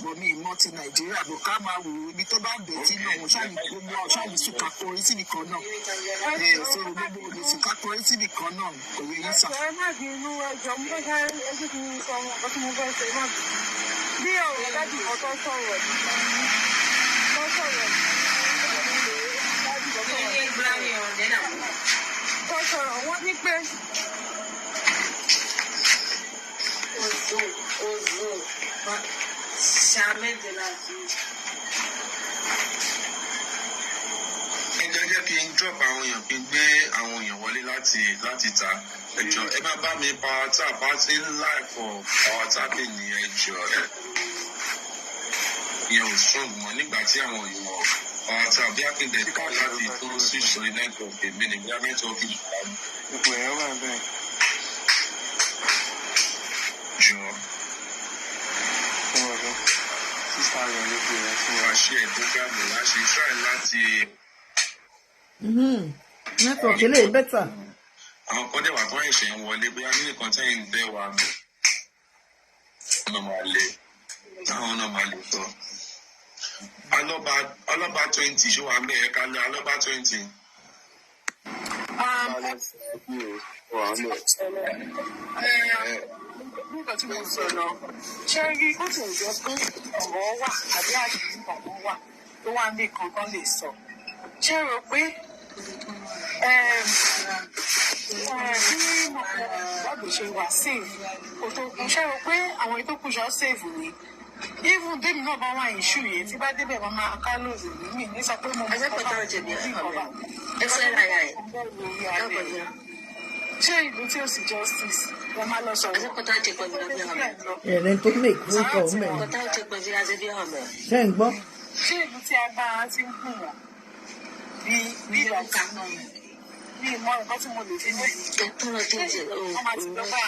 bọ̀mí ìmọ̀ ti Nàìjíríà bò ká máa wò ó ibi tó bá bẹ̀ tí náà wọ́n ṣáàlì gbogbo ṣáàlì sùkà kọrí síbi kan náà so gbogbo olè sùkà kọrí síbi kan náà kò yẹ yín sà. ẹ má bí inú ẹjọ́ mo fẹ́ sáré ẹjọ́ kí n sọ ọkọ tí mo fẹ́ ṣe má bí bí ọ̀rọ̀ dájú kan tó sọ̀rọ̀ wọ́n ní pé jẹ́ kí n drop àwọn èèyàn kí n gbé àwọn èèyàn wọlé láti ta ẹjọ́ ẹ má bá mi power tap àti live for power tapping ní ẹjọ́ ẹ ìyẹn ò strong mọ́ nígbà tí àwọn èèyàn power tap bí akéde ká láti tó switch sórí network èmi ní bí a network ìjọba mi. ipò ẹ̀rọ wà bẹ́ẹ̀. jọ. sísá rẹ̀ ló pè é fún wa. àṣẹ ìdúgbàmù láṣẹ try láti. network eléyìí bẹ́tà. àwọn kan dẹ̀ wà tó ẹ̀ṣẹ̀ ń wọlé bóyá ní nǹkan tẹ́yìn ń bẹ́ wa mi. ọ̀nà máa lè táwọn ọ̀nà máa lè tọ́. alọ́ba 20 ṣó wà ń bẹ̀ ẹ̀ka lé alọ́ba 20. nígbà tí mo sọ lọ ṣé rí ó sì ń jọ pé ọ̀rọ̀ wà àbí àṣírí ọ̀rọ̀ wà tó wà ní kankan lè sọ ṣé rò pé bí wàgbé ṣe wà save kò tó kún ṣé rò pé àwọn ètò kùsọ̀ save ni even débi náà bá wà ìṣù yẹn tí bá débẹ̀ wọn máa ká lóòzù mi ní sọ pé mo mọ̀ ọ́ bá jẹ̀bi ìkọ̀bà ṣé ìlú tí ó sì justice wọn máa lọ sọ̀rọ̀ ẹ̀rẹ́ tó lè kú kọ̀ mẹ́rin ṣé ń gbọ́. ṣé ìlú tí agbára ti ń kù wọ́n bí ọ̀gá náà bí ìmọ̀ nǹkan tí mo lè fi mọ̀ wọ́n máa ti lọ bá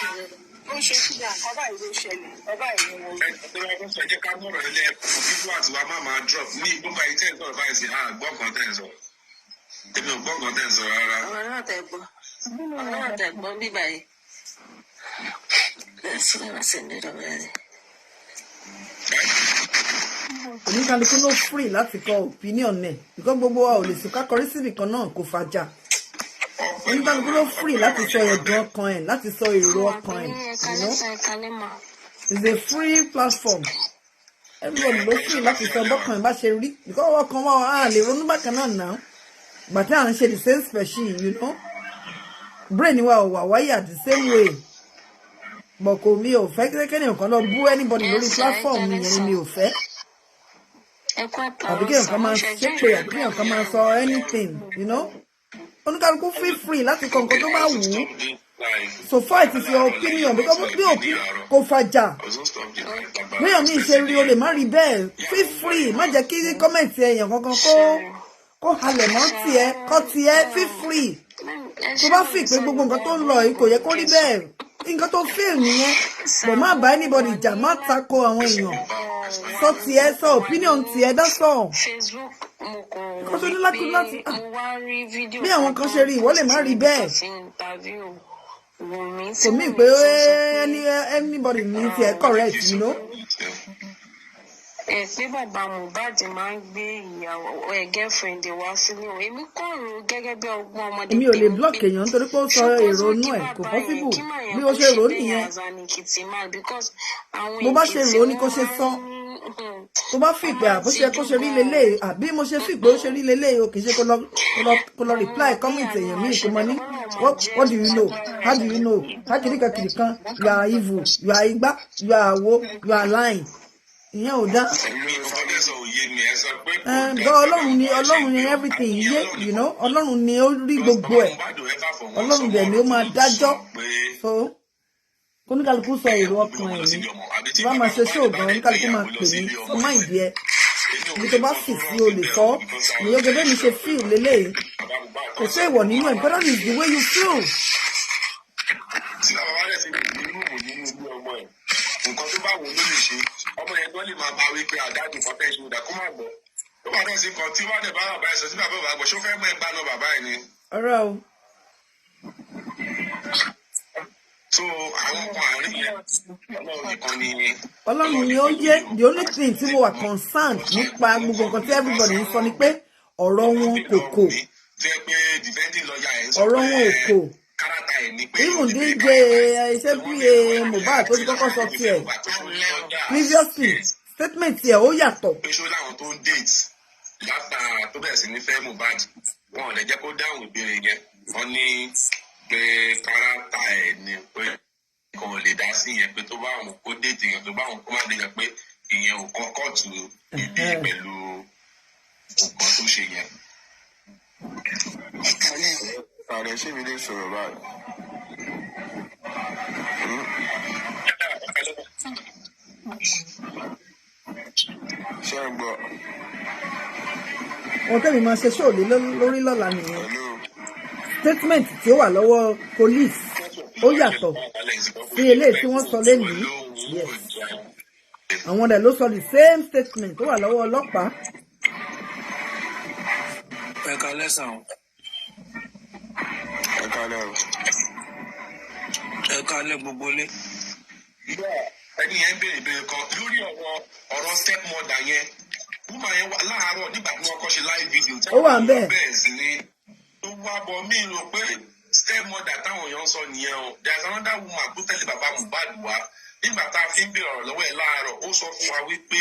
ó ṣe sílẹ̀ ọba ìlú ṣẹlẹ̀ ọba ìlú wọn. ẹgbẹ́ wọn jẹ́ ká mọ̀rọ̀ ilé ẹ̀kọ́ fífún àti wa máa drop ní gbogbo àyè tẹ́ ẹ̀ sọ̀rọ̀ báyìí sí gbọ́kàn tẹ́ ẹ̀ sọ èmi ò gbọ́kàn tẹ́ ẹ̀ sọ rárá. ọ̀rọ̀ náà tẹ̀ gbọ́ bíbá yìí. lẹ́sìn náà sì ń dé lọ́wọ́ yẹn. oníkálukú ló free láti kọ opinion ẹ̀ because gbogbo wa ò lè sùn kákọrí síbì kan náà kò fàjà oníkálukú ló free láti sọ ẹ̀dùn ọkàn ẹ̀ láti sọ èrò ọkàn ẹ̀ you know it's a free platform everybody ló free láti sọ bọ́kàn ẹ̀ bá ṣe rí because ọkàn wa á lè ronú bákan náà náà but à ń ṣe the same species you know brain wa ò wà wáyà the same way but kò mi ò fẹ́ kékeré nìkan lọ bú anybody lórí platform mi yẹn ni mi ò fẹ́ àbí kéèyàn kan máa ṣépè àbí kéèyàn kan máa sọ anything you know oníkálukú feel free láti kọ nǹkan tó bá wù ú so far it is your opinion because bí kò fàjà béèyàn mi ṣe rí o lè má rí bẹ́ẹ̀ feel free má jẹ́ kí kọ́mẹ̀ntì èèyàn kankan kó halẹ̀ mọ́ tiẹ̀ kọ́ tiẹ̀ feel free tó bá fi pé gbogbo nǹkan tó ń lọ yìí kò yẹ kó rí bẹ́ẹ̀ nǹkan tó feel nìyẹn but má bá anybody jà má tako àwọn èèyàn sọ tiẹ̀ sọ opinion tiẹ̀ that's all nǹkan tó ní láti bí àwọn kan ṣe rí ìwọ lè má rí bẹ́ẹ̀ kò mí pé anybody ní tiẹ̀ correct you know. Pé bàbá Mohbad máa ń gbé ìyàwó girlfriend wá sílé o èmi kò rò gẹ́gẹ́ bí ọgbọ́n ọmọdé. èmi ò lè block èèyàn nítorí pé ó sọ èrò inú ẹ̀ kò possible bí ó ṣe rò ó nìyẹn bó bá ṣe rò ó ní kó ṣe sọ tó bá fi ìpè àbóṣe kó ṣe rí lélẹ̀ àbí mo ṣe fi ìpè ó ṣe rí lélẹ̀ o kì í ṣe kó lọ reply comment èèyàn mi kò mọ ní what do you know how do you know káàkiri kan you are evil you are igbá you are awo you are lying ìyẹn ò dá ọlọ́run ni everything yé you know ọlọ́run ni ó rí gbogbo ẹ̀ ọlọ́run dẹ̀ ni ó máa dájọ́ so kóníkàlùkù sọ èrò ọkàn ẹ̀ ní tí bá máa ṣe ṣóògùn oníkàlùkù máa pè mí fún máa ìdí ẹ ibi tó bá fi sí o lè sọ ní oge bẹ́ẹ̀ mi ṣe feel lélẹ́yìí kò sí ìwọ̀ nínú ẹ̀ but that is the way you feel. nǹkan tó bá wù ú ló lè ṣe ọmọ yẹn tó lè máa bá wí pé àdáàdì kan fẹ́ ṣe ìdá kó má gbọ́ tó bá dẹ̀ sí kan tí wọ́n dẹ̀ bá bàbá ẹ̀ sọ sí bàbá àgbọ̀ ṣó fẹ́ mọ ẹgbàá náà bàbá ẹ̀ ni. ọ̀rọ̀ o. so àwọn ọkọ àárín yẹn ọlọ́run nìkan ni. ọlọ́run ni ó yé the only thing tí mo wà concerned nípa gbogbo nǹkan tí everybody ń sọ ni pé ọ̀rọ̀ wọn kò kò ọ̀rọ̀ wọn ò kò. Even DJ iṣẹ́ bí Mohbad tó ti kọ́kọ́ sọ tiẹ̀ previously statement tiẹ̀ ó yàtọ̀. Péṣó láwọn tó ń date látà tó bẹ̀rẹ̀ sí ní fẹ́ Mohbad wọn ò lè jẹ́ kó dáhùn ìbéèrè yẹn wọ́n ní pé kárátà ẹ̀ ni pé kò lè dá sí yẹn pé tó bá wọn kó date yẹn tó bá wọn kó má dé yẹn pé ìyẹn ò kọ́kọ́ tù ìdí pẹ̀lú nǹkan tó ṣe yẹn. Ààrẹ ṣé mi lè sọ̀rọ̀ báyìí? Ṣé ń gbọ́? Wọ́n tẹ́lẹ̀ máa ṣe ṣóòlì lórí lọ́la nìyẹn. Statement tí ó wà lọ́wọ́ police ó yàtọ̀ sí eléyìí tí wọ́n sọ lẹ́nìí. Yes. Àwọn ọ̀dẹ̀ ló sọ the same statement tó wà lọ́wọ́ ọlọ́pàá. Ẹ̀ka lẹ́sàn. Ẹ̀ka lẹ́ gbogbo lé. Ẹni yẹn ń béèrè ìbéèrè kan lórí ọ̀rọ̀ step mother yẹn. Wúmà yẹn wà láàárọ̀ nígbà tí wọ́n kọ́ ṣe live video. Ó wà ń bẹ̀. Bẹ́ẹ̀ sì ni ó wá bọ̀ mí rò pé step mother táwọn èèyàn sọ nìyẹn o. There is another woman tó tẹ̀lé bàbá Mohbad wá. Nígbà tá a fi ń béèrè ọ̀rọ̀ lọ́wọ́ ẹ̀ láàárọ̀, ó sọ fún wa wípé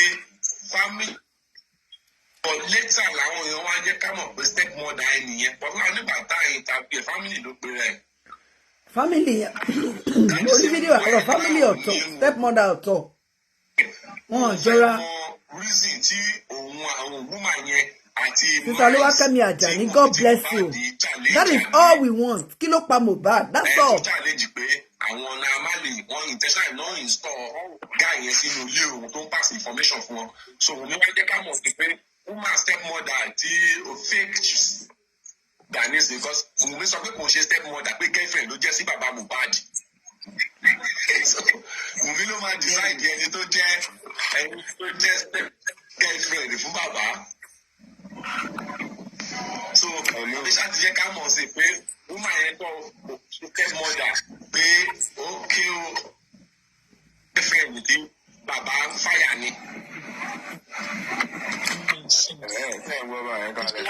family but later làwọn èèyàn wá jẹ́ ká mọ̀ pé step mother ẹ̀ nìyẹn. But náà nígbà tá a interview family ló pe rẹ̀. Family orí fídíò àrọ̀ family ọ̀tọ̀ step mother ọ̀tọ̀ wọn jọra. Reason tí àwọn woman yẹn àti Sister Olúwakẹ́mi Àjàní God bless you that is all we want kí ló pa Mohbad that's all. challenge pé àwọn normally wọn intentional náà install guy yẹn sínú ilé òun tó ń pass information fún wọn so òun ní wọ́n jẹ́ ká mọ̀ sí pé woman step mother àti fake Danis because òun sọ pé kò ṣe step mother pé girlfriend ló jẹ́ sí bàbá Mohbad òun ló máa decide ẹni tó jẹ́ step girlfriend fún bàbá so ọ̀nà ṣáàtì jẹ́ ká mọ̀ sí pé woman yẹn kọ́ step mother pé ó kí o girlfriend tí bàbá ń fàyà ni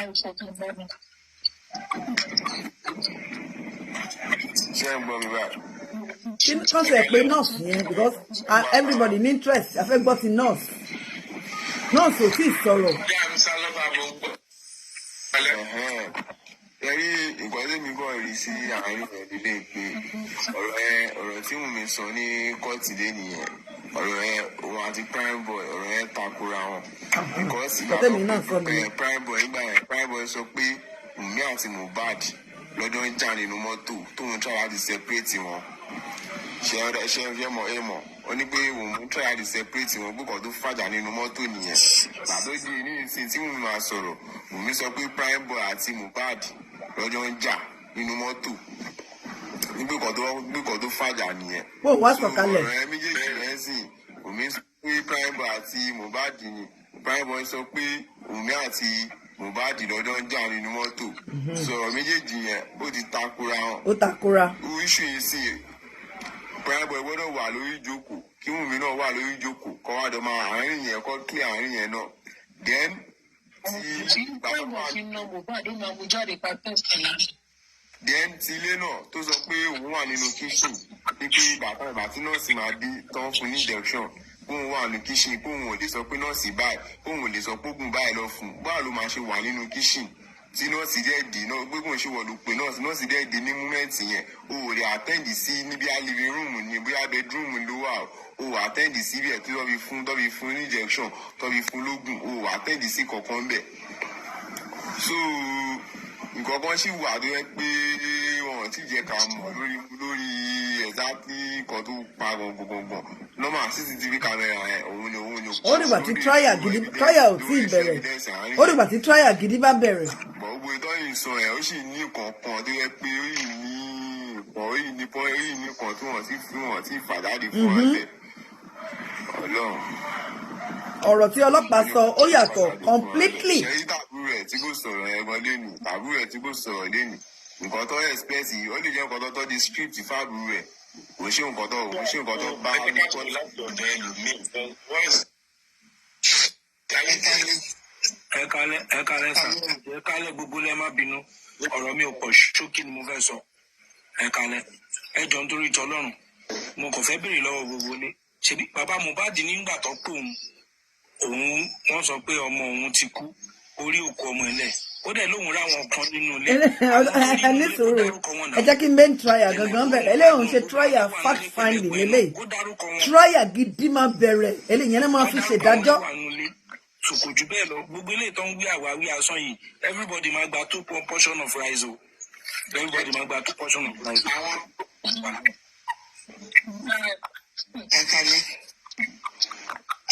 Can't say play nurse here because everybody in interest. I feel got in nurse. Nurse ò tí sọ̀rọ̀. Ẹ̀rí nǹkan tí mi kọ́ rí sí àárín ìdílé pé ọ̀rọ̀ tí Wunmi sọ ní kóòtù dé nìyẹn. Ọ̀rọ̀ yẹn òun àti prime boy ọ̀rọ̀ yẹn takora wọn. Because prime boy nígbà yẹn prime boy sọ pé Wunmi àti Mohbad lọ́jọ́ ń jà nínú mọ́tò tóun try láti separate wọn. Ṣé mọ̀ ẹ mọ̀ ó ní pé Wunmi try láti separate wọn gbọ́kàn tó fàjà nínú mọ́tò nìyẹn. Gbàdó di ní ìsìn tí Wunmi máa sọ̀rọ̀ Wunmi sọ pé prime boy àti Mohbad lọ́jọ́ ń jà nínú mọ́tò nígbèkọ̀ tó fàjà nìyẹn. Bó wá sọ̀kalẹ̀. Ọ̀rọ̀ ẹ méjèèjì rẹ̀ sìn Wunmi sọ pé prime boy àti Mohbad ni prime boy sọ pé Wunmi àti Mohbad lọ́jọ́ ń jà nínú mọ́tò. Sọ̀rọ̀ méjèèjì yẹn ó ti takora wọn. Ó takora. Oríṣi yìí sì prime boy gbọ́dọ̀ wà lórí ìjókòó kí Wunmi náà wà lórí ìjókòó kọ́ wá dọ̀ máa àárín yẹn kọ́ kí àárín yẹn náà. Then then ti ilé náà tó sọ pé òun wà nínú kíṣìn ní pé bàbá tí nọ́ọ̀sì máa dé tán fún ní injection kóun wà nínú kíṣìn kóun ò lè sọ pé nọ́ọ̀sì báyìí kóun ò lè sọ pé oògùn báyìí lọ fún un báà ló máa ṣe wà nínú kíṣìn tí nọ́ọ̀sì dẹ́ dé náà gbégbó ṣe wọ̀ ló pé nọ́ọ̀sì dẹ́ dé ní múmẹ́ǹtì yẹn o ò lè àtẹ́ǹdì sí níbi living room ní bóyá bedroom ló wà o ò àtẹ́ǹdì sí bẹ́ẹ̀ tí tọ́bi fún ní injection tọ́bi fún lógùn o ò àtẹ́ǹdì sí kankan bẹ́ẹ̀. So nǹkan kan ṣì wà tó yẹ pé wọn ti jẹ́ ká mọ̀ lórí exactly nǹkan tó pa gbọ̀ngbọ̀ngbọ̀n normal CCTV camera yẹn òun ni. Ó dìgbà tí trial ò tí ì bẹ̀rẹ̀ ó dìgbà tí trial gidi bá bẹ̀rẹ̀. Gbogbo ìtọ́yìn sọ ẹ̀ ó sì ní nǹkan kan tó yẹ pé ó yìí ní nǹkan tí wọ́n ti fàdáde fún ẹ̀bẹ̀ Ọlọ́run. Ọ̀rọ̀ tí ọlọ́pàá sọ ó yàtọ̀ completely. Ṣé tàbúrò ẹ̀ tí kò sọ̀rọ̀ ẹ̀gbọ́n lẹ́nu tàbúrò ẹ̀ tí kò sọ̀rọ̀ lẹ́nu nǹkan tó expect yìí ó lè jẹ́ nǹkan tó di script fáàbùrù ẹ̀ kò ṣe nǹkan tó bá wọn ní kọ́ láti ọ̀dọ̀ ẹlòmíì. Ẹ kálẹ̀ gbogbo lẹ́ má bínú ọ̀rọ̀ mi ò pọ̀ ṣókí ni mo fẹ́ sọ ẹ kálẹ̀ ẹ jọ nítorí tọlọ́run mo kàn fẹ́ béèrè lọ́wọ́ gbogbo ilé ṣebí bàbá Mohbad nígbà tó pé òun wọ́n sọ pé ọmọ òun ti kú orí òkú ọmọ ilẹ̀ ó dẹ̀ lóhùn ráwọn kan nínú ilé. Ẹni sòrò ẹ jẹ́ kí main trial gangan bẹ̀rẹ̀ eléyìí ń ṣe trial fact finding lélẹ̀ trial gidi máa bẹ̀rẹ̀ eléyìí yẹn máa fi ṣèdájọ́. Sòkò jù bẹ́ẹ̀ lọ gbogbo eléyìí tó ń wí àwáwí asán yìí everybody máa gba 2 portion of rice o everybody máa gba 2 portion of rice o.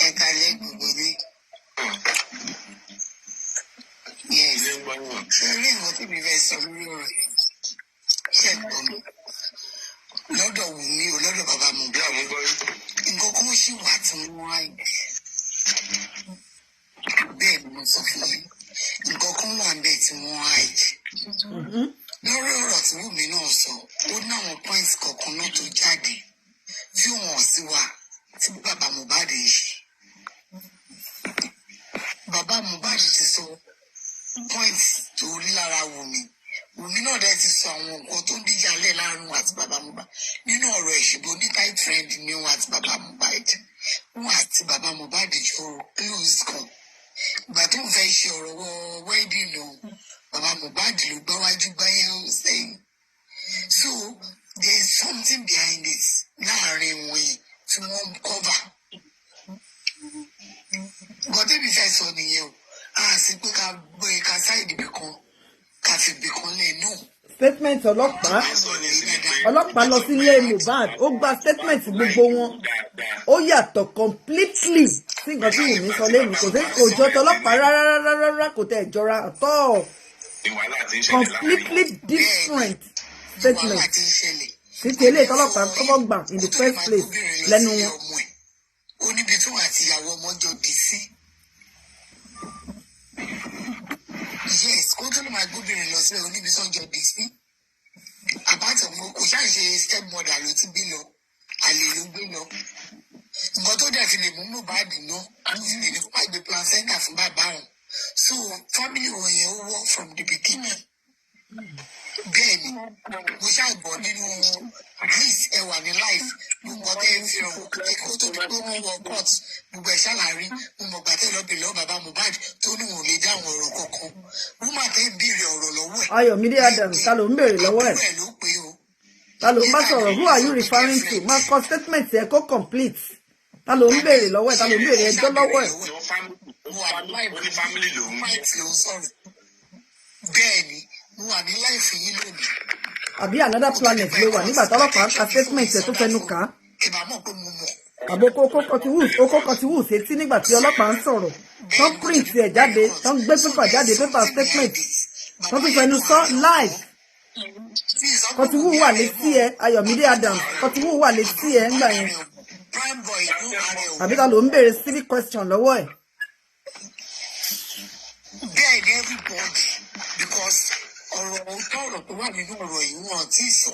Ẹ kálẹ̀ gbogbo ní. Yes, ṣe rí nǹkan tí mi fẹ́ sọ lórí ọ̀rọ̀ ṣe gbọ́ mi lọ́dọ̀ Wunmi o lọ́dọ̀ bàbá Mohbad nǹkan kan ṣì wà tí wọ́n á bẹ́ẹ̀ ni mo sọ fún yín nǹkan kan wà bẹ́ẹ̀ tí wọ́n á lórí ọ̀rọ̀ tí Wunmi náà sọ ó ní àwọn points kọ̀ọ̀kan náà tó jáde tí wọ́n sì wà tí bàbá Mohbad ń ṣe bàbá Mohbad ti sọ points tó rí lára Wunmi náà dẹ̀ ti sọ àwọn nǹkan tó ń díjà lẹ̀ láàrin àti bàbá Mohbad nínú ọ̀rọ̀ ìṣègbè ní tight friend ni wọn àti bàbá Mohbad wọn àti bàbá Mohbad jọ close kan ìgbà tó ń fẹ́ ṣe ọ̀rọ̀ wedding lọ bàbá Mohbad ló gbáwájú gbáyé sẹ́yìn so there is something behind it láàrin wọn yìí tí wọ́n cover nǹkan tẹ́bi fẹ́ sọ nìyẹn o a sì pé ká gbé ká sáìdì ibì kan ká fi ibì kan lẹ̀ náà. Statement ọlọ́pàá lọ sílé Mohbad ó gba statement gbogbo wọn ó yàtọ̀ completely sí nǹkan tí Wunmi sọ lẹ́nu kò jọ tọlọ́pàá rárá kò tẹ̀ jọra àtọ́ completely different statement sí ti eléyìí tọlọ́pàá kọ́kọ́ gbà in the first place lẹ́nu wọn. ó níbi tó àti ìyàwó ọmọ jọ dì sí. Yes, kó tó ló máa gbóbìnrin lọ sílẹ̀ oníbi sọ́njọ́ dì sí. Àbátọ̀ mo kò ṣáà ṣe step mother ló ti gbé lọ, àlè ló gbé lọ. Nǹkan tó dẹ̀ fi lè mú Mohbad ná, tó fi lè ní kó má gbé placenta fún bàbá òun. So family wọn yẹn ó wọ́ from the beginning. Bẹ́ẹ̀ ni mo ṣàgbọ́ nínú greece ẹ wà ní life gbogbo ọtẹ fi hàn kó tó di pé wọ́n wọ court gbogbo ẹ̀ ṣàlàrí mo mọ̀ gbàtẹ́ lọ́bì lọ́wọ́ bàbá Mohbad tó ní wọn ò lè dáhùn ọ̀rọ̀ kankan woman tẹ́ ń béèrè ọ̀rọ̀ lọ́wọ́ ẹ̀. Ayọ̀mídé Adams ta ló ń béèrè lọ́wọ́ ẹ̀ ta ló ń bá sọ̀rọ̀ who are you referring to máa kọ statement ẹ̀ kó complete ta ló ń béèrè lọ́wọ́ ẹ̀ ta ló ń béèrè ẹjọ́ lọ́wọ́ ẹ̀. bẹ́ẹ̀ ni mo wà ní láìfì yín lónìí. Àbí another planet ló wà nígbà tọ́lọ́pàá ka statement ẹ̀ tó fẹnu kà á. Àbò okó kọtiwú sétí nígbà tí ọlọ́pàá ń sọ̀rọ̀ tó ń print ẹ̀ jáde tó ń gbé pépà jáde pépà statement tó tún fẹnu sọ live. Kọtiwú wà létí ẹ Ayọ̀mídé Adams kọtiwú wà létí ẹ ńgbà yẹn. Àbí ta ló ń béèrè civic question lọ́wọ́ ẹ̀. Bẹ́ẹ̀ ni everybody because ọ̀rọ̀ òótọ́ ọ̀rọ̀ tó wà nínú ọ̀rọ̀ yìí wọ́n ti sọ.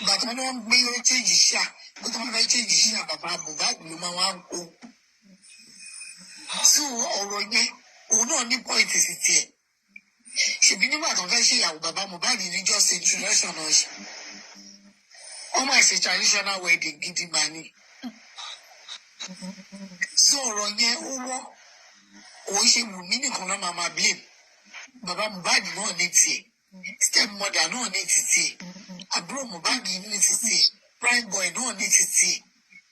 Bàtà náà ń gbé change ṣá ó tó máa fẹ́ change ṣá bàbá Mohbad ló máa wá ń kó. So ọ̀rọ̀ yẹn òun náà ní point sí tiẹ̀. Ṣèbí nígbà tó fẹ́ ṣe ìyàwó bàbá Mohbad ní just introduction náà ṣe. Wọ́n máa ṣe traditional wedding gidi mà ní. So ọ̀rọ̀ yẹn ó wọ́ òun ṣe Wunmi nìkan náà máa blame. Bàbá Mohbad náà ní tiẹ̀ step mother náà ní títì àbúrò Mohbad ní títì prime boy náà ní títì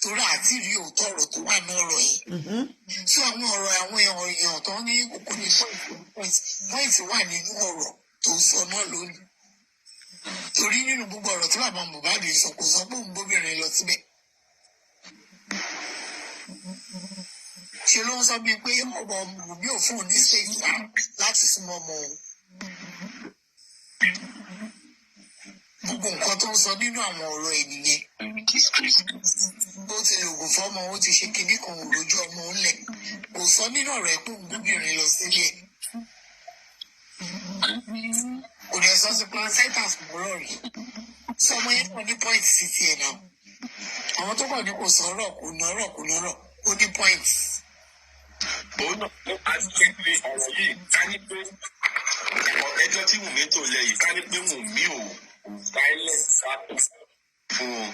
torí àti rí òótọ́ ọ̀rọ̀ tó wà ní ọ̀rọ̀ yìí. So àwọn ọ̀rọ̀ àwọn èèyàn tó ní kókó ní point wà nínú ọ̀rọ̀ tó sọ náà lónìí. Torí nínú gbogbo ọ̀rọ̀ tí bàbá Mohbad sọ kò sọ pé òun gbóbìnrin lọ síbẹ̀. Ṣé ló ń sọ bíi pé ọmọ Wunmi ò fún un ní space láti súnmọ́ ọmọ òun. Gbogbo nǹkan tó ń sọ nínú àwọn ọ̀rọ̀ ènìyàn. Bó ti lògùn fọ́mọ ó ti ṣe kinní kan lójú ọmọ ńlẹ̀. Kò sọ nínú ọ̀rọ̀ ẹ̀ pé òun gbóbìnrin lọ sílẹ̀. Kò dẹ̀ sọ sí placentas mọ́rọ̀ rí. Sọmọ yẹn náà ní point sí tiẹ̀ náà. Àwọn tó kàn ní kò sọ̀rọ̀ kò nọ́rọ̀ ó ní point. Òun náà á ti pé ọ̀rọ̀ yìí ká ní pé ẹjọ́ tí Wunmi tó lẹ̀ yìí ká ní pé Wunmi ò silent sápò fún wọn.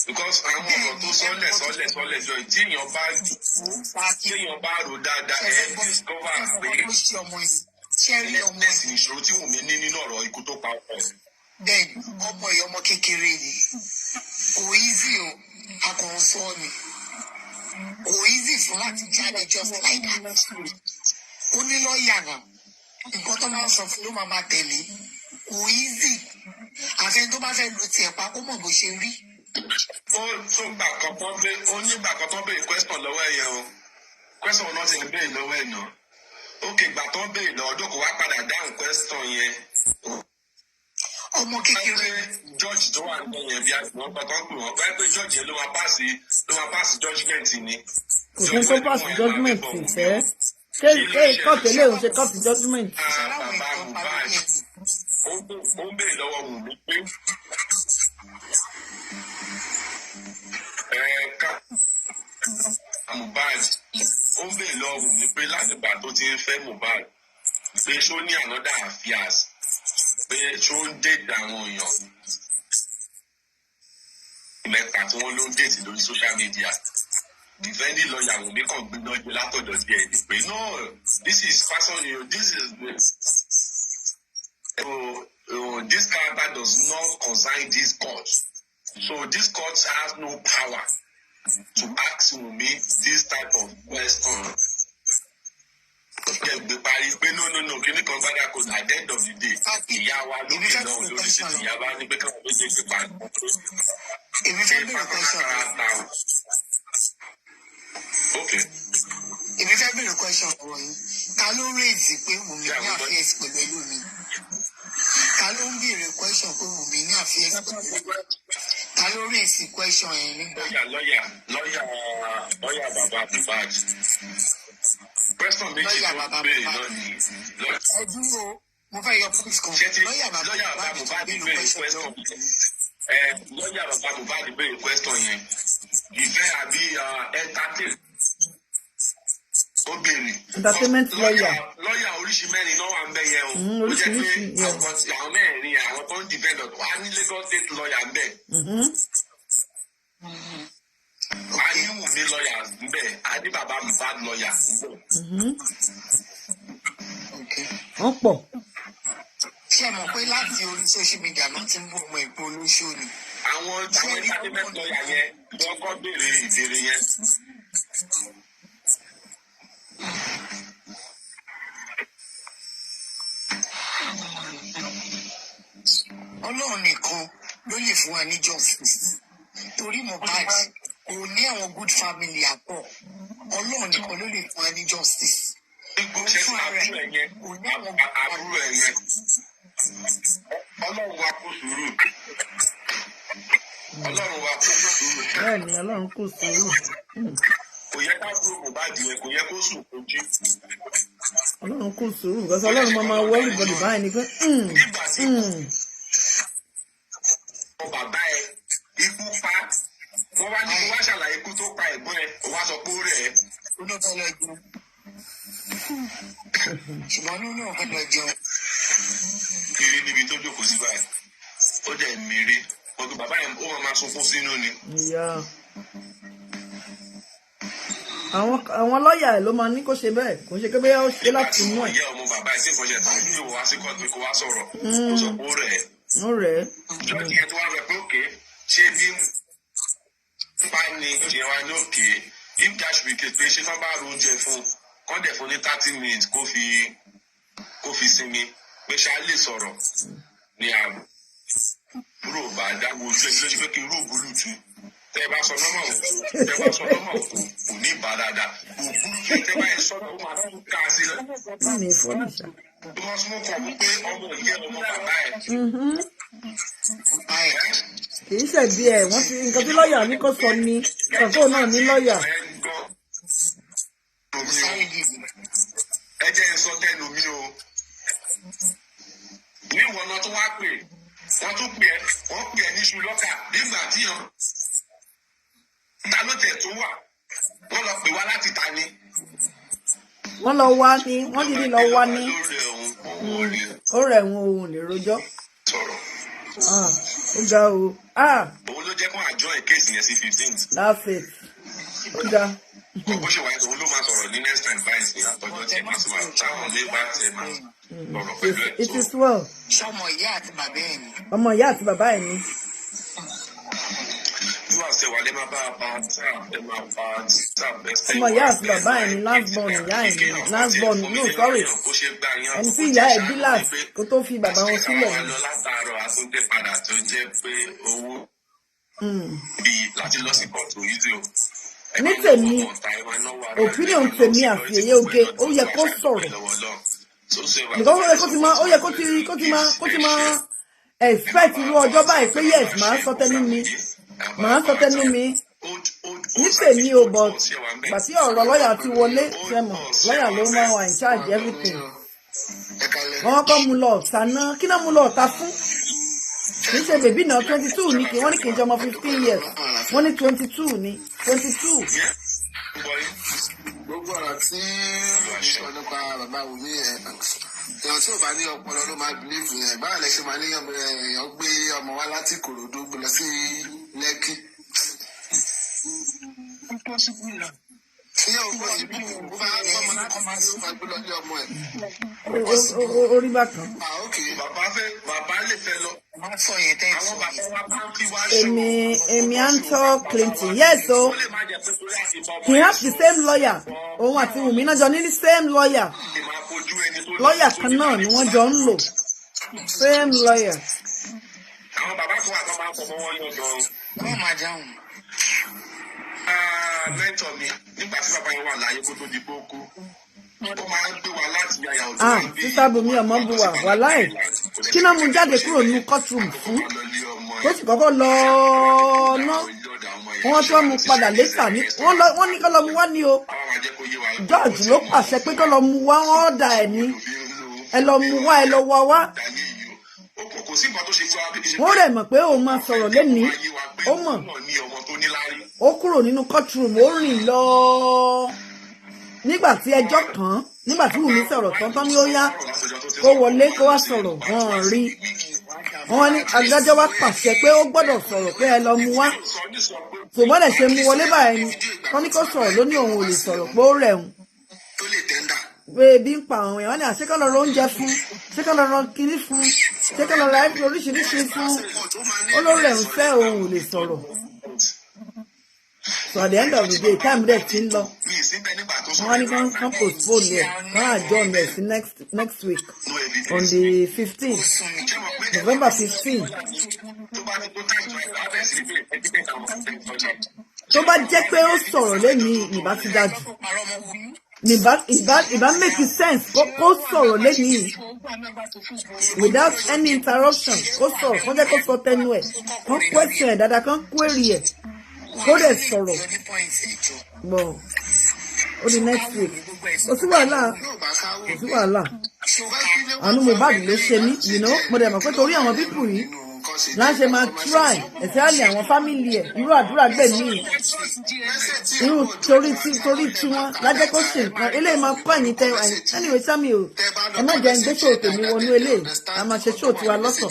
Because àwọn ọ̀rọ̀ tó sọ́lẹ̀ jọ tí èèyàn bá rò dáadáa ẹ̀ discover pé lẹ́sìn ìṣòro tí Wunmi ní nínú ọ̀rọ̀ ikú tó pa ọkọ. Bẹ́ẹ̀ni ọmọ yìí ọmọ kékeré ni kò easy o a kàn sọ ni kò easy fún láti jáde just like that. Ó ní lọ́ọ̀yà náà nǹkan tó máa ń sọ fún ló máa tẹ̀lé kò easy àfẹn tó bá fẹ́ lu tiẹ̀ pa kó mọ̀ bó ṣe rí. Ó nígbà kan tó béèrè question lọ́wọ́ ẹ̀yẹ o question náà ti ń béèrè lọ́wọ́ ẹ̀ náà ókè ìgbà tó ń béèrè lọ́wọ́ ọdún kò wá padà dáhùn question yẹn. Ọmọ kékeré George tó wà ní yẹn bí àgbọn gbọ́dọ̀ pè wọ́n báyìí pé George yẹn ló máa pass judgement ni. Kò fún tó pass judgement fẹ́ ṣé kọ́ọ̀tù eléyìí ṣe kọ́ọ̀tù judgement. Bàbá Mohbad ó ń béèrè lọ́wọ́ Wunmi pé Mohbad ó ń béèrè lọ́wọ́ Wunmi pé láti gbà tó ti ń fẹ́ Mohbad pé ṣó ní another affairs pé ṣó ń dèjì àwọn èèyàn mẹ́ta tí wọ́n ló ń dèjì lórí social media. Defending lawyer Wunmi kan gbéná jẹ látọ̀dọ̀ sí ẹni pé no this is personal this is this character does not concern this court so this court has no power to ask Wunmi this type of question. Gbé parí pé no kíní kan gbádà kò at the end of the day ìyá wa lórí náà lórí sí ìyá wa ní pé káwọn méjèèjì pa ní. Èmi fẹ́ bẹ̀rẹ̀ question. Okay. Èmi fẹ́ bẹ̀rẹ̀ question ọ̀rọ̀ yìí. Ta ló rèézì pé Wunmi ní affairs pẹ̀lú ẹlòmíì? Ta ló ń béèrè question pé Wunmi ní affairs pẹ̀lú ẹlòmíì? Ta ló rèézì question yẹn nígbà? Lọ́yà bàbá Mohbad. Question méjì tó béèrè náà ni. Ẹ dúró, mo fẹ́ yọ police kan. Lọ́yà bàbá Mohbad béèrè question. Lọ́yà bàbá Mohbad béèrè question yẹn. Ìfẹ́ àbí entertain entertainment lawyer. Lọ́yà oríṣi mẹ́rin náà wà ń bẹ̀ yẹn o. Ó jẹ́ pé àwọn mẹ́rin àwọn tó ń defend wà ní Lagos State lawyer ń bẹ̀. A ní Wunmi lawyer ń bẹ̀, a ní bàbá Mohbad lawyer ń bẹ̀. Wọ́n pọ̀. Ṣé ẹ mọ̀ pé láti orí social media ló ti ń bú ọmọ ìpò olóṣù ni? Àwọn entertainment lawyer yẹn wọ́n kọ́ béèrè ìbéèrè yẹn. Ọlọ́run nìkan ló lè fún wa ní justice torí Mohbad kò ní àwọn good family àpọ̀. Ọlọ́run nìkan ló lè fún wa ní justice. Fún ara ẹ̀ kò ní àwọn àbúrò ẹ̀ yẹn. Ọlọ́run wa kó sùúrù. Ọlọ́run wa kó sùúrù. Bẹ́ẹ̀ni, Ọlọ́run kó sùúrù. Kò yẹ ká dúró Mohbad yẹn, kò yẹ kó sùn kó jí. Ọlọ́run kó sùúrù because Ọlọ́run máa wọ everybody báyìí ni pé bàbá ẹ ikú pa wọ́n wá ní kó wá ṣàlàyé ikú tó pa ẹ̀gbọ́n ẹ ó wá sọ pé ó rẹ̀ ẹ́. Ṣùgbọ́n ló náà fẹ́ lọ jẹun. Kiri níbi tó jókòó sí báyìí ó dẹ̀ mìírí ọdún bàbá yẹn ó máa sunkún sínú ni. Àwọn lọ́ọ̀yà ló máa ní kó ṣe bẹ́ẹ̀ kò ṣe pé bẹ́ẹ̀ ó ṣe láti mú ẹ̀. ìyá ọmọ bàbá ẹ̀ sì kọjá tó ní ìwọ wá sí kọ́ọ̀tù kó wá sọ̀rọ̀ ó sọ pé ó rẹ̀ ẹ́. Ó rẹ̀ ẹ́. Jọ́ọ̀jì yẹn tó wá rẹ̀ pé òkè ṣé bí pa ni ìyẹn wá ní òkè if cash be pé ṣé tán bá ro oúnjẹ fún kọ́ dẹ̀ fún ní 30 minutes kó fi sinmi pé ṣá lè sọ̀rọ̀ ní àbúrò bá dáwọ́ ojú ẹgbẹ́ lójú pé kí n rú òbúlùtù tẹ́ bá sọ nọ́mọ̀ òkú kò ní ìbá dáadáa òbúlùtù tẹ́ bá yẹ sọ́dọ̀ ó máa tún ká sí lọ. Wọ́n sún kọ̀ wípé ọmọ ìyá ọmọ bàbá ẹ̀. Kì í ṣẹ̀bi ẹ̀ wọ́n ti nǹkan tí lọ́ọ̀yà ní kó sọ ni ọ̀tọ̀ náà ní lọ́ọ̀yà. Ẹ jẹ́ sọ tẹnu mi o. Ní ìwọ̀n náà tó wá pè wọ́n tún pè é ní ṣùlọ́kà nígbà tí ta ló tẹ̀ tó wà wọ́n lọ pè wá láti ta ni. Wọ́n lọ wá ní wọ́n dìde lọ wá ní ó rẹ̀ wọn òun lè rojọ́. Ó ga o. Òun ló jẹ́ kó àjọ ìkéèsì yẹn sí 15th. That's it. Ó ga. Bó ṣe wáyé òun ló máa sọ̀rọ̀ ní next time báyìí sí àtọ́jọ́ tí ẹ máa sọ̀rọ̀ táwọn ilé bá tẹ̀ máa sọ̀rọ̀ pẹ̀lú ẹ̀. It is well. Ṣọmọ ìyá àti bàbá ẹ̀ ni. Ọmọ ìyá àti bàbá ẹ̀ ni. Ọmọ ìyá àti bàbá ẹ̀ ni last born ìyá ẹ̀ ni last born no sorry ẹni tí ìyá ẹ̀ bí last kó tó fi bàbá wọn sílẹ̀ ni. Látàárọ̀ àtúndé padà tó jẹ́ pé owó bíi láti lọ sí kóòtù yìí tí o. Ní tèmi opinion tèmi àfi èyí oge ó yẹ kó sọ̀rọ̀ nǹkan ó yẹ kó ti máa expect irú ọjọ́ báyìí pé yes màá sọ tẹnu mi ní tèmi o but gbàtí ọ̀rọ̀ lọ́ọ̀yà ti wọlé sẹ́mọ̀ lọ́ọ̀yà ló máa wà in charge everything. Wọ́n kọ́ mu lọ ọ̀tá náà kí náà mu lọ ọ̀tá fún kì í ṣe bèbí náà 22 ní kí wọ́n ní kì í ṣe ọmọ 15 years wọ́n ní 22 ní 22. Gbogbo ọ̀rọ̀ tí sọ nípa bàbá Wunmi èèyàn tí ò bá ní ọpọlọ ló máa bìlíìfù yẹn báwo lẹ ṣe máa ní èèyàn gbé ọmọ wá láti Ìkòròdú gbé lọ sí Lẹ́kì. Orí bákan. Bàbá lè fẹ́ lọ. Èmi à ń tọ́ Clinton yes o he has the same lawyer òun àti Wunmi náà jọ ní the same lawyer kan náà ni wọ́n jọ ń lò same lawyer. Àwọn bàbá kan àtọ́ máa ń fọmọ wọn yọ gan. Wọ́n máa dáhùn. Mẹ́tọ̀ mi nígbà tí bàbá yẹn wà láyé kó tó di pé ó kú. Ó máa ń gbé wa láti àyà òjò. Sísá Bùnmi ọmọ bu wa wàláì kí náà mú jáde kúrò ní courtroom fún ó sì kọ́kọ́ lọ ná wọ́n tó mú padà létà ní wọ́n ní kọ́ lọ mú wá ní o George ló pàṣẹ pé kọ́ lọ mú wá wọ́n dà ẹ̀ ní ẹ lọ mú wá ẹ lọ wá wá. Wọ́n rẹ̀ mọ̀ pé òun máa sọ̀rọ̀ lẹ́nìí ó mọ̀ ó kúrò nínú courtroom ó rìn lọ nígbà tí ẹjọ́ kàn nígbà tí Wunmi sọ̀rọ̀ tán ní ó yá kó wọlé kó wá sọ̀rọ̀ wọ́n rí wọ́n ní adájọ́ wá pàṣẹ pé ó gbọ́dọ̀ sọ̀rọ̀ pé ẹ lọ mú wá ṣùgbọ́n lè ṣe mú wọlé báyìí wọ́n ní kó sọ̀rọ̀ lóní òun ò lè sọ̀rọ̀ pé ó rẹ̀ òun pé ebi ń pa àwọn èèyàn ní àṣekọ́ lọ́rọ̀ oúnjẹ fún ṣékọ́ lọ́rọ̀ kiri fún ṣékọ́ lọ́rọ̀ oríṣiríṣi fún olórí ẹ̀ ń fẹ́ òun ò lè sọ̀rọ̀. So at the end of the day time dẹ̀ ti ń lọ wọ́n ní kán postpone ẹ̀ wọ́n adjourn ẹ̀ sí next week on the 15th November 15th. tó bá jẹ́ pé ó sọ̀rọ̀ lẹ́yìn ìbá ti dájú ìbá make sense kó sọ̀rọ̀ lẹ́yìn without any interruption kó sọ̀rọ̀ kó jẹ́ kó sọ tẹnu ẹ̀ kán question ẹ̀ dáadáa kán query ẹ̀ kó dẹ̀ sọ̀rọ̀ bọ̀ ó di next week kò sí wàhálà àánú Mohbad ló ṣe mí mo dẹ̀ mọ̀ pé torí àwọn pípù yìí láṣẹ máa try ẹ̀sẹ̀ àlè àwọn fámìlì ẹ̀ irú àdúrà gbẹ̀mí irú torí tiwọn lájẹ́ kó ṣe nǹkan eléyìí máa kọ́ ẹ̀yìn tẹ anyway sámi o ẹ má jẹ́ ń gbé ṣòwò tèmi wọnú eléyìí a máa ṣe ṣòwò tiwa lọ́sọ̀.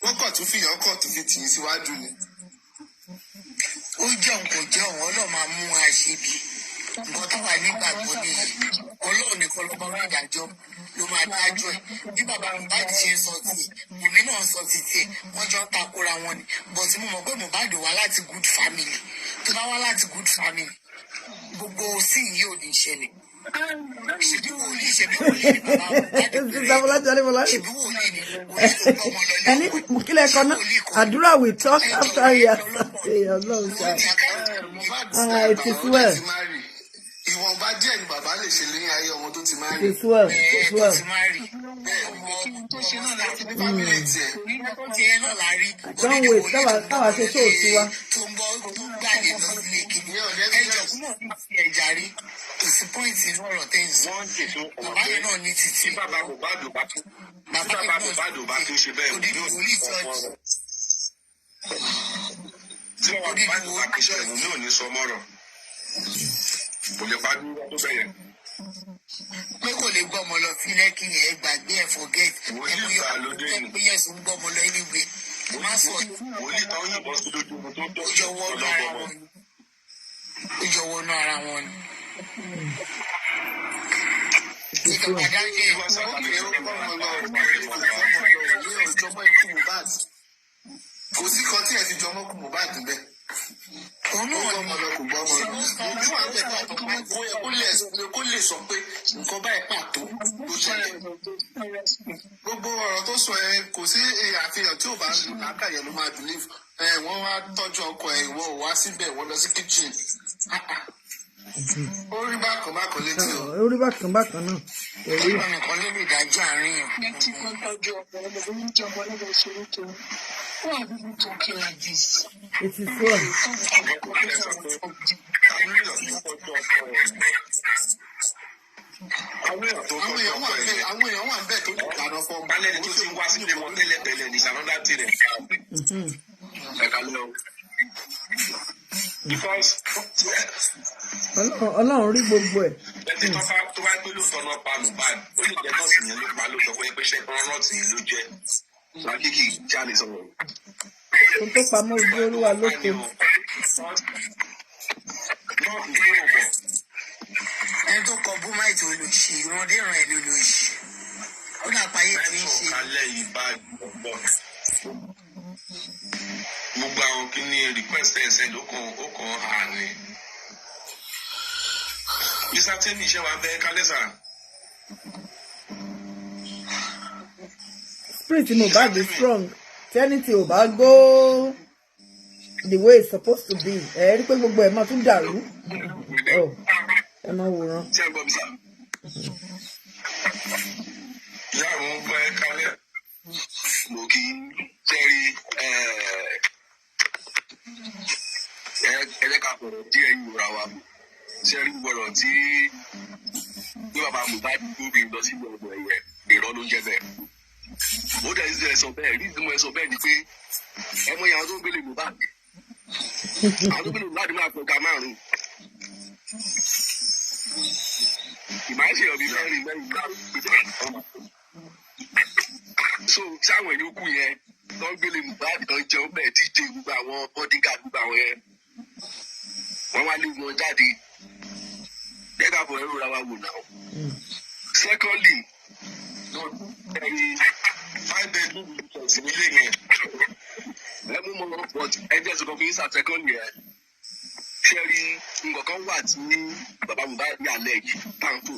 wọ́n kọ̀ tún fìyàn kọ̀ tún fi tì í síwájú ni. ó jẹun kò jẹun ọlọ́run máa mú àṣebí nǹkan tó wà nígbàgbọ́ nìyí ọlọ́run nìkan ló máa ń dájọ́ ló máa dájọ́ ẹ̀ bí bàbá Mohbad ṣe ń sọ tiẹ̀ Wunmi náà ń sọ ti tiẹ̀ wọ́n jọ ń takora wọn ni bọ̀tí mo mọ̀ pé Mohbad wá láti good family tó bá wá láti good family gbogbo sí yìí ò ní ṣẹlẹ̀ ṣèbí wòlíì ni bàbá Mohbad ṣèbí wòlíì ni ẹni kílẹ̀ kan náà àdúrà we talk after Ọlọ́run ṣáà it is well. Ìwọ̀nba díẹ̀ ni bàbá lè ṣe lẹ́yìn ayé ọmọ tó ti máa rí. It's well. Don't wait, káwa ṣe ṣó òsì wa. Bàbá yẹn náà ní títí. Bàbá Mohbad bá tún ṣe bẹ́ẹ̀ ní òní sọ́mọ́rọ̀. Tí bàbá Mohbad bá tún ṣe ẹ̀mú ní òní sọ́mọ́rọ̀. Kò lè bá dúró tó bẹ̀yẹn. Pé kò lè gbọ́ ọmọ lọ sí lẹ́kì yẹn gbàgbé ẹ̀ forget ẹ̀mú yọ pé yẹ̀sùn gbọ́ ọmọ lọ anyway. Má sọ wòlíì táwọn yìnbọn sí lójú omi tó tọ́ ó jọ wọnú ara wọn ni. Ìjọba dáńgé ìwà sábà ní orúkọ ọmọ lọ ìjọba ikú Mohbad. Kò sí kan tí ẹ ti jọmọ́ kú Mohbad bẹ́ẹ̀. Òun náà ọmọ lọ kò gbọ́ ọmọ lọ. Ojú àwọn ẹ̀ka àtọ̀pá kó lè sọ pé nǹkan báyìí pàtó ló ṣẹlẹ̀. Gbogbo ọ̀rọ̀ tó sọ ẹ kò sí àfihàn tí ò bá lù lákàyè ló máa dùn ní wọ́n wá tọ́jú ọkọ ẹ̀ ìwọ ò wá síbẹ̀ wọ́n lọ sí kitchen. Ó rí bákan létí o. Ó rí bákan náà. Ìgbà nìkan ló lè dájú àárín yẹn. Tí wọ́n tọ́jú ọkọ ẹ̀ lọ́wọ́ ní ìjọba ọlọ́dọ̀ ìṣòro tó who are people talking like this? It is well. Àwọn èèyàn wà bẹ́ẹ̀ tó dáná fún ọmọ. Alẹ́ ni tó ti ń wá sílé wọn tẹ́lẹ̀ ní sanọ́dá tirẹ̀. Ẹ̀ka lọ. Because Ọlọ́run rí gbogbo ẹ̀. Ẹtí tó bá pé lóòótọ́ náà pa Mohbad, ó lè jẹ́ nọ́ọ̀sì yẹn ló pa lóòótọ́ pé ṣé nọ́ọ̀sì yẹn ló jẹ́. Lákìkì jáde sọ̀rọ̀. Kò tó pamọ́ ojú Olúwa lóko. Ẹni tó kọ búmáìtì olùsí ìrọ̀lẹ́ ìrìn ẹ̀ lólùsí. Ó dà páyé tí ń ṣe. Kálẹ̀ yìí bá gbọ́. Gbogbo àwọn kìíní request ẹ̀sẹ̀ ló kàn án ni. Mr. Temi ṣe wà bẹ́ẹ̀ kálẹ̀ sà. Spirit Mohbad is strong. Tẹ́nitì ò bá go the way it's supposed to be. Ẹ rí pé gbogbo ẹ̀ máa tún dàrú. Ẹ máa wòran. Ṣé ẹ gbọ́ mi sà? Ìyá àwọn gbọ́ ẹ kálẹ̀. Mo kí jẹ́rí ẹ̀ẹ́dẹ́ka sọ̀rọ̀ díẹ̀ yìí ra wa. Ṣẹ́rí gbọ́dọ̀ tí bí bàbá Mohbad gbóbi lọ sí ọ̀dọ̀ ẹ̀yẹ ìrọ́ ló ń jẹ́ bẹ́ẹ̀. Ó dẹ̀ ṣe ẹ̀sọ̀ bẹ́ẹ̀ rí ìdúmọ̀ ẹ̀sọ̀ bẹ́ẹ̀ ni pé ẹmọ ìyàwó tó ń gbélé Mohbad. Àwọn tó ń gbélé Mohbad máa pọ̀ ká márùn-ún. Imagine you'll be very, very glad. So, someone you could hear, don't believe that, don't jump at teaching about one bodyguard about it. When I leave one daddy, they got for everyone now. Secondly, find the let me move on, but I just go finish at second year. Sherry, nǹkan wà tí bàbá mi bá rí alẹ́ yìí pàǹtó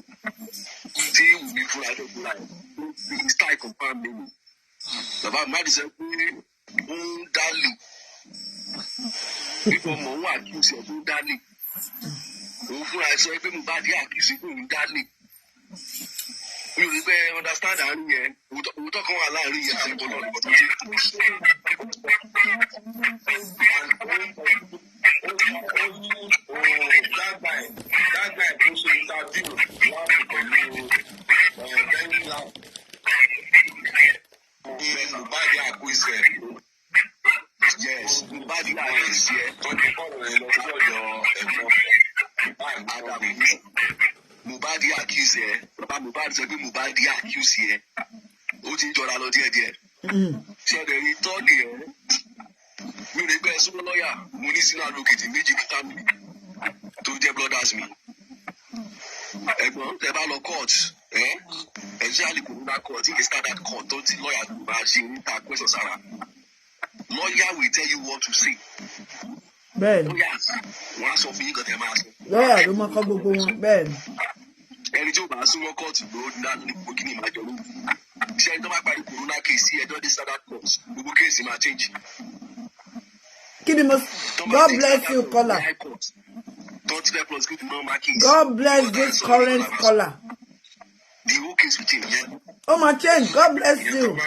tí Wùmí fúnra ló fúnra ẹ̀ ní style confam mi ni. Bàbá mi má di sẹ́ pé ó ń dálé nípa ọmọ òun àkíyèsí ẹ̀ tó ń dálé. Òun fúnra ẹ̀ sọ pé mo bá dé àkíyèsí pé òun dálé. Mi ò rí pé understand àárín yẹn, òótọ́ kan wà láàárín yẹn tẹ̀ bọ́ náà lọ́dún tó ṣe. That guy push interview Nobody acquise. Yes, nobody acquise. Nobody accuse. Nobody say nobody accuse. Ó ti jọra lọ díẹ̀díẹ̀. Ṣé ẹ̀rẹ̀ rí tọ́ọ̀dì ẹ̀? Mi ò lè gbẹ́ ẹ̀sùn lọ́ọ̀yà. Mo ní sínú àlòkìtì méjì ní family tó jẹ́ brothers mi. Ẹ̀gbọ́n tẹ bá lọ court especially corona court if you start that court tó ti lọ́ọ̀yà tó bá ṣe níta question sára. Lawyer will tell you what to say. Bẹ́ẹ̀ni. Wọ́n á sọ fún yín kan tẹ̀ máa sọ. Lọ́ọ̀yà ló mọ kọ́ gbogbo wọn bẹ́ẹ̀ni. Ẹni tí ó bá súnmọ́ kóòtù ló náà ní gbogbo kí ni ìmájọ ló. Ṣé ẹni tó bá parí corona case ẹjọ́ dé standard court gbogbo case máa change. Kí ni mo God bless you caller. God bless this current caller. The whole case will change. Oh my change, God bless you.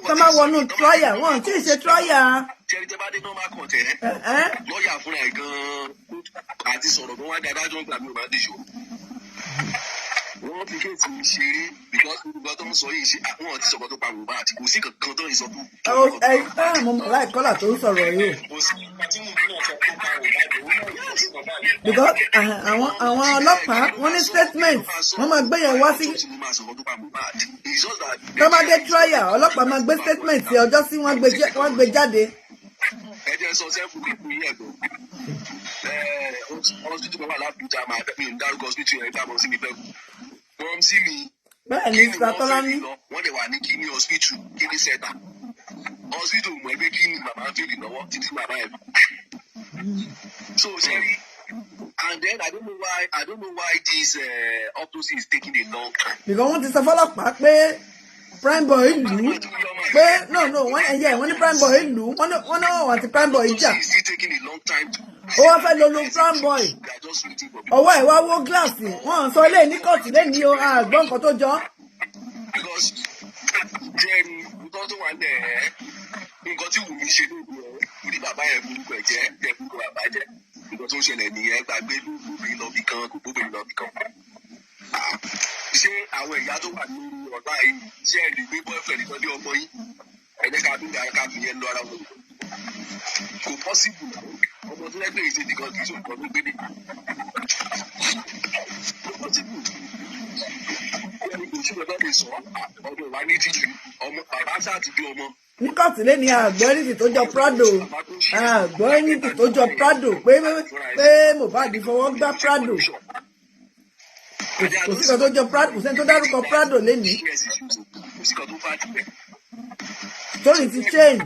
Come on, one trial. One, two, say trial. Lọ́yà fúnra ẹ̀ gan-an àti sọ̀rọ̀ gan wá dáadáa jọ ń gbà mí ò máa dé ṣòro. Wọ́n fi kéèsì mi ṣeré because gbogbo tó ń sọ yìí ṣe àwọn ti sọ̀rọ̀ tó pa Yorùbá àti kò sí kankan tó ń sọ tó. Mo mọ̀ láì kọ́là tó ń sọ̀rọ̀ yìí. Because àwọn ọlọ́pàá wọ́n ní statement wọ́n máa gbé yẹn wá sí. Tọ́mọdé trial ọlọ́pàá máa gbé statement sí ọjọ́ sí wọ́n gbé jáde. Ẹ jẹ́ sọ sẹ́fù kíkú yín ẹ̀gbọ́n. Hospital kan wà lábújá máa bẹ̀ mí ń dárúkọ hospital yẹn gbà mọ́ sí mi bẹ́ẹ̀ kú. Wọ́n sí mi. Bẹ́ẹ̀ ni Sàtọ́lá ní. Wọ́n lè wà ní kíní hospital kíní center. Hospital mọ̀ ẹgbẹ́ kíní màmá ń fèlè lọ́wọ́ títí màmá ẹ̀. So Sherry, and then I don't know why this autopsy is taking a long time. Because wọ́n ti sọ fọ́lọ́pàá pé prime boy lù ú pé no wọ́n ní prime boy lù ú wọ́n náà wọ́n ti prime boy jà. Ó wá fẹ́ lo prime boy. Ọwọ́ ẹ̀ wá wó gíláàsì wọ́n sọ ilé ní kóòtù lẹ́ni o àgbọ̀n nǹkan tó jọ. Because then nǹkan tó wà lẹ̀ nǹkan tí Wùmí ṣe lóògùn ẹ̀ ní bàbá ẹ̀ burúkú ẹ̀ jẹ́ burúkú bàbá jẹ́ nǹkan tó ń ṣẹlẹ̀ nìyẹn gbàgbé lóbìnrin lọ́bì kan kò gbóbìnrin lọ́bì kan. Ṣé àwọn ìyá tó wà nínú ọ̀gá yìí ṣé ẹ lè gbé boyfriend kan lé ọmọ yín ẹ̀jẹ̀ ká dúdú ara ká fi yẹn lọ ara wọn kò possible ọmọ tó lẹ́gbẹ̀ẹ́ ìṣe nìkan kì í ṣe nǹkan ló gbé dé kò possible ẹni kò sí ọ̀dọ́ lè sọ ọmọ wa ní títì ọmọ bàbá sáà ti bí ọmọ. Ní kóòtù lé ní àgbọ̀rìtì tó jọ Prado àgbọ̀rìtì tó jọ Prado pé Mohbad fọwọ́ gbá Prado. Kò sí kan tó jọ Prado kò sẹ́ni tó dárúkọ Prado lénìí. Story ti change.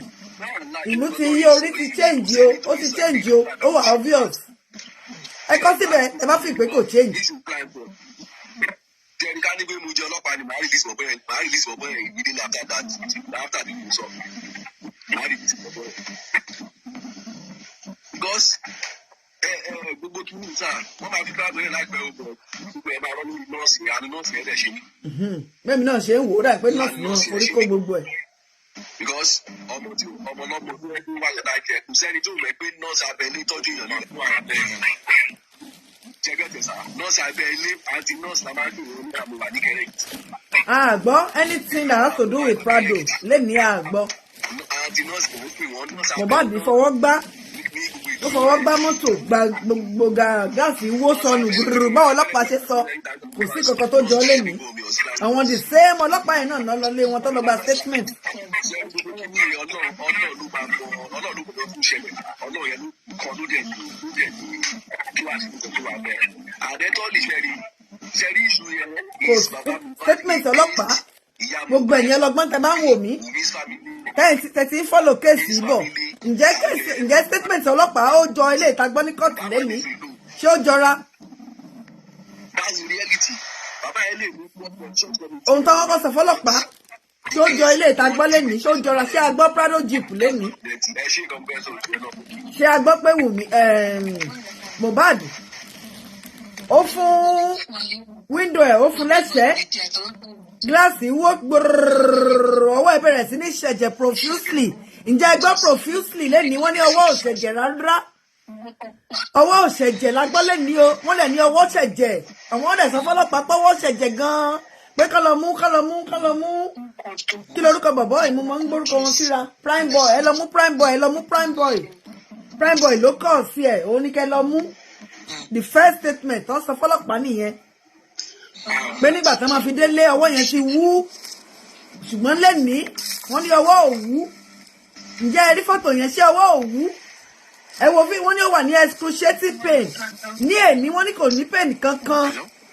Ìlú ti yí orí ti change o. Ó ti change o. Ó wà obvious. Ẹ kọ́ síbẹ̀ ẹ má fi ìpè kò change. Tẹ̀rí ká ní pé mo jẹ́ ọlọ́pàá ni màá release bọ̀bọ̀ yẹn immediately after that after the news of màá release bọ̀bọ̀ yẹn. Because gbogbo kí ní sáà wọ́n máa fi káàdùn yẹn láìpẹ́ ògbọ̀ gbogbo ẹ̀ máa rán lórí nọ́ọ̀sì àánú nọ́ọ̀sì ẹ̀ dẹ̀ ṣe ní. Bẹ́ẹ̀ni náà ṣe ń wò ó dà pé nọ́ọ̀sì náà forí kó gbogbo ẹ̀. Because ọmọ ọlọ́mọ tó yẹ kó wáyé láìpẹ́ kò sẹ́ni tó mọ̀ pé nọ́ọ̀sì abẹ́lé tọ́jú èèyàn ní ẹ̀kọ́ ara bẹ́ẹ̀ jẹ́gẹ́tẹ̀ sá nọ́ọ̀sì abẹ́lé àti nọ́ọ̀sì la máa ń dùn ní àmúwà ní kẹrẹ́. Àgbọ̀ anything that has to do with Prado lẹ́ni àgbọ̀. Àti nọ́ọ̀sì kò ń pè wọ́n nọ́ọ̀sì Mohbad fọwọ́ gbá ó fọwọ́ gbá mọ́tò gba gbogbo gáàsì wó sọnù gbùrù báwọn ọlọ́pàá ṣe sọ kò sí kankan tó jọ lé ní àwọn the same ọlọ́pàá yẹn náà lọ lé wọn tó lọ gba statement. kò statement ọlọ́pàá gbogbo ẹ̀yìn ọlọ́gbọ́n tẹ bá ń wò mí tẹ̀sí fọ́lò kéèsì bọ̀ ǹjẹ́ statement ọlọ́pàá ó jọ ilé ìta gbọ́ ní kóòtù lẹ́ni ṣé ó jọra. ohun tó kọ́kọ́ sọ fọ́lọ́pàá ṣé ó jọ ilé ìta gbọ́ lẹ́ni ṣé ó jọra ṣé a gbọ́ Prado jeep lẹ́ni ṣé a gbọ́ pé Wunmi Mohbad ó fún wíńdò ẹ̀ ó fún lẹ́sẹ̀ gíláàsì wó gbòòrò ọwọ́ ẹ̀ bẹ̀rẹ̀ sí ní ṣẹ̀jẹ̀ profusely ǹjẹ́ ẹ gbọ́ profusely lẹ́ni wọ́n ní ọwọ́ òṣèjẹ̀ rárá ọwọ́ òṣèjẹ̀ lágbọ́ lẹ́ni o wọ́n lẹ̀ ní ọwọ́ ṣẹ̀jẹ̀ àwọn ọ̀dẹ̀ sọ fọlọ́pàá pọ́wọ́ ṣẹ̀jẹ̀ gan-an pé kọ́ lọ mú kí lorúkọ bọ̀bọ́ ìmú mọ́ ń gbórúkọ wọn síra prime boy ẹ lọ mú prime boy ló kọ̀ sí ẹ̀ òun ní kẹ́ lọ mú the first statement tó sọ fọlọ́pàá nìyẹn pé nígbà tó máa fi délé ọwọ́ yẹn ti wú ṣùgbọ́n lẹ́ni wọ́n ní ọwọ́ ò wú ǹjẹ́ ẹ rí fọ́tò yẹn ṣé ọwọ́ ò wú ẹ wo bí wọ́n ní ó wà ní excruciating pain ní èní wọ́n ní kò ní pain kankan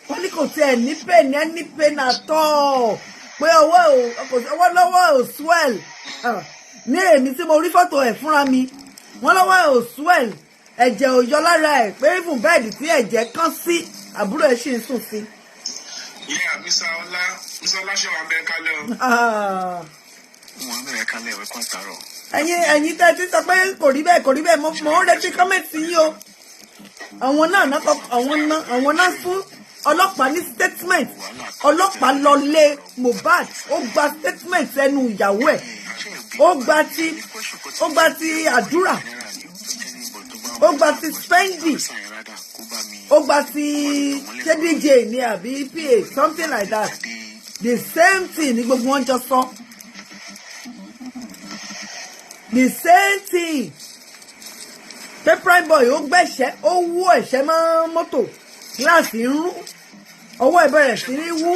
wọ́n ní kò tiẹ̀ ní pain any pain at all pé ọwọ́ lọ́wọ́ ò swell ní èmi tí mo rí fọ́tò ẹ̀ fúnra mi wọ́n lọ́wọ́ ò swell ẹ̀jẹ̀ ò yọ lára ẹ̀ pé even bẹ́ẹ̀dì tí ẹ̀jẹ̀ kán sí àbúrò ẹ̀ ṣì ń sùn sí. Yeah, Mr. Ola ṣe wà bẹ́ẹ̀ kálẹ̀ o. Wọ́n bẹ̀rẹ̀ kálẹ̀ ìwé kan tààrọ̀. ẹ̀yin tẹ́ ti sọ pé kò rí bẹ́ẹ̀ mo ń retí kọ́mẹ̀tì yín o. àwọn náà fún ọlọ́pàá ní statement ọlọ́pàá lọ lé Mohbad ó gba statement ẹnu ìyàwó ẹ̀ ó gba ti àdúrà ó gba ti spendi ó gba ti ṣé DJ ní àbí PA something like that the same thing ní gbogbo wọn jọ sọ the same thing pé prime boy ó gbẹ̀ṣẹ́ ó wú ẹ̀ṣẹ́ mọ́ mọ́tò gíláàsì ń rún ọwọ́ ẹ̀ bẹ̀rẹ̀ sí ní wú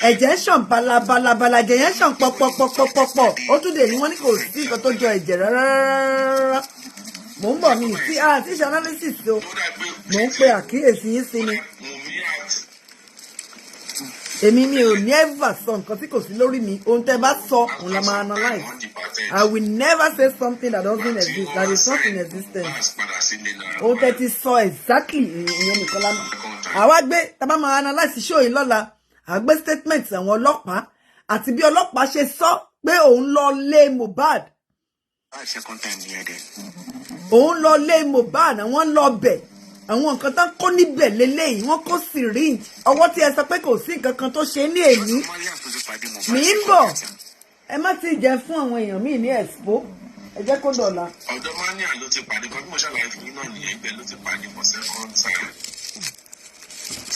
ẹ̀jẹ̀ ń ṣàn balabalabala ẹ̀jẹ̀ yẹn ń ṣàn pọ̀pọ̀pọ̀pọ̀pọ̀ ó tún dè ní wọ́n ní kò sí nǹkan tó jọ ẹ̀jẹ̀ rárá mò ń bọ̀ ní sí àtìṣe analysis o mò ń pe àkíyèsí yín sí ni èmi mi ò ní ever sọ nǹkan tí kò sí lórí mi ohun tẹ́ bá sọ òun la máa analyse I will never say something that doesn't exist that is not in existence ohun tẹ́ ti sọ exactly ìyẹn nìkan la àwa gbé tábà máa analyse show yìí lọ́la àgbé statement àwọn ọlọ́pàá àti bí ọlọ́pàá ṣe sọ pé òun lọ lé Mohbad òun lọ lé Mohbad àwọn lọ bẹ̀ àwọn nǹkan tán kó níbẹ̀ lélẹ́yìí wọ́n kó syringe ọwọ́ tí ẹ sọ pé kò sí nǹkan kan tó ṣe ní èyí mi ń bọ̀ ẹ má ti jẹ fún àwọn èèyàn míì ní expo ẹ jẹ́ kó dọ̀la. ọ̀dọ̀ mania ló ti pàdé kan bí mo ṣàlàyé fún yín náà nìyẹn ibẹ̀ ló ti pàdé for second time.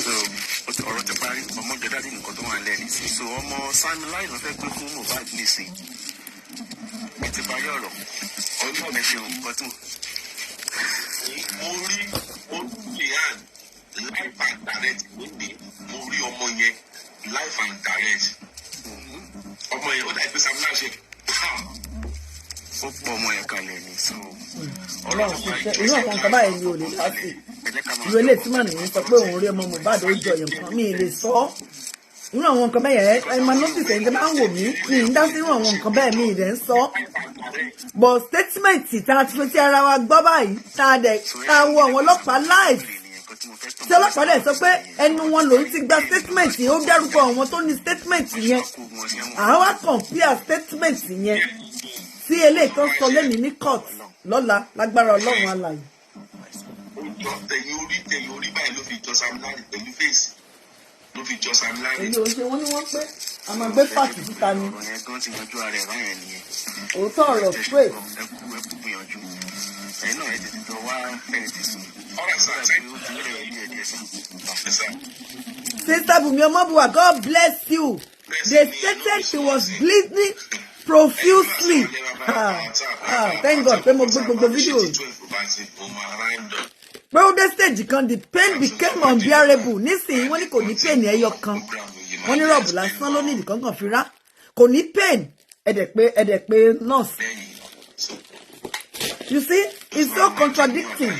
so ọ̀rọ̀ ti parí ọmọ jẹ dájú nǹkan tó wà lẹ́nu sí so ọmọ Sami láì lọ fẹ́ pé fún Mohbad nìsín ẹ ti parí ọ̀rọ̀ ọdún ẹ̀ ṣe nǹkan tó. mo rí olùyàn life and direct níbi mo rí ọmọ yẹn life and direct ọmọ yẹn ó dà pé Sam náà ṣe ó pọ̀ ọmọ yẹn kalẹ̀ ní so. ọlọ́run ṣiṣẹ́ inú ọ̀kan kan báyìí ni ò lè dá sí ìlú ilé tí màá nìyẹn sọ pé òun rí ọmọ Mohbad ó jọ yẹn kan mi lè sọ irú àwọn nǹkan bẹ́ẹ̀ yẹn ẹ máa notice ẹ̀yin tẹ́ máa ń wò mí mi ń dá sí irú àwọn nǹkan bẹ́ẹ̀ mi ìdẹ̀ ń sọ but statement tá a ti fi ti ara wa gbọ́ báyìí tá a wo àwọn ọlọ́pàá live tí ọlọ́pàá dẹ̀ sọ pé ẹnu wọn lòún ti gba statement ó dárúkọ àwọn tó ní statement yẹn àwa compare statement yẹn sí eléyìí tó ń sọ lẹ́nu ní court lọ́la lágbára ọlọ́run alààyè. tẹ̀yìn orí báyìí ló fi jọ Sam Larry pẹ̀lú fèsì ló fi jọ Sam Larry. èyí ò ṣe wọ́n ní wọ́n pé a máa gbé fàtì síta ni. òótọ́ ọ̀rọ̀ straight. Sister Bumi Omobuwa, God bless you. They stated she was bleeding profusely. Thank God pé mo gbé gbogbo fídíò pé ó dé stage kan the pain became unbearable nísìnyí wọ́n ní kò ní pain ẹyọ kan wọ́n ní rọ̀bù lásán ló ní ìdìkan kan fi rá kò ní pain ẹ̀dẹ̀ pé nurse. You see, it's so contradicting.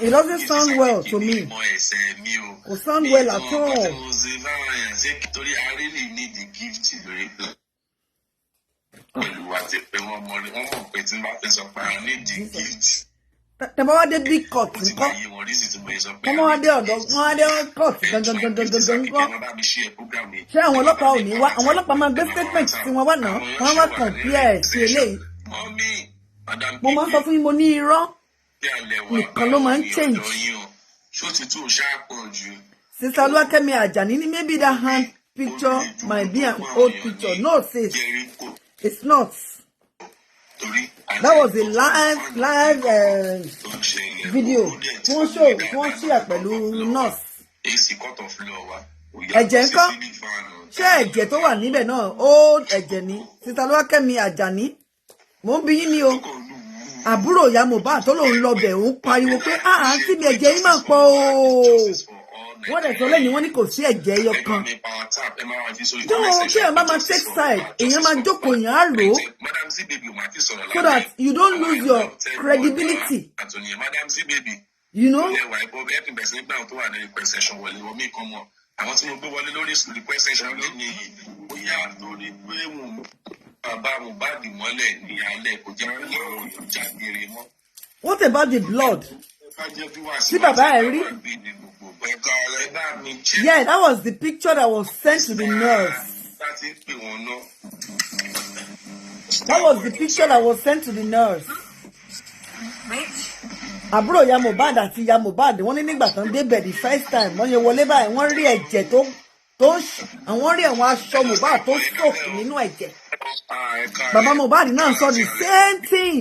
It doesn't sound well to me. It sound well at all. Tẹ̀mọ́ wá dé big court nǹkan. Tẹ̀mọ́ wá dé ọ̀dọ̀ wọ́n wá dé court gangan nǹkan. Ṣé àwọn ọlọ́pàá ò ní wá? Àwọn ọlọ́pàá máa gbé statement tí wọ́n wá náà. Wọ́n wá compare sí eléyìí. Mo máa ń sọ fún yín mo ní irọ́. Nìkan ló máa ń change. Sister Oluwakemi Ajani ni maybe that hand picture might be an old picture. No, sis. It's not. That was a live video. Wọ́n share pẹ̀lú nurse. Ẹ̀jẹ̀ ńkọ́? Ṣé ẹ̀jẹ̀ tó wà níbẹ̀ náà old ẹ̀jẹ̀ ni? Sister Oluwakemi Ajani. Mo ń bi yín ni o. Àbúrò ìyá Mohbad tó lòun lọ bẹ̀ òun pariwo pé àǹtí mi ẹ̀jẹ̀ yín máa pọ̀ o. Wọ́n dẹ̀ sọ lẹ́yìn wọ́n ní kò sí ẹ̀jẹ̀ ẹyọ kan. Tó o kí ẹ̀ máa take side, èèyàn máa jókòó èèyàn á rò ó. So that you don't lose your credibility. You know? Àwọn tí mo gbé wọlé lórí request section ló ní bóyá lórí pé bàbá Mohbad mọ́lẹ̀ ní alẹ́ kò jẹ́ kí àwọn ìjà gbére mọ́. What about the blood? Sí bàbá ẹ̀ rí? Yeah, that was the picture that was sent to the nurse. That was the picture that was sent to the nurse. Àbúrò ìyá Mohbad àti ìyá Mohbad wọ́n ní nígbà tán débẹ̀ the first time wọ́n yẹ wọlé báyìí wọ́n rí ẹ̀jẹ̀ tó àwọn rí àwọn aṣọ Mohbad tó soak nínú ẹ̀jẹ̀. Bàbá Mohbad náà sọ the same thing.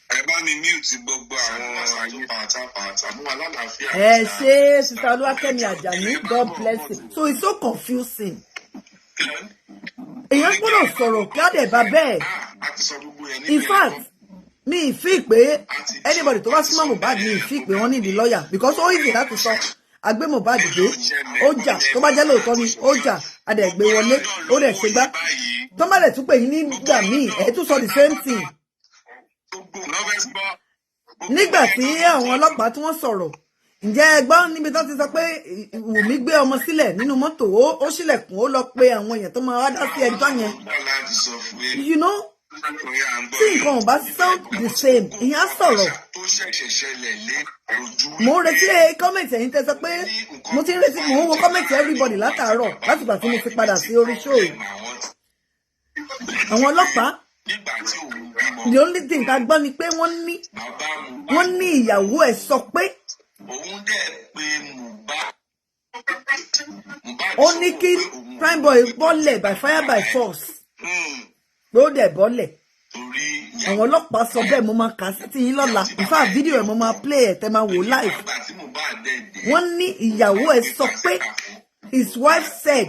Ẹ bá mi mute gbogbo àwọn ayé pàtàpàtà mú alálàáfíà. Ẹ ṣe Sister Oluwakemi Ajani, God bless you. So it's so confusing. Èèyàn gbọ́dọ̀ sọ̀rọ̀ kí á dẹ̀ bá bẹ́ẹ̀. In fact, mi ì fi pé anybody tó bá súnmọ́ Mohbad mi ì fi pé wọ́n need lawyer because ó easy láti sọ agbé Mohbad dé ó jà tó bá jẹ́ lóòótọ́ ni ó jà adẹ̀gbé wọlé ó dẹ̀ ṣe gbá tó má lẹ̀ tún pè yín nígbà míì ẹ̀ tún sọ the same thing. Nígbà tí àwọn ọlọ́pàá tí wọ́n sọ̀rọ̀ ǹjẹ́ ẹ gbọ́ níbi tó ti sọ pé Wùmí gbé ọmọ sílẹ̀ nínú mọ́tò ó ṣílẹ̀kùn ó lọ pé àwọn èèyàn tó máa wá dá sí ẹjọ́ yẹn. You know, tí nǹkan ò bá sound the same ìyẹn á sọ̀rọ̀. Mo ń retí kọ́mẹ̀tì ẹ̀yin tẹ́ sọ pé mo ti ń retí mo ń wo kọ́mẹ̀tì everybody látàárọ̀ látìgbà tí mo ti padà sí orí show. Àwọn ọlọ́pàá the only thing tá gbọ́ ni pé wọ́n ní ìyàwó ẹ̀ sọ pé ó ní kí prime boy bọ́lẹ̀ by fire by force pé ó dẹ̀ bọ́lẹ̀. Àwọn ọlọ́pàá sọ bẹ́ẹ̀ mo máa kà sí ti yín lọ́la ìfá fídíò ẹ̀ mo máa play ẹ̀ tẹ́ máa wò live. Wọ́n ní ìyàwó ẹ̀ sọ pé his wife said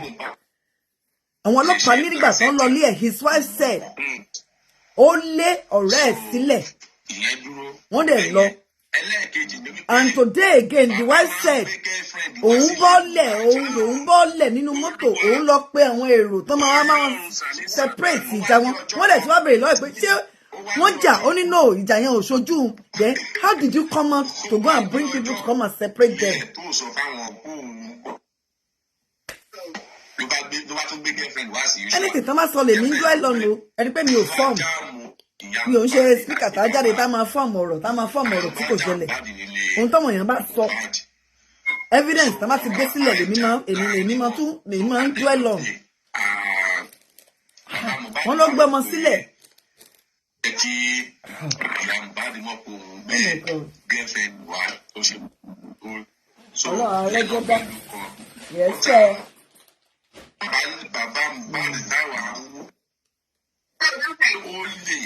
àwọn ọlọ́pàá ní nígbà tó ń lọ lé ẹ̀ his wife said ó lé ọ̀rẹ́ ẹ̀ sílẹ̀ wọ́n dẹ̀ lọ. And today again the wife said òun bọ́lẹ̀ nínú mọ́tò òun lọ pé àwọn èrò tó máa separate ìjà wọn wọ́n dẹ̀ tí wọ́n béèrè lọ́wọ́ pé ṣé wọ́n jà ó ní no ìjà yẹn ò ṣojú then how did you come out to go and bring people to come and separate them. Anything tó máa sọ lè mí jọ́ ẹ lọ́nu ẹni pé mi ò fọ́ọ̀mù mi ò ń ṣe speaker tá a jáde tá a máa fọ́ọ̀mù ọ̀rọ̀ tí kò ṣẹlẹ̀ ohun tọ́mọ èèyàn bá sọ evidence tá a máa ti gbé sílẹ̀ èmi máa ń jọ́ ẹ lọ́nu wọ́n lọ gbé ọmọ sílẹ̀. Ọlọ́run arẹ́jọ́ bá yẹ ṣẹ́ ẹ. Bàbá Mohbad táwa ó lè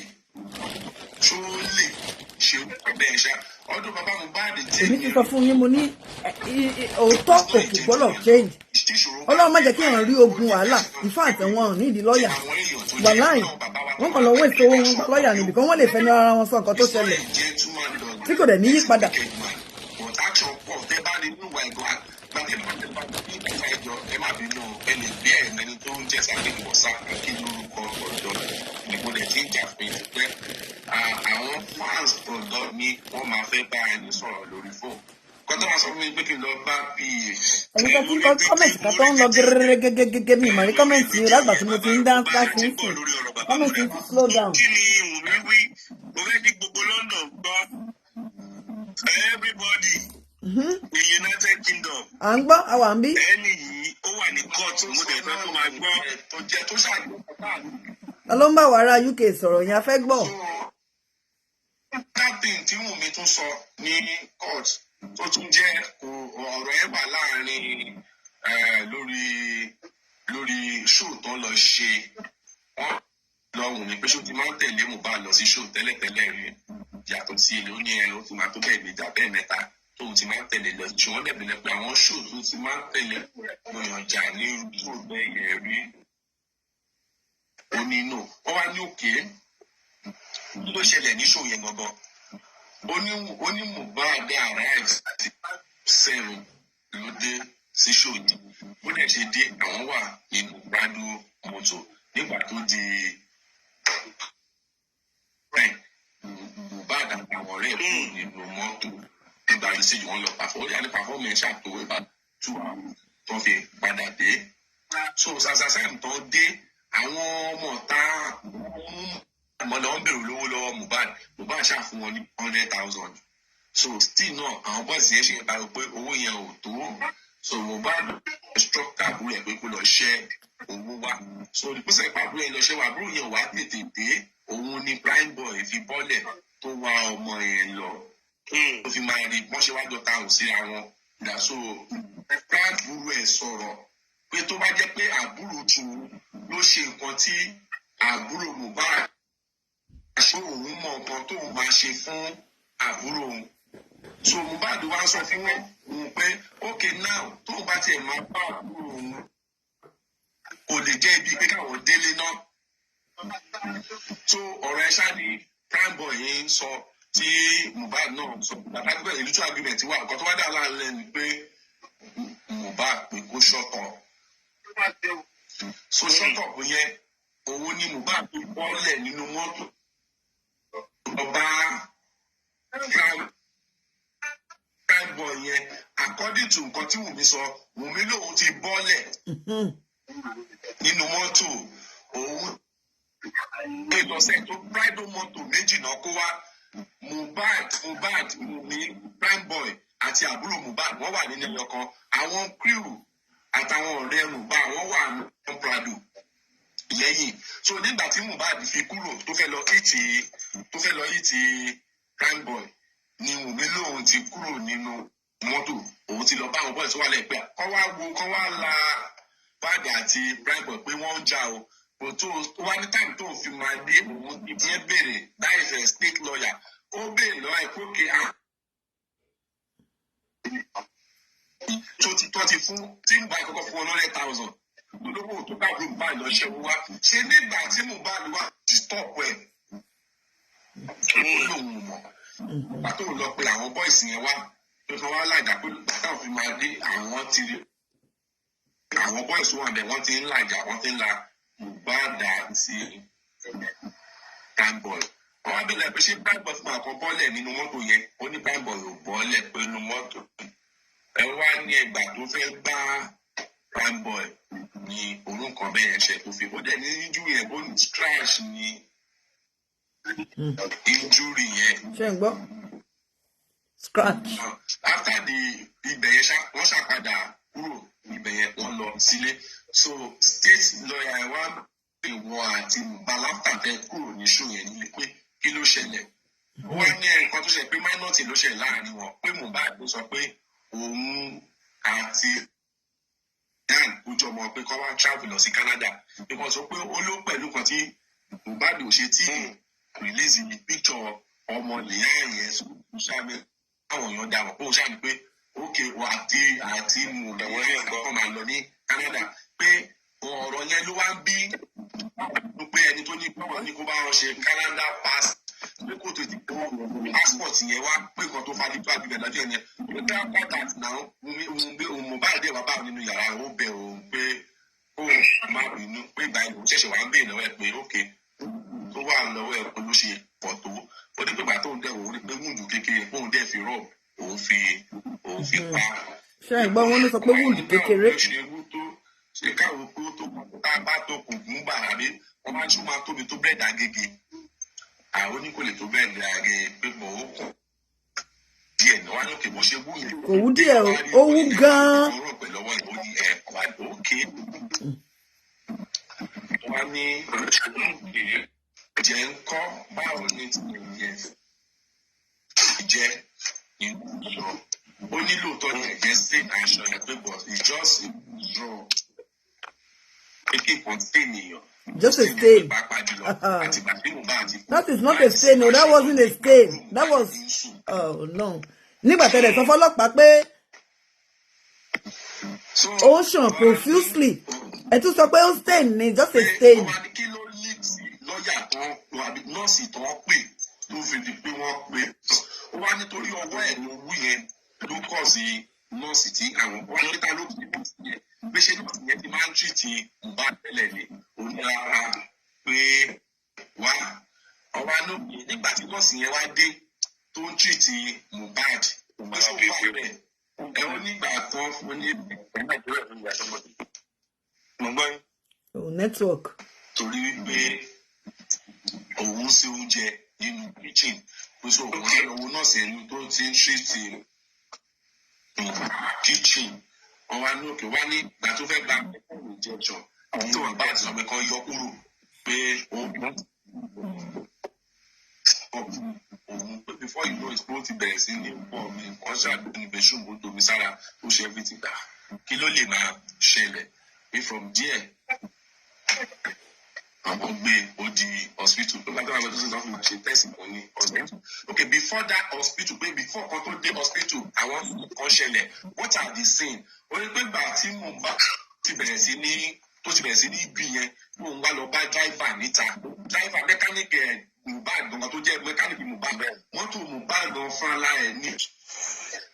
ṣe bẹ́ẹ̀ ṣá ọdún bàbá Mohbad èmi ti sọ fún yín mo ní òótọ́ òkè gbọ́dọ̀ change ọlọ́run má jẹ́ kí èèyàn rí ogun wàhálà ìfọ́ àtẹ̀wọ̀n nídìí lọ́ọ̀yà wàláì wọ́n kàn lọ wé ìṣòwò wọn gba lọ́ọ̀yà níbi kan wọ́n lè fẹ́ ní ara wọn sọ nǹkan tó ṣẹlẹ̀ tí kò dẹ̀ ní yí padà. Àwọn fans ọ̀dọ́ mi wọ́n máa fẹ́ bá ẹni sọ̀rọ̀ lórí fóònù. Kọ́tà máa sọ fún mi pé kí n lọ bá PA. ẹni tó tún kọ́ kọ́mẹ̀ntì kan tó ń lọ gẹ́gẹ́gẹ́gẹ́ mi ìmọ̀ ní kọ́mẹ̀ntì lágbà tí mo ti ń dá sí sí kọ́mẹ̀ntì ti slow down. Kí ni Wunmi wí? Mo fẹ́ kí gbogbo London gbọ́. Everybody ní United Kingdom. À ń gbọ́ àwa ń bí. Ẹni yìí ó wà ní court mo dẹ̀ fẹ́ kó máa gbọ́ tó jẹ́ tó ṣàgbọ́. ta ló ń bá wàrà UK sọ̀rọ̀ yẹn a fẹ́ gbọ́. Captain tí Wunmi tún sọ ní court tó tún jẹ́ ọ̀rọ̀ ẹ̀ wà láàrin lórí show tó lọ ṣe wọ́n lọ Wunmi pé ṣó ti máa ń tẹ̀lé Mohbad lọ sí show tẹ́lẹ̀tẹ́lẹ̀ rí yàtọ̀ sí èlé ó ní ẹ̀ ó ti máa tó bẹ́ẹ̀ méjà bẹ́ẹ̀ mẹ́ta tóun ti máa ń tẹ̀lé lọ ṣùgbọ́n wọ́n dẹ̀bìlẹ̀ pé àwọn show tó ti máa ń tẹ̀lé lọ́yànjà ní irú bẹ́ẹ̀ yẹn rí ó nínú wọ́n wá ní òkè kí ló ṣẹlẹ̀ ní show yẹn gangan ó ní Mohbad arrive àti 7 ló dé sí show yìí bó dẹ̀ ṣe dé àwọn wà nínú gbádù mọ́tò nígbà tó di Mohbad àtàwọn ọ̀rẹ́ kúrò nínú mọ́tò nígbà tí sèjì wọn lọ pàfọ́ ó yà ní pàfọ́ mẹ́rin ṣàtò ìbá 2 hours tó fi padà dé so sàṣàṣàm tó dé àwọn ọmọ ọ̀tá àmọ́ lọ́wọ́ ń bèrè lówó lọ́wọ́ Mohbad ṣàfún wọn ní 100,000 so still náà àwọn bọ́ọ̀sì yẹn ṣe ń parí pé owó yẹn ò tó so Mohbad struck àbúrò ẹ̀ pé kó lọ ṣẹ́ owó wá so ìpèsè ìpàbúrò ẹ̀ lọ ṣẹ́ wá àbúrò yẹn wá tètè dé òun ni prime boy fi bọ́lẹ̀ tó wá ọmọ yẹn lọ tó fi máa rí wọ́n ṣe wá jọta ò síra wọn ìdá so àbúrò ẹ̀ sọ̀rọ̀ pé tó bá jẹ́ pé àbúrò tù ló ṣe nǹkan tí àbúrò Mohbad ṣé òun mọ nǹkan tóun máa ṣe fún àbúrò òun so Mohbad wá sọ fún òun pé okay now tóun bá tiẹ̀ máa bá àbúrò òun kò lè jẹ́ ibi pé káwọn délé náà so ọ̀rọ̀ ẹ̀ ṣáà ní prime boy yìí ń sọ tí Mohbad náà sọ bàbá gbẹ ìlú tó agreement wà nǹkan tó wá dà láàrin ni pé Mohbad pé kó ṣọ̀tọ̀ so ṣọ̀tọ̀ kò yẹ òun ni Mohbad tó bọ́lẹ̀ nínú mọ́tò ọba prime boy yẹn according to nǹkan tí Wunmi sọ Wunmi lòun ti bọ́lẹ̀ nínú mọ́tò òun ìlọsẹ̀ tó pride mọ́tò méjì náà kó wá Mohbad Wunmi prime boy àti àbúrò Mohbad wọ́n wà nínú ẹyọ kan àwọn crew àtàwọn ọ̀rẹ́ Mohbad wọ́n wà ní Prado lẹ́yìn so nígbà tí Mohbad fi kúrò tó fẹ́ lọ yìí ti prime boy ni Wunmi lòun ti kúrò nínú mọ́tò òun ti lọ bá àwọn bọ́ọ̀lù tó wà lẹ́pẹ́ kọ́ wá la báàgì àti prime boy pé wọ́n ń jà o tó wá ní táìmù tó fi máa dé òun ìdíyẹn béèrè that is a state lawyer ó béèrè lọ́wọ́ ẹ̀ pé òkè tó ti fún tí Mohbad kọ́kọ́ fún 100,000 olówó tó bá Mohbad lọ ṣe wá ṣe nígbà tí Mohbad wá ti stop ẹ̀ ó lóun mọ̀ pàtó lọ pé àwọn bọ́ìsì yẹn wá tó fi wá láìjà pé bàtà òfin máa dé àwọn ti àwọn bọ́ìsì wọn bẹ̀ wọ́n ti ń làjà wọ́n ti ń la Mohbad àti prime boy wọ́n wá bẹ̀rẹ̀ pé ṣé prime boy fún àkọ́ bọ́ọ̀lẹ̀ nínú mọ́tò yẹn ó ní prime boy ò bọ́ọ̀lẹ̀ pé nínú mọ́tò ẹ wá ní ẹgbà tó fẹ́ gbá prime boy ní orúkọ bẹ́ẹ̀ ṣe tó fi ó dẹ̀ ní injury yẹn bó ní scratch ní injury yẹn. ṣé ń gbọ́ scratch. after the ibẹ̀ yẹn wọ́n ṣàpadà kúrò ibẹ̀ yẹn wọ́n lọ sílé so state lawyer wa ìwọ àti balafta fẹ́ kúrò ní show yẹn nílé pé kí ló ṣẹlẹ̀ wọ́n ní nǹkan tó ṣe pé minor ló ṣẹlẹ̀ láàrin wọn pé Mohbad ló sọ pé òun àti dan ojú ọmọ pé kọ́ wá travel lọ sí Canada because ó pé ó ló pẹ̀lú kan tí Mohbad ò ṣe tí release the picture ọmọ nìyẹn yẹn ṣáàbẹ àwọn èèyàn dà wọ́n ó ṣáàbẹ pé ókè àti mùbẹ̀wọ́ ní ọ̀gá ọmọ àlọ́ ní Canada pé ọ̀rọ̀ yẹn ló wá ń bí pé ẹni tó ní pọ̀ ní kó bá wọn ṣe Canada pass pé kò tó ti kó passport yẹn wá pé nǹkan tó fàdí tó àbíbẹ̀ lọ́jọ́ yẹn pé bí wọ́n kọ́ta náà Mohbad dé bàbá nínú yàrá ó bẹ̀ òun pé ó má bínú pé ìgbà ìlú ṣẹ̀ṣẹ̀ wá ń bèèrè lọ́wọ́ ẹ̀ pé ókè tó wà lọ́wọ́ ẹ̀ pé ló ṣe pọ̀ tó ó ní pé bàtà òun dẹ̀ òun rí pé wúndù kékeré òun dẹ̀ fi rọ̀ òun fi pa. ṣé ẹ̀gbọ́n wọn ló sọ pé wúndù kékeré. ṣé káwọn kó tó tá a bá tó kò gún bàrà rí wọn máa tún máa tóbi tó bẹ́ẹ̀ dá gègé àwọn oníkòlè tó bẹ́ẹ̀ dá gègé pé mọ̀ ó kù díẹ̀ náà wá ní òkè bó ṣe wú yẹn. kò wú díẹ̀ ó wú gan-an. ọ̀rọ̀ pẹ̀lú ọwọ́ ìbò ní ẹ̀kọ́ òkè wọ́n ní jẹ́ ń kọ́ báwo ní tìǹyẹn jẹ́ ìlú ó nílò tó ní ẹ̀jẹ̀ stain aṣọ yẹn pé but it's just a draw kékeré kan stain èèyàn. Just a stain. That is not a stain. No, that wasn't a stain. That was oh no. Nígbà tẹ́lẹ̀ sọ fọ́lọ́pàá pé ó ṣàn profusely. Ẹ tún sọ pé ó stain ni just a stain. Kí ló lè tí lọ́ọ̀yà tó àbí nọ́ọ̀sì tó pè tó fi di pé wọ́n pè ó wá nítorí ọwọ́ ẹ̀ ló wú yẹn ló kọ̀ sí nọ́ọ̀sì tí àwọn wọn níta ló fi bá sí yẹn bí ṣe nọ́ọ̀sì yẹn ti máa ń tìtì bá tẹ́lẹ̀ ni òní ara pé wá ọba lóbi nígbà tí nọ́ọ̀sì yẹn wá dé tó ń tìtì Mohbad ògbésọ̀ wà bẹ́ẹ̀ ẹ ó nígbà kan fún ní Nàìjíríà fún ìgbà sọmọdé mo gbọ́ yín. Network. torí wípé òun ṣe oúnjẹ nínú kitchen pé so òun á lọ wo nọ́ọ̀sì ẹni tó ti ń tìtì kitchen wọn wá ní òkè wá ní ìgbà tó fẹ́ gba injection àwọn tó wà bá àti sọ̀bẹ̀ kan yọ kúrò pé òun pé before you know it ó ti bẹ̀rẹ̀ sí ní pọ̀ mi nǹkan ṣàdúrà ní bẹ́ṣùn bó domi sára ó ṣe everything gbà kí ló lè máa ṣẹlẹ̀ pé from there àwọn gbé ó di hospital tó bá tó wà lọ́dún tó ń fi máa ṣe test kan ní hospital okay before that hospital pé before kan tó dé hospital àwọn kan ṣẹlẹ̀ what are the scene ó ní pé gbà tí Mohbad ti bẹ̀rẹ̀ sí ní ibi yẹn ló ń wá lọ bá driver níta driver mechanic Mohbad gan tó jẹ́ mechanic Mohbad mọ́tò Mohbad gan fún ara ẹ̀ ní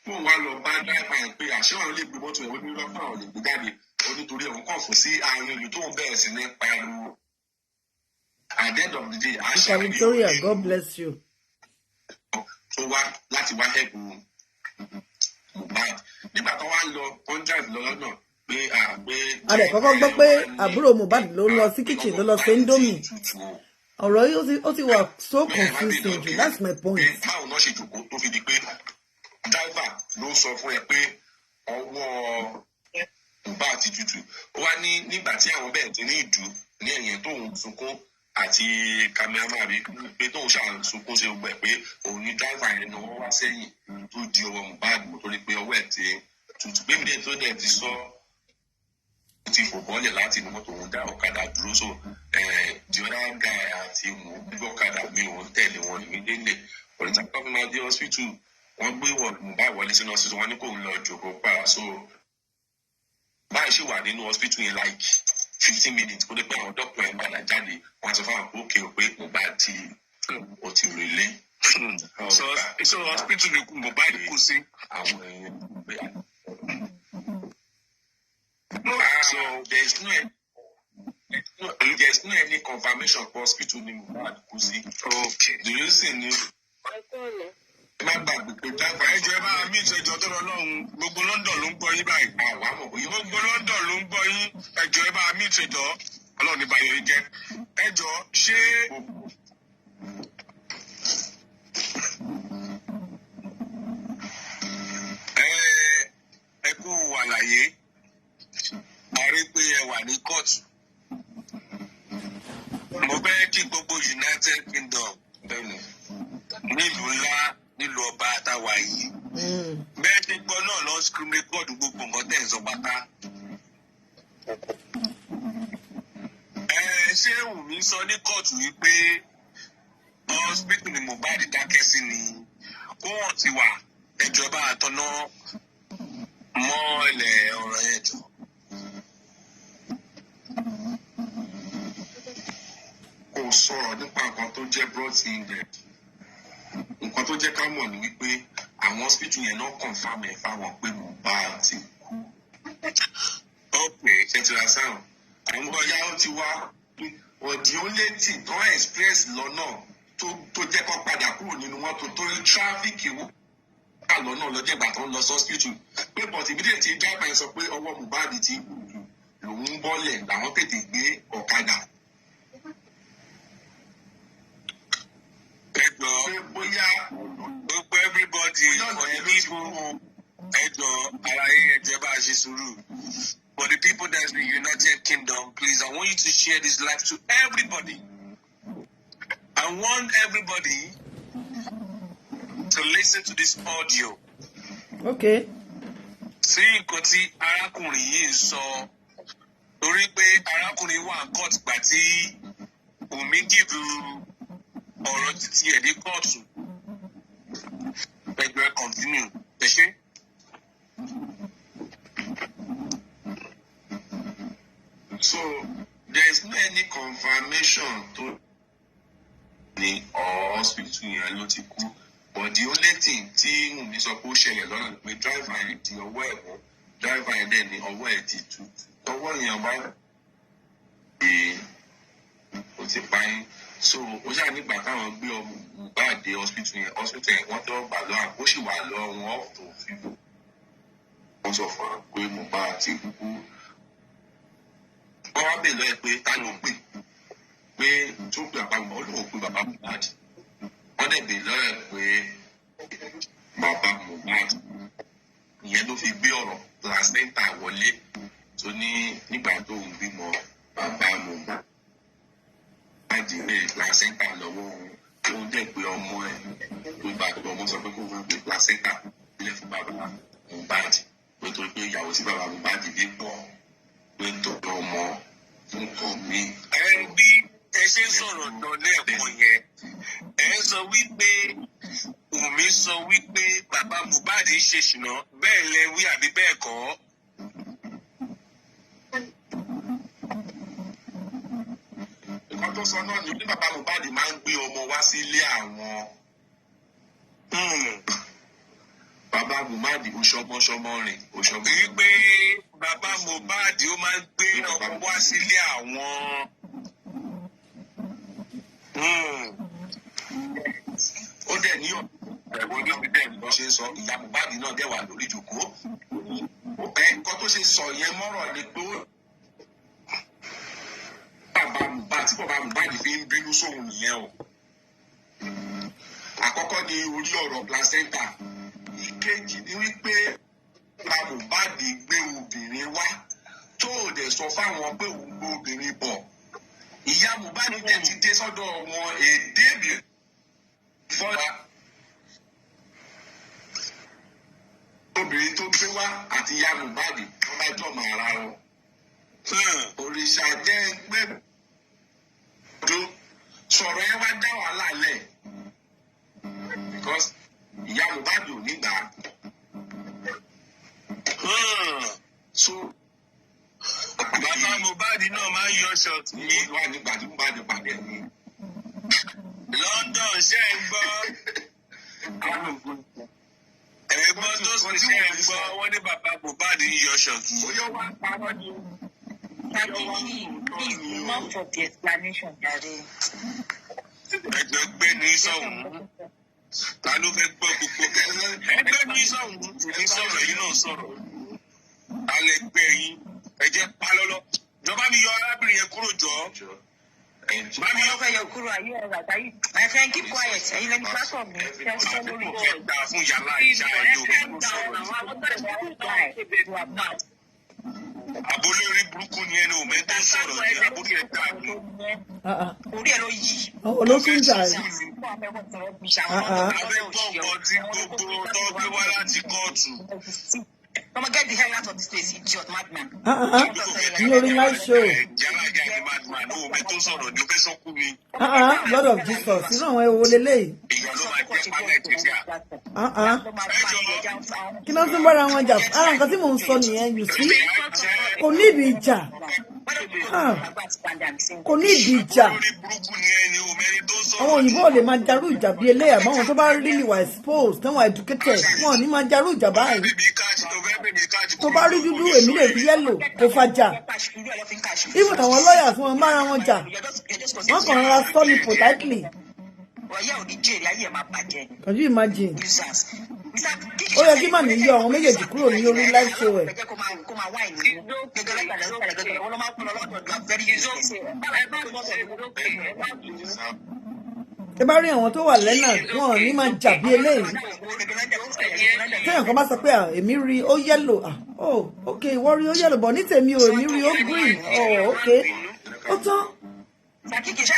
ló ń wá lọ bá driver yẹn pé àṣẹ wọn lè gbé mọ́tò ẹ̀ wọ́n ní lọ́pàá ọ̀ lè gbé jáde ó nítorí òun kàn fún sí àárín ìlú tó ń bẹ̀rẹ̀ sí ní pariwo. At the end of the day, Sister Victoria, God bless you. So láti wá help Mohbad. Nígbà tó wá lọ contract lọ́nà pé àgbẹ̀. A lè kọ́kọ́ gbọ́ pé àbúrò Mohbad ló lọ sí kitchen ló lọ sí Indomie. Ọ̀rọ̀ yìí ó ti wà so confusing jù. That's my point. Báwo náà ṣe jòkó tó fi di pé driver ló sọ fún ẹ pé ọwọ́ Mohbad ti tutù. Ó wá ní nígbà tí àwọn bẹ̀rẹ̀ ti ní ìdú ní ẹ̀yìn tóun sunkún àti kámẹ́rámà rí pé tóun ṣàṣùkún ṣe gbẹ pé òun ní dáìvà yẹn ni wọ́n wá sẹ́yìn tó di ọwọ́ Mohbad mọ́ torí pé ọwọ́ ẹ̀ ti tutù pé mílíọ̀nù tó dẹ̀ ti sọ ti fò bọ́ọ̀lẹ̀ láti inú mọ́tò òun dá ọ̀kadà dúró so the other guy àti gbígbọ́ ọ̀kadà mi òun tẹ̀lé wọn ní délé ọ̀rẹ́ta kọ́fí máa dé hospital wọ́n gbé Mohbad wọlé sínú hospital wọn ní kò ń lọ jòkó para so báyìí ṣì wà nínú hospital yẹn like 15 minutes kó dé pé àwọn dọ́kítọ̀ ẹ̀ padà jáde wọ́n sọ fún àwọn òkè pé Mohbad ti ó ti rèlé. so hospital ni Mohbad kú sí. àwọn èèyàn gbé so there is no any confirmation for hospital ni Mohbad kú sí. okay the reason ni má gbàgbé pé dábàá ẹjọ ẹ bá mi ìṣèjọ tó lọ lọhùn gbogbo London ló ń gbọ́ yín báyìí gbogbo London ló ń gbọ́ yín ẹjọ ẹ bá mi ìṣèjọ Ọlọ́run ní báyìí jẹ ẹjọ ṣé. ẹ kú àlàyé a rí pé ẹ wà ní kóòtù mo fẹ́ kí gbogbo United Kingdom nílùú ńlá nílùú ọba àtàwà yìí bẹ́ẹ̀ ti gbọ́ náà lọ screen record gbogbo nǹkan tẹ̀ ń sọ pátá. ṣé Wunmi sọ ní kóòtù wípé hospital ni Mohbad dákẹ́ sí ni ó wọ́n ti wà ìjọba àtọ̀nà mọ́ ilẹ̀ ọ̀rọ̀ yẹn jọ. Kò sọ̀rọ̀ nípa nǹkan tó jẹ́ brought in there. Nǹkan tó jẹ́ ká mọ̀ ni wípé àwọn hospital yẹn náà confam ẹ̀ fáwọn pé Mohbad ti kú. Okay, ṣe ti ra sáwọn. Àwọn bọ́yá ó ti wá ọ̀dì ó létí tó express lọ́nà tó jẹ́ kó padà kúrò nínú mọ́tò torí tráfíkì wà lọ́nà lọ́jọ́ ìgbà tó ń lọ sọ́spítù. Pé bọ̀tì ìbílẹ̀ tí dábàá yẹn sọ pé ọwọ́ Mohbad ti kú lòun ń bọ́lẹ̀ làwọn tètè gbé ọ̀kadà. Ẹjọ́ bóyá gbogbo everybody ọ̀yẹ́bíbó ẹjọ́ ara yẹn ẹ̀jẹ̀ bá a ṣe sùúrù. For the people that's in the United Kingdom, please, I want you to share this live to everybody. I want everybody to listen to this audio. Okay. Sí nǹkan tí arákùnrin yìí ń sọ torí pé arákùnrin wà ń court gbà tí Wunmi gíbu ọ̀rọ̀ títí ẹ̀ dé kóòtù. Ẹgbẹ́ continue. Ẹ ṣé. So there's no any confirmation to the hospital yẹn ló ti kú. But the only thing tí Wunmi sọ pé ó ṣẹlẹ̀ lọ́nà ni pé driver yẹn di ọwọ́ ẹ̀ mọ́, driver yẹn dẹ̀ ní ọwọ́ ẹ̀ ti tú. Ọwọ́ yẹn bá gbé ó ti pa yín. So ó ṣáà nígbà táwọn gbé Mohbad dé hospital yẹn wọ́n tẹ́wọ́ gbà lọ́wọ́ ó sì wà lọ́wọ́ wọn off to fífò. Wọ́n sọ fún wa pé Mohbad ti kú. Wọ́n wá bèèrè lọ́yẹ̀ pé ta ló pè pé tó pè àpamọ́ olóhùn pé bàbá Mohbad. Wọ́n dẹ̀ bèèrè lọ́yẹ̀ pé bàbá Mohbad. Ìyẹn ló fi gbé ọ̀rọ̀ placenta wọlé tó ní nígbà tó ń bímọ bàbá Mohbad. Àdìrẹ́ placenta lọ́wọ́ tó ń dẹ̀ pé ọmọ ẹ̀ tó bá tó ọmọ sọ pé kó fún pé placenta lè fún bàbá Mohbad. Pé torí pé ìyàwó sí bàbá Mohbad dé pọ̀ pé tọ́jú ọmọ nǹkan mi. Bí ẹ ṣe ń sọ̀rọ̀ lọ lẹ́ẹ̀kan yẹn, ẹ ń sọ wípé Wunmi sọ wípé bàbá Mohbad ń ṣe ṣìnà bẹ́ẹ̀ lẹ wí àbí bẹ́ẹ̀ kọ́. Nǹkan tó sọ náà ni bí bàbá Mohbad máa ń gbé ọmọ wá sí ilé àwọn. Bàbá Mohbad oṣọmọṣọmọ rìn oṣọmọ. Wípé bàbá Mohbad ó máa ń gbé ọmọ wá sílé àwọn. Ó dẹ̀ ní ẹ̀wọ̀n níbi bẹ́ẹ̀ ni wọ́n ṣe ń sọ ìyá Mohbad náà dẹ̀ wà lórí ìjòkó. Nǹkan tó ṣe sọ yẹn mọ́rọ̀ ni pé bàbá Mohbad fi ń bínú sóhun nìyẹn o. Àkọ́kọ́ ni orí ọ̀rọ̀ placenta. Ìkejì ni wípé bàbá Mohbad gbé obìnrin wá tó o dẹ̀ sọ fáwọn pé òun gbé obìnrin bọ̀. Ìyá Mohbad dẹ̀ ti dé sọ́dọ̀ wọn èdè mi fọ́ra. Obìnrin tó gbé wá àti ìyá Mohbad wọ́n bá jọ̀ mọ́ ara wọn. Òrìṣà jẹ́ pé sọ̀rọ̀ yẹn wá dá wàhálà lẹ̀ because ìyá Mohbad ò ní gbà á. So bàbá Mohbad náà máa ń yọ ṣọ́ọ̀tì ní wà nígbà tí Mohbad pàdé ní. London ṣe ń gbọ́. Ẹ̀gbọ́n tó sì ṣe ń gbọ́ wọ́n ní bàbá Mohbad ń yọ ṣọ́ọ̀tì. Ó yọ wá parọ́ ni. Enough of the explanation, Daddy. Ẹgbẹ́ gbé ní sọ̀hún. Ta ló fẹ́ gbọ́ gbogbo ẹgbẹ́ ní sọ̀hún? Ní sọ̀rọ̀ yìí náà sọ̀rọ̀. Alẹ́ gbé yín. Ẹ jẹ́ pa lọ́lọ́. Ìjọba mi yọ arábìnrin yẹn kúrò jọ. Bá mi yọ fẹ́ yọ kúrò ayé ọ̀rọ̀ àtàyè. My friend, keep quiet. Ẹ̀yin lẹni platform mi. Ṣé ẹ sọ lórí Ó fẹ́ gbà fún yàrá ìjà ẹ̀ ló ń sọ̀rọ̀ yìí. Abolórí burúkú ni ẹni òmẹ́ tó sọ̀rọ̀ ní abúlé ẹ̀ dà ní. Orí ẹ̀ ló yí. Ló tún jà ẹ́. Abẹ́gbọ́ nǹkan tí gbogbo tó gbé wá láti kóòtù. Come on, get the hell out of this place, idiot madman. Lórí live show. Lord of Jesus. Irú àwọn ewo leléyìí. Kí ló tún bára wọn jà? Ara nǹkan tí mò ń sọ nìyẹn, you see? Kò ní ìdí ìjà. Kò ní ìdí ìjà. Àwọn òyìnbó ò lè máa jarú ìjà bí eléyà, àmọ́ àwọn tó bá really were exposed, tó wà educated, wọn ò ní máa jarú ìjà báyìí. Tó bá rí dúdú, èmi lè rí yẹ́lò, kò fa jà. Even àwọn lawyers wọn bára wọn jà. Wọ́n kàn rọra sọ ní politely. Can you imagine? Ó yẹ kí màmí yọ àwọn méjèèjì kúrò ní orí live show ẹ̀. Ẹ bá rí àwọn tó wà lẹ́nà wọn ò ní máa jà bí eléyìí. Téèyàn kan bá sọ pé èmi rí ó yẹ́lò, ok ìwọ rí ó yẹ́lò bọ̀ ní tèmi ò èmi rí ó green, ok ó tán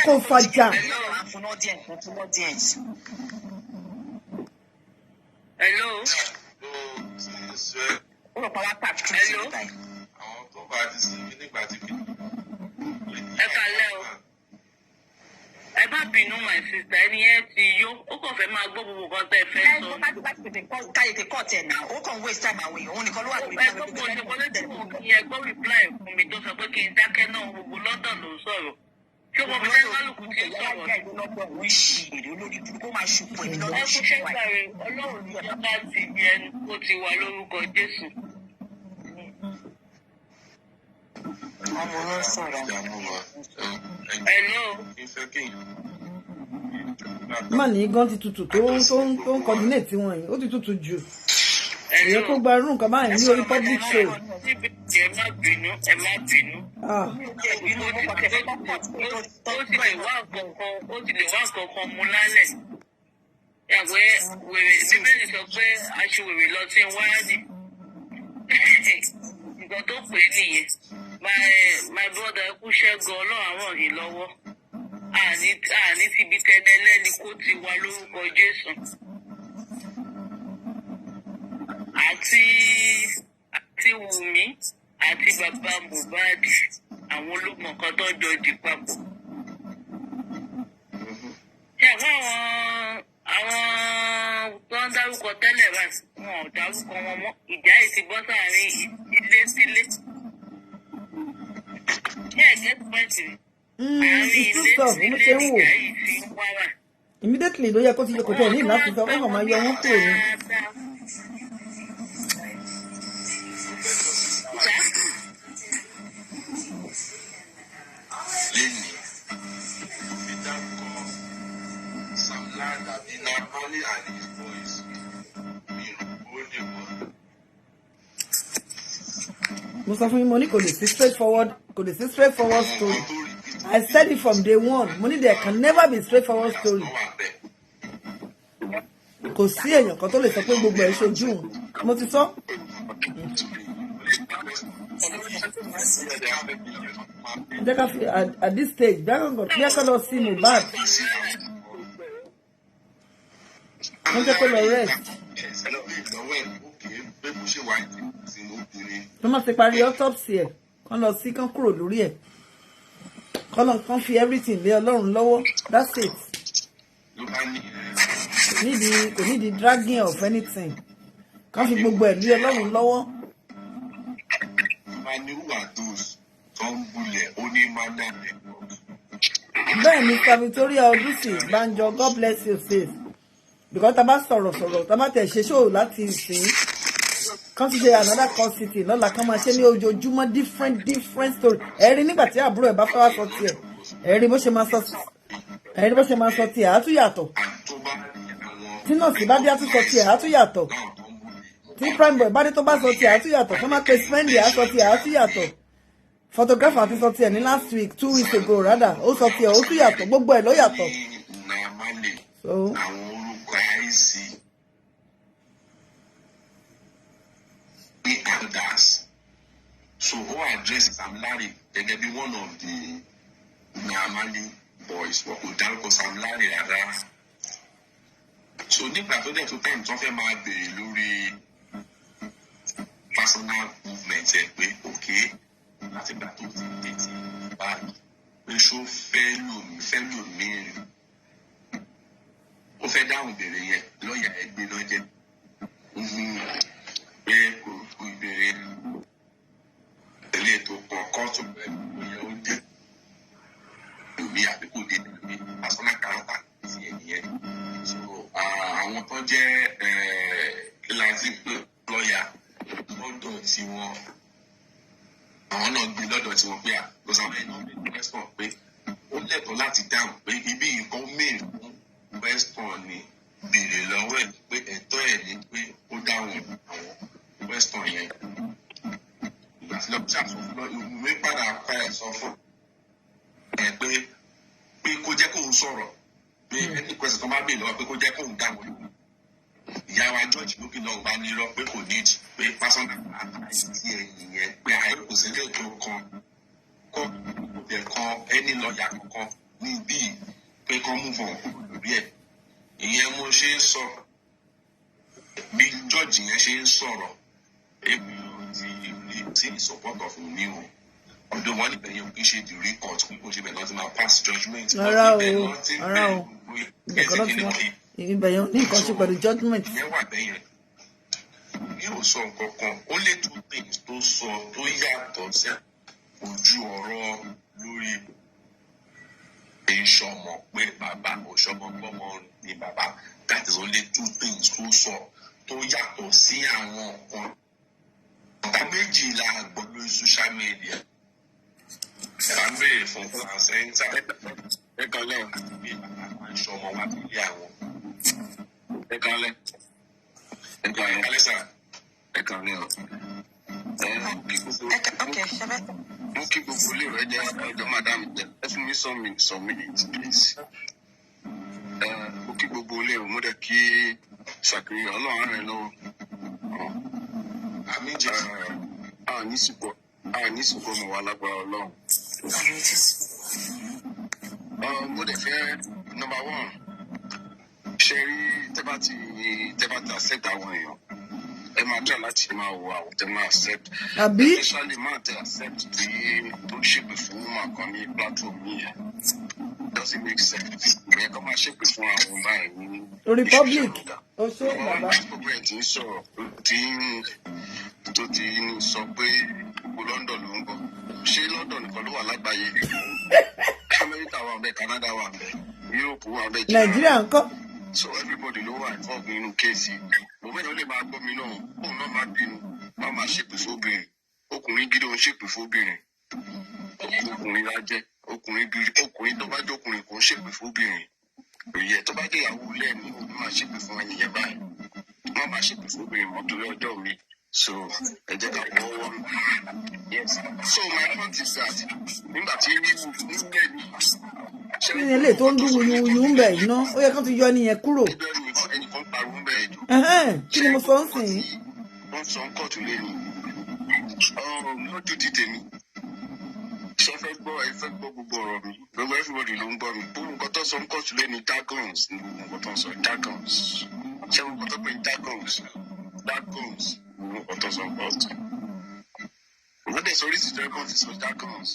kò fàjà. Hello. Hello. Ẹ kálẹ́ o. Ẹ má bínú my sister, ẹni yẹn ti yó, ó kàn fẹ́ máa gbọ́ gbogbo nǹkan tẹ́ ẹ fẹ́ sọ. Káyọ̀ ti kọ́ tẹ̀ náà, ó kàn waste time àwọn èèyàn, òun nìkan ló wà lórí ìpínlẹ̀. Ẹgbẹ́ bó ṣe wọlé tí mo kí ẹ gbọ́ reply fún mi tó sọ pé kí n dákẹ́ náà gbogbo London ló ń sọ̀rọ̀. Ṣé mo fi fẹ́ kálukú tí ń sọ̀rọ̀? Ẹ kú ṣẹ́gbàre, Ọlọ́run ní ọjọ́ ti di ẹnu kó ti wà lórúkọ Jésù. Hello. Má ní gan ti tutù tó ń coordinate wọn yìí, ó ti tutù jù. Èyí kó gba irú nǹkan báyìí ní orí public show. Ẹ má bínú. Ó ti lè wá nǹkan mú lálẹ́. Ẹ̀wẹ́ wèrè Bíbélì sọ pé aṣiwèrè lọ sí wáyà. Nǹkan tó pè é nìyẹn. My brother ẹ kú ṣẹ́gun Ọlọ́run àwọn yìí lọ́wọ́. Àní ti bi tẹ́lẹ̀ lẹ́ni kó ti wá lórúkọ Jésù. Àti Wunmi àti bàbá Mohbad àwọn ológun kan tó jọ di papọ̀. Ṣé àwọn tó ń dárúkọ tẹ́lẹ̀ bá wọn ò dárúkọ wọn mọ́, ìjà yìí ti bọ́ sáàrin ilé sílé. Ṣé ẹ̀gẹ́ pẹ̀tì àárín ilé sílé ìjà yìí ti ń wá wà? Immediately ló yẹ kó ti yẹ kó tẹ̀ ní láti sọ wọn kàn máa yọ wọn kúrò ní. Mo sọ fún yín mo ní kò lè sí straightforward story. I said it from day one. Mo ní there can never be straightforward story. Kò sí èèyàn kan tó lè sọ pé gbogbo ẹ̀ ṣojú òun. Mo ti sọ. Jẹ́ ká fi at this stage bí a kọ́ lọ sí Mohbad. Wọ́n jẹ́ kó lọ rest. Wọ́n máa ti parí autopsy ẹ̀ kán lọ sí kán kúrò lórí ẹ̀ kán fi everything lé Ọlọ́run lọ́wọ́, that's it. Kò ní di dragging of anything, kán fi gbogbo ẹ̀ lé Ọlọ́run lọ́wọ́. Bẹ́ẹ̀ ni Mr. Victoria Odusi Banjo, God bless you sis, because tá a bá sọ̀rọ̀ tá a bá tẹ̀ ṣe show láti ìsìn kan ti ṣe another call city lọ́la kan máa ṣe ní ojoojúmọ́ different story. Ẹ̀rí nígbà tí àbúrò ẹ̀ bá fẹ́ wá sọ tiẹ̀, ẹ̀rí bó ṣe máa sọ tiẹ̀ á tún yàtọ̀. Tí nọ́ọ̀sì bá dé á tún sọ tiẹ̀ á tún yàtọ̀. Tí prime boy bá dé tó bá sọ tiẹ̀ á tún yàtọ̀. Tó máa pe spendy á sọ tiẹ̀ á tún yàtọ̀. Photographer ti sọ tiẹ̀ ní last week 2 weeks ago rather, ó sọ tiẹ̀ ó tún yàtọ̀, gbogbo ẹ̀ ló yàtọ̀. So so who address Sam Larry gẹ́gẹ́ bí one of the Nyamali boys wọ́n kò dárúkọ Sam Larry rárá. So nígbà tó dẹ̀ tó tẹ̀ tó fẹ́ máa béèrè lórí personal movement ẹ pé okay láti gbà tó ti tètè báyìí pé ṣó fẹ́ lò mí rí ó fẹ́ dáhùn ìbéèrè yẹn lọ́ọ̀yà ẹgbẹ́ lọ́jẹ́ pé kò ìbéèrè ilé ètò kan kóòtù pẹ̀lú ìyẹn ó dé lómi àbí kò dé lómi personal character ti ẹ̀yẹn so àwọn tó jẹ́ kíláàsì pé lọ́ọ̀yà lọ́dọ̀ tí wọ́n àwọn náà gbé lọ́dọ̀ tí wọ́n pé à lọ́sàn án náà ní question pé ó lẹ́tọ̀ọ́ láti dáhùn pé ibi nǹkan mail fún question ni béèrè lọ́wọ́ ẹ̀ pé ẹ̀tọ́ ẹ̀ ni pé ó dáhùn àwọn question yẹn ìgbà tí lọ́ọ́ ṣàfihàn ìwé padà pa ẹ̀ sọ fún ẹ̀ pé kó jẹ́ kóun sọ̀rọ̀ pé ẹni question tó bá béèrè lọ́wọ́ pé kó jẹ́ kóun dáhùn ìyá wa George lókè náà bá ní lọ pé kò nídìí pé personal àìsí ẹ̀yìn yẹn pé àìkú sílẹ̀ tó kan kọ́ òbẹ̀ kan ẹni lọ́ọ̀yà kankan níbí pé kọ́ mú fọ̀ lórí ẹ̀ ìyẹn mo ṣe ń sọ bí George yẹn ṣe ń sọ̀rọ̀ èmi ò ti in support of Wunmi o ọdún wọn níbẹ̀ yẹn kì í ṣe the record pé kò ṣe bẹ̀ lọ́tí máa pass judgement ara o ibẹ̀ yẹn ní nǹkan ṣe pẹ̀lú judgement. ìyẹn wà bẹ́yẹn yóò sọ nǹkan kan ó lè tún things tó sọ tó yàtọ̀ sí ojú ọ̀rọ̀ lórí ìṣọmọ pé bàbá òṣọmọ gbọmọ ni bàbá that is only two things tó sọ tó yàtọ̀ sí àwọn nǹkan ọ̀gá méjìlá àgbọ̀ lórí social media ẹ̀rọ ń béèrè fún placenta ẹ̀kan lẹ́yìn bí bàbá máa ń ṣọmọ wá nílé àwọn ẹ̀kan lẹ́ sà ẹ̀kan lẹ́ mo kí gbogbo ilé rẹ jẹ ọjọ́ madam jẹ ẹ fún mi some minutes please mo kí gbogbo ilé rẹ mo dẹ kí ṣàkíyàn Ọlọ́run rẹ lọ́wọ́ àmì jẹ ní sùpọ̀ mọ̀ wá lágbára Ọlọ́run mo dẹ fẹ́ number one ṣe rí tẹ́ bá ti accept àwọn èèyàn ẹ máa tẹ̀ láti máa wo àwọn tẹ́ máa accept especially máa tẹ̀ accept tí tó ṣèpè fún woman kan ní platform yẹn doesn't make sense ìyẹn kan máa ṣèpè fún àwọn báyìí ní republic ó ṣe bàbá. gbogbo ẹ̀ tí ń sọ̀rọ̀ tó ti sọ pé gbogbo London ló ń bọ̀ ṣé London nìkan ló wà lágbàáyé Amẹ́ríkà wà bẹ́ẹ̀ Canada wà bẹ́ẹ̀ Europe wà bẹ́ẹ̀ Nàìjíríà ńkọ́. So everybody ló wà involved nínú kéèsì mo bẹ́ẹ̀ ni ó lè máa gbọ́ mi náà òun náà máa bínú máa máa ṣèpè fóbìnrin ọkùnrin gidi òun ṣèpè fóbìnrin ọkùnrin lájẹ́ ọkùnrin tó bá jẹ́ ọkùnrin kò ń ṣèpè fóbìnrin òye tó bá jẹ́ ìyàwó lẹ́ẹ̀ni òun máa ṣèpè fún ẹnìyẹn báyìí wọ́n máa ṣèpè fóbìnrin mọ́ torí ọjọ́ mi so ẹ jẹ́ ká wọ́wọ́ yes so my point is that nígbà tí wíwú nílẹ̀ ní ní ilé tó ń dún wuyuwuyu ń bẹ̀ iná ó yẹ kán ti yọ ẹni yẹn kúrò. Kí ni mo sọ ń sìn yín. wọ́n sọ ń kọ́ọ̀tù lẹ́nu lójú ti tèmi ṣe fẹ́ gbọ́ gbogbo ọ̀rọ̀ mi gbogbo everybody ló ń gbọ́ mi gbogbo nǹkan tó sọ ń kọ́ọ̀tù lẹ́nu dragons ní gbogbo nǹkan tó sọ dragons ṣé gbogbo tó pè dragons gbogbo nǹkan tó sọ ń kọ́ọ̀tù. wọ́n dẹ̀ sọ oríṣi dragons sọ dragons.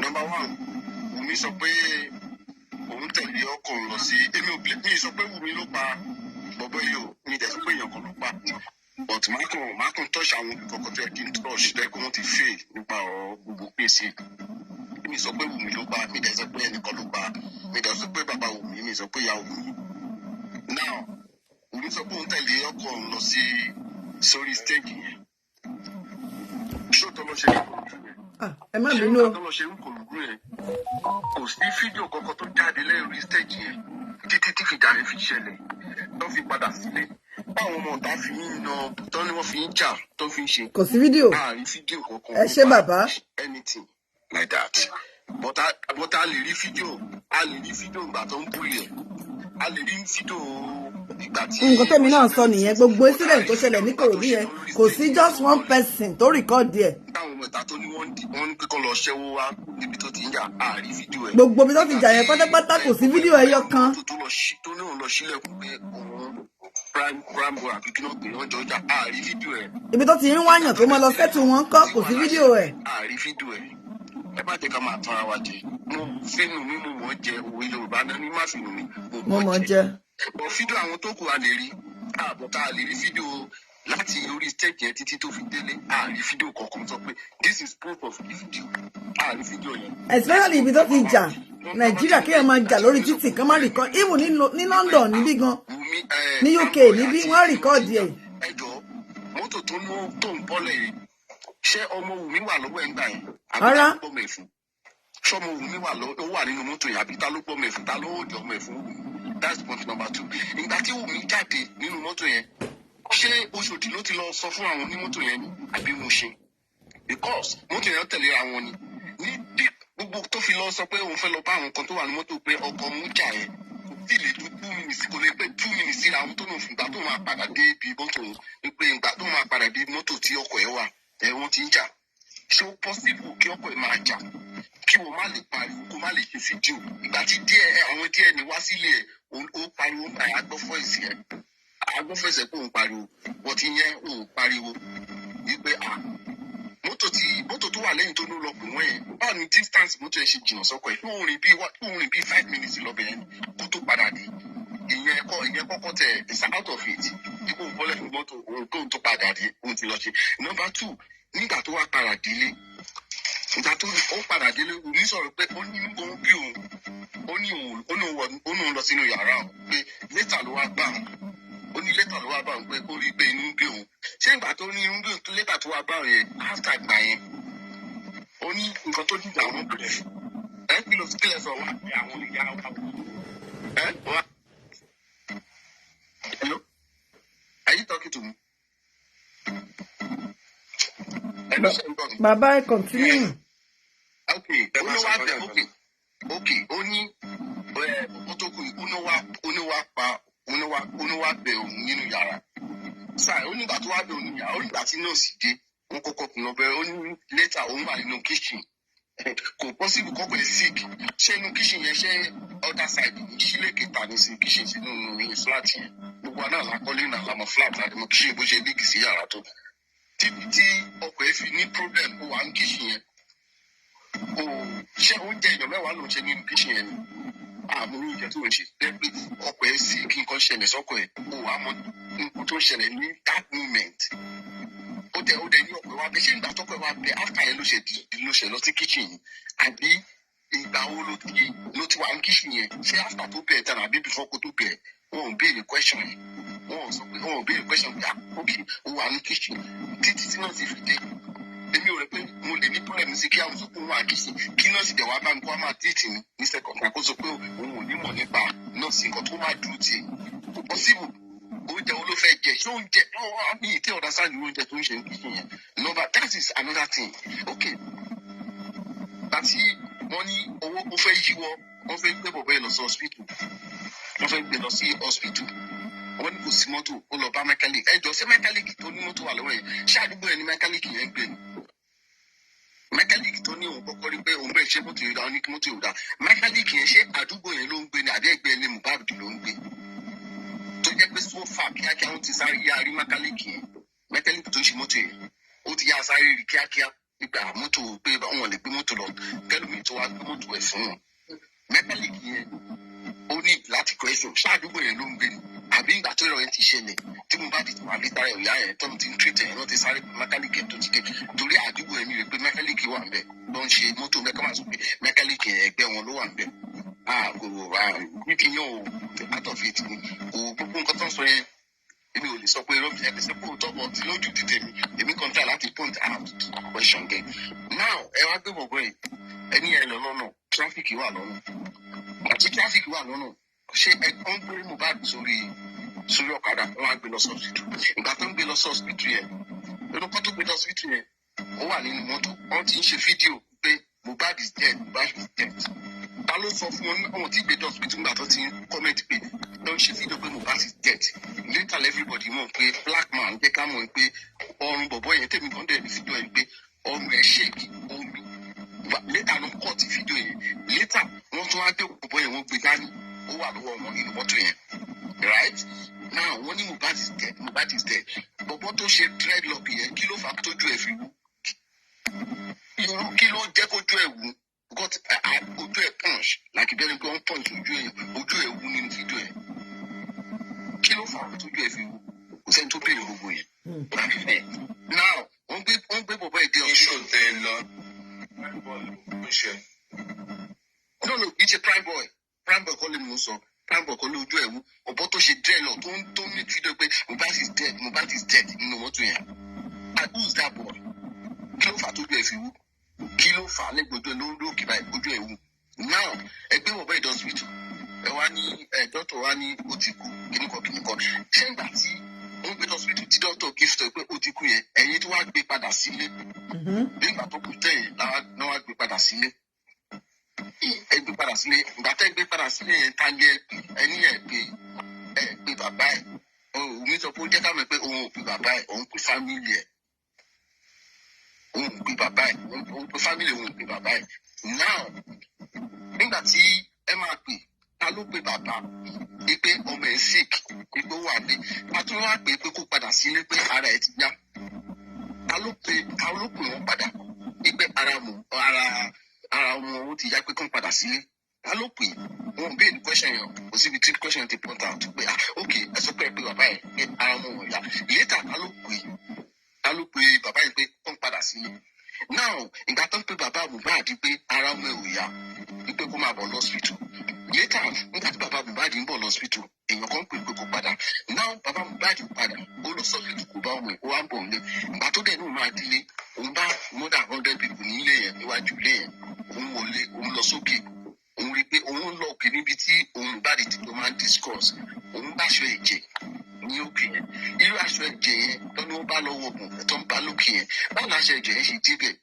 number one Wunmi sọ pé òun tẹ̀lé ọkùnrin lọ sí èmi ò bìlẹ̀ mi sọ pé Wunmi ló pa bọ́bọ́ yìí o mi dẹ̀ sọ pé èèyàn kan ló pa but máa kàn touch àwọn olùkọ́kọ́ tó yẹ kí n touch lẹ́kọ̀ọ́ wọn ti fail nípa ọ̀rọ̀ gbogbo pèsè mi sọ pé Wunmi ló pa mi dẹ̀ sọ pé ẹnìkan ló pa mi dẹ̀ sọ pé bàbá Wunmi mi sọ pé ìyá Wunmi now Wunmi sọ pé òun tẹ̀lé ọkùnrin lọ sí sórí stage yẹn ṣó tó lọ ṣe ẹ má bínú o. kò sí fídíò kankan tó jáde lẹ́yìn stage yẹn títí tí fìjà rẹ̀ fi ṣẹlẹ̀ tó fi padà sílé báwọn ọmọ ọ̀tá fi ń na tó ní wọ́n fi ń jà tó fi ń ṣe. kò sí fídíò. láàrin fídíò kankan. ẹ ṣé bàbá. anything like that but a lè rí fídíò ìgbà tó ń búlẹ̀ a lè rí fídíò ìgbà tí. nǹkan tẹ́mi náà sọ nìyẹn gbogbo incident tó ṣẹlẹ̀ ní Kòròdú yẹn kò sí just one person tó record ẹ̀. táwọn ọmọ ìta tó ní wọ́n ń kíkọ́ lọ ṣẹ́wó wá níbi tó ti ń jà á rí fídíò ẹ̀. gbogbo ibi tó ti jà yẹn pátápátá kò sí fídíò ẹyọ kan. tó ní òun lọ sílẹ̀kùn pé prime boy àbí kí ló pè wọ́n jọjà àárí fídíò ẹ̀. Ibi tó ti ń wáyàn tó mọ lọ sẹ́tù wọn kọ́ kò sí fídíò ẹ̀. àárí fídíò ẹ̀ ẹ má jẹ́ ká máa tan ara wa jẹ mo fínú mi mo mọ̀ jẹ òwe Yorùbá náà ní má fínú mi mo mọ̀ jẹ. bọ̀ fídíò àwọn tó kù a lè rí ààbọ̀ tá a lè rí fídíò láti orí stage yẹn títí tó fi délé àárí fídíò kọ̀ọ̀kan sọ pé this is proof of the video àárí fídíò yẹn. especially ibi tó ti jà Nàìjíríà kí ẹ máa jà lórí títì kan má rìkọ́ even ní London níbí gan ní UK níbí wọ́n rìkọ́ọ̀dì ẹ̀. ẹ jọ mọ́tò tó ń bọ́lẹ̀ yìí ṣé ọmọ Wùmí wà lọ́wọ́ ẹ̀ ń gbà yẹn àbí ta ló gbọ́mọ ẹ̀ fún ṣọmọ Wùmí wà nínú mọ́tò yẹn àbí ta ló gbọ́mọ ẹ̀ fún ta ló di ọmọ ẹ̀ fún Wùmí that's point number 2. ìgbà tí Wùmí jáde nínú mọ́tò yẹn ṣé Oṣòdì ló ti lọ sọ fún àwọn onímọ́tò yẹn ni àbí Mushin because mọ́tò yẹn tẹ̀lé àwọn ni ní gbogbo tó fi lọ sọ pé òun fẹ́ lọ bá àwọn kan tó wà ní mọ́tò pé ọkọ̀ mú jà yẹn tí lè ju 2 minutes kò lè pé 2 minutes síra àwọn tó nù fún ìgbà tó máa padà dé ibi mọ́tò yẹn pé ìgbà tó máa padà dé mọ́tò tí ọkọ̀ ẹ̀ wà wọ́n ti ń jà ṣé ó possible kí ọkọ̀ ẹ̀ máa jà kí wọ́n má lè pariwo kó má lè ṣe fídíò ìgbà tí àwọn díẹ̀ ní wá sílé ẹ̀ ó pariwo nípa agbọ́fọ́ìsì ẹ̀ agbọ́fọ́ìsì ẹ̀ pé òun pariwo wọ́n ti yẹn òun pariwo wípé mọ́tò tó wà lẹ́yìn tó ló lọ pè wọ́n yẹn báwo ni distance mọ́tò yẹn ṣe jìnnà sọ́kọ̀ ẹ̀ tó ń rìn bí 5 minutes lọ́bẹ̀ yẹn kó tó padà dé ìyẹn kọ́kọ́ tẹ̀ is out of it dípò bọ́lẹ̀ fún mọ́tò òun tó padà dé òun ti lọ ṣe. Number 2 nígbà tó wá padà délé ó padà délé Wùmí sọ̀rọ̀ pé ó ní òun bí òun ó ní òun lọ sínú yàrá òun pé létà ló wá gbà ó ní létà ló wá bá òun pé ó rí pé inú ń bí òun ṣé ìgbà tó ní inú bí òun tó létà tó wá bá òun yẹn after gbà yẹn ó ní nǹkan tó dìjà àwọn bẹ̀rẹ̀ kí ló kílẹ̀ sọ wá pé àwọn ìyá wa wá. Hello, are you talking to me? Bàbá ẹ continue. Okay, ó ní ọtọkù oníwà bẹ òun nínú yàrá sáà ó nígbà tó wá bẹ òun nínú yàrá ó nígbà tí nọ́ọ̀sì dé wọn kọ́kọ́ kùnà bẹ̀rẹ̀ ó ní lẹ́tà òun wà nínú kíṣìn kò pọ́sibú kọ́kọ́ ẹ̀ sick ṣé inú kíṣìn yẹn ṣé other side ní sílé kẹta ní sí kíṣìn sínú ní flat yẹn gbogbo àná làkọ́lé náà làmọ́ flat àdìmọ́ kíṣìn bó ṣe líkì sí yàrá tó tí ọkọ̀ ẹ̀ fi ní problem ó wà ní kíṣìn yẹn ṣé oúnjẹ èèyàn mẹ́wàá ló ń ṣe nínú kíṣìn yẹn ni àmọ́ oúnjẹ tó ń ṣe dẹ́gbẹ́ ọkọ̀ ẹ̀ sí kí nǹkan ṣẹlẹ̀ sọ́kọ̀ ẹ̀ ó wà mọ́ nǹkan tó ń ṣẹlẹ̀ ní that moment ó dẹ̀ ní ọkọ̀ wa bẹ ṣé ìgbà tọ́kọ̀ wa bẹ after yẹn ló ṣe lọ sí kitchen yìí àbí ìgbà wo ló ti wà ní kitchen yẹn ṣé after tó bẹ̀ẹ̀ tán àbí before kó tó bẹ̀ẹ̀ wọn ò béèrè question yẹn wọn ò béèrè question pé ok ó wà ní kitchen títí tí náà ti fi dé èmi ò rẹ pé mo lè ní problem sí kí àwọn sọ pé òun wà kitchen kí nọ́ọ̀sì dẹ̀ wá bá mi kó wá máa tíìtì mi ní second kan kó sọ pé òun ò ní mọ̀ nípa nọ́ọ̀sì nǹkan tó máa dúró tiẹ̀ kò possible oúnjẹ wo ló fẹ́ jẹ ṣé oúnjẹ ní ìtẹ́ ọ̀dà sáà ní oúnjẹ tó ń ṣe ní kíkì yẹn number that is another thing okay àti wọ́n ní owó ó fẹ́ yíwọ́ wọ́n fẹ́ gbé bọ̀bọ́ yẹn lọ sí hospital wọ́n ní kò sí mọ́tò ó lọ bá mẹkáníìkì ẹjọ́ ṣé mẹkáníìkì tó ní mọ́tò wà lọ́wọ́ yẹn ṣé àdúgbò yẹn ní mẹkáníìkì yẹn ń gbé ni mẹkáníìkì tó ní òun kọ́kọ́ rí pé òun bẹ́ẹ̀ ṣe mọ́tò yóò dá ní kí mọ́tò yóò dá mẹkáníìkì yẹn ṣé àdúgbò yẹn ló ń gbé ni àdẹ́gbẹ́ ní Mohbad ló ń gbé tó jẹ́ pé so far kíákíá ó ti sáré yá rí mẹkáníìkì tó ń ṣe mọ́tò yẹn ó ti yá sáré rí kíákíá nígbà mọ́tò pé wọn lè gbé mọ́tò lọ kẹlòmíì tó wá gbé mọ́tò ẹ̀ fún wọn mẹkáníìkì yẹn ó ní láti question ṣáàdúgbò yẹn ló ń gbé ni àbí ìgbà tó rọ yẹn ti ṣẹlẹ̀ tí mo bá di wà ní tara ìyá yẹn tó ń ti ń treat ẹ̀ náà ti sáré mẹkáníìkì tó ti dé torí àdúgbò yẹn mi rè pé mẹkáníìkì wà ń bẹ̀ ló ń ṣe mọ́tò mẹkáníìkì pé mẹkáníìkì ẹgbẹ́ wọn ló wà ń bẹ̀ níbi yẹn o out of it ni kò gbogbo nǹkan tó ń sọ yẹn èmi ò lè sọ pé rọ́bì ẹ̀ ṣe kó tọ́pọ̀ tí lójú ti tèmi èmi kàn try láti point out question again now ẹ wá gbé bọ̀bọ̀ yìí ẹni ẹ lọ lọ́nà traffic wà lọ́nà àti traffic wà lọ́nà ṣé ẹ ń gbé Mohbad sórí ọ̀kadà wọn á gbé lọ sọ́ọ̀sìtì ìgbà tó ń gbé lọ sọ́ọ̀sìtì yẹn lórúkọ tó gbé lọ sọ́ọ̀sìtì yẹn ó wà nínú mọ́tò wọn ti ń ṣe fídíò pé Mohbad is dead ta ló sọ fún wọn àwọn tí gbé dọ́sìpìtì nígbà tó ti ń kọ́mẹ̀tì pé ló ń ṣe fídíò pé Mohbad is dead later everybody mọ̀ pé black man jẹ́ ká mọ̀ pé ọrùn bọ̀bọ̀ yẹn tẹ̀mí kan dẹ̀ ní fídíò yẹn pé ọrùn ẹ̀ ṣèkì omi later ló kọ́ ti fídíò yẹn later wọ́n tún wá gbé bọ̀bọ̀ yẹn wọ́n gbé dání ó wà lọ́wọ́ wọn nínú mọ́tò yẹn right Now, when Mohbad is dead, Mohbad is dead. But what to share dreadlock here, kilo factor to every kilo deco to a got a punch, like a very long punch to do a wound in video. Kilo factor to every who sent to pay now, on people by the show, then no, it's a prime boy calling Muso. Prime call you do or Boto she drill or don't need video. Mohbad is dead. You know what to hear. And who's that boy? Kilo for to do a few. Kilo for let go do no look by go do now. A bit of a hospital. Dr. Wani Otiku, Kiniko. Saying that on the hospital, the doctor gives to Otiku and it was be pada sile. Being a popular, no one be pada sile. Egbe padà sílé ìgbà tẹ́ gbé padà sílé yẹn tá jẹ́ ẹni ẹ̀ pé bàbá ẹ̀ òun sọ pé ó jẹ́ ká mọ̀ pé òun ò pè bàbá ẹ̀ òun pè fámìlì ẹ̀ òun ò pè bàbá ẹ̀ òun pè fámìlì òun ò pè bàbá ẹ̀ now nígbà tí ẹ máa pè ta ló pè bàbá pé ọmọ ẹ̀ sick pé ó wà ní a tún wá pè pé kó padà sílé pé ara ẹ̀ ti yá ta ló pè wọ́n padà pé ara ọmọ ó ti yá pé kán padà sílé ta ló pè wọn béèrè question yẹn kò síbi tí question ti point out pé ok ẹ sọ pé bàbá yẹn pé ara ọmọ wọn yá later ta ló pè bàbá yẹn pé kán padà sílé now ìgbà tó ń pè bàbá Mohbad pé ara ọmọ ẹ̀ ò yá wípé kó máa bọ̀ lọ́sítù later nígbà tí bàbá Mohbad ń bọ̀ lọ́sítù èèyàn kan pè pé kó padà now bàbá Mohbad padà olùsọ̀lẹ̀ kò bá ọmọ ẹ̀ ó wá ń bọ̀ nílé ìgbà tó dẹ̀ ní òun máa dílé òun bá more than 100 people nílé yẹn níwájú ilé yẹn òun wọlé òun lọ sókè òun rí pé òun lọ òkè níbi tí òun bá di tó máa ń discuss òun bá aṣọ ẹ̀jẹ̀ ní òkè yẹn irú aṣọ ẹ̀jẹ̀ yẹn lọ́nà ó bá lọ́wọ́ ògùn tó ń bá lókè yẹn báwo la aṣọ ẹ̀jẹ̀ yẹn ṣe débẹ̀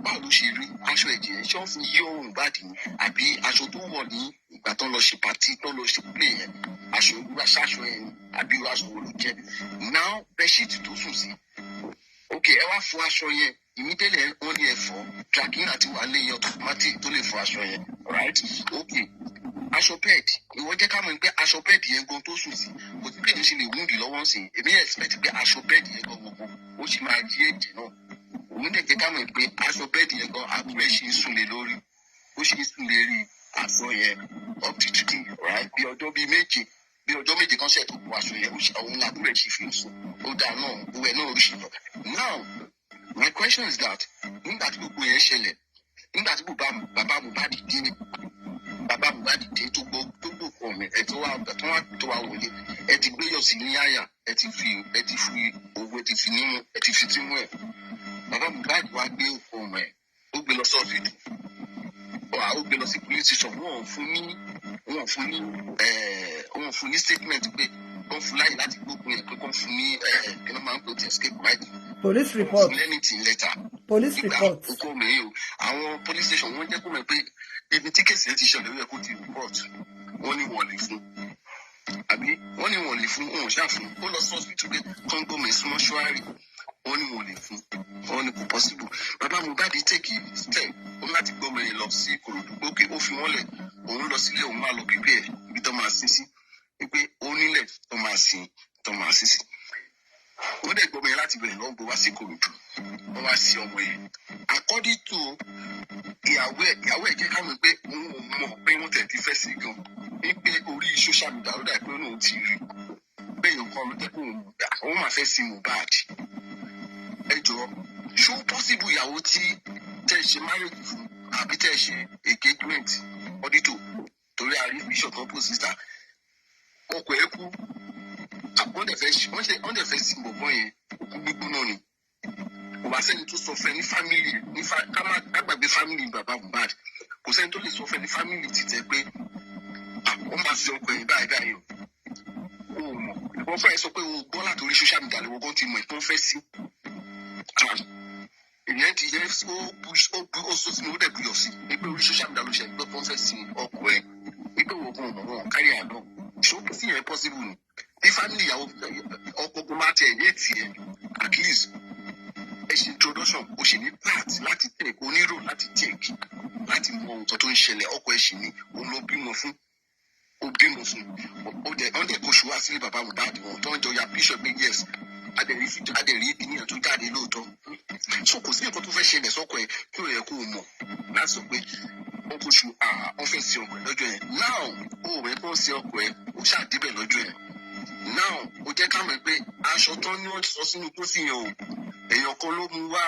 báwo ló ṣe rí aṣọ ẹ̀jẹ̀ yẹn ṣé wọ́n fi yí òun bá dì ní àbí aṣọ tó wọ̀ ní ìgbà tó ń lọ ṣe pàtí tó ń lọ ṣe play yẹn aṣọ aṣọ yẹn àbí aṣọ wo ló jẹ́ now bẹ́ṣíìtì tó sùn sí ok ẹ wá fọ aṣọ yẹn immediately wọ́n ní ẹ̀fọ́ dragina ti wà lẹ́yìn automatic tó lè fọ aṣọ yẹn right ok aṣọ bed ìwọ jẹ́ ká mọ̀ pé aṣọ bed yẹn gan tó sùn sí kò tí bẹ́ẹ̀ ṣe lè wúndì lọ́wọ́ sí èmi expect pé aṣọ bed yẹn gan gbogbo ó sì máa jí ẹ̀jẹ̀ náà òun dẹ̀ jẹ́ ká mọ̀ pé aṣọ bed yẹn gan àbúrò ẹ̀ ṣe ń sùn lé lórí ó ṣe ń sùn lé rí aṣọ yẹn up to today right bí ọjọ́ méje kan ṣe tó kó aṣọ yẹn òun làbúrò ẹ̀ ṣe fi ń sùn ó dáa náà gbogbo ẹ̀ náà oríṣi lọ now my question is that nígbà tí gbogbo yẹn ṣẹlẹ̀ nígbà tí bàbá Mohbad dé tó gbó pọ̀ mi ẹ̀ tó wá wọlé ẹ ti gbéyọ̀ sí ní àyà ẹ ti fi owó ẹ ti fi nímú ẹ ti fi tímú ẹ̀ bàbá Mohbad wá gbé òkú ọmọ ẹ̀ ó gbé lọ sọ́ọ̀fìdì ó gbé lọ sí police station wọ́n fún ní statement pé wọ́n fún láyè láti gbógun yẹn pé wọ́n fún ní ẹ̀ẹ́dẹ́gbẹ̀rún máa ń pè tí escape right. Police report. Police report. Oko mi o, àwọn police station wọ́n jẹ́ kó mọ̀ pé ibi tí kèsì ti ṣẹlẹ̀ ó yẹ kó ti report. Wọ́n ní wọ́n lè fún. Àbí wọ́n ní wọ́n lè fún òun ṣáfún. Ó lọ sí hospital pé Congo mọ́ṣúárì. Wọ́n ní wọ́n lè fún. Wọ́n ní kò possible. Bàbá Mohbad take step. Ó láti gbọ́mọ yẹn lọ sí Ìkòròdú. Ókè ó fi wọ́n lẹ̀. Òun lọ sílé òun máa lọ prepare ibi tó máa sin sí. Wípé ó nílẹ̀ tó máa sin sí. Wọ́n dẹ̀ gbọ́mọ yẹn láti bẹ̀rẹ̀ lọ́gbọ̀ wá sí Ìkòròdú. Wọ́n wá sí ọmọ yẹn. According to ìyàwó ẹ̀ jẹ́ ká mọ̀ pé òun ò mọ̀ pé wọ́n tẹ̀ ti fẹ́ sí gan. Wípé orí social media ló dà pé òun ti rí. Bẹ́ẹ̀ yóò kọ́ ló jẹ́ pé òun máa fẹ́ sí Mohbad. Ẹ jọ̀ọ́ ṣó possible ìyàwó tí tẹ́ ṣe marriage fún àbí tẹ́ ṣe engagement ọdítò torí àrí bishop kan post sister ọkọ̀ ẹ̀ kú wọ́n dẹ̀ fẹ́ sí gbọ̀ngàn yẹn òkú gbígbóná ni kò bá sẹ́ni tó sọ fẹ́ ní family ká má gbàgbé family bàbá Mohbad kò sẹ́ni tó lè sọ fẹ́ ní family títẹ̀ pé wọ́n máa fi ọkọ̀ yẹn báyìí o mọ̀ wọ́n fẹ́ sọ pé o gbọ́ látòrí social media lè wọ́n ti mọ̀ ìpọ́n fẹ́ sí ìyẹn ti yẹ ó sọ sí mi ó dẹ̀ buyọ̀ sí pé orí social media ló ṣe pé wọ́n fẹ́ sí ọkọ̀ ẹ̀ pé wọ́n kún ọmọ wọn kárí àná ṣó sí yẹn possible ni bí family ìyàwó ọkọ̀ kó má tiẹ̀ yé tiẹ̀ at least ẹ ṣe introduction o ṣì ní part láti take onírò láti take láti mọ ohun tó ń ṣẹlẹ̀ ọkọ̀ ẹ̀ ṣì ní òun ló bímọ fún ó bímọ fún ó dẹ̀ kó ṣù wá sílé bàbá Mohbad wọn tó ń jọ ya bishop pé yes adẹ̀rí ìpínlẹ̀ tó jáde lóòótọ́ so kò sí nǹkan tó fẹ́ ṣẹlẹ̀ sọ́kọ̀ ẹ̀ kí ó yẹ kó o mọ̀ láti sọ pé wọn kò ṣù wọn fẹ́ sí ọkọ̀ ẹ̀ lọ́jọ́ yẹn now ó rẹ̀ kó sí ọkọ̀ ẹ̀ ó ṣàdébẹ̀ lọ́jọ́ yẹn now ó jẹ́ ká mọ̀ pé aṣọ tán ni wọ́n sọ sínú pósí yẹn o èèyàn kan ló mú wá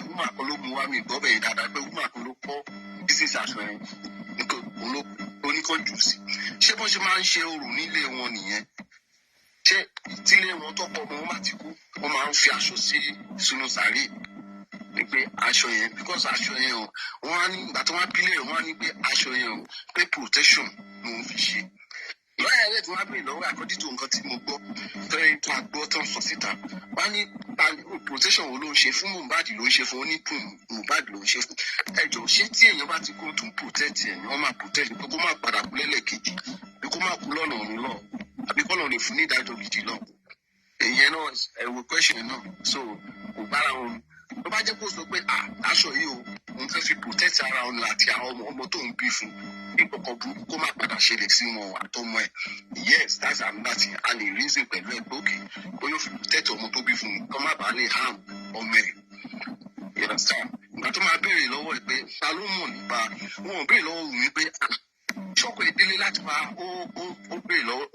wúmà kan ló mú wá mi gbọ́ bẹ̀yìn dáadáa pé wúmà kan ló kọ́ bísíǹsì aṣọ yẹn oníkan jù sí ṣé bó ṣe máa ń ṣe orò nílé wọn nìyẹn ṣé tílé wọn tọkọ ọmọ wọn má ti kú wọn máa ń fi aṣọ sí sínú sàárè ní pé aṣọ yẹn because aṣọ yẹn o wọn á ní ìgbà tí wọn bílẹ̀ wọn á ní pé aṣọ yẹn o pé protection ló ń fi ṣe lọ́yà rẹ̀ tí wọ́n á bèèrè lọ́wọ́ àkọ́dí tó nǹkan tí mo gbọ́ tẹ́lẹ̀ tó a gbọ́ tó ń sọ síta wọ́n á ní protection wo ló ń ṣe fún Mohbad ló ń ṣe fún onípùn Mohbad ló ń ṣe fún ẹjọ́ ṣé tí èèyàn bá ti kó tó ń protect ẹ̀ ni wọ́n máa protect pé kó má padà kú lẹ́lẹ́kejì pé kó má kú lọ́nà ọ̀run lọ àbí kọ́ lọ́n lè fún ní ìdájọ́ gidi lọ èèyàn náà ẹ̀wọ̀ question náà so kò bára wọn tó bá jẹ́ kó sọ pé aṣọ yìí o òun fẹ́ fi protect ara òun àti àwọn ọmọ tó ń bí fún bí kọ̀ọ̀kan burúkú kó má padà ṣẹlẹ̀ sí wọn àtọmọ ẹ̀ yes that's another thing a lè reason pẹ̀lú ẹ̀ pé òkè ó yóò fi protect ọmọ tó bí fún un kó má bàa lè harm ọmọ ẹ̀ you understand ìgbà tó máa béèrè lọ́wọ́ ẹ̀ pé ta ló mọ̀ nípa wọn ò béèrè lọ́wọ́ Wunmi pé ṣọ́kọ̀ ìdílé láti máa ó béèrè lọ́wọ́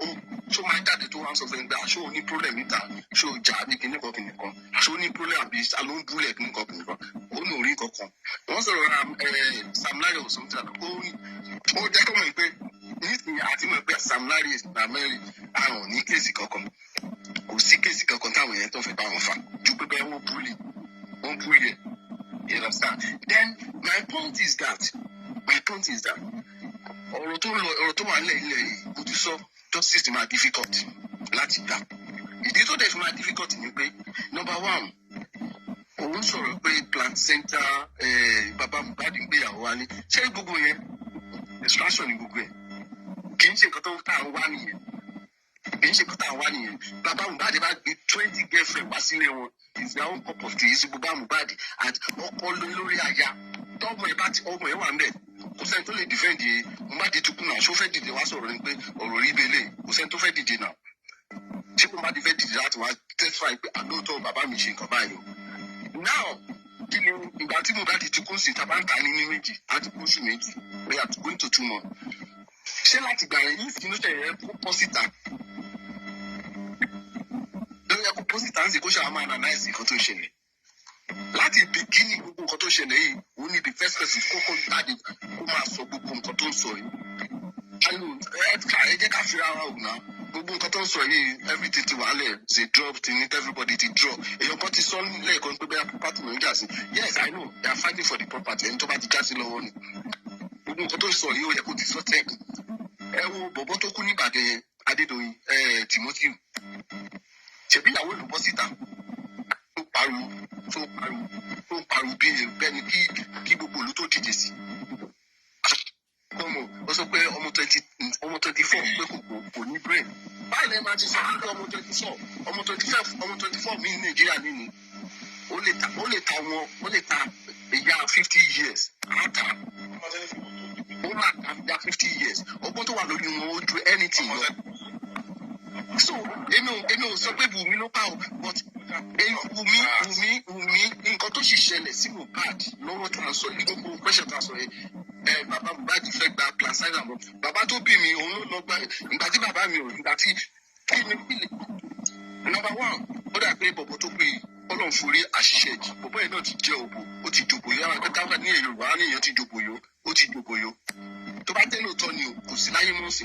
ṣó máa jáde tó wá ń sọ fún ẹgbẹ́ àṣọ ní problem níta ṣó jà ní kìnnìkan kìnnìkan ṣó ní problem àbí ló ń búlẹ̀ kìnnìkan kìnnìkan ó ní orí kankan wọ́n sọ̀rọ̀ Sam Larry or something ó jẹ́ kọ́ mọ̀ pé nísìnyí àti mọ̀ pé Sam Larry na mẹ́rin àwọn ní kéèsì kankan kò sí kéèsì kankan táwọn èèyàn tó fẹ́ bá wọn fà ju pé bẹ́ẹ̀ wọ́n búlẹ̀ you understand then my point is that ọ̀rọ̀ tó wà nílẹ̀ ilẹ̀ yìí kò ti sọ justice máa difficult láti gbà ìdí tó dẹ̀ fi máa difficult ni pé number one òun sọ̀rọ̀ pé placenta bàbá Mohbad ń gbéyàwó wa ní ṣé gbogbo yẹn distraction ni gbogbo yẹn kì í ṣe nǹkan tó ń tà ń wá nìyẹn bàbá Mohbad bá gbé 20 girlfriend wá sílé wọn is their own cup of tea ìsìn bàbá Mohbad àti ọkọ lórí aya tọ́mọ ẹ̀ wà ń bẹ̀ kò sẹ́ni tó lè defend yìí Mohbad ti kú náà ṣó fẹ́ dìde wá sọ̀rọ̀ ni pé ọ̀rọ̀ rí belé kò sẹ́ni tó fẹ́ dìde náà ṣé Mohbad fẹ́ dìde láti wá testify pé àlóòótọ́ bàbá mi ṣe nǹkan báyìí o now kí ni ìgbà tí Mohbad ti kú sí tàbá ń ta ní méjì àti oṣù méjì we are going to 2 months ṣé láti gbà yẹn yìí sínú ṣe yẹn kó pọ́ síta lórí ẹ̀kọ́ pọ́ síta ń sì kó ṣàwọn máa analyze nǹkan tó ń ṣẹlẹ̀ láti bìkínì gbogbo nǹkan tó ṣẹlẹ̀ yìí ó ní the first person kókó jáde kó máa sọ gbogbo nǹkan tó ń sọ yìí ẹ jẹ́ ká fira wa òun náà gbogbo nǹkan tó ń sọ yìí everything ti wà lẹ̀ ṣe drop ti ní everybody ti drop èèyàn kan ti sọ lẹ́ẹ̀kan pé bẹ́ẹ̀ property ló ń jà sí yes I know they are fighting for the property ẹni tó bá ti já sí lọ́wọ́ ni gbogbo nǹkan tó ń sọ yìí ó yẹ kó ti sọ tẹ́ ẹ wo bọ̀bọ̀ tó kú ní Ìbàdàn Adédoyin Timothy ṣèbí ìyàwó ìlú bọ́ síta tó pariwo bí bẹ́ẹ̀ni kí gbogbo ìlú tó dìde sí. ó sọ pé ọmọ 24 pé kò ní brain. báyìí lẹ́yìn máa ti sọ pé ọmọ 24 mi ní Nàìjíríà nínú ó lè ta ìyá 50 years àtà ó máa ta ìyá 50 years ọgbọ́n tó wà lórí wọn ó ju anything lọ. so èmi ò sọ pé Wunmi ló pa o but Wunmi nǹkan tó sì ṣẹlẹ̀ sí Mohbad lọ́wọ́ tó ń sọ ní gbogbo pẹ́ṣẹ̀ tó ń sọ yẹn bàbá Mohbad fẹ́ gba placenta mọ́ bàbá tó bí mi òun ló lọ gbá ìgbà tí bàbá mi ò ìgbà tí kí ni number one ó dà pé bọ̀bọ̀ tó pé Ọlọ́run forí àṣìṣe jì bọ̀bọ̀ yẹn náà ti jẹ́ òbò ó ti jòbò yó àwọn akẹ́kọ̀ọ́ ní Yorùbá níyàn ti jòbò yó ó ti jòbò yó tó bá tẹ́ lóòótọ́ ni o kò sí láyé mọ́ sí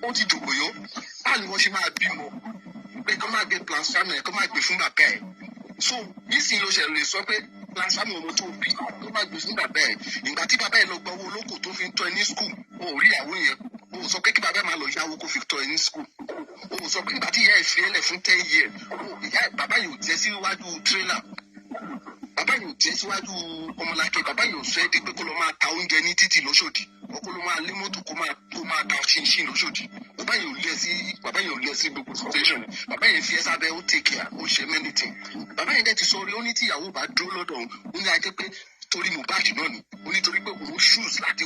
ó ti jòbò yó báwo ni wọ́n ṣe máa bímọ pé kọ́ máa gbé placenta kọ́ máa gbé fún bàbá ẹ̀ so nísìnyí ló ṣe lè sọ pé placenta ọmọ tó bí kọ́ máa gbé fún bàbá ẹ̀ ìgbà tí bàbá ẹ̀ lọ gba owó olóko tó fi ń tọ́ ẹ ní skul o ò rí ìyàwó yẹn o ò sọ pé kí bàbá ẹ̀ máa lọ yáwó kó fi tọ́ ẹ ní skul o ò sọ pé ìgbà tí ìyá ẹ̀ fi ẹlẹ̀ fún 10 years bàbá yìí ò jẹ́ síwájú tírélà bàbá yìí ò jẹ́ síwájú ọmọlàkè bàbá yìí ò sọ ẹ́ di pé kó lọ máa ta oúnjẹ ní títì lóṣòdì ọkọ ló máa lé mọ́tò kó máa ta ṣinṣin lóṣòdì bàbá yìí ò lé sí gbogbo situation bàbá yìí fi ẹ́ sábẹ́ ó take care ó ṣe many things bàbá yìí dẹ̀ ti sọ orí ó ní tí ìyàwó bá dúró lọ́dọ̀ òun ó ní ajẹ́ pé torí Mohbad náà ni ó nítorí pé òun shoes láti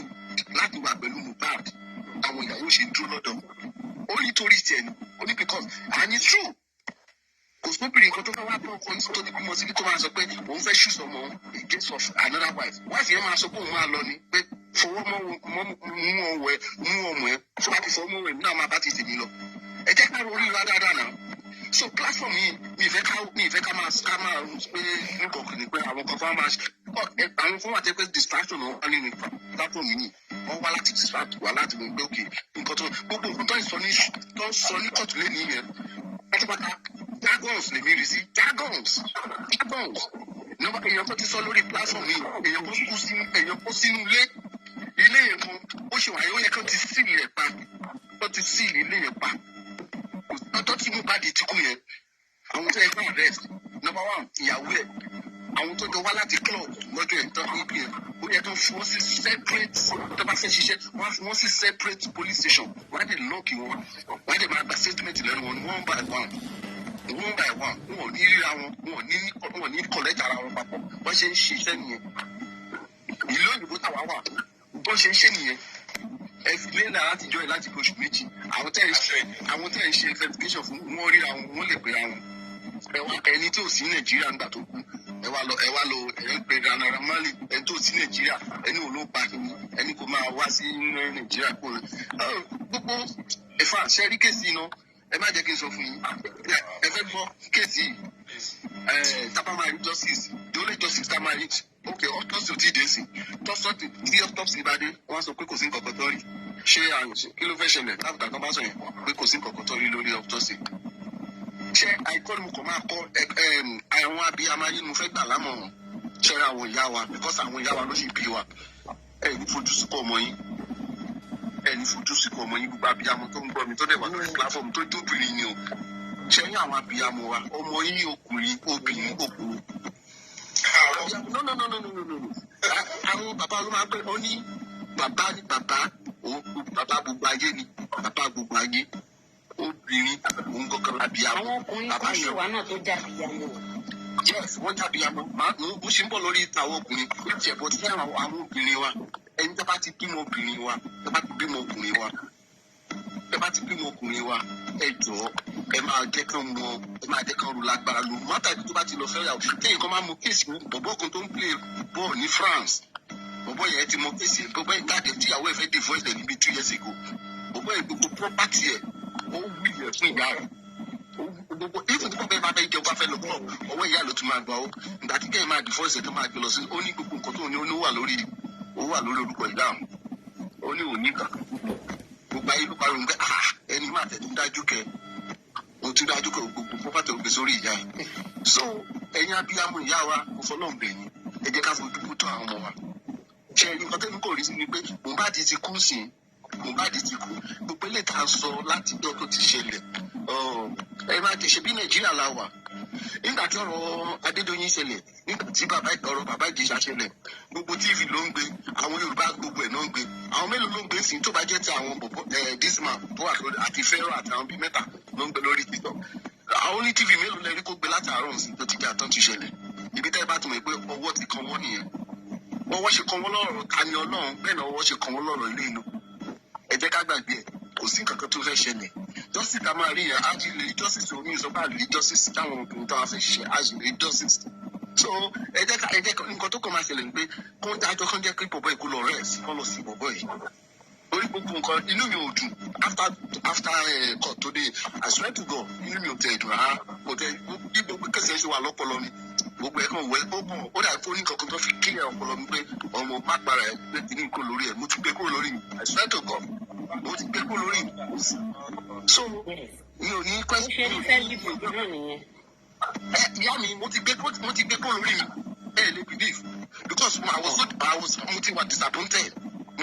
wà pẹ̀lú Mohbad àwọn ìyàwó ṣe ń dúró lọ́dọ̀ ó nítorí tiẹ̀ ni ó ní because and it's true kò sóbìnrin kan tó fẹ́ wá bọ́ ọkọ tó ti bímọ síbi tó máa sọ pé òun fẹ́ shoes ọmọ against of another wife yẹn máa sọ pé òun máa lọ ni pé fọwọ́ mú ọmọ ẹ tó bá ti fọwọ́ mọ́ ẹ náà máa bá ti tèmi lọ ẹ jẹ́ ká orí wa dáadáa náà so platform yìí mi ìfẹ́ ká máa pé nígbà ní pé àwọn kan fún wa máa ṣe àwọn fún wa tẹ́ pé distraction wọn wá nínú platform yìí wọ́n wá láti distract wa láti mú pé òkè nǹkan tó gbogbo nǹkan tó ń sọ ní kóòtù lẹ́nu yẹn pátápátá jargons lèmi rí sí jargons nọ́mbà èèyàn tó ti sọ lórí platform yìí èèyàn kó sínú ilé yẹn kan ó ṣe wáyé ó yẹ kí wọ́n ti sílì rẹ̀ pa wọ́n ti sílì ilé yẹn pa ọjọ́ tí Mohbad ti kú yẹn àwọn tó yẹ kó arrest number one ìyàwó ẹ̀ àwọn tó jọ wá láti club lọ́jọ́ ẹ̀ tó ní ibi ẹ̀ ó yẹ kó fún wọn sí separate tó bá fẹ́ ṣiṣẹ́ wọ́n á fún wọn sí separate police station wọ́n á dẹ̀ lọ́ọ̀kì wọn wọ́n á dẹ̀ máa gba statement lẹ́nu wọn one by one wọn ò ní ríra wọn wọn ò ní collect ara wọn papọ̀ wọ́n ṣe ń ṣiṣẹ́ nìyẹn ìlú òyìnbó táwa wà bó ṣe ń ṣe nìyẹn ẹ fi lé náà láti jọ ẹ láti oṣù méjì àwọn tẹ́ ẹ̀ ń ṣe verification fún wọn ríra wọn wọn lè pera wọn ẹni tí ò sí Nàìjíríà nígbà tó kú ẹ wá lọ ẹ ń pe Naira Marley ẹni tó sí Nàìjíríà ẹni ò ló pa ẹni kò máa wá sí Nàìjíríà kó gbogbo ẹ̀fà ṣe rí kéèsì iná ẹ má jẹ́ kí n sọ fún yín ẹ fẹ́ gbọ́ kéèsì tábà máa rí justice the only justice tá máa rí ok autopsy ò tí ì dé sí tí autopsy bá dé wọ́n á sọ pé kò sí nǹkan kan tó rí ṣé kí ló fẹ́ ṣẹlẹ̀ láàbùkà kan bá sọ yẹn pé kò sí nǹkan kan tó rí lórí autopsy ṣé àìkọ́ni mo kàn máa kọ́ àwọn abiyamọ ayé mo fẹ́ gbà lámọ̀ràn ṣe àwọn ìyá wa because àwọn ìyá wa ló sì bí wa ẹ ní fojú sí kọ́ ọmọ yín gbogbo abiyamọ tó ń gbọ́ mi tó dẹ̀ wà lórí platform tó jóbìnrin ni o ṣe ní àwọn abiyamọ wa ọmọ yín ọkùnrin obìnrin òkúrú no àwọn bàbá ló máa ń pẹ́ ọ ní bàbá gbogbo ayé ni bàbá gbogbo ayé obìnrin òun kankan abiyamọ. àwọn ọkùnrin kan ṣì wà náà tó jàbíyamọ. yes wọ́n jàbíyamọ bó ṣe ń bọ̀ lórí ìtàwọn ọkùnrin ìjẹ̀bọ̀ tí àwọn obìnrin wa ẹni tó bá ti bímọ obìnrin wa tó bá ti bímọ ọkùnrin wa ẹ jọ̀ọ́ ẹ máa jẹ́ kán ru lágbára lò mọ́tà ibi tó bá ti lọ fẹ́ yàwó téèyàn kan máa mú kéèsì bọ̀bọ̀ kan tó ń play ball ní France bọ̀bọ̀ yẹn ti mọ kéèsì bọ̀bọ̀ yẹn jáde tíyàwó ẹ̀ fẹ́ divorce ẹ̀ níbi 2 years ago bọ̀bọ̀ yẹn gbogbo property ẹ̀ ó wí ẹ̀ fún ìyá rẹ̀ gbogbo even tí bọ̀bọ̀ bá fẹ́ jẹun bá fẹ́ lọ club ọwọ́ ìyá ló tún máa gbà ó ìgbà tí kẹ́hìn máa divorce ẹ̀ tó máa gbé lọ sí ó ní gbogbo nǹkan tó ní ó wà lórí orúkọ ìdáhùn ó ní òní kankan gbogbo ayé ló parọ́ nígbà ẹni máa tẹ̀ tó dájú kẹ́ o tún dájú kẹ́ gbogbo pọ́pátì ògbé sórí ìyá yìí so ẹ̀yin abiyamọ ìyá wa kò fọlọ́ bẹ̀yìn ẹ jẹ́ ká fojú kó tó àwọn ọmọ wa ṣe ẹni nǹkan tẹ́lẹ̀ kò rí sí ni pé Mohbad ti kú sí Mohbad ti kú gbogbo ilé tá a sọ láti jọ tó ti ṣẹlẹ̀ ẹ máa tẹ̀sẹ̀ bí Nàìjíríà la wà nígbà tí ọ̀rọ̀ Adédoyin ṣẹlẹ̀ nígbà tí ọ̀rọ̀ bàbá Ìjẹ̀ṣà ṣẹlẹ̀ gbogbo TV ló ń gbé àwọn Yorùbá gbogbo ẹ̀ náà ń gbé àwọn mélòó ló ń gbé sí tó bá jẹ́ ti àwọn disma tó wà lórí àti fẹ́ràn àti àwọn bíi mẹ́ta ló ń gbé lórí TikTok àwọn ní TV mélòó lẹ́rí kó gbé látàárọ̀ sí tó ti jà tán ti ṣẹlẹ̀ ibi tẹ́ ẹ bá ti mọ̀ pé ọwọ́ ti kan wọ́n nìyẹn ọwọ́ ṣe kan wọ́n lọ́rọ̀ ta ni Ọlọ́run bẹ́ẹ̀ ni ọwọ́ ṣe kan wọ́n lọ́rọ̀ ilé ìlú ẹ jẹ́ ká gbàgbé ẹ̀ kò sí nǹkan kan tó fẹ́ ṣẹlẹ̀ justice ká máa rí yẹn ájúlé justice omi ìsọpá àlè justice táwọn obìnrin tó wá fẹ́ ṣiṣẹ́ ájúlé justice so ẹ jẹ́ nǹkan tó kàn máa ṣẹlẹ̀ ní pé kó dájọ́ kán jẹ́ pé bọ̀bọ̀ ìkó lọ rẹ̀ sí kán lọ sí bọ̀bọ̀ yìí orí gbogbo nǹkan inú mi ò dùn after court today I swear to God inú mi ò tẹ̀ dùn rárá kò tẹ̀ bí gbogbo kẹsẹ̀ ṣe wà lọ́pọlọ mi gbogbo ẹ̀kan wẹ̀ ó dà fún nǹkan tó fi kílẹ̀ ọpọlọ mi pé ọmọ má para ẹ̀ pé kí ní kó lórí ẹ̀ mo ti gbé kúrò lórí mi I swear to God mo ti gbé kúrò lórí mi so mi ò ní question ìyá mi mo ti gbé kúrò lórí mi ẹ lè believe because mo ti wà disappointed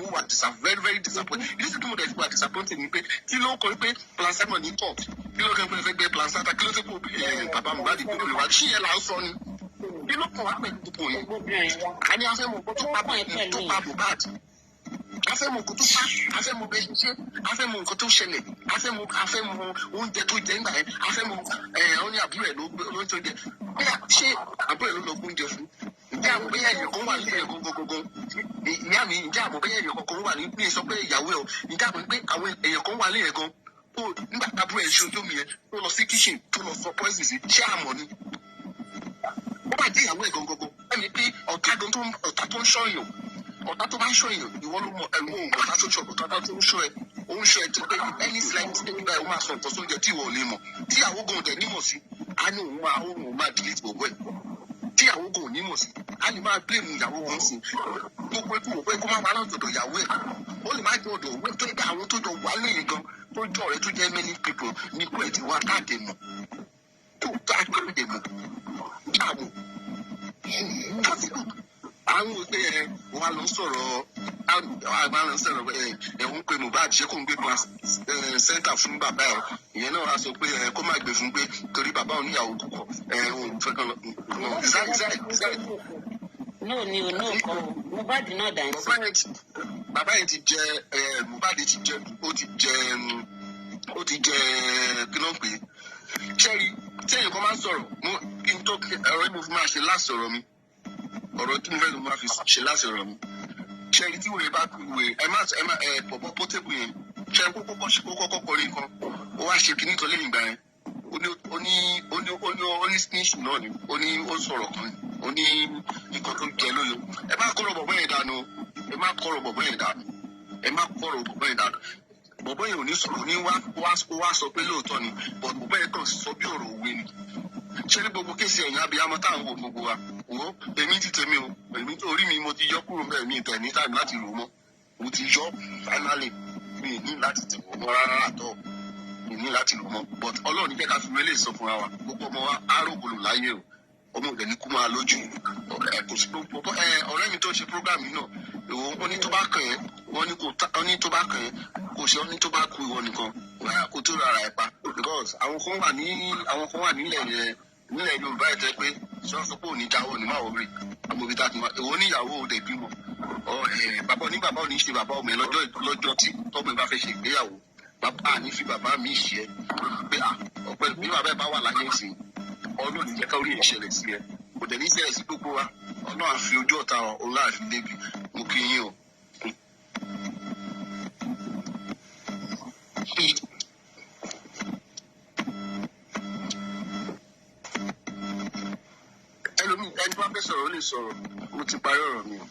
mo wà very very disappointed ilé tí mo dẹ̀ fi wà disappointed ni pé kí ló kọ́ pé plan simon ní court kí ló kẹ́ pé fẹ́ gbé plan sata kí ló tẹ́ kó bàbá Mohbad gbé wá ṣí ẹ̀ là ń sọ ni kí ló kàn wá pẹ̀lú gbogbo yẹn a ní afẹ́ mọ̀ kó tó pa Mohbad afẹ́ mọ̀ kó tó pa afẹ́ mọ̀ bẹ́ẹ̀ ṣe afẹ́ mọ̀ nǹkan tó ṣẹlẹ̀ afẹ́ mọ̀ oúnjẹ tó jẹ nígbà yẹn afẹ́ mọ̀ ó ní àbúrò ẹ̀ ló ń tó jẹ ṣé àbúrò ẹ̀ ló lọ gbóúnjẹ fún ǹjẹ́ àmọ́ bẹ́yà èèyàn kan wà nílé ẹ̀gọ́ gbogbo ìyá mi ǹjẹ́ àmọ́ bẹ́yà èèyàn kan wà ní bí sọ pé ìyàwó ẹ̀ ǹjẹ́ àmọ́ pé àwọn èèyàn kan wà nílé ẹ̀gọ́ tó nígbà tábúrò ẹ̀ ṣe ojú mi yẹn tó lọ sí kitchen tó lọ sọ poison sí ṣé àmọ́ ni ó bá jẹ́ ìyàwó ẹ̀ gangan ẹni pé ọ̀tá tó ń ṣọ́yàn ọ̀tá tó bá ń ṣọ́yàn ìwọ ló mọ ẹ̀rù òun ọ̀tá tó ń ṣọ́ ẹ òun ṣọ́ ẹ tó pé any slight mistake báyìí ó máa sọ nǹkan sóúnjẹ tí ìwọ ò lè mọ̀ tí ìyàwó gan dẹ̀ nímọ̀ sí á ní òun máa delete gbogbo ẹ̀ tí ìyàwó gan ò nímọ̀ sí á ní máa blame ìyàwó gan sí gbogbo ẹkú òpó ẹkú máa wà lọ́dọ̀ ìyàwó ẹ̀ ó lè má jẹ́ ọ̀dọ̀ òwe tó ẹgbẹ́ àwọn tó jọ wà lẹ́yìn gan tó jọ ọ̀rẹ́ tó jẹ́ many people ní kú ẹ̀ ti wá káàdì mọ̀ tó káàdì mọ̀ jáàmù àwọn òpè ẹ wà lọ sọ̀rọ̀ ẹ̀hún pé Mohbad ṣé kò ń gbé sẹ́ńtà fún bàbá ẹ̀ ìyẹn náà wá sọ pé kó má gbé fún pé torí bàbá oníyàwó púpọ̀ òun fẹ́ kàn lọ. no ni o no kọ Mohbad náà dà sí. bàbá yẹn ti jẹ Mohbad ti jẹ kí ló ń pè é ṣẹ́rí tí èèyàn kan máa ń sọ̀rọ̀ kí n tó ọ̀rọ̀ yìí mo fi máa ṣe lásọ̀rọ̀ mi ọ̀rọ̀ tí mo fẹ́ ló máa fi ṣe lásọ̀rọ̀ mi ṣẹ́rí tí wòye bá wòye pọ̀pọ̀ pọ́tẹ́bù yẹn ṣẹ́rí kókó kọrin kan ó wá ṣe kíní kan lẹ́yìn ìgbà yẹn ó ní snitch náà ni ó ní ó sọ̀rọ̀ kan ó ní nǹkan tó jẹ lóyún ẹ má kọ́rọ̀ bọ̀bọ̀ yẹn dànù ẹ má kọ́rọ̀ bọ̀bọ̀ yẹn dànù bọ̀bọ̀ yẹn ò ní sọ̀rọ̀ ní wá sọ pé lóòótọ́ ni bọ̀bọ̀ yẹn kàn sọ bí ọ̀rọ̀ òwe ni ṣé ní gbogbo kéèsì ẹ̀yìn abiyamọ táwọn wò gbogbo wa wò èmi ti tèmi o èmi tó orí mi mo ti yọ kúrò bẹ́ẹ̀ mi tẹ̀ ní táìmù láti rò mọ́ mo ti yọ finally mi ní láti tẹ̀ wọ́n mọ́ rárá àtọ́ mi ní láti rò mọ́ but Ọlọ́run jẹ́ ká fi wẹ́lẹ̀ sọ fúnra wa gbogbo ọmọ wa arógolo láyé o ọmọ òde ní kú máa lójú kò sí gbogbo ọ̀rẹ́ mi tó ṣe program yìí náà wọ́n ní tó bá kàn yẹn wọ́n ní tó bá kàn yẹn kò ṣe wọ́n ní tó bá kú ìwọ nìkan kò tó rárá ẹ̀ pa because àwọn kan wà nílẹ̀ Yorùbá ẹ̀ tẹ́ pé sọ pé òní jáwọ́ ní máa wọ rí amòbí tá a ti máa èwo níyàwó òde bímọ bàbá ò ní ṣe bàbá ọmọ ẹ lọ́jọ́ tí tọ́mọ ẹ bá fẹ́ ṣe ìgbéyàwó bàbá àní fi bàbá mi ṣe ẹ pé ọ̀pẹ bí bàbá ẹ bá wà láyé ìsìn Ọlọ́run jẹ́ ká orí ẹ̀ ṣẹlẹ̀ sí ẹ kò dẹ̀ ní ṣẹlẹ̀ sí gbogbo wa Ọlọ́run àfi ojú ọ̀tá ọlá àfi débi mo kí yín o. Ẹni bá fẹ́ sọ̀rọ̀ ó lè sọ̀rọ̀ mo ti parí ọ̀rọ̀ mi o.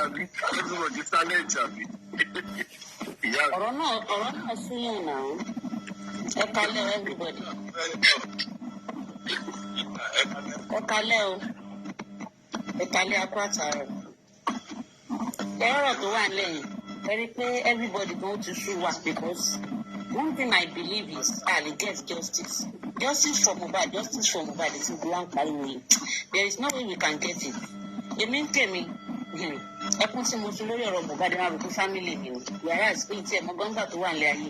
Àbí everybody silent àbí. ọ̀rọ̀ náà súnyàn náà ẹ kalẹ̀ everybody. ẹ kalẹ̀ o ẹ kalẹ̀ akó àtàrọ̀. ẹ̀rọ tó wà lẹ́yìn ẹ rí pé everybody go to sue wa because one thing I believe is I get justice. Justice for Mohbad is in blank pariwo. There is no way we can get it. Èmi ń tèmi ẹkún tí mo tún lórí ọ̀rọ̀ Mohbad máa rò pé family mi ni yàrá ìsìnkú tí ẹ̀mọ́ gbọ́ngbà tó wà ní ayé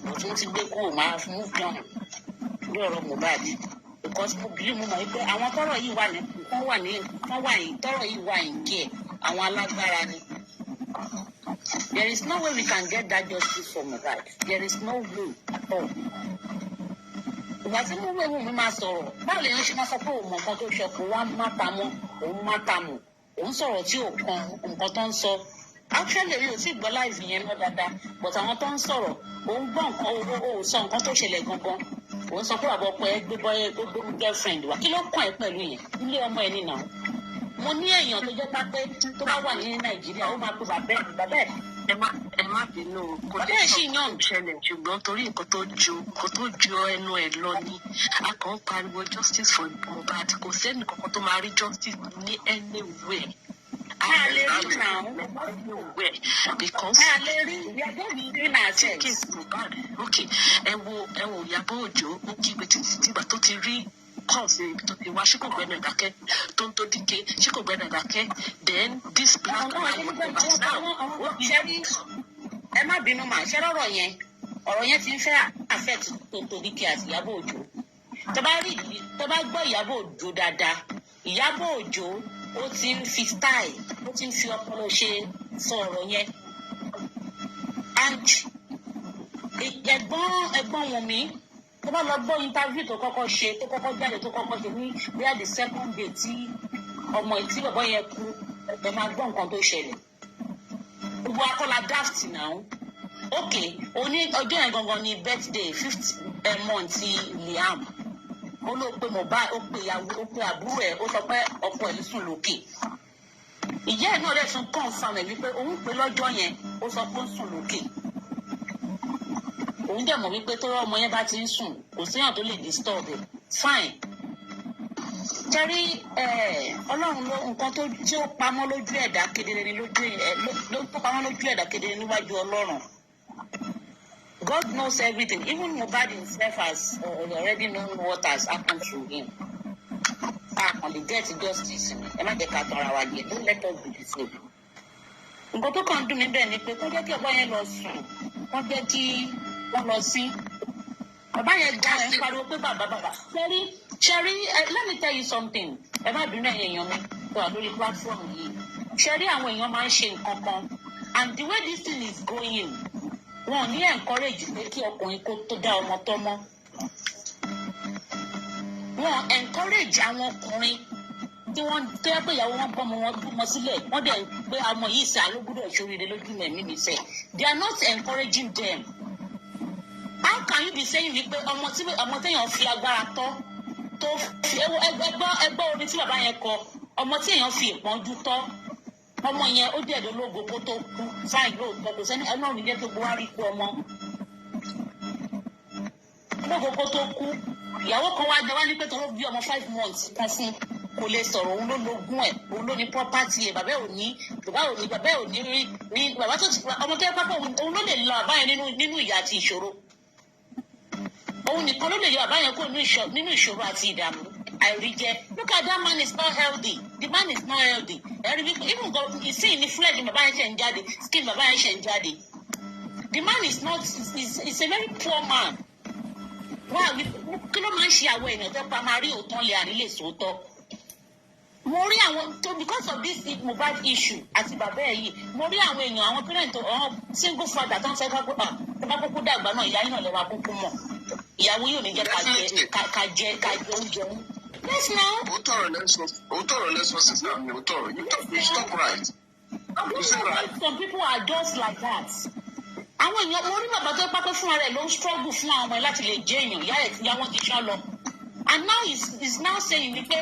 mo tún ti gbé kúrò máa fún move down lórí ọ̀rọ̀ Mohbad because mo believe mo mọ̀ wípé àwọn tọ́rọ̀ yìí wà ní kí ẹ̀ àwọn alágbára ni. There is no way we can get that justice for Mohbad. There is no way at all. Ìgbà tí mo wéwu mi máa sọ̀rọ̀ báwo lèèyàn ṣe máa sọ pé òun mọ̀ nǹkan tó ṣe kó wá má ta mọ́ òun sọ̀rọ̀ tí ò kan nǹkan tó ń sọ. Actually mi ò tí ì gbọ́ láìsí yẹn náà dáadáa but àwọn tó ń sọ̀rọ̀ òun gbọ́ nǹkan ó sọ nǹkan tó ṣẹlẹ̀ gangan òun sọ pé bàbá ọkọ ẹ gbé girlfriend wa kí ló kàn ẹ́ pẹ̀lú yẹn ilé ọmọ ẹ nìyàn. Mo ní èèyàn tó jẹ́ pé tó bá wà ní Nàìjíríà ó máa pe bàbá ẹ̀. ẹ má bínú kò dé sọ ṣẹlẹ̀ ṣùgbọ́n torí nǹkan tó ju ẹnu ẹ̀ lọ ni a kàn ń pariwo justice for Mohbad kò sẹ́ni kankan tó máa rí justice ní anywhere. Because okay ẹ wo Ìyábọ̀ Òjó ó kígbe títí tó ti rí cause tó ti wá ṣé kò gbẹ́nu ìdákẹ́ tó ń tó díke ṣé kò gbẹ́nu ìdákẹ́ then this black man ẹ má bínú mà ṣe ọ̀rọ̀ yẹn ti ń fẹ́ affect tó díke àti Ìyábọ̀ Òjó tó bá gbọ́ Ìyábọ̀ Òjó dáadáa Ìyábọ̀ Òjó ó ti ń fi style ó ti ń fi ọpọlọ ṣe sọ ọ̀rọ̀ yẹn and ẹ̀gbọ́n Wunmi tó bá lọ gbọ́ interview tó kọ́kọ́ ṣe tó kọ́kọ́ jáde tó kọ́kọ́ ṣe ní bíi the second day tí ọmọ tí bàbá yẹn kú ẹ máa gbọ́ nǹkan tó ṣẹlẹ̀ gbogbo akọ́la daft náà ok oní ọjọ́ yẹn gangan ni birthday 5th month ti Liam ó ló pe Mohbad ó pe ìyàwó ó pe àbúrò ẹ̀ ó sọ pé ọkọ ẹ̀ ń sùn lókè ìyá ẹ̀ náà dẹ̀ tún confirm ẹ̀ wípé òun pé lọ́jọ́ yẹn ó sọ pé ó ń sùn lókè òun dẹ̀ mọ̀ wípé tó ọmọ yẹn bá ti ń sùn kò séèyàn tó lè disturb ẹ̀ fine jẹ́rí ọlọ́run ló nǹkan tí ó pamọ́ lójú ẹ̀dá kedere ni ló tó pamọ́ lójú ẹ̀dá kedere níwájú ọlọ́run God knows everything even Mohbad himself has already known what has happened through him on the get justice ẹ má jẹ́ ká tọra wa jẹ don't let us be deceived nǹkan tó kàn dùn mí bẹ́ẹ̀ ni pé kó jẹ́ kí ọba yẹn lọ sùn wọ́n jẹ́ kí wọ́n lọ sí bàbá yẹn gan ẹ̀ ń pariwo pé bàbá Sherry, let me tell you something ẹ má bínú ẹ̀yin èèyàn mi tó wà lórí platform yìí Sherry àwọn èèyàn máa ń ṣe nǹkan kan and the way this thing is going wọn ò ní encourage pé kí ọkùnrin kó tó dá ọmọ tọ́ mọ́ wọn encourage àwọn ọkùnrin tí wọ́n tó yẹ pé ìyàwó wọn bọ́mọ sílẹ̀ wọ́n dẹ̀ pé ọmọ yìí sá ló gbọ́dọ̀ ṣoríire lójú mẹ̀mí mi sẹ́ they are not encouraging them how can you be saying wípé ọmọ téèyàn fi agbára tọ́ tó fi ẹgbẹ́ orin tí bàbá yẹn kọ ọmọ tí èèyàn fi ìpọ́njú tọ́ ọmọ yẹn ó dẹ̀ lólógo kó tó kú fáìn lóòótọ́ kò sẹ́ni ọlọ́run jẹ́ tó gbówá rí kú ọmọ lógo kó tó kú ìyàwó kan wá jẹ wá ní pé tó ló bí ọmọ 5 months kan fún kò lè sọ̀rọ̀ òun ló lógún ẹ̀ òun ló ní property ẹ̀ bàbá ò ní rí bàbá tó ti ọmọ tó yẹ pápá òun ló lè lọ bàbá yẹn nínú ìyà àti ìṣòro òun nìkan ló lè yọ bàbá yẹn kó nínú ìṣòro àti ìdààmú àìríjẹ look at that man is not healthy the man is not healthy ẹ̀rí wípé even ìsìn ní fúlẹ̀dì bàbá yẹn ṣe ń jáde skin bàbá yẹn ṣe ń jáde the man is not is a very poor man wá kí ló máa ń ṣe àwọn èèyàn tó pa máa rí òótọ́ lè àrílè sòótọ́ mo rí àwọn tó because of this Mohbad issue àti bàbá ẹ̀ yìí mo rí àwọn èèyàn àwọn parent ọ̀hún single father tó ń fẹ́ tó bá kúkú dàgbà náà ìyá yín náà lè wá kúkú mọ̀ ìyàwó yóò ní jẹ́ ká jẹ oúnjẹ. Yes, now. Òótọ́rọ̀ lẹ́sọ̀ sísá mi òótọ́rọ̀ you stop right. Some people are just like that. Àwọn èèyàn mo rí bàbá tó pápẹ́ fún ara ẹ̀ ló ń struggle fún àwọn ọmọ ẹ̀ láti lè jẹ́ èèyàn ìyá ẹ̀ tí wọ́n ti ṣá lọ. And now he's now saying wípé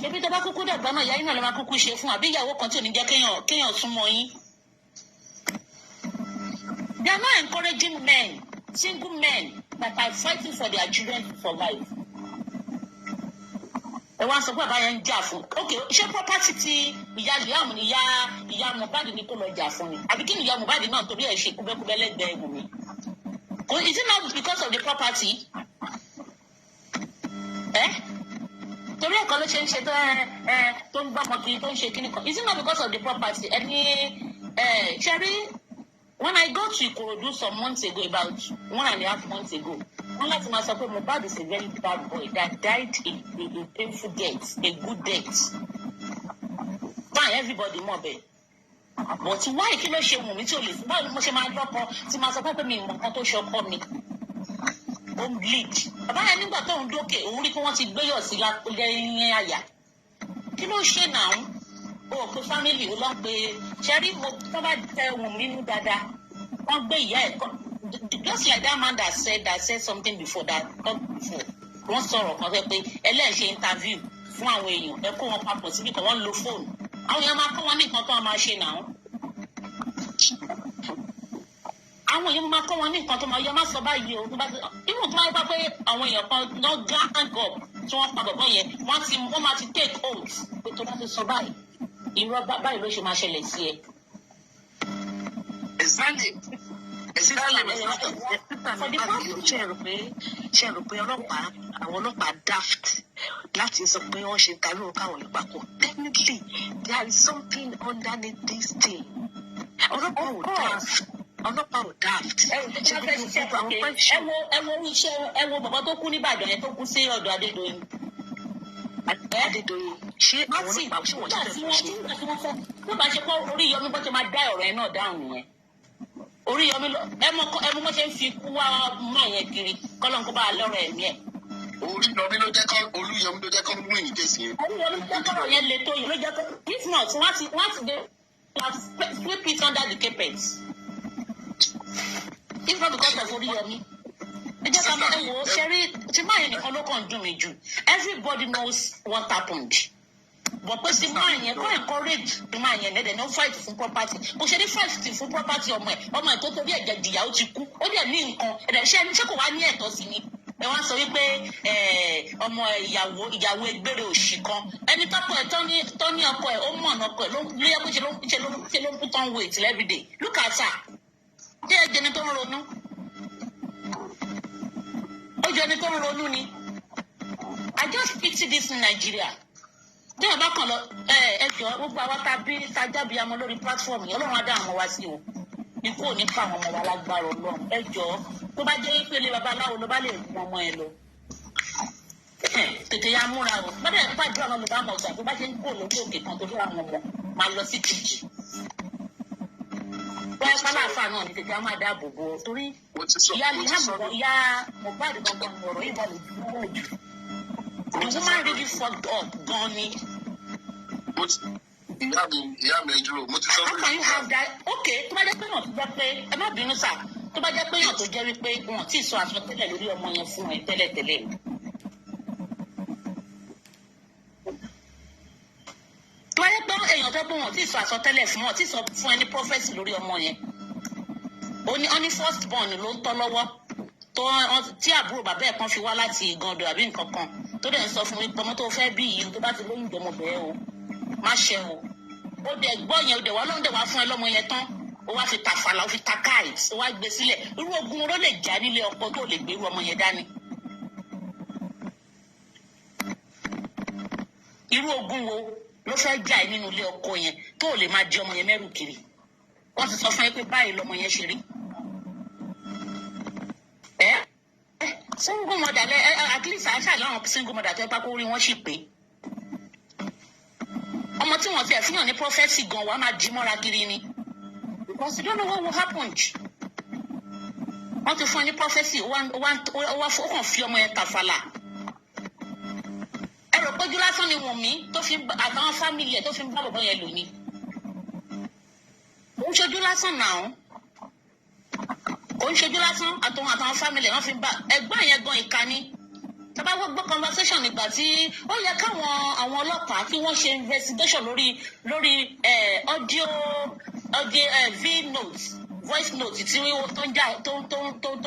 ṣebí tó bá kúkú dàgbà náà ìyá yín náà lè máa kúkú ṣe fún àbí ìyàwó kan tí ò ní jẹ́ kéèyàn súnmọ́ yín. They are not encouraging men, single men that are fighting for their children for life. Ẹ wá sọ pé bàbá yẹn ń jà fún. Okay, ṣé property ti ìyá Liam ni ìyá Mohbad ni kó lọ jà fún ni? Àbí kí ni ìyá Mohbad náà torí ẹ̀ ṣe kúbẹ́kúbẹ́ lẹ́gbẹ̀ẹ́ Wunmi? Is it not because of the property? Torí ẹ̀kọ́ ló ṣe ń ṣe tó ń gbọ́mọ kiri tó ń ṣe kíní kan. Is it not because of the property? Sherry, when I go to Ikorodu some months ago, about 1.5 months ago, wọ́n láti máa sọ pé Mohbad is a very bad boy that died a painful death, a good death. Fine, everybody mọ̀ bẹ́ẹ̀. But why kí ló ṣe Wunmi tí o lè fún báwo ni mo ṣe máa lọ́kọ tí máa sọ pé mi ìmọ̀ nǹkan tó ṣe ọkọ mi? Ó ń bleed. Bàbá yẹn nígbà tó ń dókè òun rí pé wọ́n ti gbéyọ̀ sí lẹ́yìn àyà. Kí ló ṣe náà? O pe family o lọ pe Sherry mo tó bá tẹ Wunmi nínú dáadáa wọ́n gbé ìyá ẹ̀ kan just like that man that said something before wọ́n sọ̀rọ̀ kan fẹ́ pé ẹlẹ́ẹ̀ṣẹ̀ interview fún àwọn èèyàn ẹ kó wọn papọ̀ síbi kan wọ́n lo fóònù àwọn èèyàn máa kó wọn ní nǹkan tó wọn máa ṣe náà àwọn èèyàn máa kó wọn ní nǹkan tó máa yẹ má sọ báyìí o ìwọ̀n tó máa bá pé àwọn èèyàn kan lọ gang up tí wọ́n pa bọ̀bọ̀ yẹn wọ́n máa ti take oath pé tó bá ti sọ báyìí irọ́ báyìí ló ṣe máa ṣẹlẹ̀ sí ẹ. ṣe rò pé àwọn ọlọ́pàá daft láti sọ pé wọ́n ṣe dárò káwọn yóò papọ̀ definitely there is something underneath this thing ọlọ́pàá ò daft. ẹ wo bàbá tó kú níbàdàn yẹn tó kú sí ọ̀dọ̀ Adédoyin. Adédoyin ṣé àwọn ọlọ́pàá ṣé wọ́n ti fẹ́ ṣe. wọ́n bá ṣe kọ́ Oríyọmí bó ṣe máa dá ọ̀rọ̀ yẹn náà dáhùn nìyẹn. Oríyọmí ẹmu bó ṣe ń fi kú wá máa yẹn kiri kọ́lọ́n kó bá a lọ́rọ̀ ẹ̀mí ẹ̀. Olúyọmí ló jẹ́ kọ́ mú ìyìn kéèsì yẹn. Olúyọmí ló jẹ́ kọ́rọ̀ yẹn le tó yìí ló jẹ́ kọ́. If not, wọ́n ti dé sweep it under the carpet. If not because of Olúyọmí. Ẹ jẹ́ ká máa wo ṣẹ́rí tí máa yẹn nìkan ló kàn dùn mí jù. Everybody knows what happened. But pé tí máa yẹn kọ́ encourage tí máa yẹn lẹ́dẹ̀ ní fight fún property. Kò ṣe ní fight fún property ọmọ ẹ̀ tó torí ẹ̀jẹ̀ jìyà ó ti kú. Ó dẹ̀ ní nǹkan ẹ̀dẹ̀ ṣé kò wá ní ẹ̀tọ́ sí ni. Ẹ wá sọ wípé ọmọ ìyàwó egbére òṣì kan ẹni tọ́kọ ẹ̀ tó ní ọkọ ẹ̀ ó mọ̀ ọ̀nà ọkọ ẹ̀ ló yẹ kó ṣe ló ń put on weight every day. Look at her. Ṣé ẹ jẹni tó ń ronú? Ó jẹni tó ń ronú ni. I just pity this in Nigeria. Bí ẹ bá kàn lọ ẹjọ́ gbogbo àwọn tájábí amọ lórí platform yẹn Ọlọ́run á dá àwọn wá sí o. Ikú ò ní pa àwọn ọmọ wa lágbára Ọlọ́run ẹjọ́ tó bá jẹ́ ìpele babaláwo ló bá lè mú ọmọ ẹ lọ. Tètè ya múra o. Bọ́dẹ̀ ẹ̀ pàdé àwọn olùbá àmọ̀ ọ̀gá tó bá ṣe ń kó lókè òkè kan tó dé àwọn ọmọ máa lọ sí kìkì. Wọ́n ẹ pálá àfà náà ní tètè á máa dáàbò bò ó torí ìyá Mohbad gbọ̀ngàn ọ̀rọ̀ yìí bọ̀ lè dúró jù. The woman really fucked up gan ni. Ìyá mi dúró mo ti sọ How can you have that? Okay, tó bá jẹ́ pé náà tó jẹ́ pé ẹ má bínú sà tó bá jẹ́ pé èèyàn tó jẹ́ wípé wọn tí ì sọ àsọtẹ́lẹ̀ lórí ọmọ yẹn fún ẹ tẹ́lẹ̀tẹ́lẹ̀. Tó bá jẹ́ pé èèyàn tó pé wọn tí ì sọ àsọtẹ́lẹ̀ fún wọn tí ì sọ fún ẹ ní prophecy lórí ọmọ yẹn. Ó ní first born ló ń tọ́ lọ́wọ́ tí àbúrò bàbá ẹ̀ kan fi wá láti Ìgàndò àbí nǹkan kan tó dẹ̀ ń sọ fún mi pé ọmọ tó fẹ́ bí yìí tó bá ti lóyún ìjọmọ bẹ́ẹ̀ o má ṣe o. Ó dẹ̀ gbọ́ yẹn ó dẹ̀ wá lóun dẹ̀ wá fún ẹ lọ́mọ yẹn tán. Ó wá fi tàfàlà ó fi ta káìt ó wá gbé sílẹ̀ irú ogun ló lè jà nílé ọkọ tó lè gbé irú ọmọ yẹn dání. Irú ogun wo ló fẹ́ jà ẹ́ nínú ilé ọkọ yẹn tó lè máa di ọmọ yẹn mẹ́rù kiri. Wọ́n ti sọ fún ẹ pé báyìí lọmọ yẹn ṣe rí. Single mother at least àṣà láwọn single mother tó ẹ pákó rí wọ́n sì pé. Ọmọ tí wọ́n ti ẹ̀ fihàn ní prophecy gan wa máa jí mọ́ra kiri ni. Because you don't know what will happen. Wọ́n ti fún ẹ ní prophecy ó wá fọkàn fi ọmọ yẹn tàfàlà. Ẹ rò pé ojú lásán ni Wunmi tó fi àtàwọn fámìlì ẹ̀ tó fi ń bá bàbá yẹn lò ní. Ó ń ṣojú lásán náà. Ó ń ṣojú lásán àtàwọn fámìlì ẹ̀ wọ́n fi ń bá ẹgbẹ́ yẹn gan ìka ní. Tọ́ba gbọ́ conversation nígbà tí ó yẹ káwọn àwọn ọlọ́pàá kí wọ́n ṣe investigation lórí audio voice note tí tó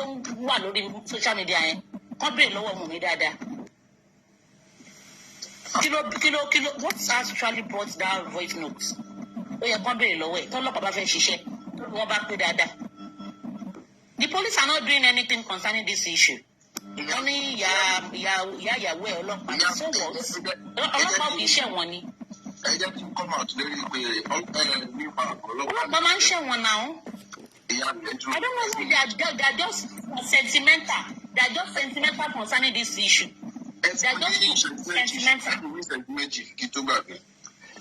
ń wà lórí social media yẹn kọ́ bèrè lọ́wọ́ Wunmi dáadáa. Kí ló what actually brought that voice note? Ó yẹ kọ́ bèrè lọ́wọ́ ẹ̀ tọ́lọ́pàá bá fẹ́ ṣiṣẹ́ wọ́n bá pé dáadáa. The police are not doing anything concerning this issue. Wọ́n ní ìyàwó ẹ̀ ọlọ́pàá ní so what? Ọlọ́pàá kì í ṣẹ̀wọ̀n ni. Ẹ jẹ́ kí n come out lórí pé nípa ọlọ́pàá máa ń ṣẹ̀wọ̀n náà. I don't know why they are just sentimental. They are just sentimental concerning this issue. They are just sentimental. Méjì kí tó gbàgbé.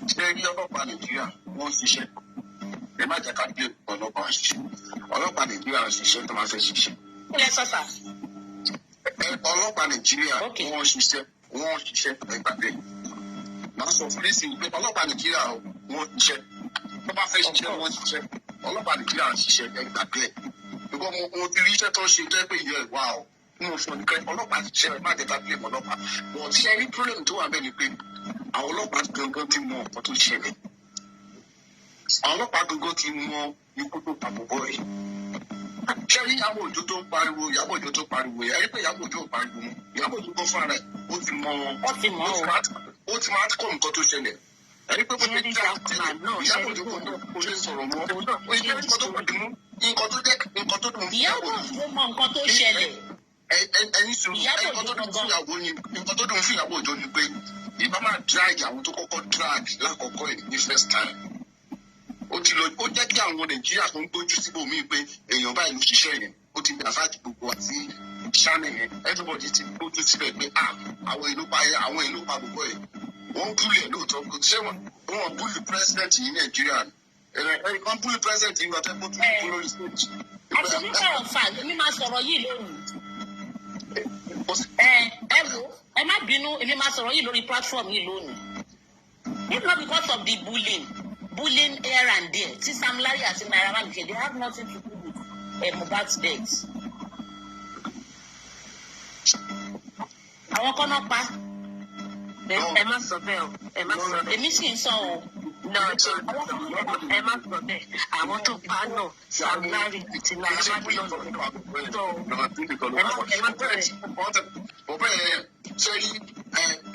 Ṣé rí ọlọ́pàá Nàìjíríà wọ́n ṣiṣẹ́? Ẹ má jẹ́ ká gbé ọlọ́pàá ṣiṣẹ́. Ọlọ́pàá Nàìjíríà ṣiṣẹ́ tó máa fẹ́ ṣiṣẹ́. Kí lẹ sọ sà? Ọlọ́pàá Nàìjíríà wọ́n ṣiṣẹ́ ẹgbàgbé. Màá sọ fún nísìnyí pé ọlọ́pàá Nàìjíríà wọ́n ṣiṣẹ́. Tó bá fẹ́ ṣiṣẹ́ wọ́n ṣiṣẹ́. Ọlọ́pàá Nàìjíríà ṣiṣẹ́ ẹgbàgbé. Because mo ti rí iṣẹ́ tó ṣe tó pé ìyẹn ìwà ọ̀. Mo fọ nìkan ọlọ́pàá ṣiṣẹ́ má jẹ́ ká blame ọlọ́pàá. But ṣe rí problem tó wà bẹ́ẹ̀ ni pé àwọn ọlọ́pàá gangan ti mọ ọ̀pọ̀ tó ṣẹlẹ̀. Àwọn ọlọ́pàá gangan ti mọ ikú tó pa bọ̀bọ̀ rẹ̀. Ṣé rí Ìyábọ̀ Òjó tó ń pariwo yẹn? Ẹ rí pé Ìyábọ̀ Òjó ò pariwo mọ́. Ìyábọ̀ Òjó gbọ́ fún ara ẹ̀ ó ti mọ nǹkan tó ṣẹlẹ̀. Ẹ rí pé bó ṣe dá Ìyábọ̀ Òjó kò ṣe sọ̀rọ̀ mọ́. Ó ṣe nǹkan tó pàdé mú nǹkan tó jẹ́ nǹkan tó dùn. Ìyábọ̀ Òjó mọ nǹkan tó ṣẹlẹ̀. Ẹni sùn nǹkan tó dùn fún Ìyábọ̀ Òjó ni pé ìbá máa drag àwọn tó kọ́kọ́ drag lákọ̀ọ́kọ́ ẹ̀ ní first time. Ó jẹ́ kí àwọn Nàìjíríà tó ń gbójú síbò míì pé èèyàn báyìí ló ṣiṣẹ́ yẹn ó ti gbà fáàtì gbogbo àti ṣáàmì yẹn everybody ti gbójú síbẹ̀ pé àwọn ìlú pa gbogbo ẹ̀ wọ́n búlì ẹ̀ lóòótọ́ kò ṣé wọ́n búlì president yìí Nàìjíríà ẹnì kan búlì president yìí lọ́tẹ́ kó tún kú lórí stage. Àṣìbí sọ̀rọ̀ fà mí máa sọ̀rọ̀ yìí lónìí. ẹ má bínú èmi máa sọ̀rọ̀ yìí lórí platform yìí lónìí. If not because of the bullying here and there, tí Sam Larry àti Naira Marley they have nothing to do with Mohbad's death. Àwọn kan náà pa. Ẹ má sọ bẹ́ẹ̀ o, ẹ má sọ bẹ́ẹ̀. Èmi sì ń sọ o. Ẹ má sọ bẹ́ẹ̀. Àwọn tó pa náà Sam Larry àti Naira Marley lọ́nà. Ẹ má sọ bẹ́ẹ̀. Bọ̀bọ̀ yẹn ṣẹ́rí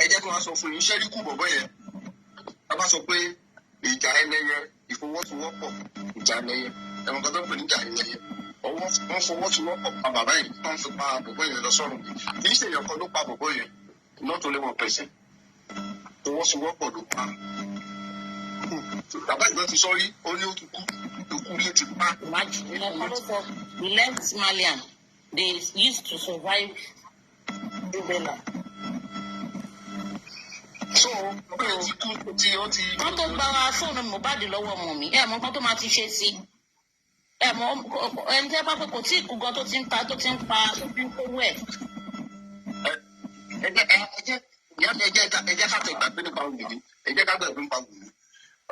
ẹ jẹ́ kí wọ́n sọ fún yín ṣẹ́rí kú bọ̀bọ̀ yẹn. A bá sọ pé ìjà ẹlẹ́yẹ ìfọwọ́sowọ́pọ̀ ìjà ẹlẹ́yẹ ẹ̀wọ̀n kan tó ń pè ní ìjà ẹlẹ́yẹ. Wọ́n fọwọ́sowọ́pọ̀ pa bàbá yìí wọ́n fi pa bọ̀bọ̀ yẹn lọ sọ́run. Kì í ṣe èèyàn kan ló pa bọ̀bọ̀ yẹn not only one person. Fọwọ́sowọ́pọ̀ ló pa. Bàbá ìgbà ti sọ́rí ó ní ó ti kú lé ti pa. The left Malian they used to survive Jubela. So kán tó gba fóònù Mohbad lọ́wọ́ ọmọ mi mọ kán tó máa ti ṣe sí mọ ẹni tẹ́ bá pé kò tí ì kú gan tó ti ń pa tó ti ń kówó ẹ̀. Ẹ jẹ́ ká tẹ̀ gbàgbé nípa Wunmi ẹ jẹ́ ká gbàgbé nípa Wunmi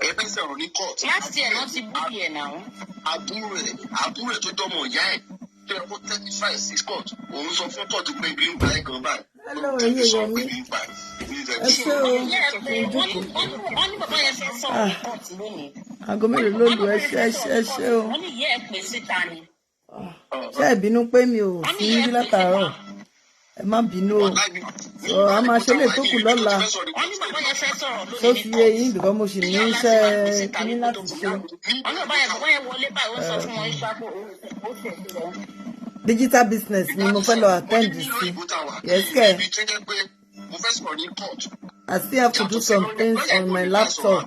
ẹ fẹ́ sọ̀rọ̀ ní court. láti ẹ̀ náà ti búrì ẹ̀ náà. àbúrò ẹ̀ tó dọ́mọ ìyá ẹ̀ tó yẹ kó testify sí court òun sọ fún court pé ibi ń pa ẹ̀ gan báyìí. Hello, ẹ̀yin èèyàn mi. Ẹ ṣé o. wọ́n ní bàbá yẹn fẹ́ sọ̀rọ̀ ní court lónìí. Aago mélòó ló lù ẹ ṣé o. wọ́n ní ìyá ẹ̀ pè síta ni. Ṣé ẹ bínú pé mi ò sí níbí látàárọ̀? Ẹ má bínú o. A máa ṣe lè tó kù lọ́la. wọ́n ní bàbá yẹn fẹ́ sọ̀rọ̀ lónìí. Tó fi yé yín bìkọ́ mo sì ní iṣẹ́ kíní láti ṣe. wọ́n ní bàbá yẹn wọlé báyìí wọ́n sọ fún wọn ìgbà pé ó ṣe é. Digital business ni mo fẹ́ lọ attend sí. Yes, kẹ́. I still have to do some things on my laptop.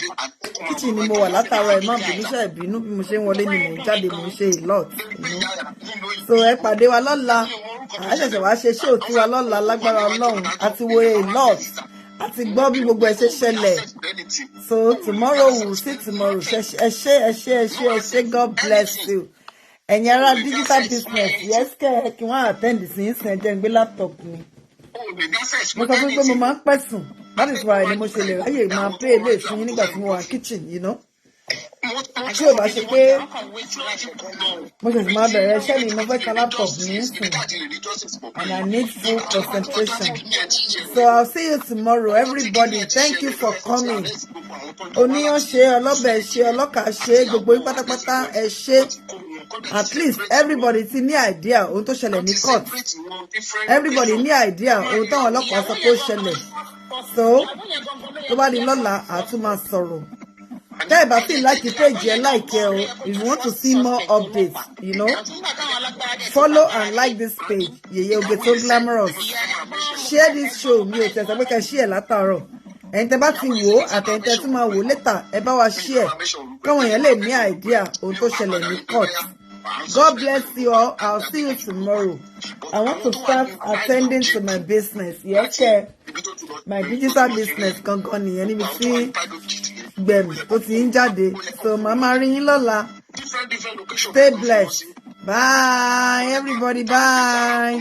Kitchen ni mo wà látàárọ̀ ẹ má bínú ṣe ìbínú bí mo ṣe ń wọlé ni mo ń jáde mo ń ṣe a lot. So ẹ pàdé wa lọ́la. A ṣẹ̀ṣẹ̀ wá ṣe ṣé òtún wa lọ́la lágbára Ọlọ́run àti wo a lot. Àti gbọ́ bí gbogbo ẹ ṣe ṣẹlẹ̀. So tomorrow we will see tomorrow. Ẹ ṣé God bless you. Ẹ̀yin ará digital business yes kẹ́ kí wọ́n attend sí ìsìn ẹ̀jẹ̀ ń gbé laptop mi. Mo sọ fún pé mo máa ń pẹ́ sùn. That is why ni mo ṣe lè ráyè máa play lè fún yín nígbà tí mo wà kitchen, you know. Tí ò bá ṣe pé mo ṣẹ̀ṣẹ̀ máa bẹ̀rẹ̀ iṣẹ́ mi mo fẹ́ ka laptop mi sùn and I need full concentration. So I'll see you tomorrow everybody. Thank you for coming. Oníyàn ṣe ọlọ́bẹ̀ ṣe ọlọ́kà ṣe gbogbo yín pátápátá ẹ ṣe. At least everybody ti ní idea ohun tó ṣẹlẹ̀ ní court. Everybody ní idea ohun táwọn ọlọ́pàá sọ pé ó ṣẹlẹ̀. So tó bá di lọ́la a tún máa sọ̀rọ̀. Tẹ́ ẹ bá fi like page ẹ like ẹ o. If you want to see more updates, you know, follow and like this page. Yeye Ogeto Glamorous. Share this show. Mi ò tẹ̀sán pé ká share látàárọ̀. Ẹ̀yin tẹ́ bá ti wò ó àtẹ̀yin tẹ́ tún máa wò later ẹ bá wa share. Káwọn èèyàn lè ní idea ohun tó ṣẹlẹ̀ ní court. God bless you all. I'll see you tomorrow. I want to start attending to my business. Yes, sir. My digital business gangan nìyẹn níbi tí gbẹ̀mí tó ti ń jáde. So màmá rí yín lọ́la. Stay blessed. Bye everybody. Bye.